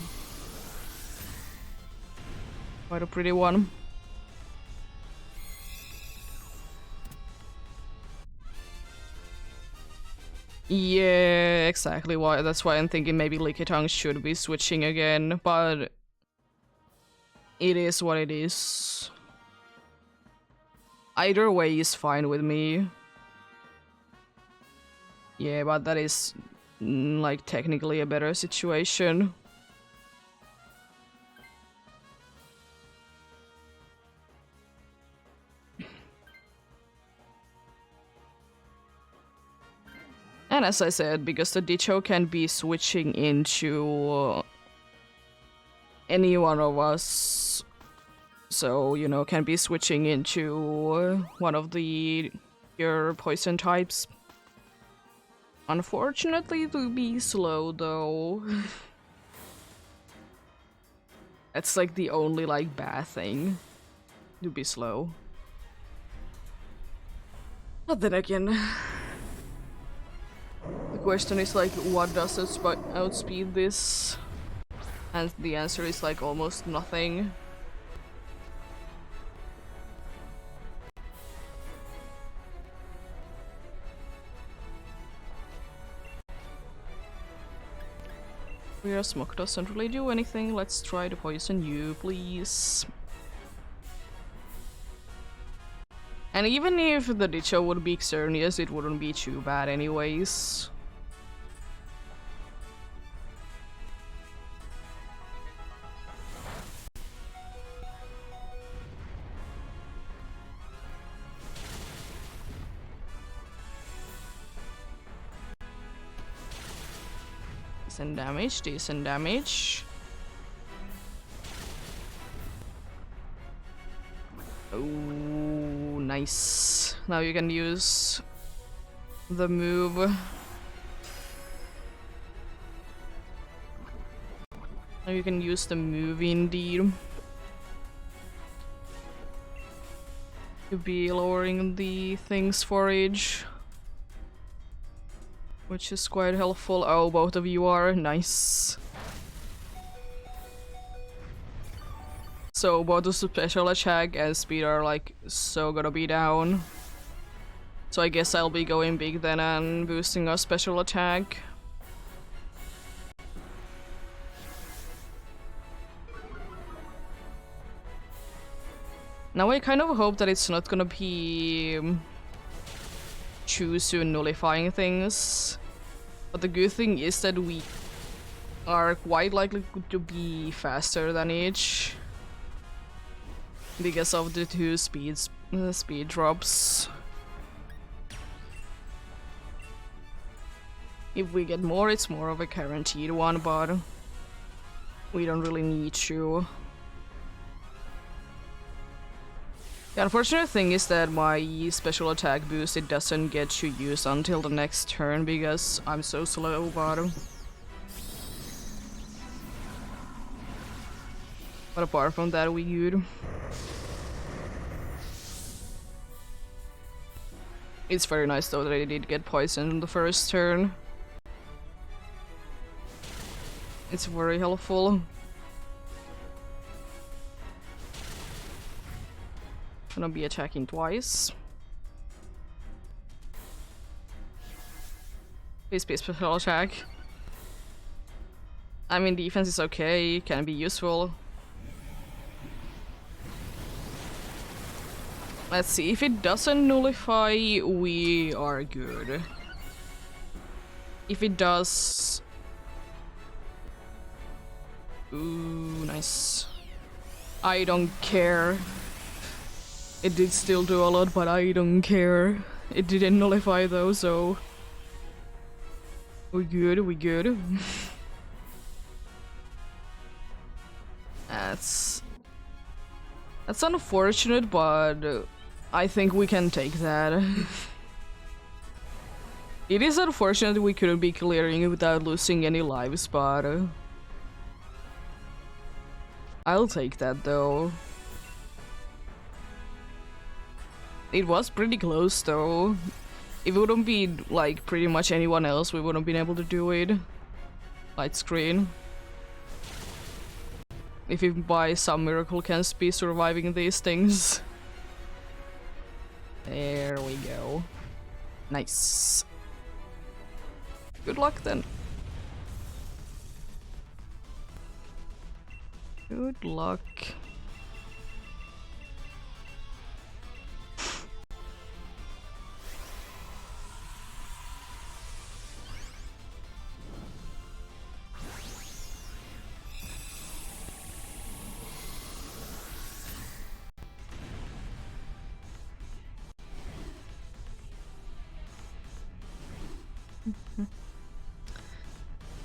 Quite a pretty one. Yeah, exactly. Why? That's why I'm thinking maybe Lickitung should be switching again, but it is what it is. Either way is fine with me. Yeah, but that is like technically a better situation. And as I said, because the Dicho can be switching into any one of us, so, you know, can be switching into one of your poison types. Unfortunately, to be slow, though. That's like the only, like, bad thing. To be slow. But then again... The question is like, what does outspeed this? And the answer is like almost nothing. Weird Smoke doesn't really do anything. Let's try to poison you, please. And even if the Dicho would be Xerneas, it wouldn't be too bad anyways. Decent damage, decent damage. Oh, nice. Now you can use the move. Now you can use the move indeed. To be lowering the thing's forage. Which is quite helpful. Oh, both of you are. Nice. So both the special attack and speed are like so gonna be down. So I guess I'll be going big then and boosting our special attack. Now I kind of hope that it's not gonna be choose to nullifying things. But the good thing is that we are quite likely to be faster than each because of the two speed drops. If we get more, it's more of a guaranteed one, but we don't really need to. The unfortunate thing is that my special attack boost, it doesn't get to use until the next turn because I'm so slow, but apart from that, we good. It's very nice though that I did get poisoned in the first turn. It's very helpful. Gonna be attacking twice. Please be special attack. I mean, defense is okay, can be useful. Let's see, if it doesn't nullify, we are good. If it does... Ooh, nice. I don't care. It did still do a lot, but I don't care. It didn't nullify though, so... We good, we good. That's unfortunate, but I think we can take that. It is unfortunate we couldn't be clearing it without losing any lives, but... I'll take that though. It was pretty close though. If it wouldn't be like pretty much anyone else, we wouldn't been able to do it. Light screen. If we by some miracle can be surviving these things. There we go. Nice. Good luck then. Good luck.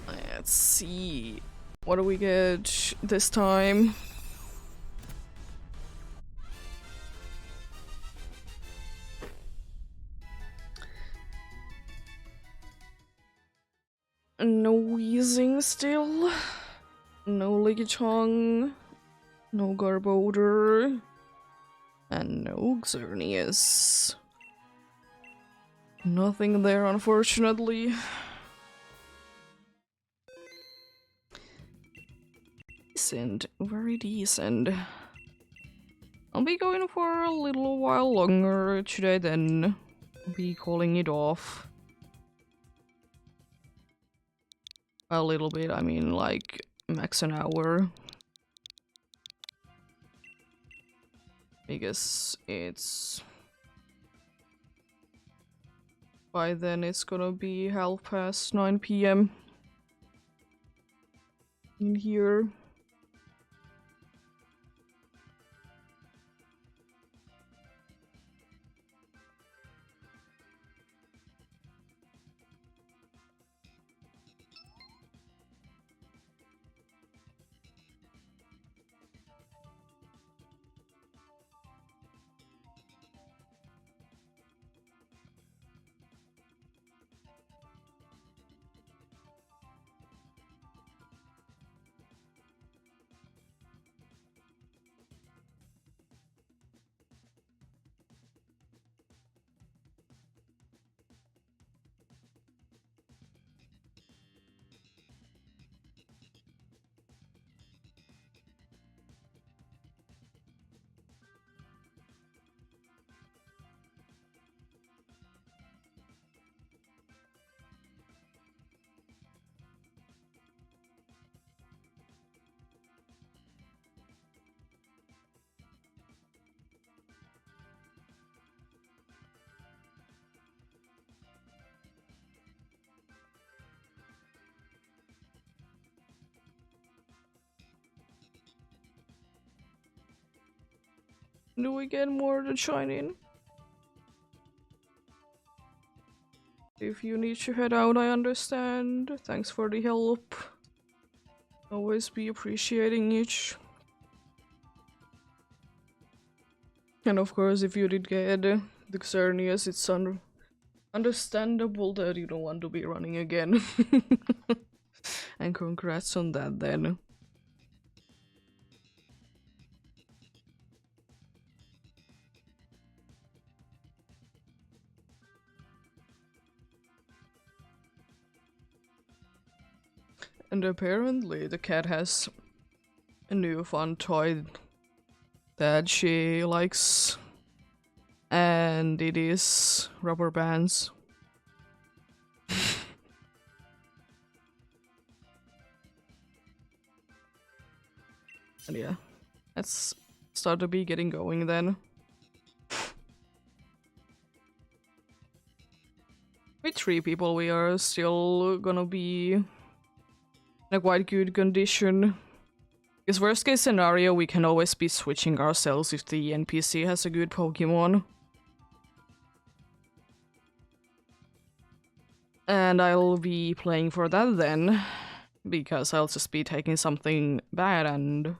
Let's see. What do we get this time? No wheezing still. No Ligichong. No Garbodor. And no Xerneas. Nothing there, unfortunately. Decent, very decent. I'll be going for a little while longer today, then be calling it off. A little bit, I mean like max an hour. Because it's... by then it's gonna be 9:30 PM in here. Do we get more than shine in? If you need to head out, I understand. Thanks for the help. Always be appreciating each. And of course, if you did get the Xerneas, it's understandable that you don't want to be running again. And congrats on that then. And apparently the cat has a new fun toy that she likes. And it is rubber bands. And yeah, let's start to be getting going then. With 3 people, we are still gonna be in a quite good condition. Because worst case scenario, we can always be switching ourselves if the NPC has a good Pokemon. And I'll be playing for that then, because I'll just be taking something bad and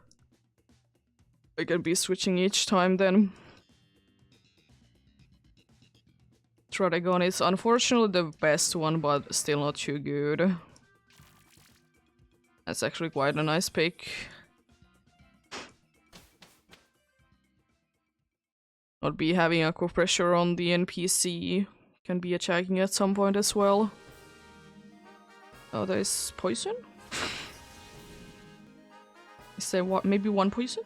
I can be switching each time then. Trotagon is unfortunately the best one, but still not too good. That's actually quite a nice pick. Not be having aqua pressure on the NPC can be attacking at some point as well. Oh, there is poison? Is there what? Maybe 1 poison?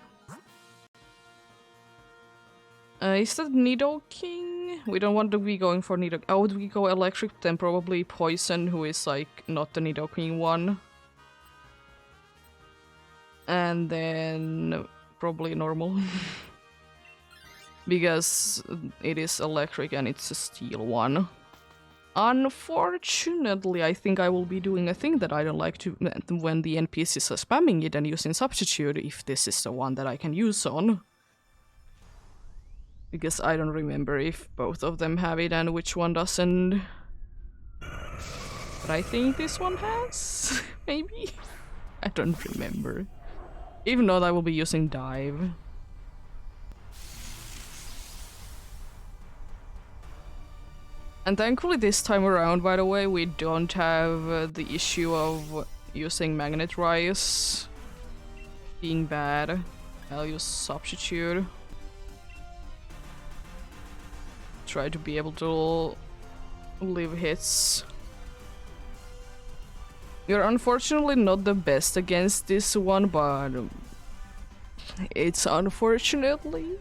Is that Nidoking? We don't want to be going for Nidoking. Oh, would we go electric? Then probably poison, who is like not the Nidoking one. And then probably normal. Because it is electric and it's a steel one. Unfortunately, I think I will be doing a thing that I don't like to when the NPCs are spamming it and using substitute, if this is the one that I can use on. Because I don't remember if both of them have it and which one doesn't. But I think this one has? Maybe? I don't remember. If not, I will be using dive. And thankfully this time around, by the way, we don't have the issue of using Magnet Rise being bad. I'll use Substitute. Try to be able to live hits. You're unfortunately not the best against this one, but it's unfortunately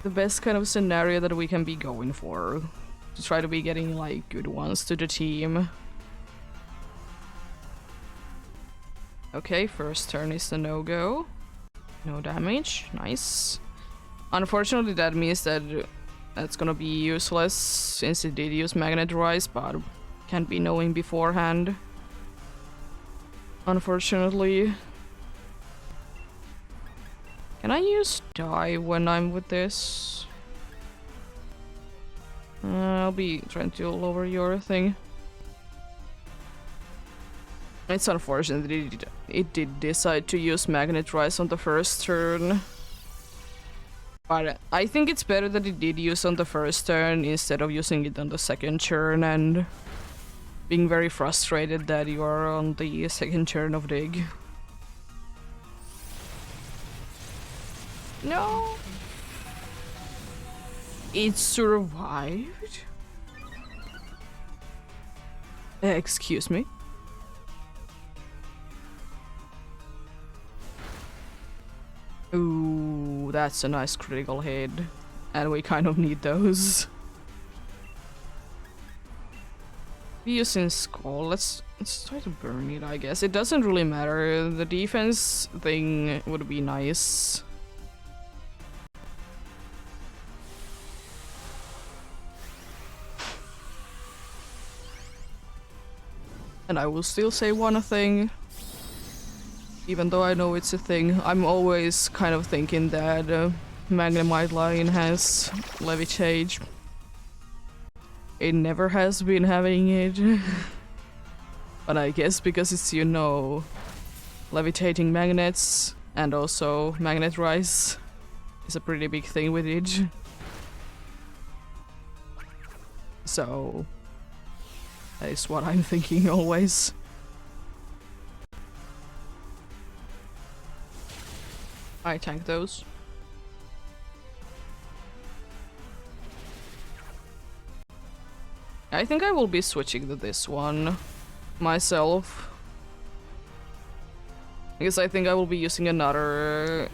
the best kind of scenario that we can be going for. To try to be getting like good ones to the team. Okay, first turn is the no-go. No damage, nice. Unfortunately that means that that's gonna be useless since it did use Magnet Rise, but can't be knowing beforehand. Unfortunately. Can I use die when I'm with this? I'll be trying to lower your thing. It's unfortunate that it did decide to use Magnet Rise on the first turn. But I think it's better that it did use on the first turn instead of using it on the second turn and being very frustrated that you are on the second turn of Dig. No! It survived? Excuse me? Ooh, that's a nice critical hit. And we kind of need those. Using Skull, let's try to burn it, I guess. It doesn't really matter. The defense thing would be nice. And I will still say one thing. Even though I know it's a thing, I'm always kind of thinking that Magnemite line has levitate. It never has been having it. But I guess because it's, you know, levitating magnets and also magnet rise is a pretty big thing with it. So that is what I'm thinking always. I tank those. I think I will be switching to this one myself. Because I think I will be using another...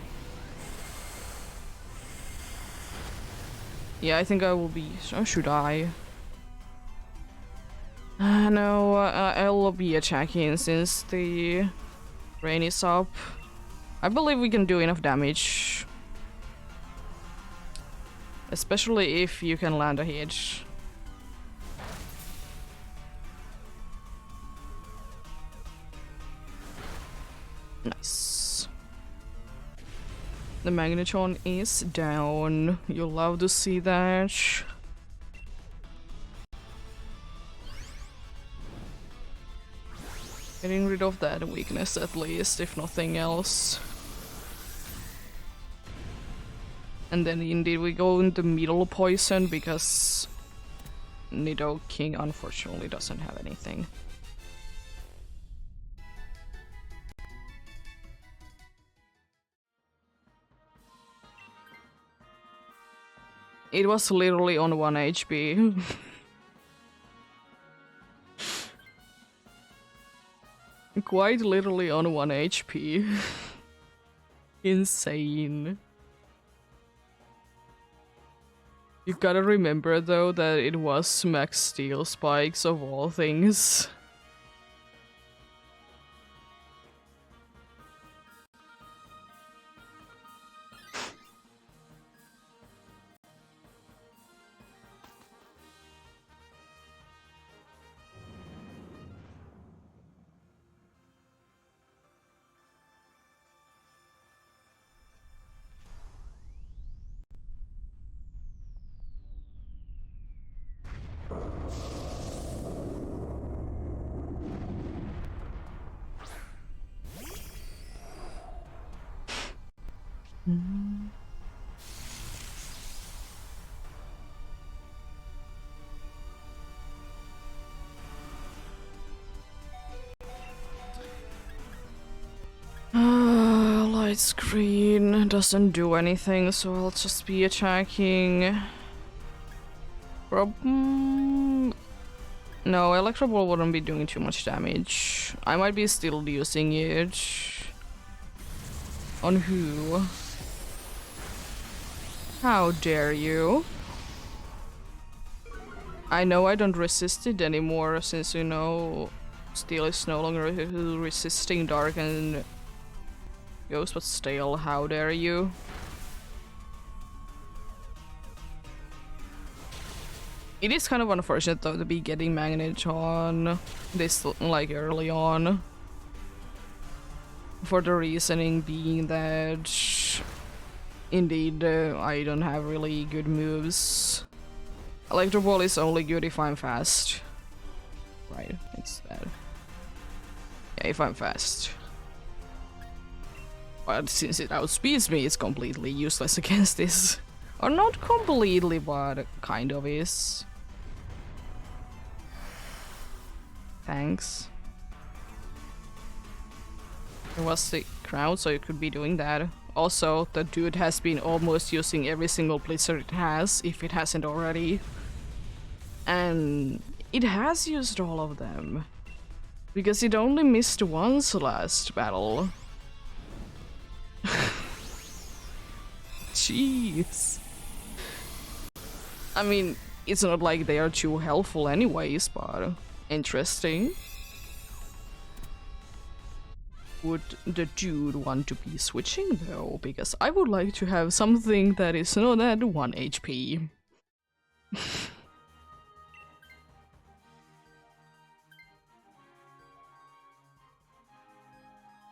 Yeah, I think I will be... Or should I? No, I'll be attacking since the rain is up. I believe we can do enough damage. Especially if you can land a hit. Nice. The Magnetron is down. You'll love to see that. Getting rid of that weakness at least, if nothing else. And then indeed we go into middle poison because Nido King unfortunately doesn't have anything. It was literally on 1 HP. Quite literally on 1 HP. Insane. You gotta remember though that it was max steel spikes of all things. Light screen doesn't do anything, so I'll just be attacking. No, Electro Ball wouldn't be doing too much damage. I might be still using it. On who? How dare you? I know I don't resist it anymore since, you know, Steel is no longer resisting Dark and Ghost, but still, how dare you? It is kind of unfortunate though to be getting Magneton this like early on. For the reasoning being that indeed I don't have really good moves. Electro Ball is only good if I'm fast. Right, it's that. Yeah, if I'm fast. But since it outspeeds me, it's completely useless against this. Or not completely, but kind of is. Thanks. There was the crowd, so you could be doing that. Also, the dude has been almost using every single Blizzard it has, if it hasn't already. And it has used all of them. Because it only missed once last battle. Jeez. I mean, it's not like they are too helpful anyways, but interesting. Would the dude want to be switching though? Because I would like to have something that is not at 1 HP.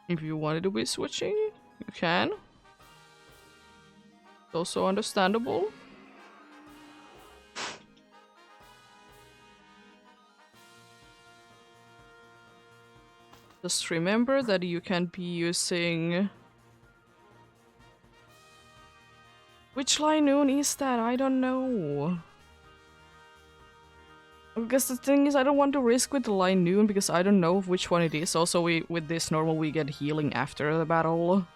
If you wanted to be switching, you can. It's also understandable. Just remember that you can't be using... Which Linoon is that? I don't know. Because the thing is, I don't want to risk with the Linoon because I don't know which one it is. Also, with this normal, we get healing after the battle.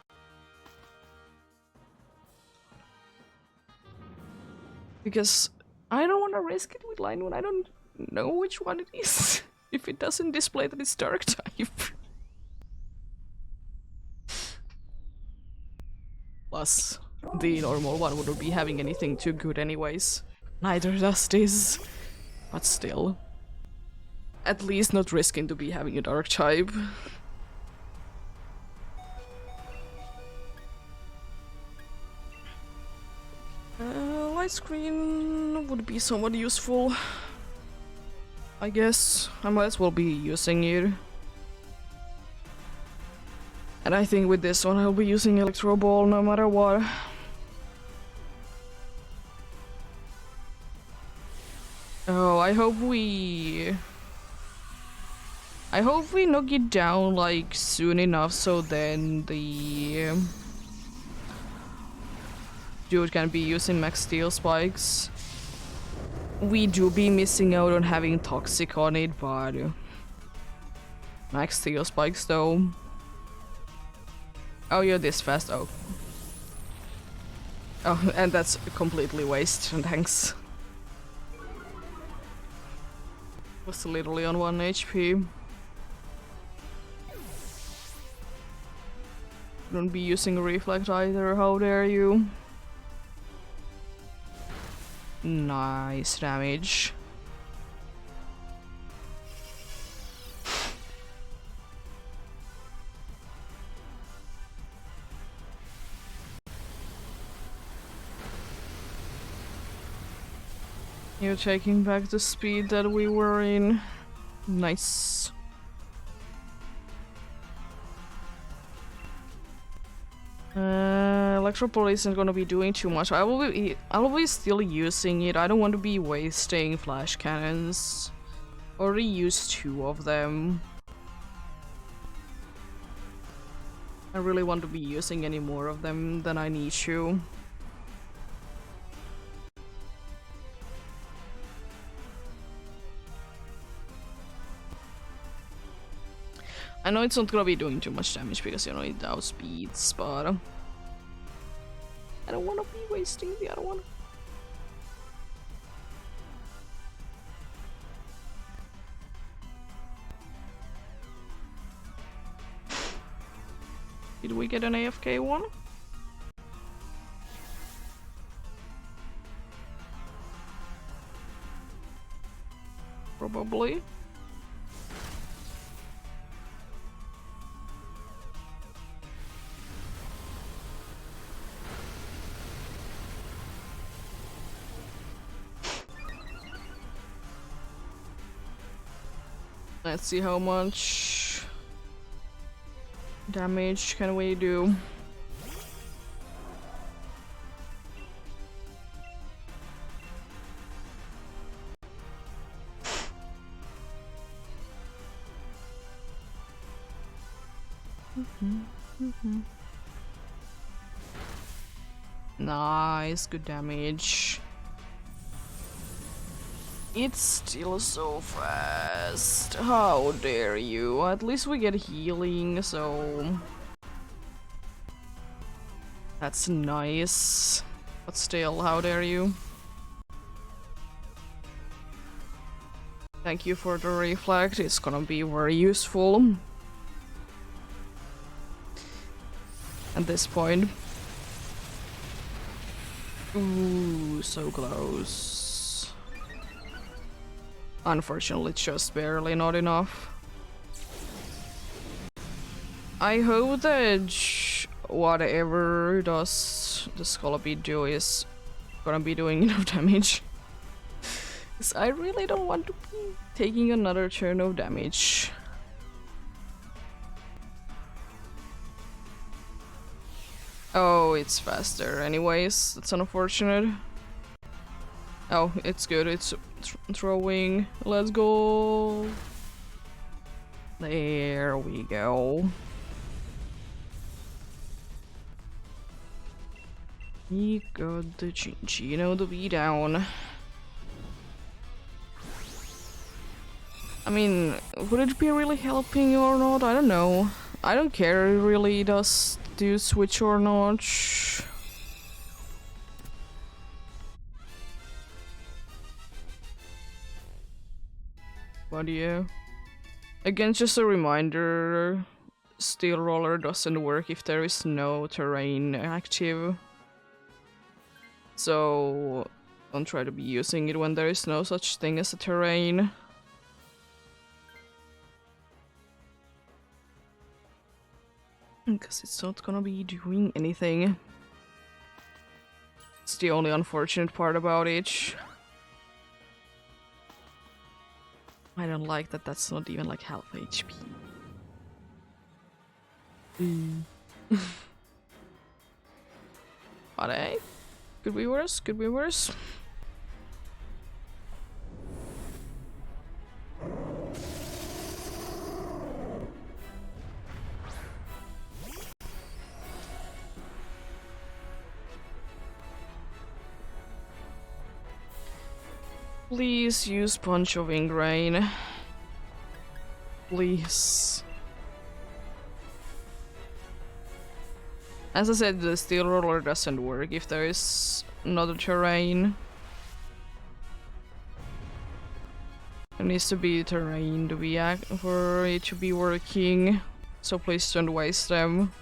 Because I don't want to risk it with Linoon. I don't know which one it is. If it doesn't display that it's dark type. Plus, the normal one wouldn't be having anything too good anyways. Neither does this. But still. At least not risking to be having a dark type. Light screen would be somewhat useful. I guess I might as well be using it. And I think with this one I'll be using Electro Ball no matter what. Oh, I hope we knock it down like soon enough so then the dude can be using max steel spikes. We do be missing out on having toxic on it, but max steel spikes though. Oh, you're this fast. Oh, and that's completely waste. Thanks. Was literally on 1 HP. Don't be using reflect either, how dare you. Nice damage. You're taking back the speed that we were in. Nice. Electropole isn't gonna be doing too much. I will be still using it. I don't want to be wasting flash cannons. Already used 2 of them. I really want to be using any more of them than I need to. I know it's not gonna be doing too much damage because, you know, it outspeeds, but I don't wanna be wasting the other one. Did we get an AFK one? Probably. Let's see how much damage can we do. Nice, good damage. It's still so fast. How dare you? At least we get healing, so that's nice. But still, how dare you? Thank you for the reflect, it's gonna be very useful at this point. Ooh, so close. Unfortunately, just barely not enough. I hope that whatever does the Scolopede do is gonna be doing enough damage. Because I really don't want to be taking another turn of damage. Oh, it's faster anyways. That's unfortunate. Oh, it's good. It's throwing. Let's go. There we go. He got the Gino to be down. I mean, would it be really helping or not? I don't know. I don't care really does do switch or not. But yeah. Again, just a reminder, Steel Roller doesn't work if there is no terrain active. So don't try to be using it when there is no such thing as a terrain. Because it's not gonna be doing anything. It's the only unfortunate part about it. I don't like that that's not even like half HP. But hey, could be worse, could be worse. Please use Punch of Ingrain. Please. As I said, the Steel Roller doesn't work if there is another terrain. There needs to be terrain to be for it to be working, so please don't waste them.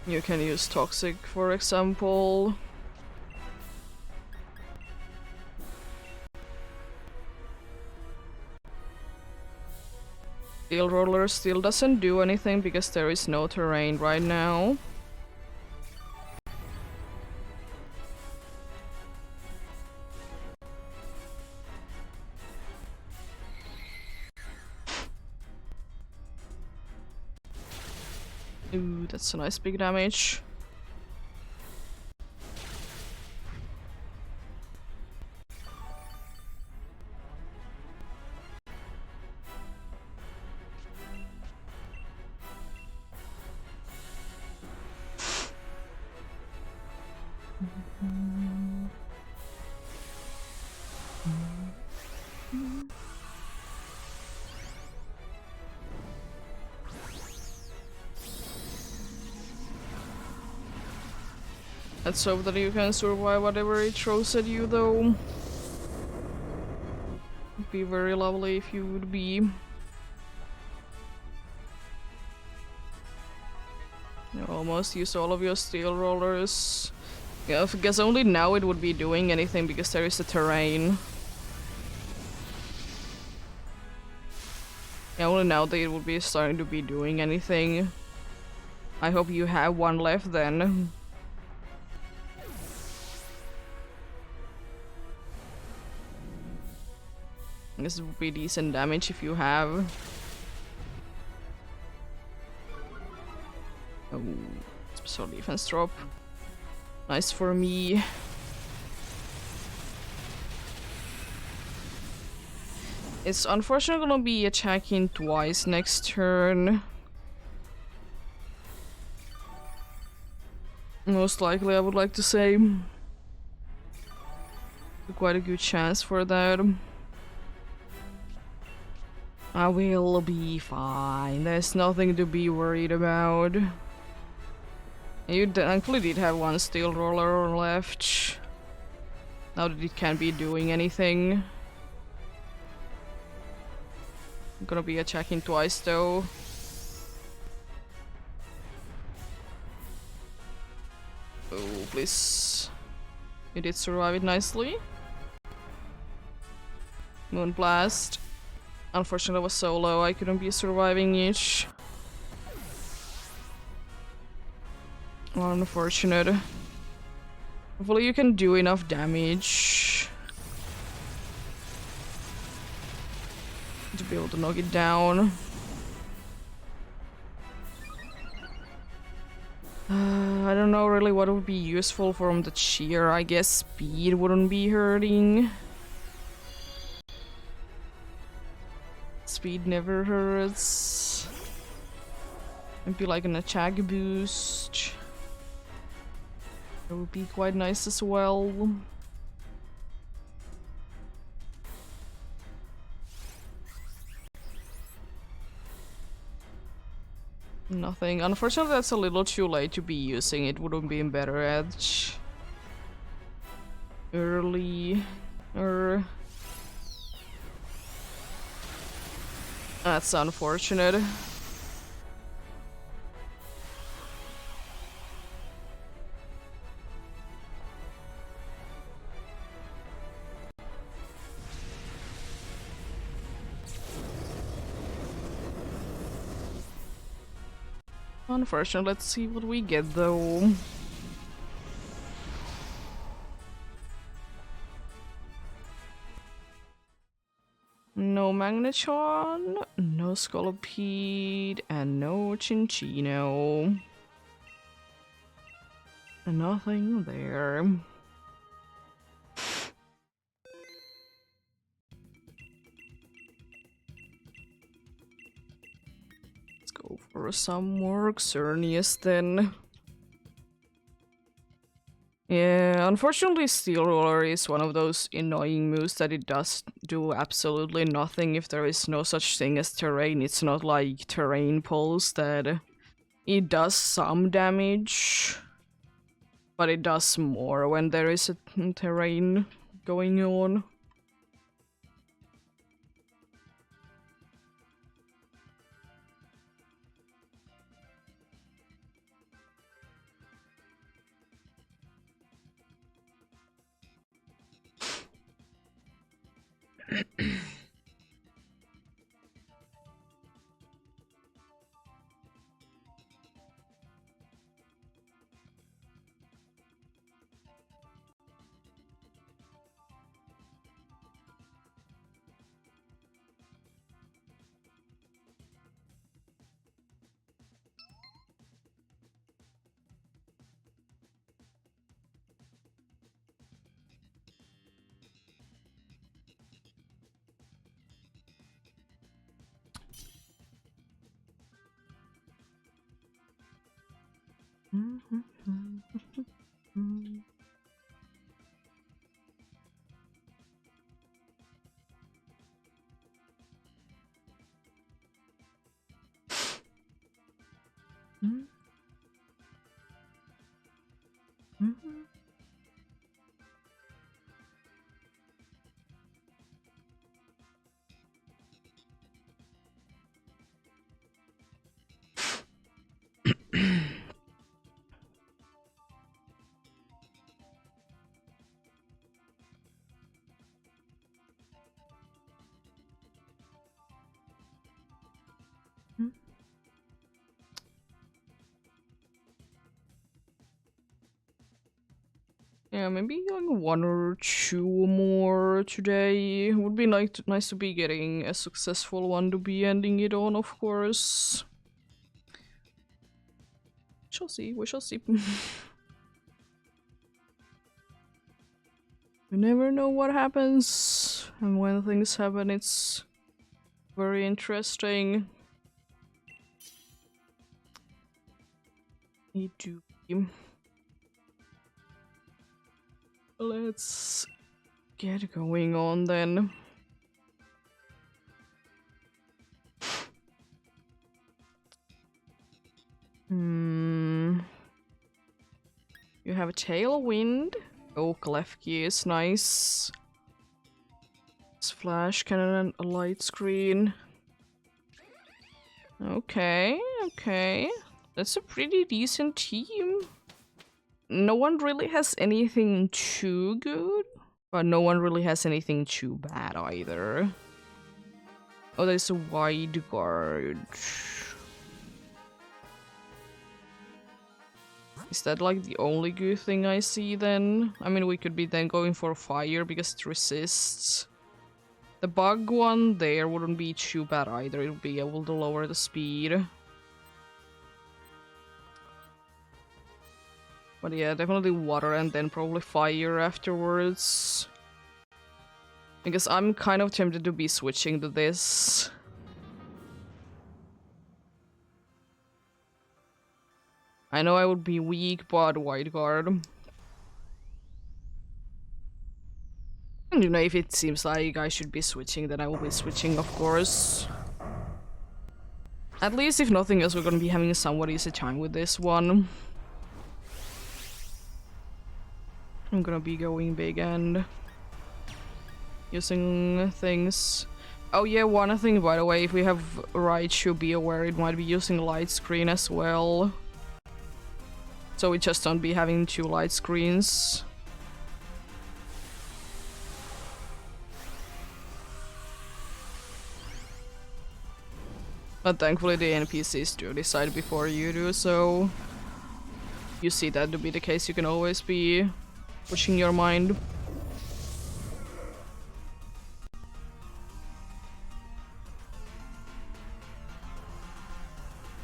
You can use Toxic, for example. Steel Roller still doesn't do anything because there is no terrain right now. Ooh, that's a nice big damage. Let's hope that you can survive whatever it throws at you, though. It'd be very lovely if you would be. You almost used all of your Steel Rollers. Yeah, I guess only now it would be doing anything because there is a terrain. Yeah, only now that it would be starting to be doing anything. I hope you have one left then. This would be decent damage if you have. Oh, special defense drop. Nice for me. It's unfortunately gonna be attacking twice next turn. Most likely, I would like to say. Quite a good chance for that. I will be fine. There's nothing to be worried about. You thankfully did have one Steel Roller left. Now that it can't be doing anything. I'm gonna be attacking twice though. Oh, please. You did survive it nicely. Moonblast. Unfortunately, I was so low, I couldn't be surviving each. Unfortunate. Hopefully you can do enough damage to be able to knock it down. I don't know really what would be useful from the cheer. I guess speed wouldn't be hurting. Speed never hurts. Maybe like an attack boost. That would be quite nice as well. Nothing. Unfortunately, that's a little too late to be using it. Wouldn't be in better edge. Early. That's unfortunate. Unfortunate. Let's see what we get though. No Magnetron, no Scolipede, and no Chinchino. Nothing there. Let's go for some more Xerneas then. Yeah, unfortunately Steel Roller is one of those annoying moves that it does do absolutely nothing if there is no such thing as terrain. It's not like Terrain Pulse that it does some damage, but it does more when there is a terrain going on. Yeah, maybe like one or two more today. Would be nice to be getting a successful one to be ending it on, of course. Shall see, we shall see. You never know what happens, and when things happen, it's very interesting. Need to. Let's get going on then. You have a Tailwind. Oh, Klefki is nice. Splash Cannon and a Light Screen. Okay, okay. That's a pretty decent team. No one really has anything too good, but no one really has anything too bad either. Oh, there's a Wide Guard. Is that like the only good thing I see then? I mean, we could be then going for fire because it resists. The bug one there wouldn't be too bad either. It would be able to lower the speed. But yeah, definitely water and then probably fire afterwards. Because I'm kind of tempted to be switching to this. I know I would be weak, but white guard. And you know, if it seems like I should be switching, then I will be switching, of course. At least, if nothing else, we're gonna be having somewhat easy time with this one. I'm gonna be going big and using things. Oh yeah, one thing by the way, if we have Raichu, be aware it might be using light screen as well. So we just don't be having two light screens. But thankfully the NPCs do decide before you do, so you see that to be the case, you can always be pushing your mind.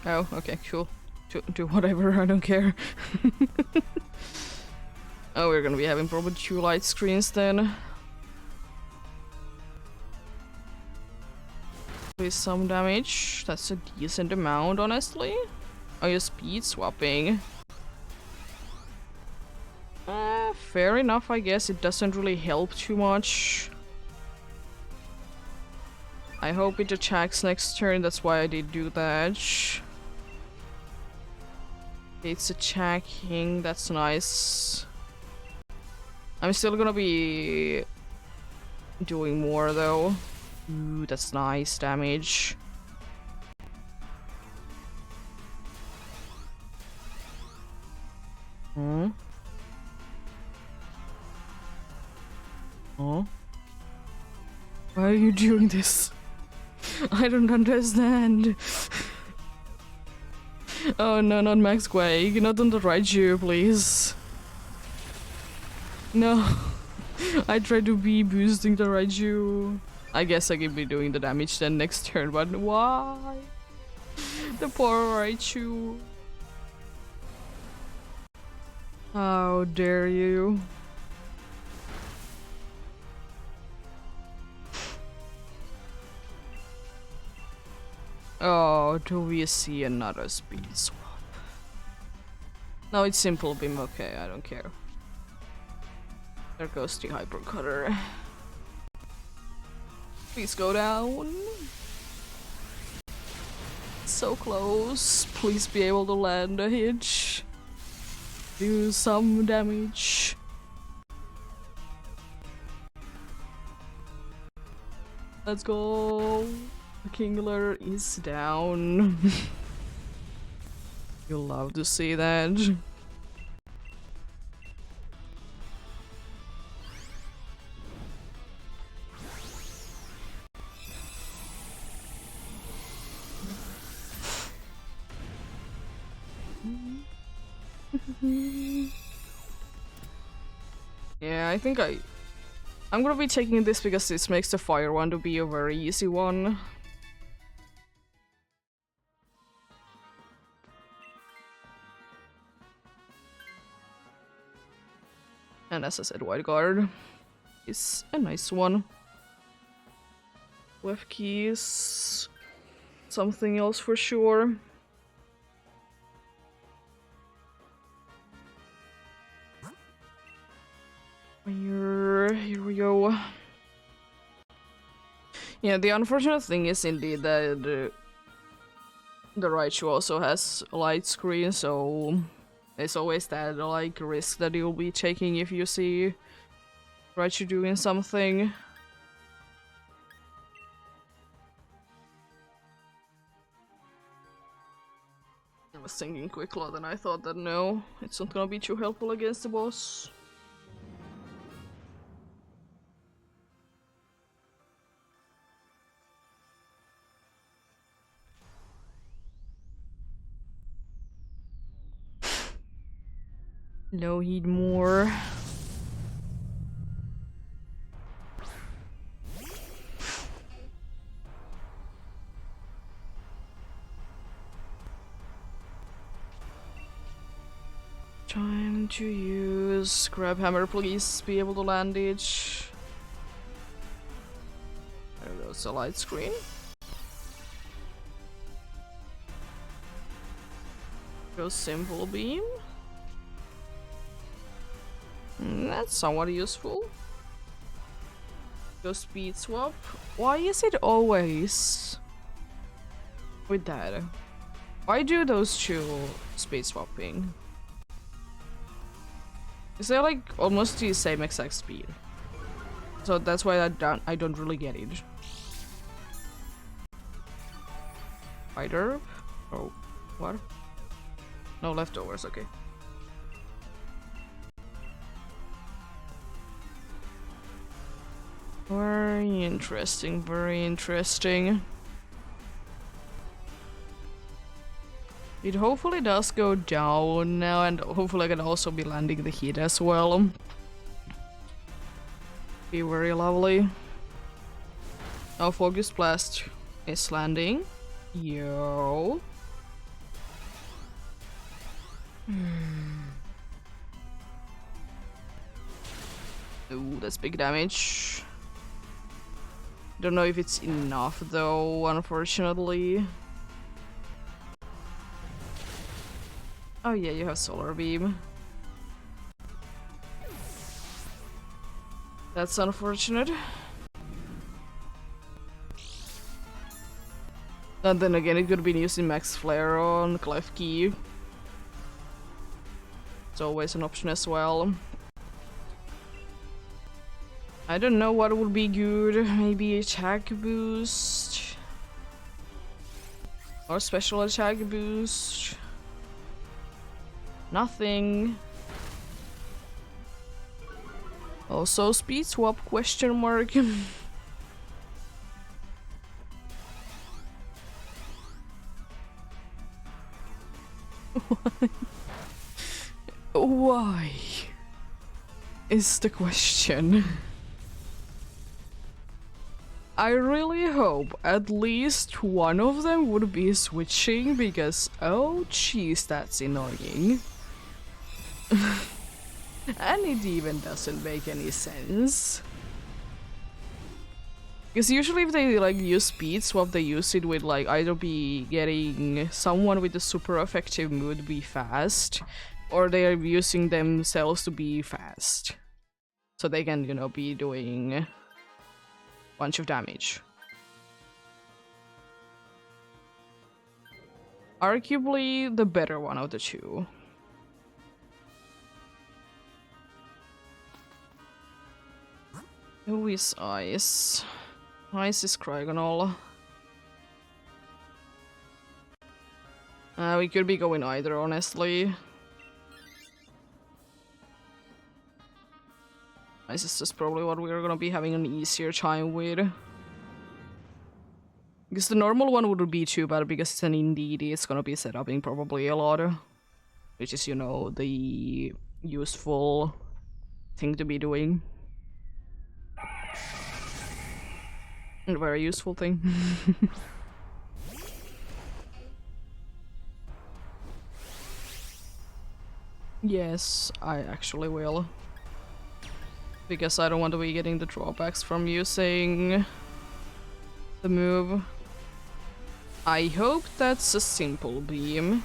Oh, okay, cool. Do whatever, I don't care. Oh, we're gonna be having probably two light screens then. With some damage. That's a decent amount, honestly. Oh, you're speed swapping. Fair enough, I guess. It doesn't really help too much. I hope it attacks next turn, that's why I did do that. It's attacking, that's nice. I'm still gonna be doing more though. Ooh, that's nice damage. Hmm? Oh? Why are you doing this? I don't understand. Oh no, not Max Quake, not on the Raichu, please. No. I tried to be boosting the Raichu. I guess I can be doing the damage then next turn, but why? The poor Raichu. How dare you? Oh, do we see another speed swap? No, it's simple beam, okay, I don't care. There goes the hyper cutter. Please go down. So close. Please be able to land a hit. Do some damage. Let's go. The Kingler is down. You'll love to see that. Yeah, I think I'm gonna be taking this because this makes the fire one to be a very easy one. And as I said, White Guard is a nice one. Left keys, something else for sure. Here we go. Yeah, the unfortunate thing is indeed that the Raichu also has a light screen, so there's always that like risk that you'll be taking if you see Raichu doing something. I was thinking quick load and I thought that no, it's not gonna be too helpful against the boss. Low heat more. Time to use grab hammer, please be able to land it. There goes the light screen. Goes simple beam. That's somewhat useful. Go speed swap. Why is it always with that? Why do those two speed swapping? Is they like almost the same exact speed? So that's why I don't really get it. Fighter? Oh, what? No leftovers, okay. Very interesting, very interesting. It hopefully does go down now, and hopefully I can also be landing the heat as well. Be very lovely. Oh, Focus Blast is landing. Yo. Ooh, that's big damage. Don't know if it's enough though, unfortunately. Oh yeah, you have Solar Beam. That's unfortunate. And then again, it could be using Max Flare on Clef Key. It's always an option as well. I don't know what would be good. Maybe attack boost. Or special attack boost. Nothing. Also speed swap question mark. Why? Is the question. I really hope at least one of them would be switching because oh jeez, that's annoying. And it even doesn't make any sense. Because usually if they like use speed swap, they use it with like either be getting someone with a super effective move to be fast, or they are using themselves to be fast. So they can, you know, be doing a bunch of damage. Arguably the better one of the two. Who is Ice? Ice is Cryogonal. We could be going either, honestly. Ice is just probably what we're gonna be having an easier time with. Because the normal one would be too bad because it's an indeed, it's gonna be set up in probably a lot. Which is, you know, the useful thing to be doing. A very useful thing. Yes, I actually will. Because I don't want to be getting the drawbacks from using the move. I hope that's a simple beam.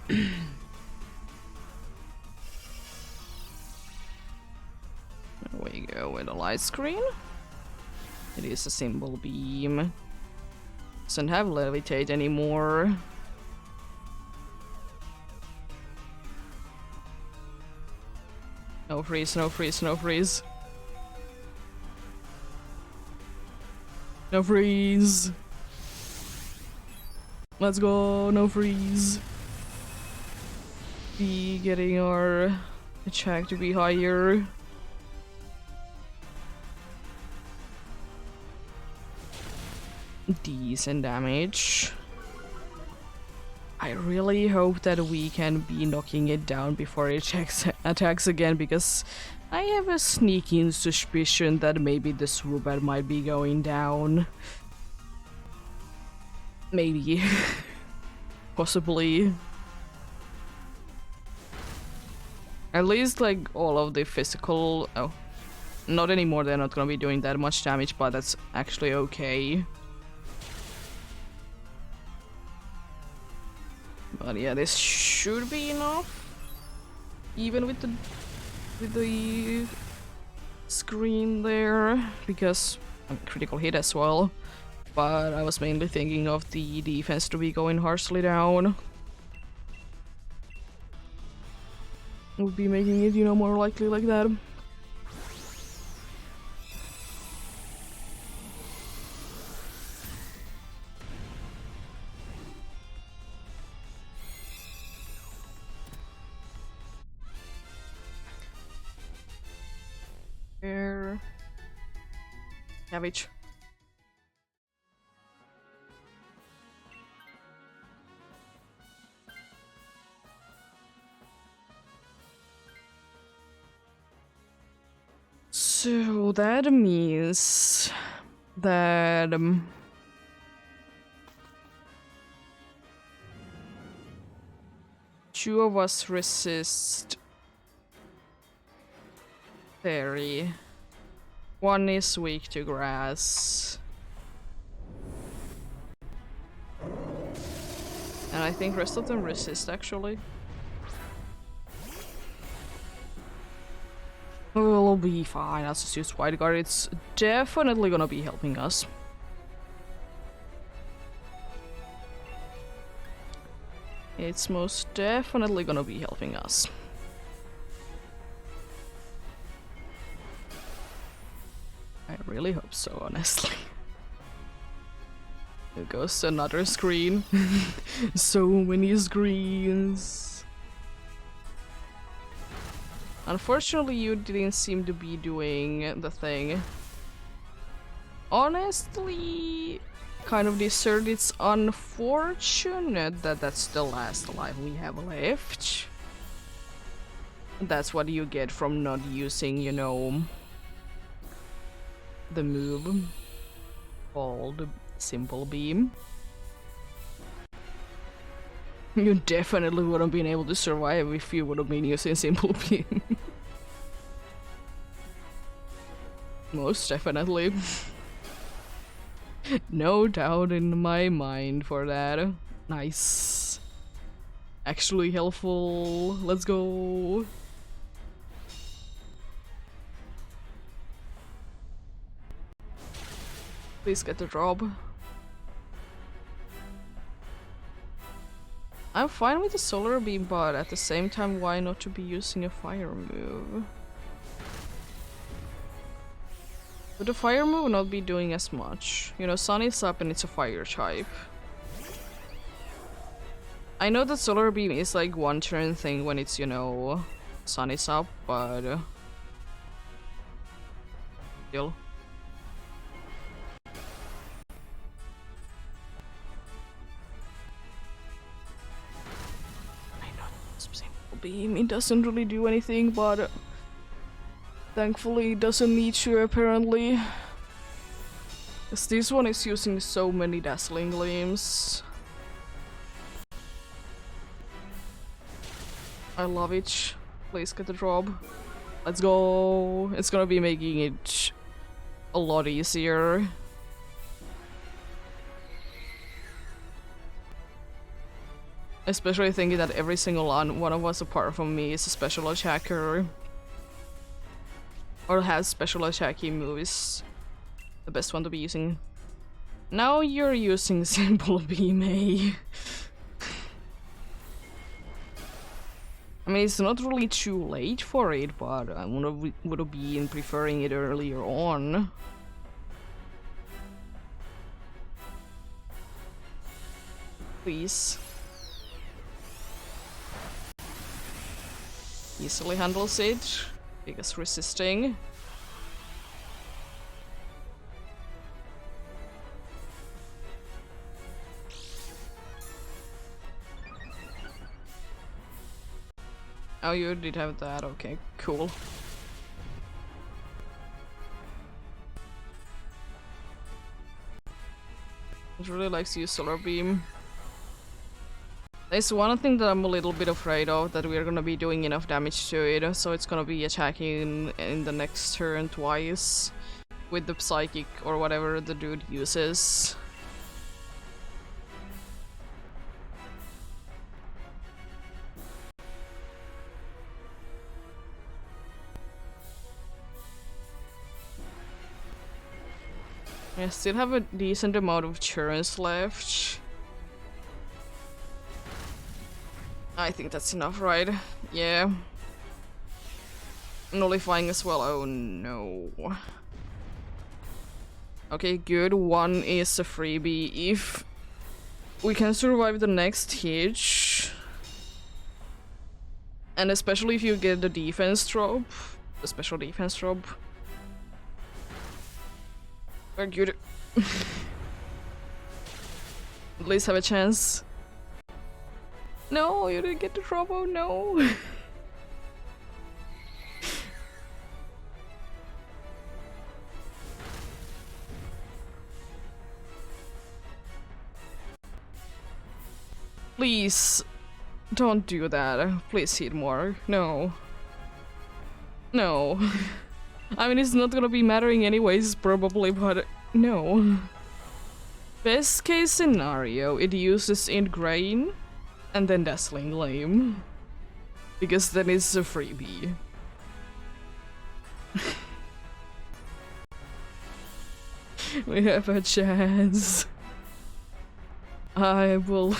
There we go with a light screen. It is a simple beam. Doesn't have levitate anymore. No freeze, no freeze, no freeze. No freeze. Let's go, no freeze. be getting our attack to be higher. Decent damage. I really hope that we can be knocking it down before it attacks again, because I have a sneaking suspicion that maybe the Swoobat might be going down. Maybe. Possibly. At least, like, all of the physical... Oh. Not anymore, they're not gonna be doing that much damage, but that's actually okay. But yeah, this should be enough. Even with the screen there, because critical hit as well. But I was mainly thinking of the defense to be going harshly down. Would be making it, you know, more likely like that. Air. Cabbage. So that means that two of us resist fairy. One is weak to grass. And I think rest of them resist actually. We'll be fine. I'll just use White Guard. It's definitely gonna be helping us. It's most definitely gonna be helping us. I really hope so, honestly. There goes another screen. So many screens. Unfortunately, you didn't seem to be doing the thing. Honestly, kind of deserved. It's unfortunate that that's the last life we have left. That's what you get from not using, you know, the move called Simple Beam. You definitely wouldn't been able to survive if you would have been using Simple Beam. Most definitely. No doubt in my mind for that. Nice. Actually helpful. Let's go. Please get the drop. I'm fine with the solar beam, but at the same time, why not to be using a fire move? Would the fire move not be doing as much? You know, sun is up and it's a fire type. I know that solar beam is like one turn thing when it's, you know, sun is up, but still. Beam, it doesn't really do anything, but thankfully it doesn't need to apparently. Because this one is using so many dazzling gleams. I love it. Please get the drop. Let's go. It's gonna be making it a lot easier. Especially thinking that every single one of us apart from me is a special attacker. Or has special attacking moves. The best one to be using. Now you're using Simple Beam, eh? I mean, it's not really too late for it, but I would have been preferring it earlier on. Please. easily handles it, because resisting. Oh, you did have that, okay, cool. It really likes to use Solar Beam. There's one thing that I'm a little bit afraid of, that we're gonna be doing enough damage to it, so it's gonna be attacking in the next turn twice with the Psychic or whatever the dude uses. I still have a decent amount of turns left. I think that's enough, right? Yeah. Nullifying as well. Oh no. Okay, good. One is a freebie. If we can survive the next hitch, and especially if you get the defense drop, the special defense drop, we're good. At least have a chance. No, you didn't get the drop. Oh no. Please, don't do that. Please hit more. No. No. I mean, it's not gonna be mattering anyways, probably, but no. Best case scenario, it uses Ingrain and then Dazzling Gleam. Because then it's a freebie. We have a chance. I will...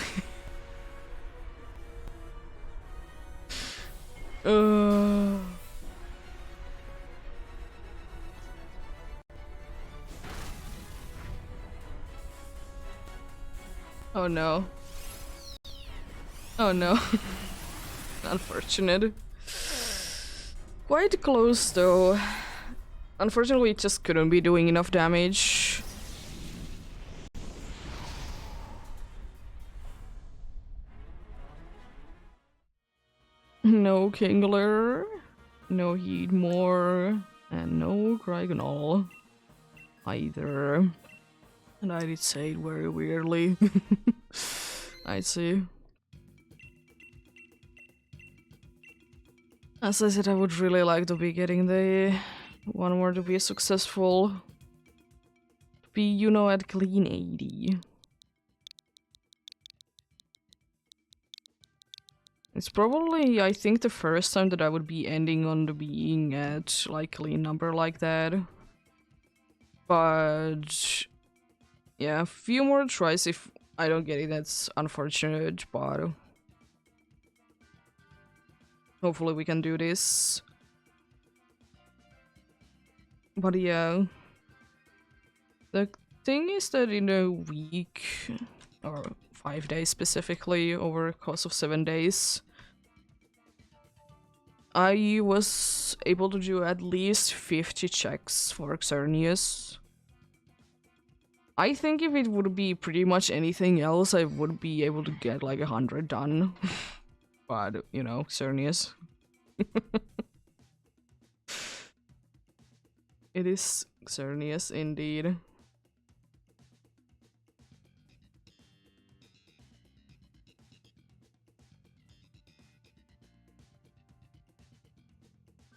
Oh no. Oh no. Unfortunate. Quite close though. Unfortunately, it just couldn't be doing enough damage. No Kingler, no Heatmore, and no Grigonol either. And I did say it very weirdly. I see. As I said, I would really like to be getting the one more to be successful. To be, you know, at clean 80. It's probably, I think, the first time that I would be ending on the being at, like, clean number like that. But... yeah, a few more tries. If I don't get it, that's unfortunate, but... hopefully we can do this. But yeah... the thing is that in a week, or 5 days specifically, over a course of 7 days, I was able to do at least 50 checks for Xerneas. I think if it would be pretty much anything else, I would be able to get like 100 done. But, you know, Xerneas. It is Xerneas indeed.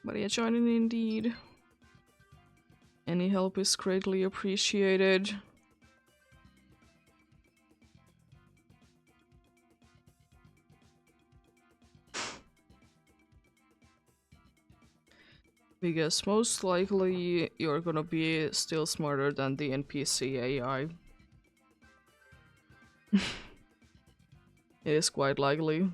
But yeah, joining indeed. Any help is greatly appreciated. Because most likely you're gonna be still smarter than the NPC AI. It is quite likely.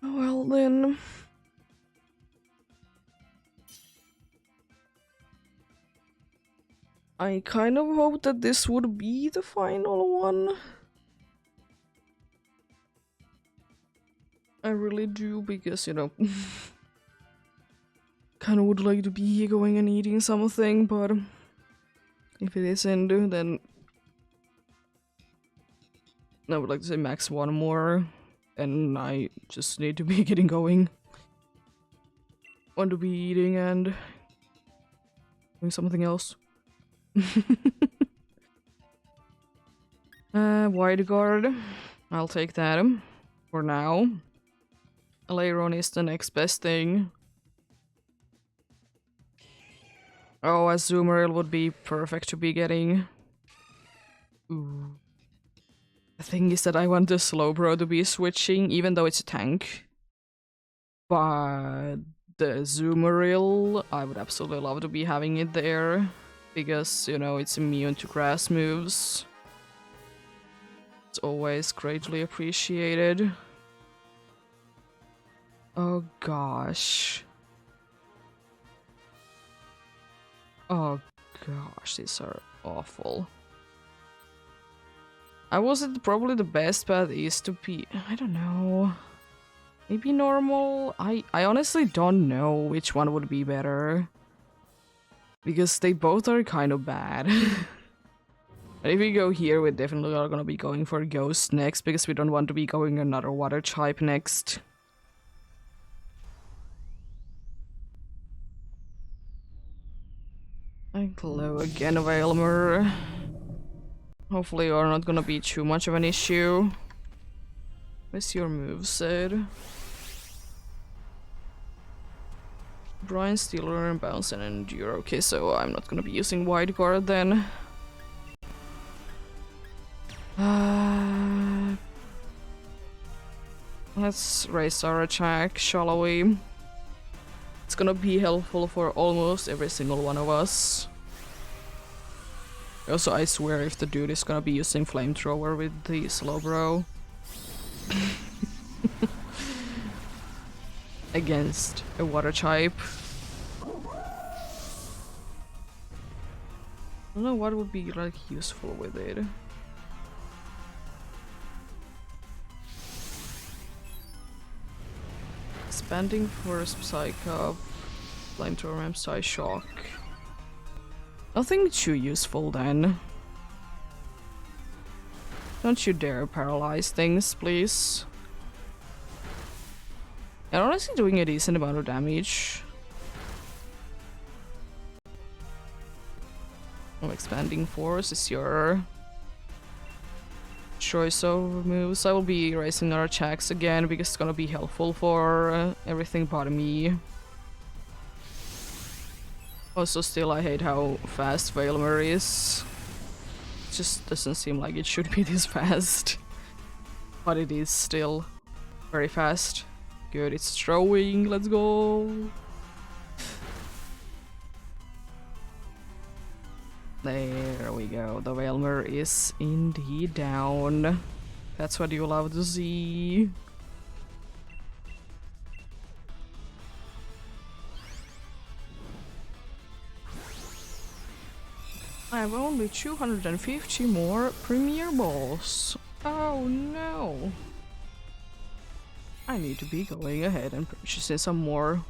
Well then. I kind of hope that this would be the final one. I really do, because, you know, kind of would like to be going and eating something, but if it isn't, then I would like to say max one more, and I just need to be getting going. Want to be eating and doing something else. Wide guard. I'll take that for now. Later on is the next best thing. Oh, a Zoomeril would be perfect to be getting. Ooh. The thing is that I want the Slowbro to be switching, even though it's a tank. But the Zoomeril, I would absolutely love to be having it there. Because, you know, it's immune to grass moves. It's always greatly appreciated. Oh gosh. Oh gosh, these are awful. I was it probably the best path is to be, I don't know. Maybe normal? I honestly don't know which one would be better. Because they both are kind of bad. But if we go here, we definitely are gonna be going for Ghost next, because we don't want to be going another water type next. I glow again, Vailmer. Hopefully you're not gonna be too much of an issue. What's your moveset? Brian, Stealer, and Bounce and Endure. Okay, so I'm not gonna be using Wide Guard then. Let's raise our attack, shall we? It's gonna be helpful for almost every single one of us. Also, I swear if the dude is gonna be using Flamethrower with the Slowbro against a water type. I don't know what would be like useful with it. Expanding Force, Psycho, Flamethrower, and Psy Shock. Nothing too useful then. Don't you dare paralyze things, please. And honestly doing a decent amount of damage. Oh, Expanding Force is your choice of moves. I will be raising our attacks again because it's gonna be helpful for everything but me. Also, still, I hate how fast Vailmer is. It just doesn't seem like it should be this fast. But it is still very fast. Good, it's throwing, let's go! There we go, the Vailmer is indeed down. That's what you love to see. I have only 250 more Premier Balls. Oh no! I need to be going ahead and purchasing some more.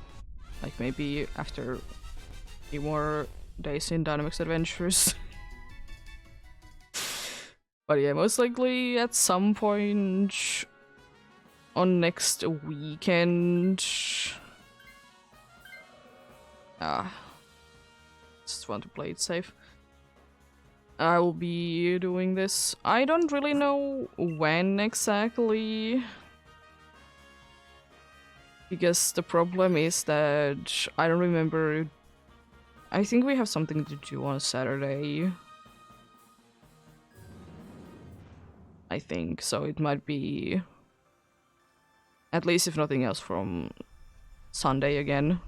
Like maybe after a few more days in Dynamics Adventures. But yeah, most likely at some point on next weekend. Just want to play it safe. I will be doing this. I don't really know when exactly. Because the problem is that I don't remember. I think we have something to do on Saturday. I think, so it might be At least if nothing else from Sunday again.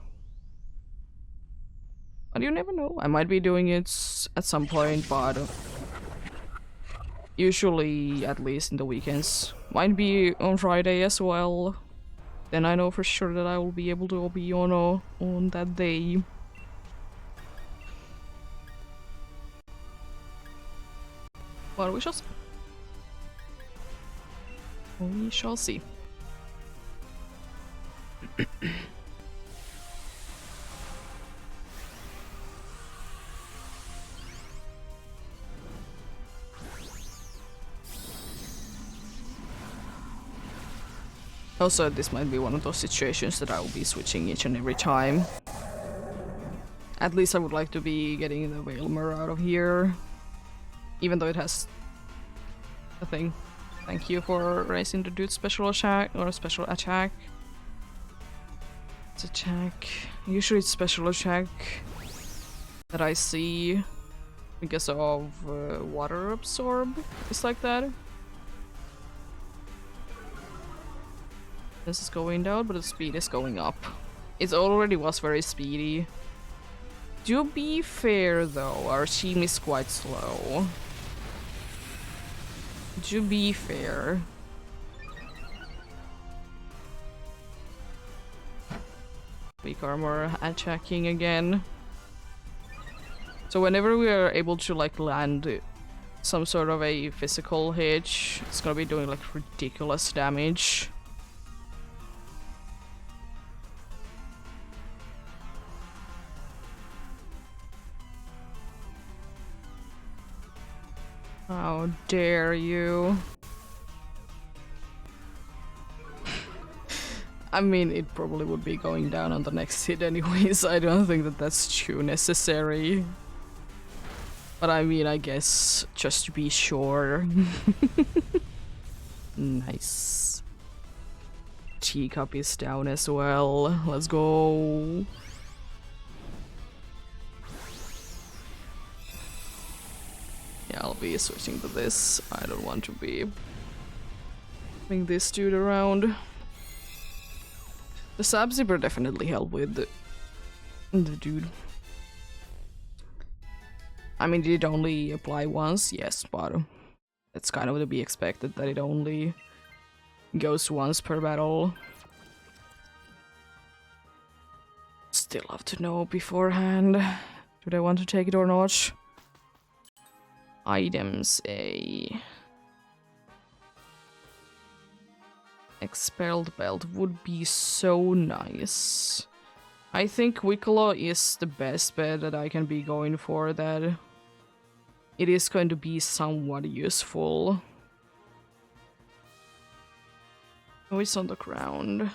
But you never know. I might be doing it at some point, but usually at least in the weekends. Might be on Friday as well. Then I know for sure that I will be able to be on that day. But we shall see. We shall see. Also, this might be one of those situations that I will be switching each and every time. At least I would like to be getting the Vailmer out of here. Even though it has a thing. Thank you for raising the dude's special attack, or special attack. It's attack. Usually it's special attack that I see because of water absorb. It's like that. This is going down, but the speed is going up. It already was very speedy. To be fair though, our team is quite slow. To be fair. Weak armor attacking again. So whenever we are able to like land some sort of a physical hit, it's gonna be doing like ridiculous damage. How dare you? I mean, it probably would be going down on the next hit anyways. I don't think that that's too necessary. But I mean, I guess just to be sure. Nice. Teacup is down as well. Let's go. Yeah, I'll be switching to this. I don't want to be having this dude around. The Sub-Zipper definitely helped with the dude. I mean, did it only apply once? Yes, but it's kind of to be expected that it only goes once per battle. Still have to know beforehand. Do I want to take it or not? Items, a expelled belt would be so nice. I think Wicklow is the best bet that I can be going for, that it is going to be somewhat useful. Oh, it's on the ground.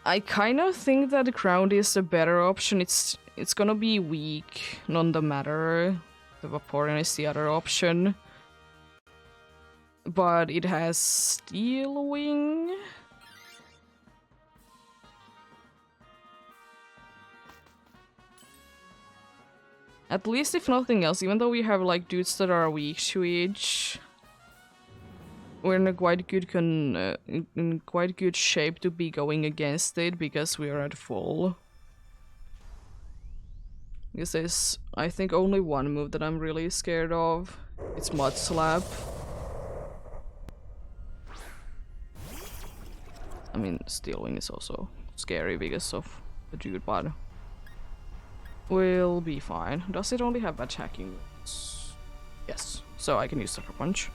I kind of think that the ground is a better option. It's gonna be weak, none the matter. The Vaporeon is the other option. But it has Steel Wing. At least if nothing else, even though we have like dudes that are weak to each, we're in a quite good in quite good shape to be going against it because we are at full. Because there's, I think, only one move that I'm really scared of. It's Mud Slap. I mean, Steel Wing is also scary because of the dude, but we'll be fine. Does it only have attacking? Yes, so I can use Sucker Punch.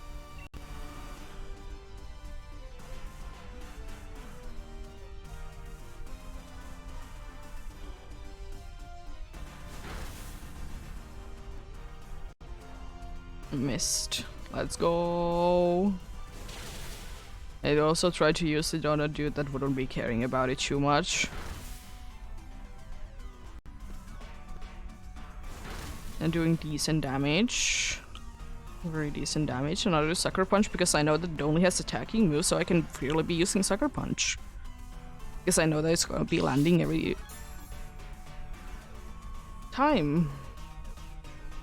Missed. Let's go. I'd also try to use it on a dude that wouldn't be caring about it too much. And doing decent damage. Very decent damage. Another Sucker Punch because I know that it only has attacking moves, so I can freely be using Sucker Punch. Because I know that it's gonna be landing every time.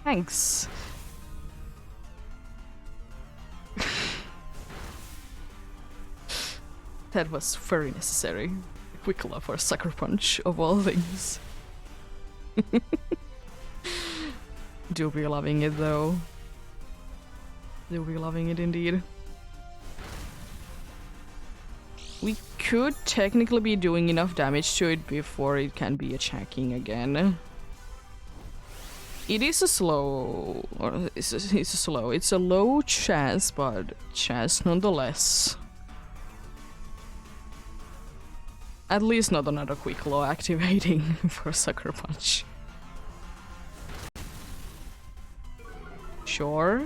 Thanks. That was very necessary. A quick love for a sucker punch, of all things. Do be loving it though. Do be loving it indeed. We could technically be doing enough damage to it before it can be attacking again. It is a slow, or it's a low chance, but chance nonetheless. At least not another quick law activating for Sucker Punch. Sure,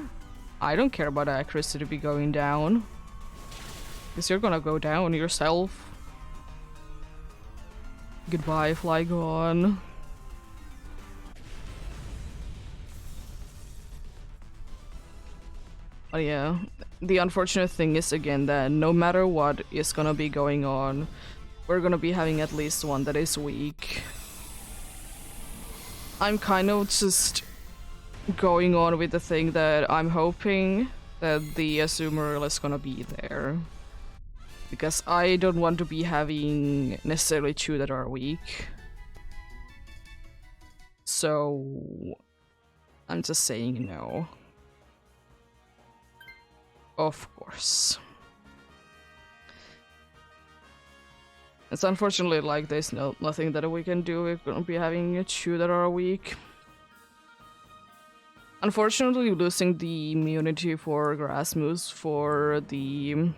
I don't care about accuracy to be going down. Because you're gonna go down yourself. Goodbye, Flygon. But yeah, the unfortunate thing is again that no matter what is gonna be going on, we're gonna be having at least one that is weak. I'm kind of just going on with the thing that I'm hoping that the Azumarill is gonna be there. Because I don't want to be having necessarily two that are weak. So I'm just saying no. Of course. It's unfortunately like there's nothing that we can do. We're gonna be having two that are weak. Unfortunately, losing the immunity for grass moves for the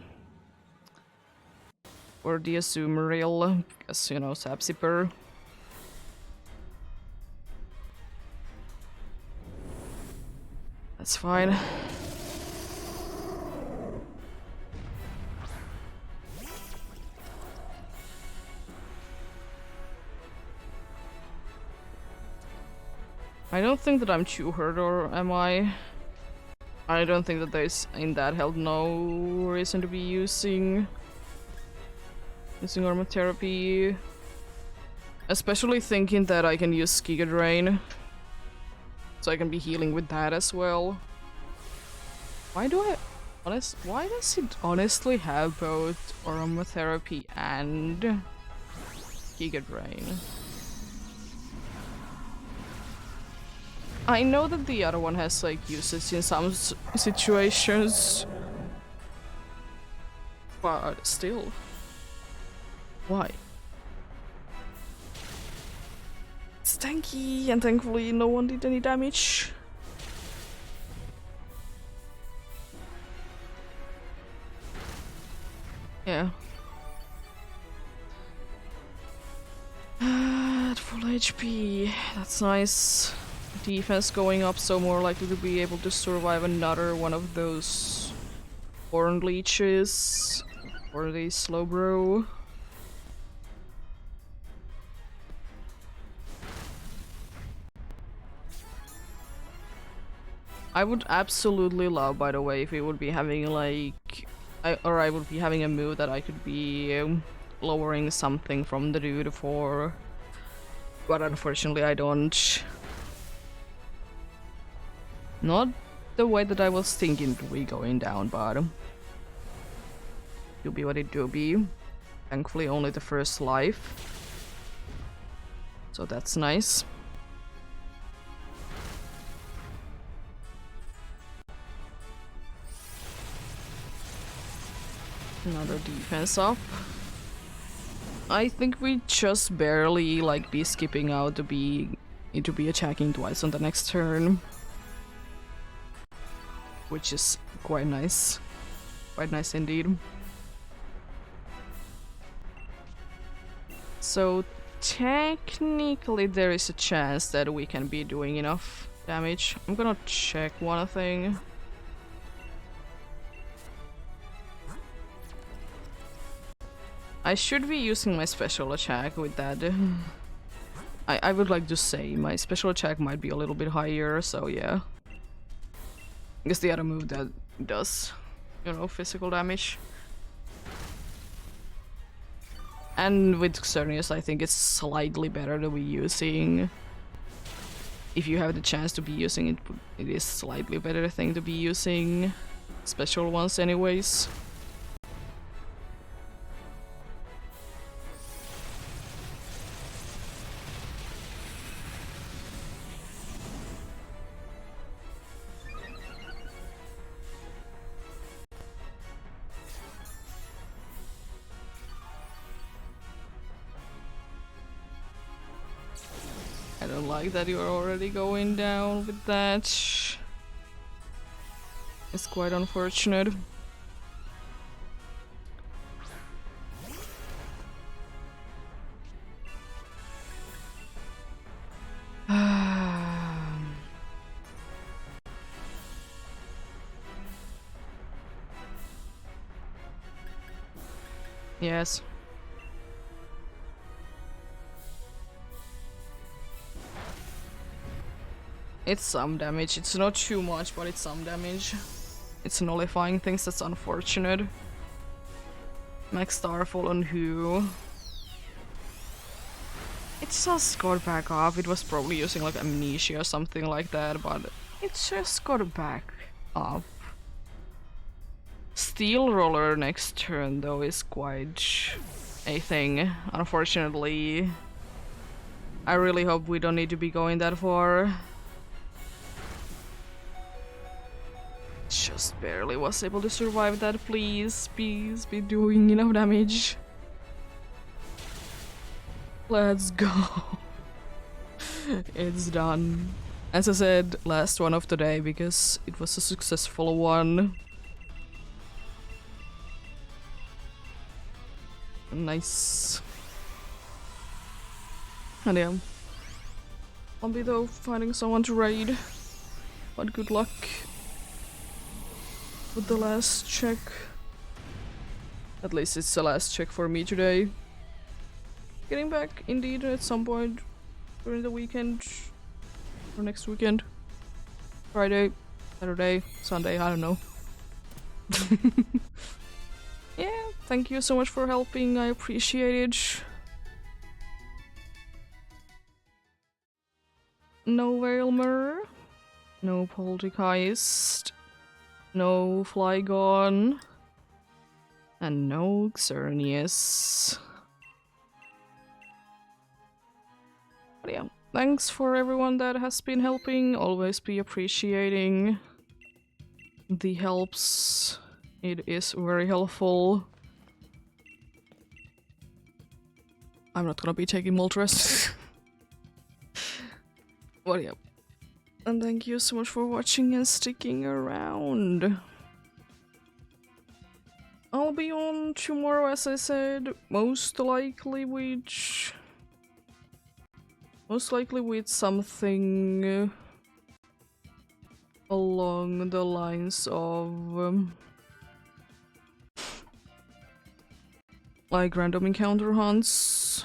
Azumarill, because you know, Sapsipper. That's fine. I don't think that I'm too hurt, or am I? I don't think that there's, in that health, no reason to be using aromatherapy. Especially thinking that I can use Giga Drain. So I can be healing with that as well. Why does it honestly have both aromatherapy and Giga Drain? I know that the other one has like usage in some situations, but still, why? It's tanky, and thankfully no one did any damage. Yeah. At full HP, that's nice. Defense going up, so more likely to be able to survive another one of those horn leeches or the Slowbro. I would absolutely love, by the way, if we would be having like, I would be having a move that I could be lowering something from the dude for, but unfortunately I don't. Not the way that I was thinking to be going down, but it'll be what it do be. Thankfully only the first life, so that's nice. Another defense up. I think we just barely like be skipping out to be attacking twice on the next turn. Which is quite nice. Quite nice indeed. So technically there is a chance that we can be doing enough damage. I'm gonna check one thing. I should be using my special attack with that. I would like to say my special attack might be a little bit higher, so yeah. I guess the other move that does, you know, physical damage. And with Xerneas, I think it's slightly better to be using. If you have the chance to be using it, it is slightly better thing to be using special ones anyways. don't like that you're already going down with that. It's quite unfortunate. Yes. It's some damage. It's not too much, but it's some damage. It's nullifying things. That's unfortunate. Max Starfall on who? It just got back up. It was probably using like amnesia or something like that, but it just got back up. Steel Roller next turn though is quite a thing. Unfortunately, I really hope we don't need to be going that far. Just barely was able to survive that. Please be doing enough damage. Let's go. It's done. As I said, last one of the day because it was a successful one. Nice. And yeah. I'll be though finding someone to raid. But good luck with the last check. At least it's the last check for me today. Getting back indeed at some point during the weekend. Or next weekend. Friday, Saturday, Sunday, I don't know. Yeah, thank you so much for helping, I appreciate it. No Vailmer, no Poltergeist, no Flygon, and no Xerneas. But yeah, thanks for everyone that has been helping, always be appreciating the helps. It is very helpful. I'm not gonna be taking Moltres. But yeah. And thank you so much for watching and sticking around. I'll be on tomorrow, as I said, most likely with something along the lines of like random encounter hunts.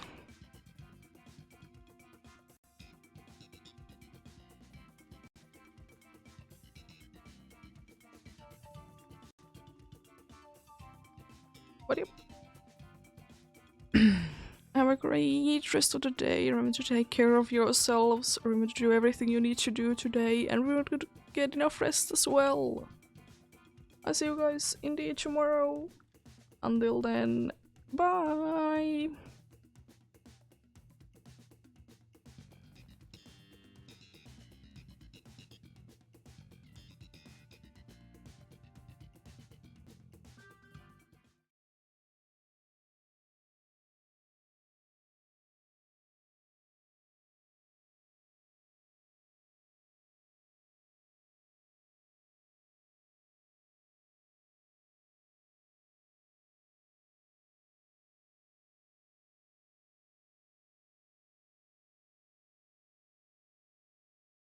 But yep. Have a great rest of the day. Remember to take care of yourselves. Remember to do everything you need to do today. And remember to get enough rest as well. I'll see you guys indeed tomorrow. Until then, bye!